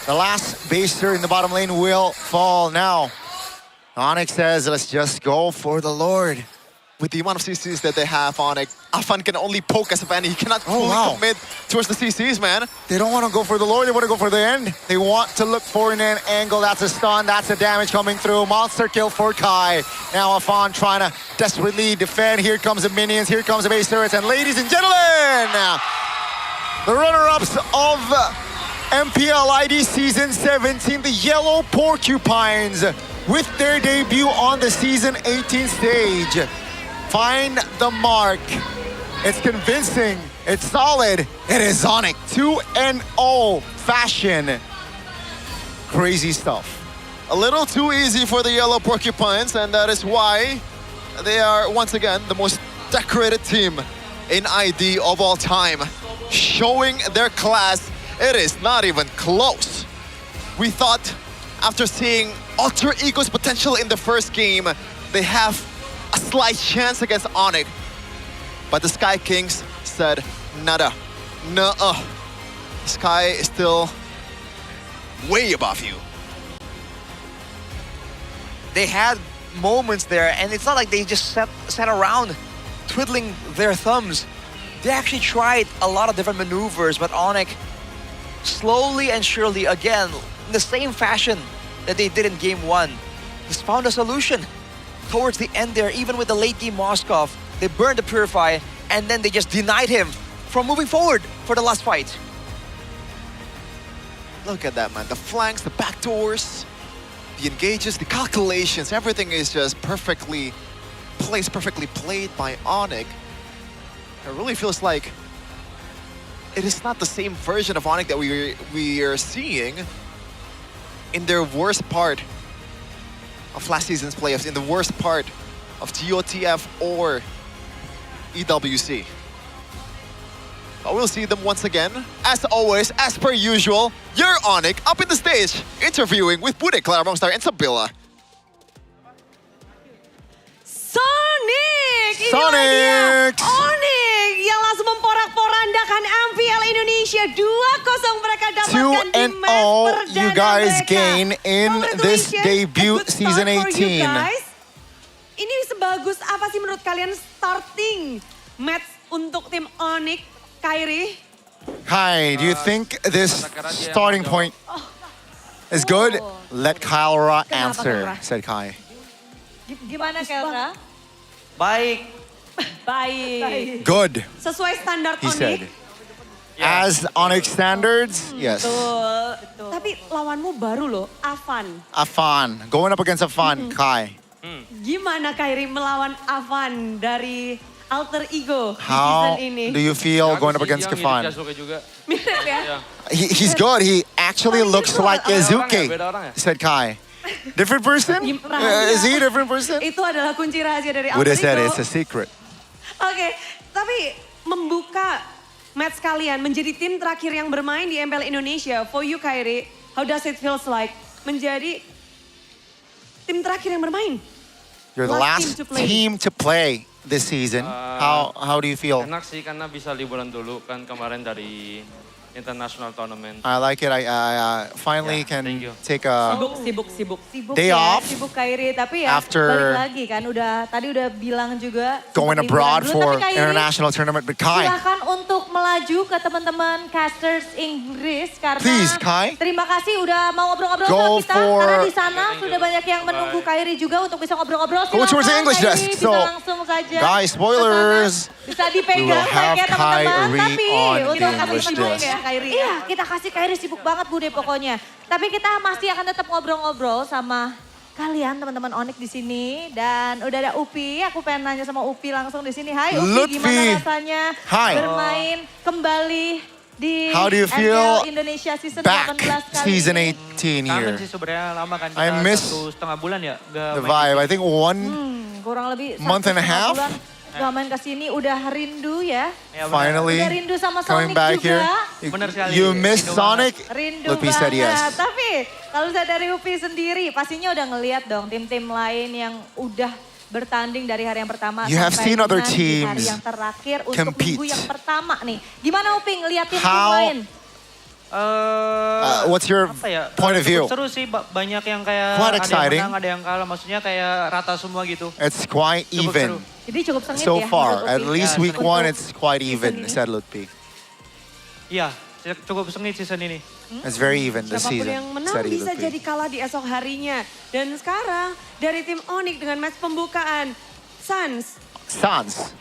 The last baser in the bottom lane will fall now. Onyx says, let's just go for the Lord. With the amount of CCs that they have on it, Afan can only poke as a fan. He cannot fully commit towards the CCs, man. They don't want to go for the Lord, they want to go for the end. They want to look for an angle. That's a stun, that's a damage coming through. Monster kill for Kai. Now Afan trying to desperately defend. Here comes the minions, here comes the base turrets. And ladies and gentlemen, the runner-ups of MPL ID Season 17, the Yellow Porcupines, with their debut on the Season 18 stage. Find the mark. It's convincing. It's solid. It is Zonic 2-0 fashion. Crazy stuff. A little too easy for the Yellow Porcupines, and that is why they are once again the most decorated team in ID of all time. Showing their class. It is not even close. We thought after seeing Alter Ego's potential in the first game, they have a slight chance against Onyx. But the Sky Kings said, nada, nuh-uh. Sky is still way above you. They had moments there, and it's not like they just sat around twiddling their thumbs. They actually tried a lot of different maneuvers, but Onyx slowly and surely, again, in the same fashion that they did in Game 1, just found a solution. Towards the end there, even with the late game Moskov, they burned the Purify, and then they just denied him from moving forward for the last fight. Look at that, man. The flanks, the backdoors, the engages, the calculations, everything is just perfectly placed, perfectly played by Onyx. It really feels like it is not the same version of Onyx that we are seeing in their worst part of last season's playoffs, in the worst part of TOTF or EWC. But we'll see them once again. As always, as per usual, your Onyx up in the stage, interviewing with Bude, Clara Mongstar, and Sabila. Sonic! Inilah dia Onyx yang langsung memporak-porandakan MPL Indonesia. 2-0 mereka dapatkan di match 2-0 you guys gain in this debut Season 18. Ini sebagus apa sih menurut kalian starting match untuk tim Onyx, Kairi? Kai, do you think this starting point is good? Let Kylra answer, said Kai. Gimana Kelra? Baik. Baik. Good, Sesuai standar he Onyx. said. As Onyx standards, yes. Betul. Tapi lawanmu baru loh, Afan. Afan, going up against Afan, Kai. Gimana Kairi melawan Afan dari Alter Ego di How season ini? do you feel going up against Afan? Mirip ya? He's good. He actually looks like Yazuke, said Kai. Different person? Is he a different person? Itu adalah kunci rahasia dari Would Alter have said Ego. it's a secret. Oke, tapi membuka match kalian menjadi tim terakhir yang bermain di MPL Indonesia. For you Kairi, how does it feels like menjadi tim terakhir yang bermain? You're the last team to play this season. How do you feel? Enak sih karena bisa liburan dulu kan kemarin dari international tournament. I like it. I finally can take a Sibuk day ya, off sibuk Kairi. Tapi ya after balik lagi kan, tadi udah bilang juga. going sempat abroad liburan dulu. for Tapi Kairi, international tournament. But Kai, silakan untuk melaju ke teman-teman casters Inggris karena Please, Kai. terima kasih udah mau ngobrol-ngobrol Go sama kita for- karena di sana sudah banyak yang menunggu Kairi juga untuk bisa ngobrol-ngobrol. Go towards the English Kairi, desk. bisa So, langsung saja guys, spoilers. bisa we will dipegang have ya teman-teman. Kyrie Tapi on untuk the kasih English sibuk desk. ya. Kairi. Iya, kita kasih Kairi sibuk banget Bude pokoknya. Tapi kita masih akan tetap ngobrol-ngobrol sama kalian teman-teman Onyx di sini. Dan udah ada Upi, aku pengen nanya sama Upi langsung di sini. Hai Upi, gimana rasanya bermain kembali di How do you feel MPL Indonesia season back 18 kali season ini? 18 here? Kangen sih sebenarnya lama kan. I miss 1,5 bulan ya. the vibe. I think one Kurang lebih month and a 1,5 half. bulan gak main kesini, udah rindu ya. Finally Udah rindu sama coming Sonic back juga. here. Bener sekali. You miss Sonic? Rindu Lupi banget. said yes. Tapi kalau saya dari Upi sendiri, pastinya udah ngeliat dong tim-tim lain yang udah bertanding dari hari yang pertama You have sampai seen other dengan di hari teams yang terakhir untuk compete. minggu yang pertama nih. Gimana Upi ngeliat tim How- lain? What's your apa ya, point of view? Seru sih, banyak yang kayak Quite ada exciting. yang menang, ada yang kalah. Maksudnya kayak rata semua gitu. It's quite Cukup even. seru. Jadi cukup sengit So ya far, menurut at Upi? least Ya, week untuk 1 it's quite even, said Lutfi. Iya, cukup sengit season ini. It's very even this Siapapun season, yang menang said bisa Lutfi. jadi kalah di esok harinya. Dan sekarang dari tim Onyx dengan match pembukaan. Sans.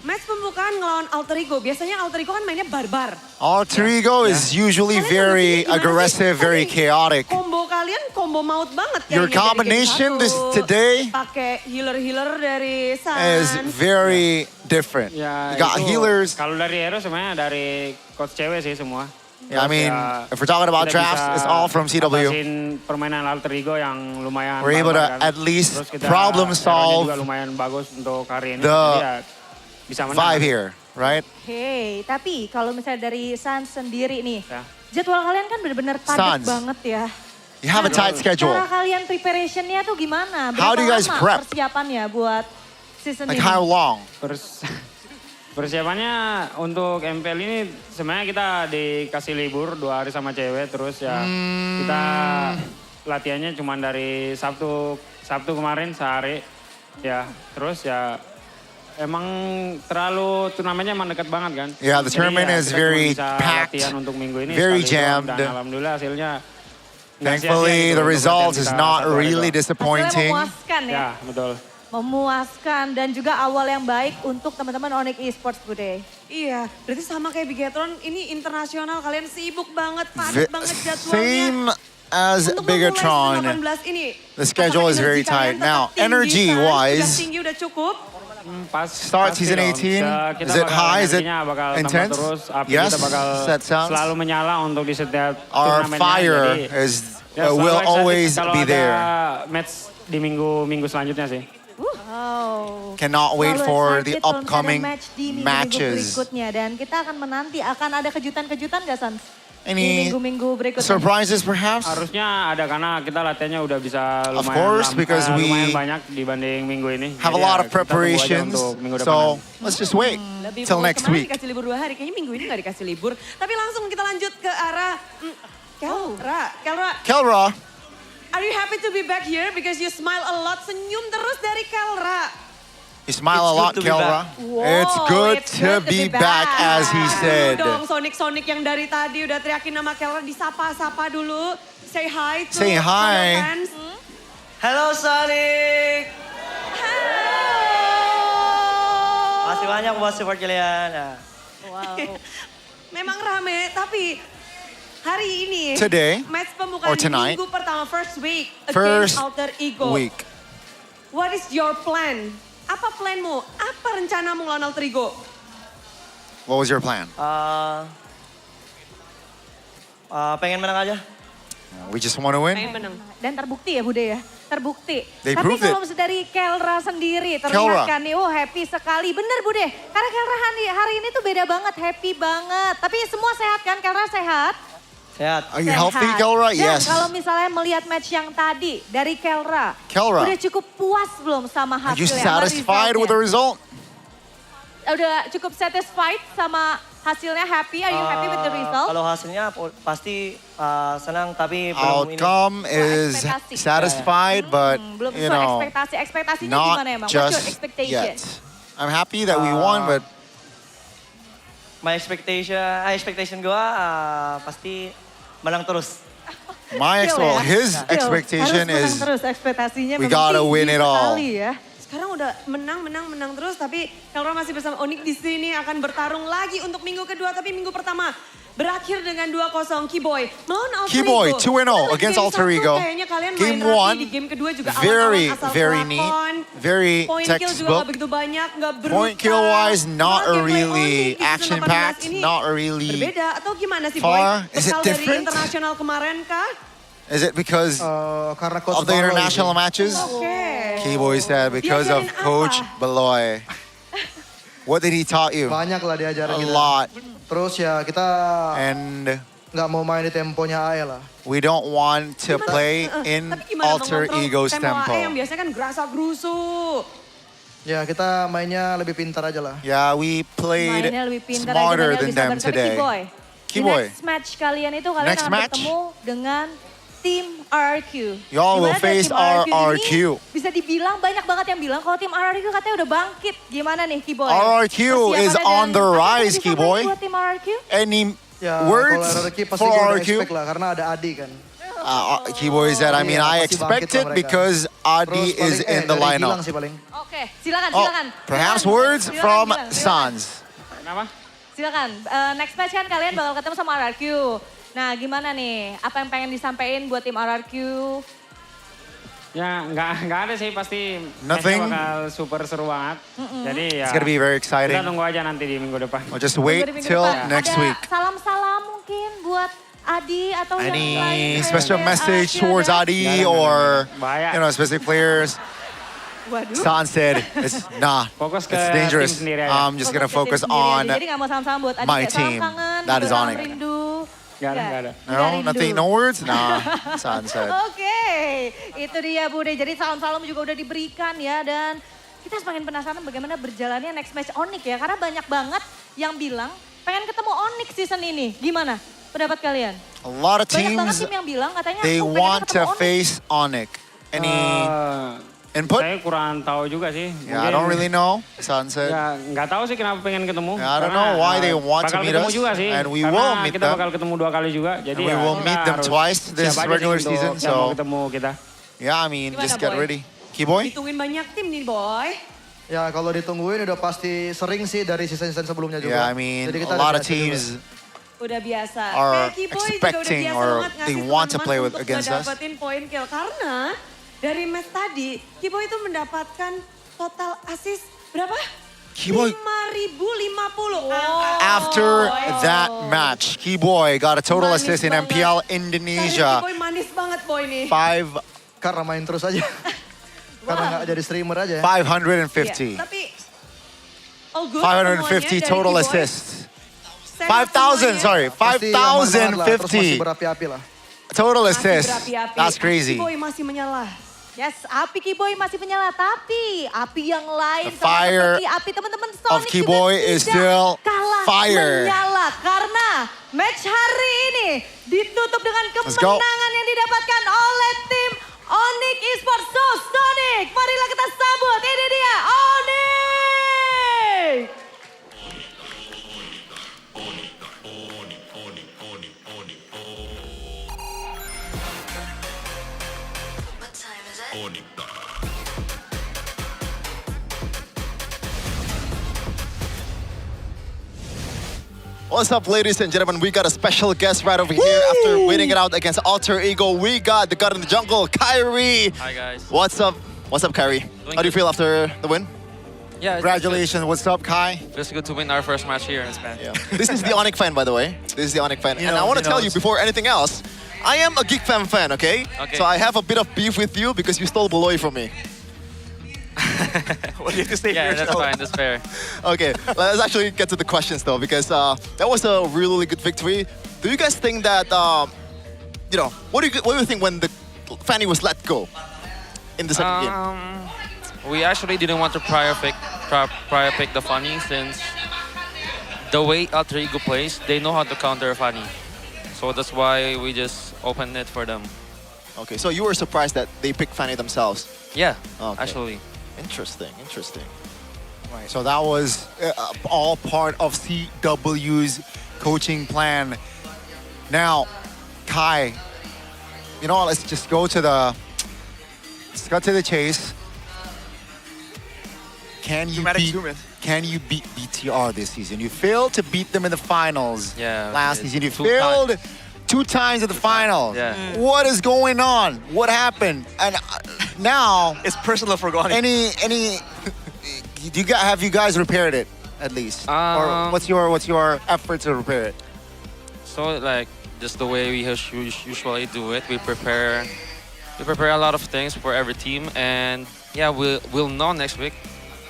Match pembukaan ngelawan Alter Ego. Biasanya Alter Ego kan mainnya barbar. Alter Ego is usually very aggressive, very chaotic. Combo kalian combo maut banget Your kayaknya dari combination game this satu. today Pakai healer-healer dari is Sans. very different. Ya, You got itu healers. Kalau dari hero sebenarnya dari coach cewek sih semua. Yeah, I mean, Ya, if we're talking about kita drafts, bisa it's all from CW. atasin permainan Alter Ego yang lumayan We're able to barbar kan. at least Terus kita problem hero-nya solve juga lumayan bagus untuk hari ini. the Jadi ya bisa menang. vibe here, right? Hey, tapi kalau misalnya dari Sans sendiri nih, Ya. jadwal kalian kan benar-benar padat Sans. banget ya. You have a tight schedule. Cara kalian preparationnya tuh gimana? How do you guys lama prep? persiapannya buat season Like ini? how long? Persiapannya untuk MPL ini sebenarnya kita dikasih libur 2 hari sama cewek, terus ya kita latihannya cuma dari Sabtu kemarin sehari ya, terus ya emang terlalu turnamennya emang dekat banget kan. Yeah, the Jadi tournament ya is kita cuma very bisa packed, latihan untuk minggu ini very sekali doang, jammed. dan alhamdulillah hasilnya nggak sia-sia Thankfully, gitu the untuk results latihan is kita not 1 hari really doang. disappointing. Memuaskan ya. Ya, betul. Memuaskan dan juga awal yang baik untuk teman-teman Onyx Esports Bude. Iya, berarti sama kayak Bigatron, ini internasional, kalian sibuk banget, padat banget jadwalnya. Same as Untuk Bigatron. memulai 18 ini, The schedule is very tight. Now, energy-wise, udah tinggi, udah cukup. start Pasti season dong. 18, Kita is it bakal high? Is it energinya bakal tambah intense? Terus, api Yes, kita bakal that sounds. selalu menyala untuk di setiap Our turnamennya. fire Jadi, is ya selalu will excited always kalau be ada there. match di minggu selanjutnya sih. Wow. Cannot wait Selalu for excited the kalau misalnya upcoming match di minggu-minggu matches. berikutnya. Dan kita akan menanti, akan ada kejutan-kejutan nggak Sans? Di Any minggu-minggu berikutnya. surprises perhaps? Harusnya ada karena kita latihannya udah bisa Of lumayan, course, because we lumayan banyak dibanding minggu ini. Have a Jadi lot ya, of kita tunggu aja preparations, untuk minggu depan. so let's just wait Lebih till fokus. next Kemarin week. dikasih libur 2 hari, kayaknya minggu ini nggak dikasih libur. Tapi langsung kita lanjut ke arah Kelra. Kelra, Are you happy to be back here? Because you smile a lot, senyum terus dari Kelra. you smile a lot, Kelra. It's good to be back, as he said. Dong, Sonic yang dari tadi udah teriakin nama Kelra, disapa-sapa dulu. Say hi to Say hi. fellow fans. Halo Sonic. Masih banyak buat support kalian. Nah. Wow. Memang rame, tapi hari ini Today, match or pembukaan tonight, minggu pertama first week first against Alter Ego. week. What is your plan? Apa planmu? Apa rencanamu lawan Alter Ego? What was your plan? Pengen menang aja. We just want to win. Dan terbukti ya Bude ya, terbukti. They Tapi proved kalau it. misalnya dari Kelra sendiri terlihat Kelra. kan nih, oh happy sekali. Bener Bude, karena Kelra hari ini tuh beda banget, happy banget. Tapi semua sehat kan, Kelra sehat? Sehat. Are you healthy, Kelra? Dan Yes. kalau misalnya melihat match yang tadi dari Kelra, Kelra. udah cukup puas belum sama Are you hasilnya? satisfied with the result? Udah cukup satisfied sama hasilnya, happy? Are you happy with the result? Kalau hasilnya pasti senang, tapi belum ini. Outcome is ekspektasi. satisfied, but Belum you sesuai know, ekspektasi. Ekspektasinya not gimana emang? What's your just expectation? yet. I'm happy that we won, but My expectation gue pasti menang terus. my Still ya? his Still, expectation harus menang is terus ekspektasinya we memang gotta tinggi win it all. sekali ya. Sekarang udah menang terus, tapi Kelra masih bersama Onyx di sini akan bertarung lagi untuk minggu kedua. Tapi minggu pertama berakhir dengan 2-0 Keyboy melawan Alter Keyboy Ego. 2-0 against Game Alter 1 Ego. kayaknya kalian Game main rapi, 1, di game kedua juga very, alang-alang asal very kelakon. neat, very Point kill juga textbook. gak begitu banyak, gak brutal. Point kill wise, not Malah a gameplay really Onyx di season 18 action-packed, ini not a really berbeda atau gimana sih far. Boy? Is it Bekal dari different? internasional kemarin kah? Is it because Karena of the international matches? Oke. Keyboy said because of Diajarin Coach apa? Beloy. What did he taught you? Banyak lah A diajarin kita. lot. Terus ya kita And nggak mau main di temponya AE lah. we don't want to play in Tapi gimana Alter mengontrol Ego's tempo AE yang tempo. biasanya kan gerasa-gerusu. Ya kita mainnya lebih pintar aja lah. Yeah, we played Mainnya lebih pintar smarter aja, than lebih them sabar. Tapi today. Keyboy, di Keyboy, next match kalian itu kalian Next akan match? bertemu dengan tim RRQ. Y'all will Gimana dari face tim RRQ ini RRQ. bisa dibilang banyak banget yang bilang kalau tim RRQ katanya udah bangkit. Gimana nih Keyboy? RRQ is Persiapannya on the dan apa yang rise, bisa Keyboy. buat tim RRQ? Any Ya words kalau RRQ pasti for gue udah RRQ? expect lah karena ada Adi kan. Keyboy said, I mean, Iya, I pasti bangkit expected lah mereka. because Adi Terus is paling, in the dari Gilang lineup. sih paling. Oke, silakan, Oh, silakan. perhaps Silakan, words silakan, from silakan, silakan. Sans. Kenapa? Silakan. Next match kan kalian bakal ketemu sama RRQ. Nah, gimana nih? Apa yang pengen disampaikan buat tim RRQ? Ya nggak ada sih, pasti Nothing. matchnya bakal super seru banget. Jadi ya It's gonna be very exciting. kita tunggu aja nanti di minggu depan. We'll just wait Tunggu di minggu till depan. next Ada week. salam-salam mungkin buat Adi atau yang lain. Any special Kayak message RRQ towards ada? Adi Nggak ada. or Bahaya. specific players? Waduh. Sans said, it's nah, Fokus ke it's dangerous. tim sendiri aja. I'm just gonna ke tim focus sendiri aja. on Jadi nggak mau salam-salam buat Adi my kayak salam team. kangen, That is salam Onyx. rindu. Nggak ada. no, nothing, no words. Nah, Sans said. Oke, itu dia Bude. Jadi salam-salam juga udah diberikan ya. Dan kita semakin penasaran bagaimana berjalannya next match Onyx ya. Karena banyak banget yang bilang pengen ketemu Onyx season ini. Gimana pendapat kalian? A lot of Banyak banget teams, tim yang bilang katanya they "Aku pengen want ketemu to Onyx." face Onyx. Any input? Saya kurang tahu juga sih. Yeah, I don't really know. Sans said. Ya nggak tahu sih kenapa pengen ketemu. Yeah, I don't Karena, know why they want to bakal meet ketemu us, juga sih. and we Karena will meet kita them. bakal ketemu 2 kali juga. Jadi And we ya will kita meet them harus twice this siap aja sih regular untuk season, yang mau so- ketemu kita. Yeah, I mean, Gimana, just get Boy? ready. Keyboy? Ditungguin banyak tim nih boy. Ya kalau ditungguin udah pasti sering sih dari season-season sebelumnya juga. Yeah, I mean, Jadi a kita lot udah of biasa juga. teams Udah biasa. are Kayak Keyboy juga udah expecting biasa or banget ngasih they want to teman-teman play untuk against us. ngedapetin poin kill. Karena dari match tadi, Keyboy itu mendapatkan total assist berapa? Keyboy. 5.050. After that match, Keyboy got a total Manis assist in banget. MPL Karena Indonesia. Keyboy manis banget boy nih. 5 Karena main terus aja. Karena nggak jadi streamer aja. 550. Iya, tapi all good 550 semuanya total dari Keyboy. assists. Sehat 5,000, semuanya. sorry. Pasti aman banget lah, terus masih 5,050 berapi-api lah. total Masih assists. berapi-api. That's crazy. Keyboy masih menyala. Yes, api Keyboy masih menyala, tapi api yang lain The sama fire seperti api teman-teman of Sonic Keyboy juga is tidak still kalah fire. menyala karena match hari ini ditutup dengan Let's go. kemenangan yang didapatkan oleh tim Onyx Esports. So Sonic, marilah kita sambut, ini dia Onyx. What's up, ladies and gentlemen? We got a special guest right over here. After winning it out against Alter Ego, we got the God in the Jungle, Kyrie. Hi guys. What's up? What's up, Kyrie? How do you feel after the win? Yeah, Congratulations. What's up, Kai? It's good to win our first match here in Spain. Yeah. This is the Onyx fan, by the way. This is the Onyx fan. He And I knows, want he to tell you knows. before anything else, I am a Geek fan, okay? Okay. So I have a bit of beef with you because you stole Beloy from me. What do you have to say Yeah, for that's yourself? fine. That's fair. Okay, let's actually get to the questions though, because that was a really good victory. Do you guys think that, what do you think when the Fanny was let go in the second game? We actually didn't want to prior pick the Funny since the way Alter Ego plays, they know how to counter Funny. So that's why we just opened it for them. Okay, so you were surprised that they picked Fanny themselves? Yeah, Okay. actually. Interesting. Right, so that was all part of CW's coaching plan. Now, Kai, you know what, let's cut to the chase. Can you can you beat BTR this season? You failed to beat them in the finals last season. You two failed times. 2 times at the finals. Yeah. What is going on? What happened? And now it's personal for Goni. Any have you guys repaired it at least? Or what's your effort to repair it? So like just the way we usually do it, we prepare a lot of things for every team, and yeah, we'll know next week.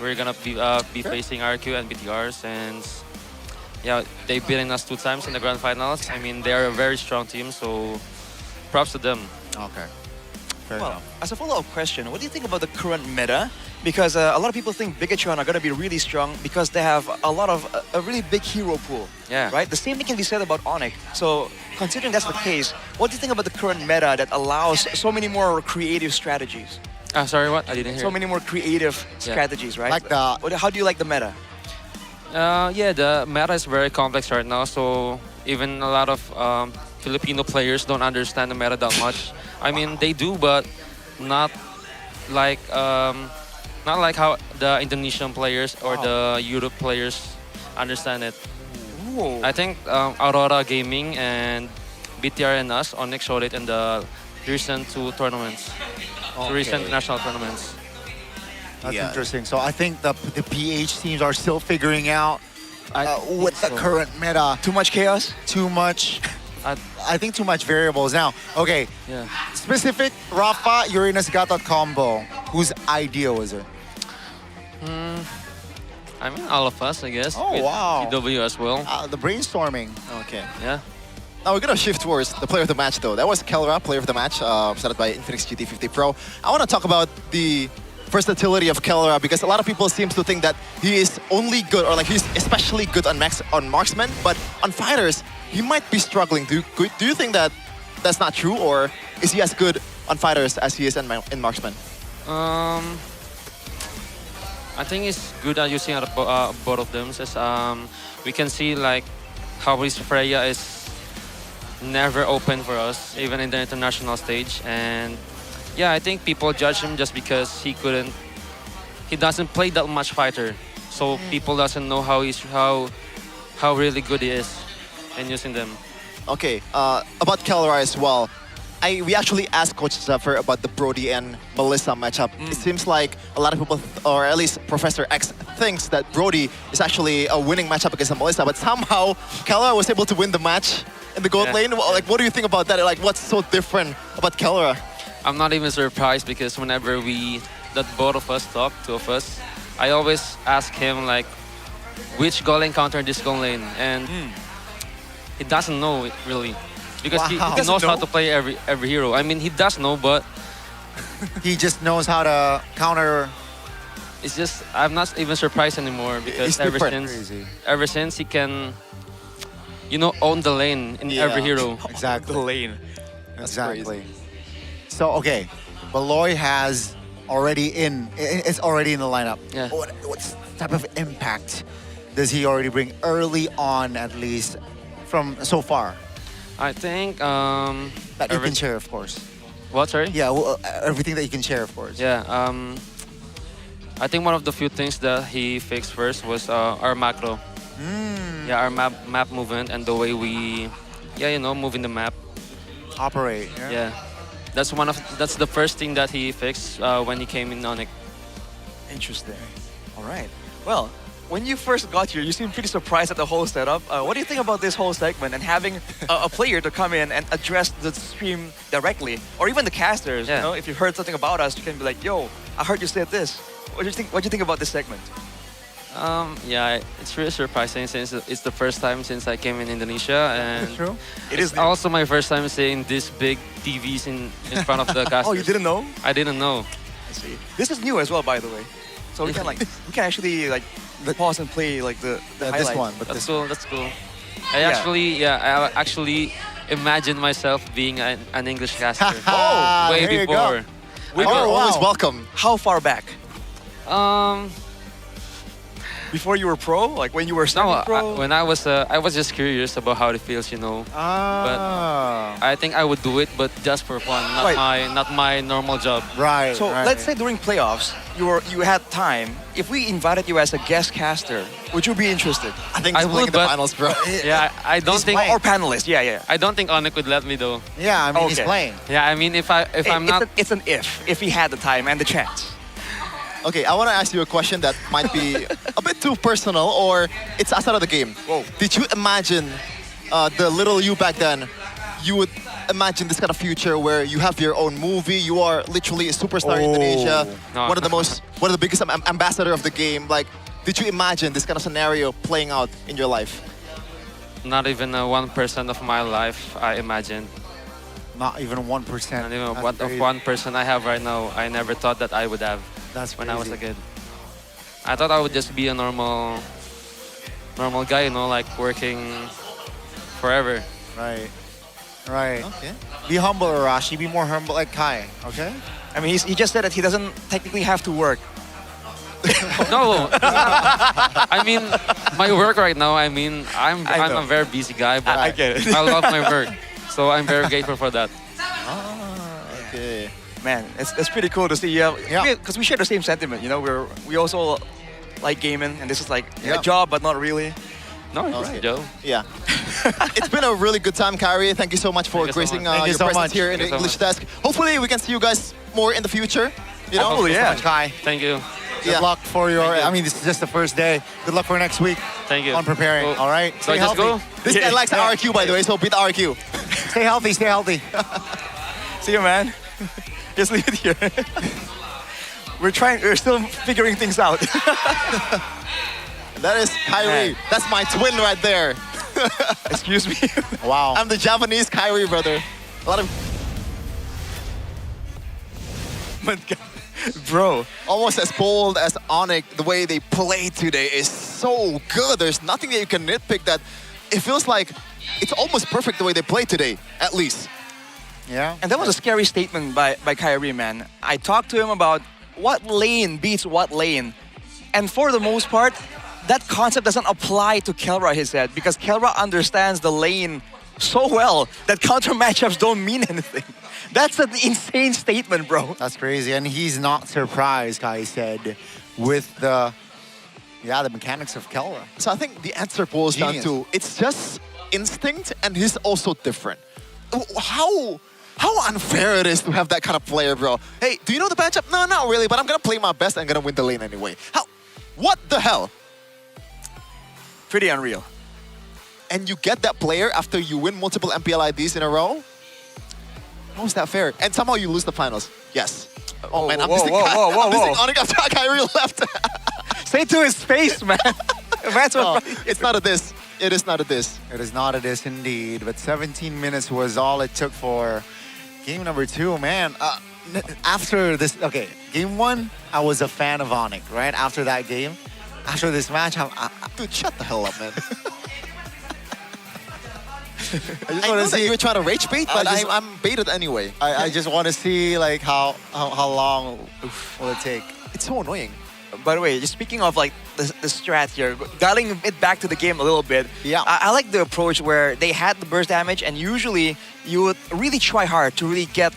We're gonna be facing RQ and BTRs, and yeah, they've beaten us 2 times in the grand finals. I mean, they are a very strong team, so props to them. Okay. Well, as a follow-up question, what do you think about the current meta? Because a lot of people think Bigatron are going to be really strong because they have a really big hero pool. Yeah. Right? The same thing can be said about Onyx. So, considering that's the case, what do you think about the current meta that allows so many more creative strategies? Sorry, what? I didn't hear. So many more creative strategies, right? Like how do you like the meta? Yeah, the meta is very complex right now, so even a lot of Filipino players don't understand the meta that much. I mean, they do, but not like how the Indonesian players or the Europe players understand it. Ooh. I think Aurora Gaming and BTR and us, Onyx showed it in the recent 2 tournaments, recent national tournaments. That's interesting. So I think the PH teams are still figuring out with the current meta. Too much chaos? Too much. I think too much variables. Now, okay. Yeah. Specific Rafa Uranus Gatot combo. Whose idea was it? I mean, all of us, I guess. Oh, with wow. TW as well. The brainstorming. Okay. Yeah. Now we're gonna shift towards the player of the match though. That was Kelra, player of the match, presented by Infinix GT50 Pro. I want to talk about the versatility of Kelra because a lot of people seem to think that he is only good, or like he's especially good on marksman, but on fighters he might be struggling. Do you think that that's not true, or is he as good on fighters as he is in marksman? I think it's good at using both of them. Since, we can see like how his Freya is never open for us, even in the international stage. And yeah, I think people judge him just because he doesn't play that much fighter. So people doesn't know how really good he is in using them. Okay, about Kelra as well. We actually asked Coach Zephyr about the Brody and Melissa matchup. It seems like a lot of people, or at least Professor X, thinks that Brody is actually a winning matchup against Melissa, but somehow Kelra was able to win the match in the gold lane. Like, what do you think about that? Like, what's so different about Kelra? I'm not even surprised because whenever both of us talk, 2 of us, I always ask him like, which goal lane counter this goal lane, and he doesn't know it really. Because he knows how to play every hero. I mean, he does know, but he just knows how to counter. It's just I'm not even surprised anymore because ever since he can, own the lane in every hero. Exactly. The lane. Exactly. So okay, Baloy is already in the lineup. Yeah. What type of impact does he already bring early on, at least from so far? I think that you can share, of course. What, sorry? Yeah, well, everything that you can share, of course. Yeah. I think one of the few things that he fixed first was our macro. Yeah, our map movement and the way we, move in the map. Operate. Yeah. That's the first thing that he fixed when he came in Onyx. Interesting. All right. Well, when you first got here, you seemed pretty surprised at the whole setup. What do you think about this whole segment and having a player to come in and address the stream directly, or even the casters? Yeah. If you heard something about us, you can be like, "Yo, I heard you said this." What do you think about this segment? Yeah, it's really surprising since it's the first time since I came in Indonesia, and That's true. It it's is also my first time seeing this big TVs in front of the casters. Oh, you didn't know? I didn't know. I see. This is new as well, by the way. So we can actually pause and play like the highlights. This one, but That's cool. That's cool. I actually imagined myself being an English caster way There you before. go. You're always welcome. How far back? Before you were pro, like when you were starting pro. When I was just curious about how it feels, you know. But I think I would do it, but just for fun, not my normal job. Right. So let's say during playoffs, you had time. If we invited you as a guest caster, would you be interested? I think I he's playing would, in the but finals, bro. Yeah, I don't think. Or panelist, yeah. I don't think Onik would let me though. Yeah, I mean, he's Okay. playing. Yeah, I mean if I'm not. It's an if he had the time and the chance. Okay, I want to ask you a question that might be a bit too personal, or it's outside of the game. Whoa. Did you imagine the little you back then? You would imagine this kind of future where you have your own movie. You are literally a superstar in Indonesia, No. one of the biggest ambassador of the game. Like, did you imagine this kind of scenario playing out in your life? Not even 1% of my life I imagined. Not even 1%. Not even That's what of crazy. 1% I have right now. I never thought that I would have. That's when I was a crazy. kid. I thought I would just be a normal guy, you know, like working forever. Right. Right. Okay. Be humble, Arashi. Be more humble like Kai. Okay. I mean, he just said that he doesn't technically have to work. No, I mean my work right now. I mean I'm know. a very busy guy, but I get it. I love my work, so I'm very grateful for that. Okay. Man, it's pretty cool to see. Yeah. Because we share the same sentiment. You know, we also like gaming, and this is like a job, but not really. No, it's Okay. Joe. Yeah. It's been a really good time, Kyrie. Thank you so much for Thank you so gracing much. Thank you your so presence much. here in Thank the you so English desk. Hopefully, we can see you guys more in the future. You know? Hopefully, yeah. Kai. Thank you. Good Yeah. luck for your. Thank you. I mean, this is just the first day. Good luck for next week. Thank you. On preparing. Cool. All right. So I just go? This guy likes RQ, by the way, so beat RQ. Stay healthy. Stay healthy. See you, man. Just leave it here. We're still figuring things out. That is Kyrie. Man. That's my twin right there. Excuse me. Wow. I'm the Japanese Kyrie, brother. A lot of Bro. almost as bold as Onik. The way they play today is so good. There's nothing that you can nitpick. That it feels like it's almost perfect the way they play today, at least. Yeah. And that was a scary statement by Kyrie, man. I talked to him about what lane beats what lane. And for the most part, that concept doesn't apply to Kelra, he said, because Kelra understands the lane so well that counter matchups don't mean anything. That's an insane statement, bro. That's crazy. And he's not surprised, Kai said, with the mechanics of Kelra. So I think the answer boils down Genius. to it's just instinct, and he's also different. How unfair it is to have that kind of player, bro. Hey, do you know the matchup? No, not really, but I'm gonna play my best and I'm gonna win the lane anyway. What the hell? Pretty unreal. And you get that player after you win multiple MPL IDs in a row? How is that fair? And somehow you lose the finals. Yes. Oh man, I'm missing Onik after Kyrie left. Say it to his face, man. That's No, it's not a diss. It is not a diss. It is not a diss indeed, but 17 minutes was all it took for game number 2. Man, after this, okay, game 1, I was a fan of Onik, right? After that game, after this match, dude, shut the hell up, man. I know that you were trying to rage bait, but I'm baited anyway. I just want to see like how long will it take. It's so annoying. By the way, just speaking of like the strat here, dialing it back to the game a little bit. Yeah. I like the approach where they had the burst damage, and usually you would really try hard to really get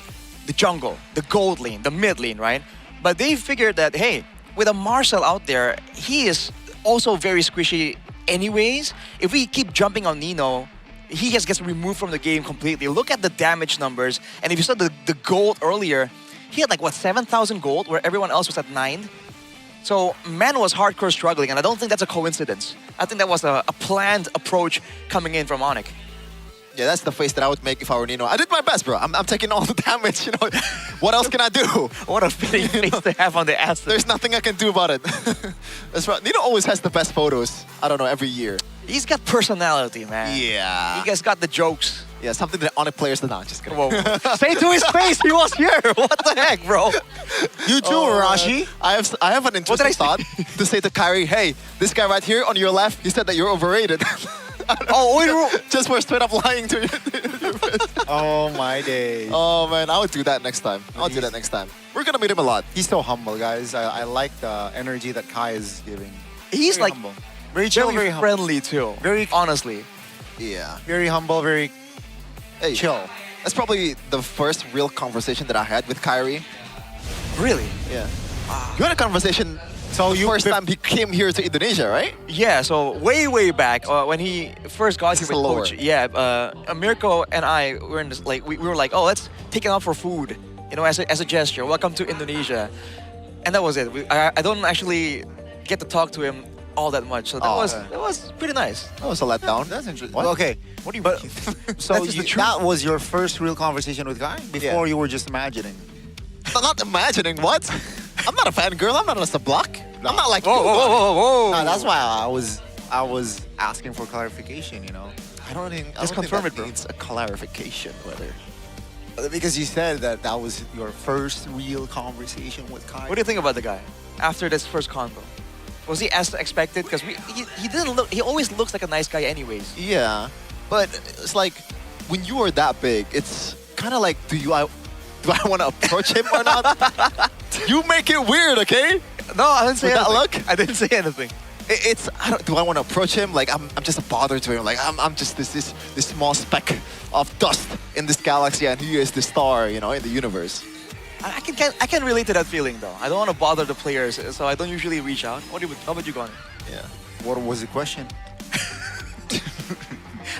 the jungle, the gold lane, the mid lane, right? But they figured that, hey, with a Marcel out there, he is also very squishy anyways. If we keep jumping on Nino, he just gets removed from the game completely. Look at the damage numbers. And if you saw the gold earlier, he had like, what, 7,000 gold, where everyone else was at 9? So man was hardcore struggling, and I don't think that's a coincidence. I think that was a planned approach coming in from Onik. Yeah, that's the face that I would make if I were Nino. I did my best, bro. I'm taking all the damage, you know. What else can I do? What a fitting face to have on the ass. There's nothing I can do about it. That's right. Nino always has the best photos. I don't know, every year. He's got personality, man. Yeah. He guys got the jokes. Yeah, something that Onik players do not. Just kidding. Whoa. Say to his face, he was here. What the heck, bro? You too, Arashi. I have an interesting thought to say to Kyrie, hey, this guy right here on your left, he said that you're overrated. Just for straight up lying to you. Oh my days. Oh man, I would do that next time. I'll do that next time. We're gonna meet him a lot. He's so humble, guys. I like the energy that Kai is giving. He's Very like humble. Very chill, very humble. friendly too. Very honestly. Yeah. Very humble, very chill. That's probably the first real conversation that I had with Kyrie. Really? Yeah. You had a conversation the first time he came here to Indonesia, right? Yeah, so way back when he first got here with lower. Coach. Yeah, Mirko and I were in this, like we were like, oh, let's take him out for food, you know, as a gesture. Welcome to Indonesia, and that was it. I don't actually get to talk to him all that much, so that was pretty nice. That was a letdown. That's interesting. What? Okay. What do you But mean? so that was your first real conversation with Guy before you were just imagining. I'm not imagining what? I'm not a fangirl. I'm not a sub-block. I'm not like whoa. No, that's why I was asking for clarification. You know. I don't think. Just confirm it, bro. It's a clarification whether. Because you said that was your first real conversation with Kai. What do you think about the guy after this first convo? Was he as expected? Because he didn't look. He always looks like a nice guy, anyways. Yeah, but it's like when you are that big, it's kind of like, do I want to approach him or not? You make it weird, okay? No, I didn't say With that anything. look. I didn't say anything. Do I want to approach him? Like I'm just a bother to him. Like I'm just this small speck of dust in this galaxy, and he is the star, you know, in the universe. I can relate to that feeling though. I don't want to bother the players, so I don't usually reach out. How about you, Gon? Yeah. What was the question?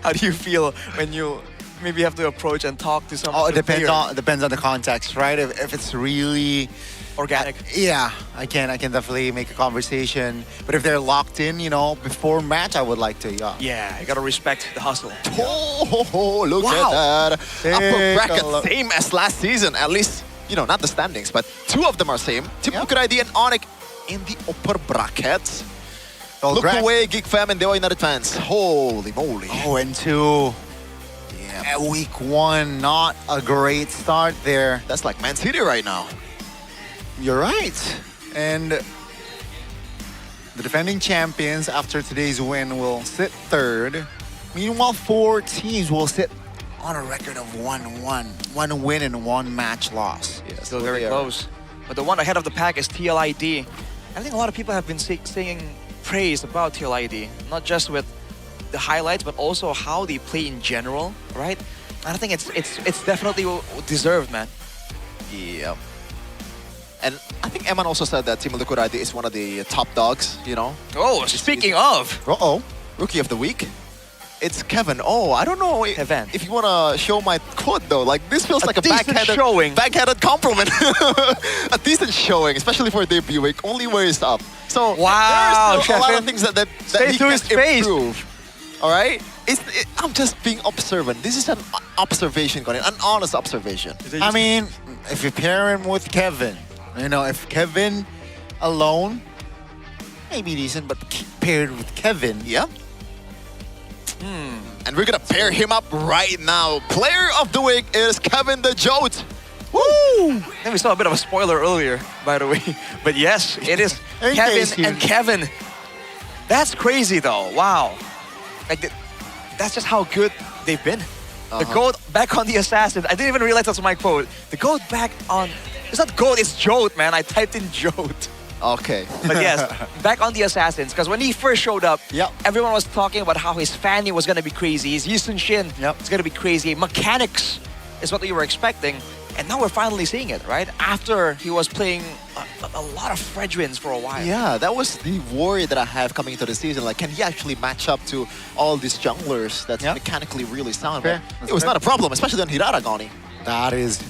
How do you feel when you maybe have to approach and talk to someone? Oh, it depends on the context, right? If it's really organic. Yeah, I can definitely make a conversation. But if they're locked in, you know, before match, I would like to. Yeah, you gotta respect the hustle. Oh, look at that. Upper bracket, same as last season. At least, you know, not the standings, but two of them are same. Team Liquid ID and Onyx in the upper brackets. Look away, Geek Fam and Dewa United fans. Holy moly. 0-2. Yeah. At week 1, not a great start there. That's like Man City right now. You're right. And the defending champions after today's win will sit third. Meanwhile, 4 teams will sit on a record of 1-1. 1 win and 1 match loss. Yeah, still very close. But the one ahead of the pack is TLID. I think a lot of people have been singing praise about TLID, not just with the highlights, but also how they play in general, right? And I think it's definitely deserved, man. Yeah. And I think Eman also said that Team Liquid ID is one of the top dogs, you know? Oh, speaking of. Rookie of the week. It's Kevin. Oh, I don't know if you want to show my quote though. Like this feels like a backhanded compliment. A decent showing, especially for debut week. Only where he's up. So wow, there's still a lot of things that he can improve. All right? I'm just being observant. This is an observation, Colin, an honest observation. I mean, if you pair him with Kevin, you know, if Kevin alone, maybe decent, but paired with Kevin, And we're gonna pair him up right now. Player of the week is Kevin the Jote. Woo! And we saw a bit of a spoiler earlier, by the way. But yes, it is Kevin and Kevin. That's crazy though. Wow. Like that's just how good they've been. The GOAT back on the Assassin. I didn't even realize that's my quote. The GOAT back on... It's not GOAT, it's Jote, man. I typed in Jote. Okay. But yes, back on the Assassins. Because when he first showed up, everyone was talking about how his Fanny was going to be crazy. His Yisun Shin is going to be crazy. Mechanics is what we were expecting. And now we're finally seeing it, right? After he was playing a lot of Fredwins for a while. Yeah, that was the worry that I have coming into the season. Like, can he actually match up to all these junglers that's mechanically really sound? Fair. It was not a problem, especially on Hiraragani. That is...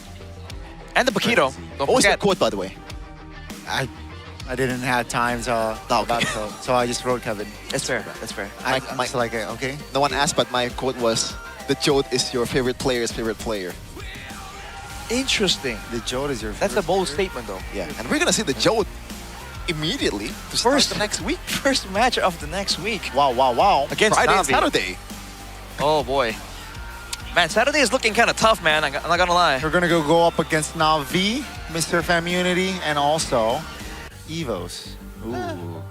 And the Paquito. What was your quote, by the way? I didn't have time to so I just wrote Kevin. That's fair. That's fair. Okay. No one asked, but my quote was, the Jote is your favorite player's favorite player. Interesting. The Jote is your That's a bold statement, though. Yeah, and we're gonna see the Jote immediately to start the next week. First match of the next week. Wow. Against Friday and Navi. Saturday. Oh boy. Man, Saturday is looking kind of tough, man. I'm not gonna lie. We're gonna go up against Navi, Mr. Famunity, and also Evos. Ooh.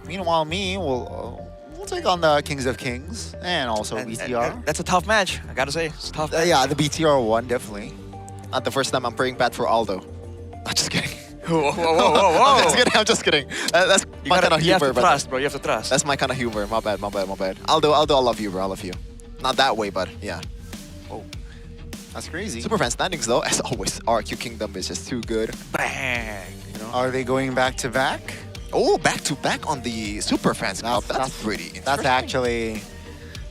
Meanwhile, we'll take on the Kings of Kings and also BTR. That's a tough match, I gotta say. It's tough. Yeah, the BTR one, definitely. Not the first time I'm praying bad for Aldo. I'm just kidding. Whoa. I'm just kidding. That's My kind of You have humor, to brother. trust, bro. You have to trust. That's my kind of humor. My bad. Aldo, I love you, bro. I love you. Not that way, but yeah. Oh, that's crazy. Superfan standings, though, as always, RQ Kingdom is just too good. Bang! You know? Are they going back to back? Oh, back to back on the Superfans Cup. That's pretty interesting. That's actually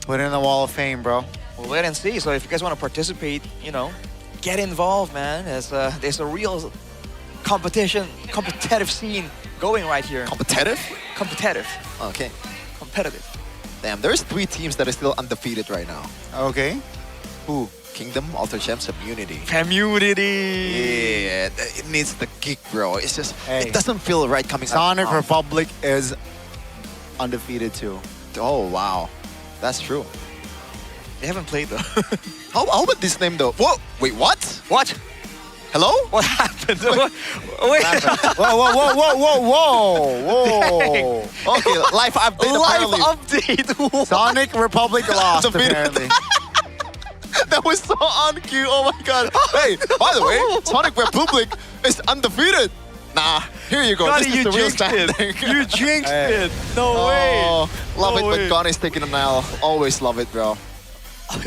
put in the Wall of Fame, bro. We'll wait and see. So if you guys want to participate, you know, get involved, man. There's a real competitive scene going right here. Competitive? Competitive. Okay. Competitive. Damn, there's 3 teams that are still undefeated right now. Okay. Who? Kingdom, Altered Gems, Immunity. Community. Yeah, it needs the kick, bro. It's just, Hey. it doesn't feel right coming Sonic out. Republic is undefeated too. Oh, wow. That's true. They haven't played though. How about this name though? Whoa, wait, what? What? Hello? What happened? Wait. Whoa. Okay, life update apparently. Update. Sonic Republic lost apparently. That was so on cue. Oh my god. Hey, by the way, Sonic Republic is undefeated. Nah, here you go. Gotti, This is you the real jinxed it. standing. You jinxed it. No way. Love No it way. when Gonnie's taking an L. Always love it, bro.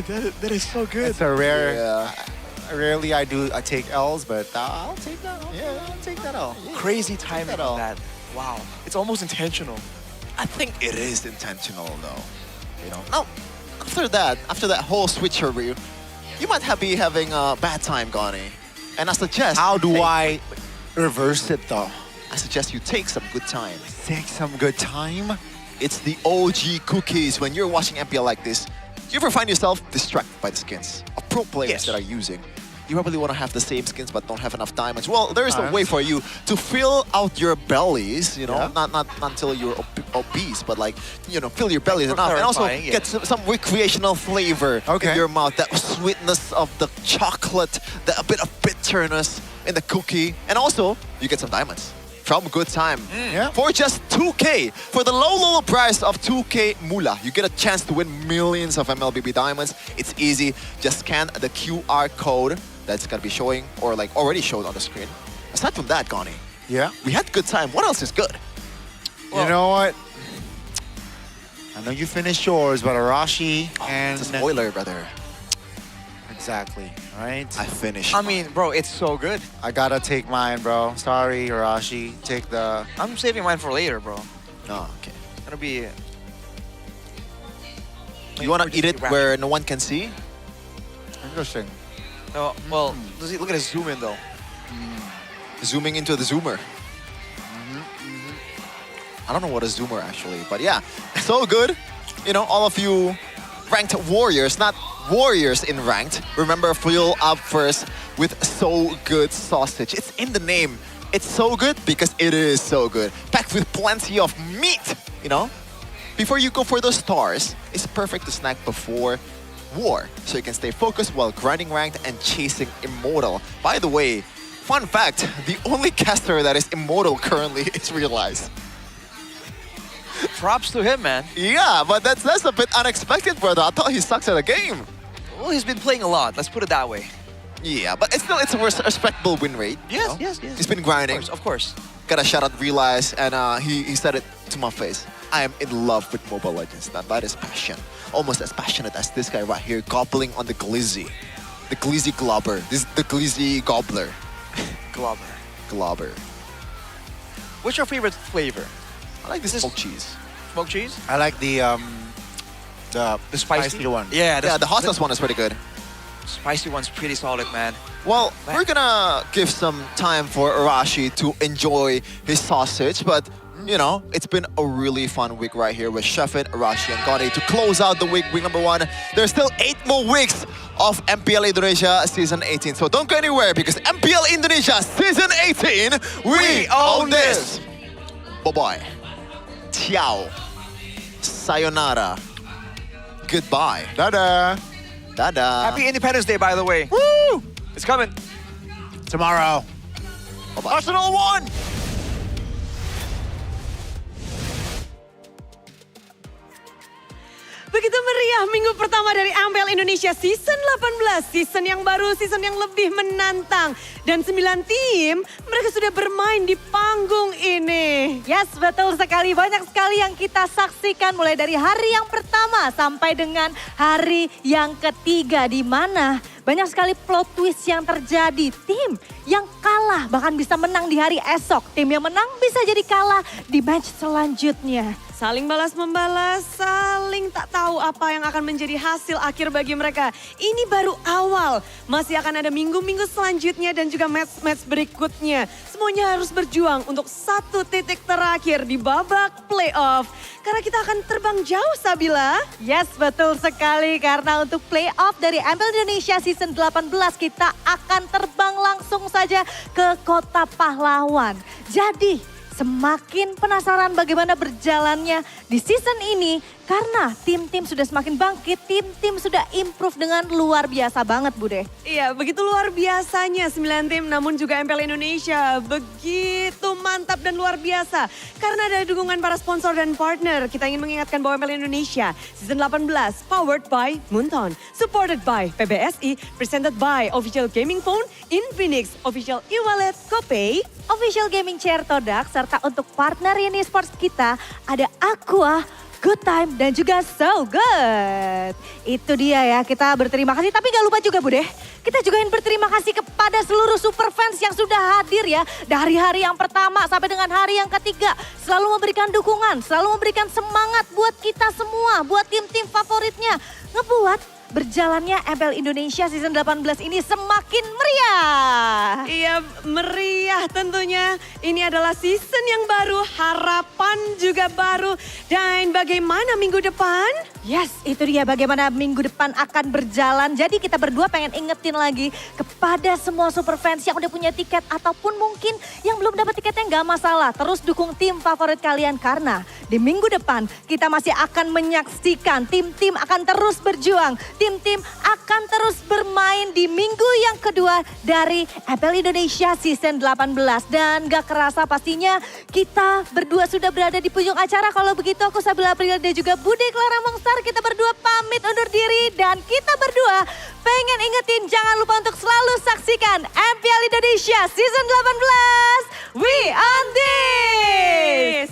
That is so good. It's a rare. Yeah. Rarely I take L's, but I'll take that. I'll take that L. Crazy timing That on all. that. Wow. It's almost intentional. I think it is intentional though. You know. Now, after that whole switcheroo, you might be having a bad time, Gonnie. And I suggest How do I reverse it though? I suggest you take some good time. Take some good time. It's the OG cookies. When you're watching MPL like this, you ever find yourself distracted by the skins of pro players that are using? You probably want to have the same skins but don't have enough diamonds. Well, there is a way for you to fill out your bellies, you know, not until you're obese, but like, you know, fill your bellies enough and also get some recreational flavor in your mouth. That sweetness of the chocolate, a bit of bitterness in the cookie. And also, you get some diamonds from Good Time. For just 2K, for the low price of 2K Mula, you get a chance to win millions of MLBB diamonds. It's easy. Just scan the QR code that's gonna be showing or like already showed on the screen. Aside from that, Gonnie, we had Good Time. What else is good? You know what? I know you finished yours, but Arashi and... It's a spoiler, brother. Exactly, right? I finished. I mean, bro, it's so good. I gotta take mine, bro. Sorry, Arashi. Take the... I'm saving mine for later, bro. Oh, okay. It'll be... You wanna eat it where no one can see? Interesting. No, well, look at his zoom in though. Zooming into the zoomer. I don't know what a zoomer actually, but yeah, so good. You know, all of you ranked warriors, not warriors in ranked. Remember, fuel up first with So Good Sausage. It's in the name. It's so good because it is so good. Packed with plenty of meat, you know? Before you go for those stars, it's perfect to snack before war, so you can stay focused while grinding ranked and chasing Immortal. By the way, fun fact, the only caster that is Immortal currently is Realize. Props to him, man. Yeah, but that's a bit unexpected, brother. I thought he sucks at the game. Well, he's been playing a lot. Let's put it that way. Yeah, but it's a respectable win rate. Yes, you know? yes. He's been grinding. Of course. Gotta shout out Realize, and he said it to my face. I am in love with Mobile Legends. That is passion. Almost as passionate as this guy right here, gobbling on the glizzy. The glizzy globber. This is the glizzy gobbler. Globber. What's your favorite flavor? I like this smoked cheese. Smoked cheese? I like the spicy one. Yeah, the hot sauce one is pretty good. Spicy one's pretty solid, man. Well, we're gonna give some time for Arashi to enjoy his sausage, but you know, it's been a really fun week right here with Shefin, Arashi, and Gonnie to close out the week number 1. There's still 8 more weeks of MPL Indonesia Season 18, so don't go anywhere because MPL Indonesia Season 18, we own this! Bye-bye. Ciao. Sayonara. Goodbye. Dada. Dada. Happy Independence Day, by the way. Woo! It's coming. Tomorrow. Bye-bye. Arsenal won! Begitu begitu meriah minggu pertama dari MPL Indonesia Season 18. Season yang baru, season yang lebih menantang. Dan 9 tim mereka sudah bermain di panggung ini. Yes, betul sekali. Banyak sekali yang kita saksikan mulai dari hari yang pertama sampai dengan hari yang ketiga. Di mana banyak sekali plot twist yang terjadi. Tim yang kalah bahkan bisa menang di hari esok. Tim yang menang bisa jadi kalah di match selanjutnya. Saling balas-membalas, saling tak tahu apa yang akan menjadi hasil akhir bagi mereka. Ini baru awal, masih akan ada minggu-minggu selanjutnya dan juga match-match berikutnya. Semuanya harus berjuang untuk satu titik terakhir di babak playoff. Karena kita akan terbang jauh, Sabila. Yes, betul sekali. Karena untuk playoff dari MPL Indonesia Season 18 kita akan terbang langsung saja ke Kota Pahlawan. Jadi semakin penasaran bagaimana berjalannya di season ini karena tim-tim sudah semakin bangkit, tim-tim sudah improve dengan luar biasa banget, Bude. Iya, begitu luar biasanya 9 tim namun juga MPL Indonesia begitu mantap dan luar biasa. Karena ada dukungan para sponsor dan partner, kita ingin mengingatkan bahwa MPL Indonesia Season 18 powered by Munton, supported by PBSI, presented by Official Gaming Phone, Infinix, Official e-wallet, Kopay, Official Gaming Chair Todak, serta untuk partner ini sports kita ada Aqua, Good Time, dan juga So Good. Itu dia ya, kita berterima kasih. Tapi gak lupa juga Bude, kita juga ingin berterima kasih kepada seluruh super fans yang sudah hadir ya. Dari hari yang pertama sampai dengan hari yang ketiga. Selalu memberikan dukungan, selalu memberikan semangat buat kita semua, buat tim-tim favoritnya. Ngebuat berjalannya MPL Indonesia Season 18 ini semakin meriah. Iya, meriah tentunya. Ini adalah season yang baru, harapan juga baru. Dan bagaimana minggu depan? Yes, itu dia bagaimana minggu depan akan berjalan. Jadi kita berdua pengen ingetin lagi kepada semua super fans yang udah punya tiket ataupun mungkin yang belum dapat tiketnya nggak masalah. Terus dukung tim favorit kalian karena di minggu depan kita masih akan menyaksikan tim-tim akan terus berjuang. Tim-tim akan terus bermain di minggu yang kedua dari MPL Indonesia Season 18. Dan gak kerasa pastinya kita berdua sudah berada di penghujung acara. Kalau begitu aku Sabila April dan juga Bude Clara Mongstar. Kita berdua pamit undur diri dan kita berdua pengen ingetin jangan lupa untuk selalu saksikan MPL Indonesia Season 18. We on this!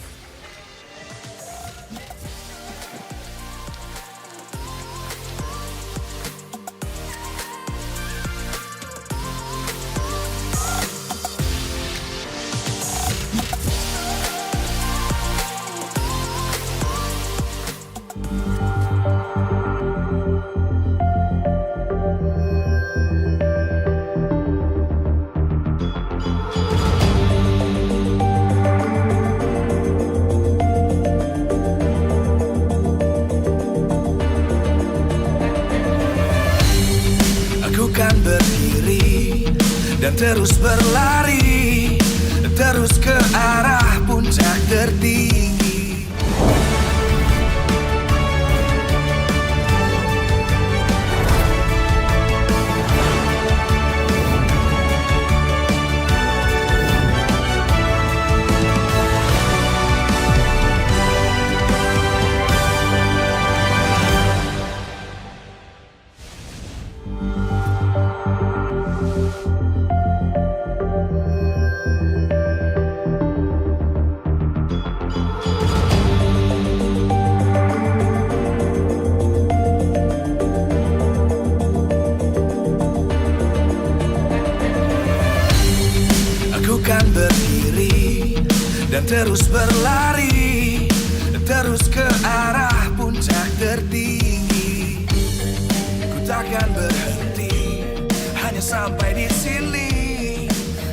Kan berdiri dan terus berlari, terus ke arah puncak tertinggi. Kan berdiri dan terus berlari, terus ke arah puncak tertinggi. Ku takkan berhenti, hanya sampai di sini.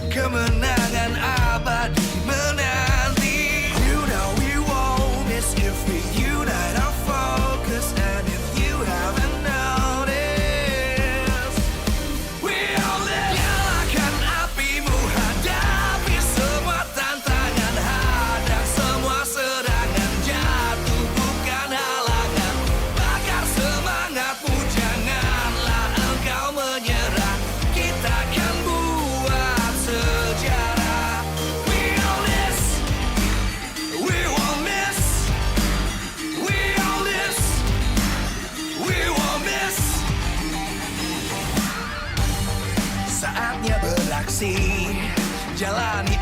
Kemenangan abadi menanti. You know we won't miss if we unite our focus. And if you haven't noticed, we all live. Nyalakan apimu, hadapi semua tantangan, hadang semua serangan, jatuh bukan halangan. Bakar semangatmu, janganlah engkau menyerah. Kita akan buat sejarah. saatnya beraksi. Jalani